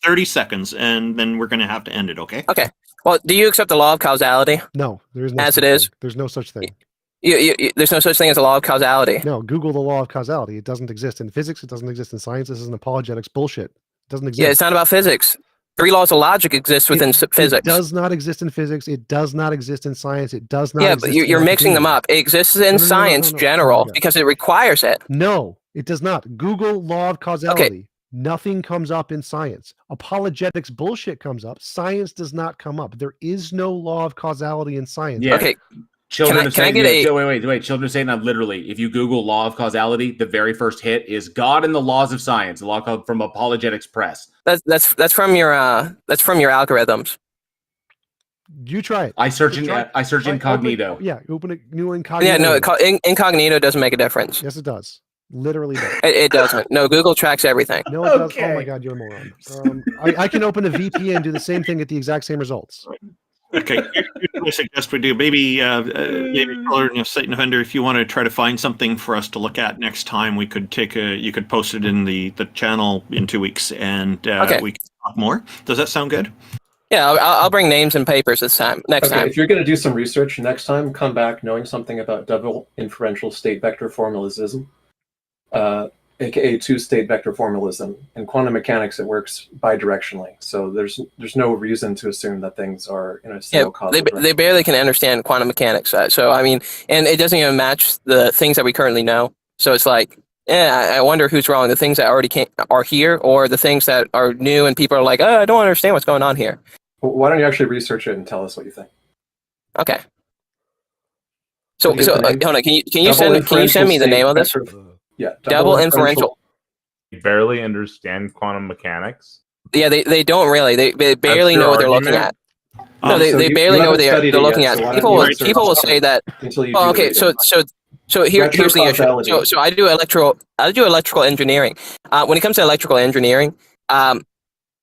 30 seconds, and then we're going to have to end it, okay? Okay. Well, do you accept the law of causality? No, there is no as such it is. thing. There's no such thing. There's no such thing as a law of causality. No, Google the law of causality. It doesn't exist in physics. It doesn't exist in science. This is an apologetics bullshit. It doesn't exist. Yeah, it's not about physics. 3 laws of logic exist within physics. It does not exist in physics. It does not exist in science. It does not. Yeah, exist but you're in mixing them up. It exists in science general because it requires it. No, it does not. Google law of causality. Nothing comes up in science. Apologetics bullshit comes up. Science does not come up. There is no law of causality in science. Yeah. Okay. Children of Satan. Wait. Children of Satan. Literally, if you Google law of causality, the very first hit is God and the laws of science. A law called from Apologetics Press. That's from your algorithms. You try it. I search incognito. Open a new incognito. Yeah, no, incognito doesn't make a difference. Yes, it does. Literally does. It doesn't. No, Google tracks everything. No, it does. Oh my God, you're a moron. I can open a VPN and do the same thing, get the exact same results. Okay, here's what I suggest we do. Maybe Children of Satan Offender, if you want to try to find something for us to look at next time, we could you could post it in the channel in 2 weeks, and we can talk more. Does that sound good? Yeah, I'll bring names and papers next time. If you're going to do some research next time, come back knowing something about double inferential state vector formalism, aka two-state vector formalism. In quantum mechanics, it works bidirectionally, so there's no reason to assume that things are in a single causal direction. They barely can understand quantum mechanics. So I mean, and it doesn't even match the things that we currently know. So it's like I wonder who's wrong. The things that already are here, or the things that are new and people are like, oh, I don't understand what's going on here. Well, why don't you actually research it and tell us what you think? Okay. So Can you get the name? hold on. Can you Double send me the inferential name of this? state vector- Yeah, Double inferential. You barely understand quantum mechanics. Yeah, they don't really. They barely your know what they're looking argument? at. No, they barely know what they're looking at. so why don't People you will research people will say that. until you Well, do the okay, so here's the issue. Retrocausality. So I do electrical engineering. When it comes to electrical engineering,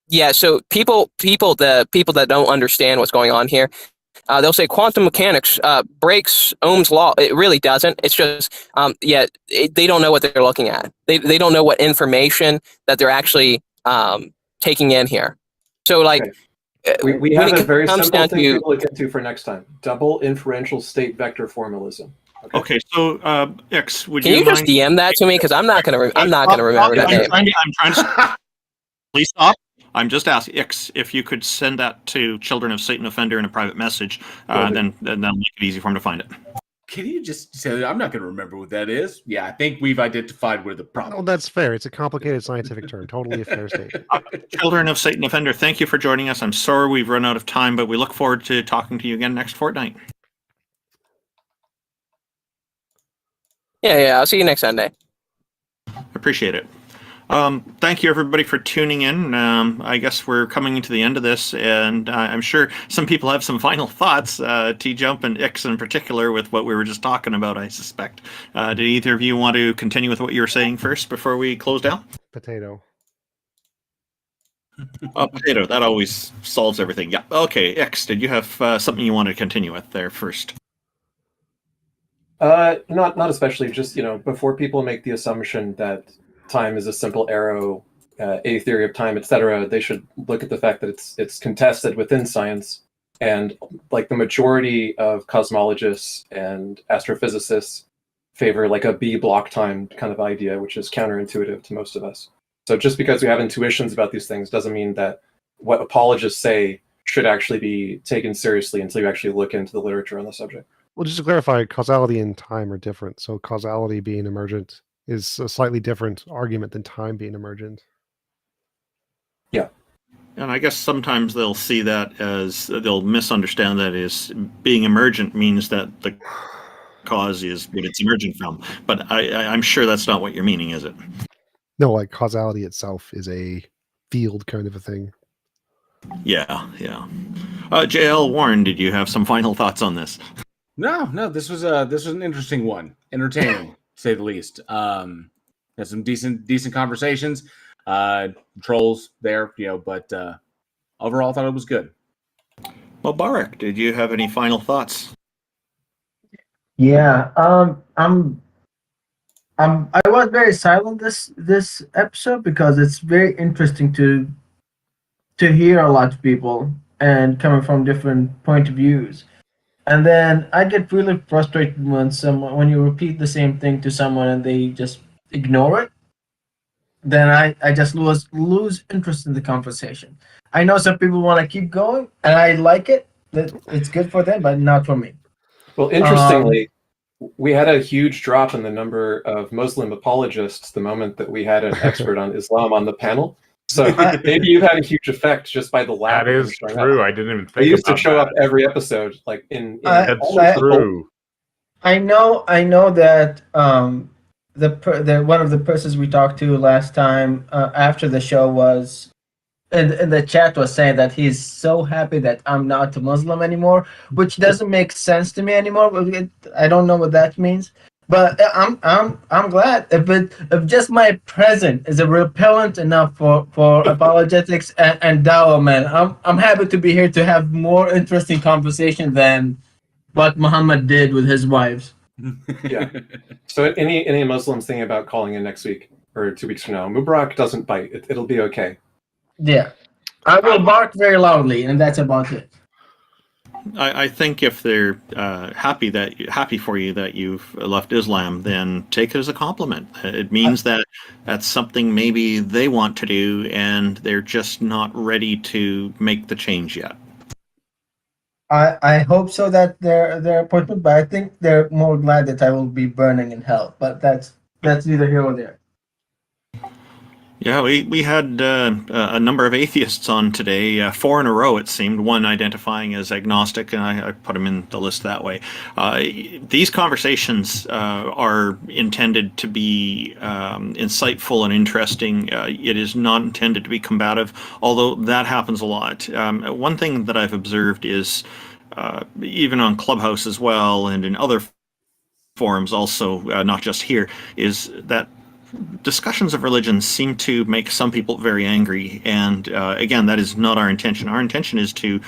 yeah. So the people that don't understand what's going on here, they'll say quantum mechanics breaks Ohm's law. It really doesn't. It's just they don't know what they're looking at. They don't know what information that they're actually taking in here. So like. Okay. We have a very simple thing to look into for next time. Double inferential state vector formalism. Okay, so X, would Can you just mind- DM that to me? Because I'm not gonna remember that name. I'm trying to. Please stop. I'm just asking X if you could send that to Children of Satan Offender in a private message. Then that'll make it easy for him to find it. Can you just say, I'm not going to remember what that is? Yeah, I think we've identified where the problem Oh, that's fair. It's a complicated scientific term. Totally a fair statement. Children of Satan Offender, thank you for joining us. I'm sorry we've run out of time, but we look forward to talking to you again next fortnight. Yeah. I'll see you next Sunday. Appreciate it. Thank you, everybody, for tuning in. I guess we're coming into the end of this, and I'm sure some people have some final thoughts, TJump and Ix in particular, with what we were just talking about, I suspect. Did either of you want to continue with what you were saying first before we close down? Potato. Potato, that always solves everything. Yeah. Okay, Ix, did you have something you want to continue with there first? Not especially. Just, before people make the assumption that time is a simple arrow, a theory of time, etc., they should look at the fact that it's contested within science, and like the majority of cosmologists and astrophysicists favor like a B block time kind of idea, which is counterintuitive to most of us. So just because we have intuitions about these things doesn't mean that what apologists say should actually be taken seriously until you actually look into the literature on the subject. Well, just to clarify, causality and time are different. So causality being emergent is a slightly different argument than time being emergent. Yeah. And I guess sometimes they'll see that as, they'll misunderstand that as being emergent means that the cause is what it's emerging from. But I'm sure that's not what you're meaning, is it? No, like causality itself is a field kind of a thing. Yeah. JL Warren, did you have some final thoughts on this? No, this was an interesting one. Entertaining, to say the least. Had some decent conversations. Trolls there, but overall I thought it was good. Well, Barak, did you have any final thoughts? Yeah, I was very silent this episode because it's very interesting to hear a lot of people and coming from different point of views. And then I get really frustrated when you repeat the same thing to someone and they just ignore it. Then I just lose interest in the conversation. I know some people want to keep going, and I like it. That it's good for them, but not for me. Well, interestingly, we had a huge drop in the number of Muslim apologists the moment that we had an expert on Islam on the panel. So maybe you've had a huge effect just by the lack. That is true. I didn't even think about that. They used to show up every episode, like in That's true. I know that the one of the persons we talked to last time after the show was in the chat was saying that he's so happy that I'm not a Muslim anymore, which doesn't make sense to me anymore. I don't know what that means. But I'm glad if just my presence is a repellent enough for apologetics and dawah, man. I'm happy to be here to have more interesting conversation than what Muhammad did with his wives. Yeah. So any Muslims thinking about calling in next week or 2 weeks from now, Mubarak doesn't bite. It'll be okay. Yeah, I will bark very loudly, and that's about it. I think if they're happy for you that you've left Islam, then take it as a compliment. It means that that's something maybe they want to do, and they're just not ready to make the change yet. I hope so that their appointment, but I think they're more glad that I will be burning in hell. But that's that's neither here nor there. Yeah, we had a number of atheists on today, 4 in a row it seemed, one identifying as agnostic, and I put him in the list that way. These conversations are intended to be insightful and interesting. It is not intended to be combative, although that happens a lot. One thing that I've observed is, even on Clubhouse as well, and in other forums also, not just here, is that discussions of religion seem to make some people very angry, and again, that is not our intention. Our intention is to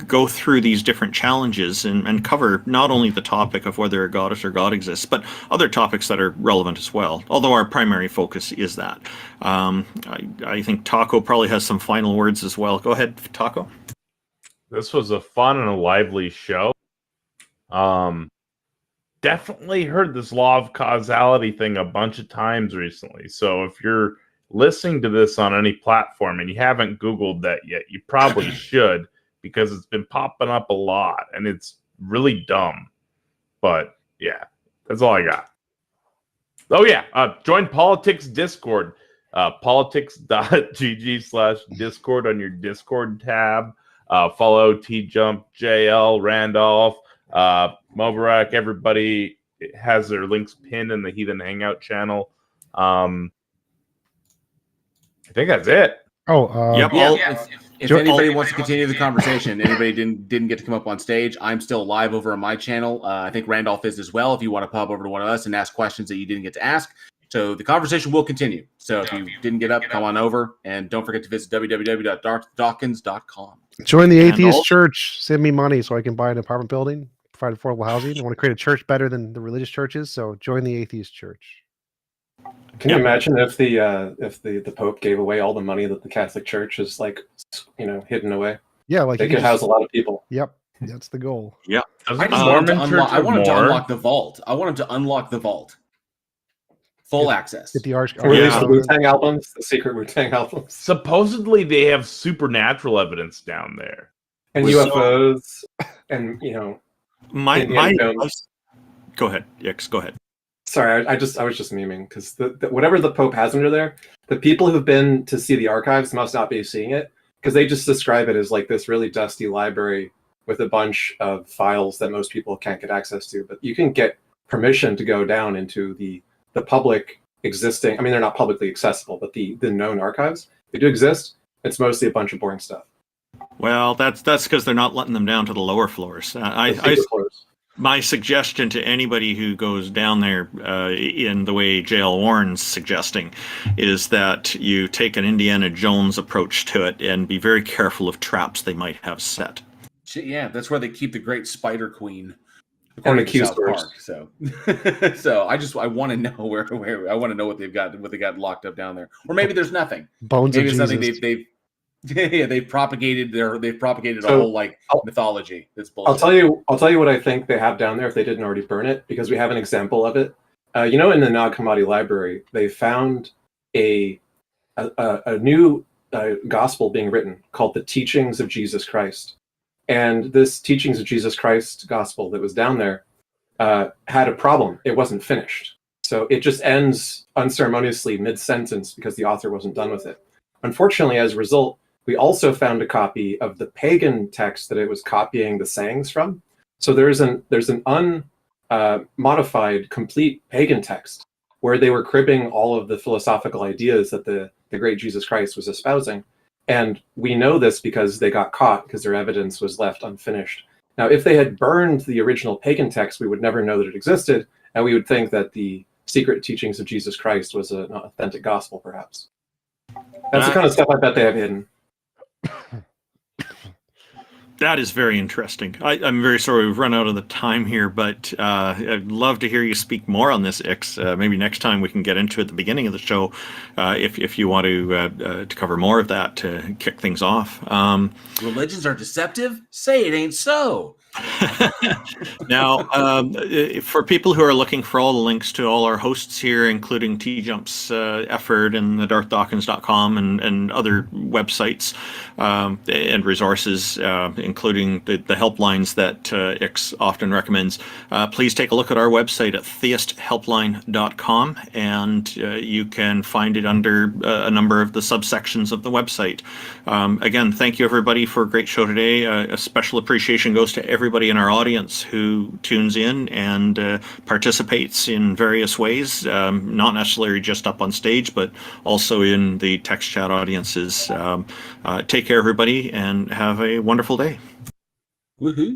go through these different challenges and cover not only the topic of whether a goddess or God exists, but other topics that are relevant as well, although our primary focus is that. I think Taco probably has some final words as well. Go ahead, Taco. This was a fun and a lively show. Definitely heard this law of causality thing a bunch of times recently. So if you're listening to this on any platform and you haven't Googled that yet, you probably should, because it's been popping up a lot and it's really dumb. But yeah, that's all I got. Oh yeah, join Politics Discord. Politics.gg/Discord on your Discord tab. Follow TJump, JL, Randolph, Mobarak. Everybody has their links pinned in the Heathen Hangout channel. I think that's it. Yep. If anybody wants to continue the conversation, anybody didn't get to come up on stage, I'm still live over on my channel. I think Randolph is as well. If you want to pop over to one of us and ask questions that you didn't get to ask, so the conversation will continue. So if you didn't get up, come on over, and don't forget to visit www.dawkins.com. Join the atheist church. Send me money so I can buy an apartment building, provide affordable housing. I want to create a church better than the religious churches. So join the atheist church. Can you imagine if the Pope gave away all the money that the Catholic Church is hidden away? Yeah, like they could house a lot of people. Yep, that's the goal. Yep. I want him to unlock the vault. I want him to unlock the vault. Full access. Get the arch. Release the Wu-Tang albums, the secret Wu-Tang albums. Supposedly they have supernatural evidence down there. And UFOs, and my go ahead. Yes, go ahead. Sorry, I was just memeing, because whatever the Pope has under there, the people who've been to see the archives must not be seeing it, because they just describe it as like this really dusty library with a bunch of files that most people can't get access to. But you can get permission to go down into the public existing. I mean, they're not publicly accessible, but the known archives, they do exist. It's mostly a bunch of boring stuff. Well, that's because they're not letting them down to the lower floors. My suggestion to anybody who goes down there in the way J.L. Warren's suggesting is that you take an Indiana Jones approach to it and be very careful of traps they might have set. Yeah, that's where they keep the Great Spider Queen. And the Q stores. So I want to know where I want to know what they got locked up down there, or maybe there's nothing. Bones maybe of it's Jesus. nothing they've propagated a whole mythology. That's bullshit. I'll tell you what I think they have down there if they didn't already burn it, because we have an example of it. In the Nag Hammadi library, they found a new gospel being written called the Teachings of Jesus Christ. And this Teachings of Jesus Christ gospel that was down there had a problem. It wasn't finished. So it just ends unceremoniously mid-sentence because the author wasn't done with it. Unfortunately, as a result, we also found a copy of the pagan text that it was copying the sayings from. So there's an unmodified, complete pagan text where they were cribbing all of the philosophical ideas that the great Jesus Christ was espousing. And we know this because they got caught, because their evidence was left unfinished. Now, if they had burned the original pagan text, we would never know that it existed, and we would think that the secret teachings of Jesus Christ was an authentic gospel, perhaps. That's the kind of stuff I bet they have hidden. That is very interesting. I'm very sorry we've run out of the time here, but I'd love to hear you speak more on this, Ix. Maybe next time we can get into it at the beginning of the show, if you want to cover more of that to kick things off. Religions are deceptive? Say it ain't so. Now, for people who are looking for all the links to all our hosts here, including TJump's effort and the darthdawkins.com and other websites and resources, including the helplines that Ix often recommends, please take a look at our website at theisthelpline.com, and you can find it under a number of the subsections of the website. Again, thank you everybody for a great show today. A special appreciation goes to everybody in our audience who tunes in and participates in various ways, not necessarily just up on stage, but also in the text chat audiences. Take care, everybody, and have a wonderful day. Woohoo.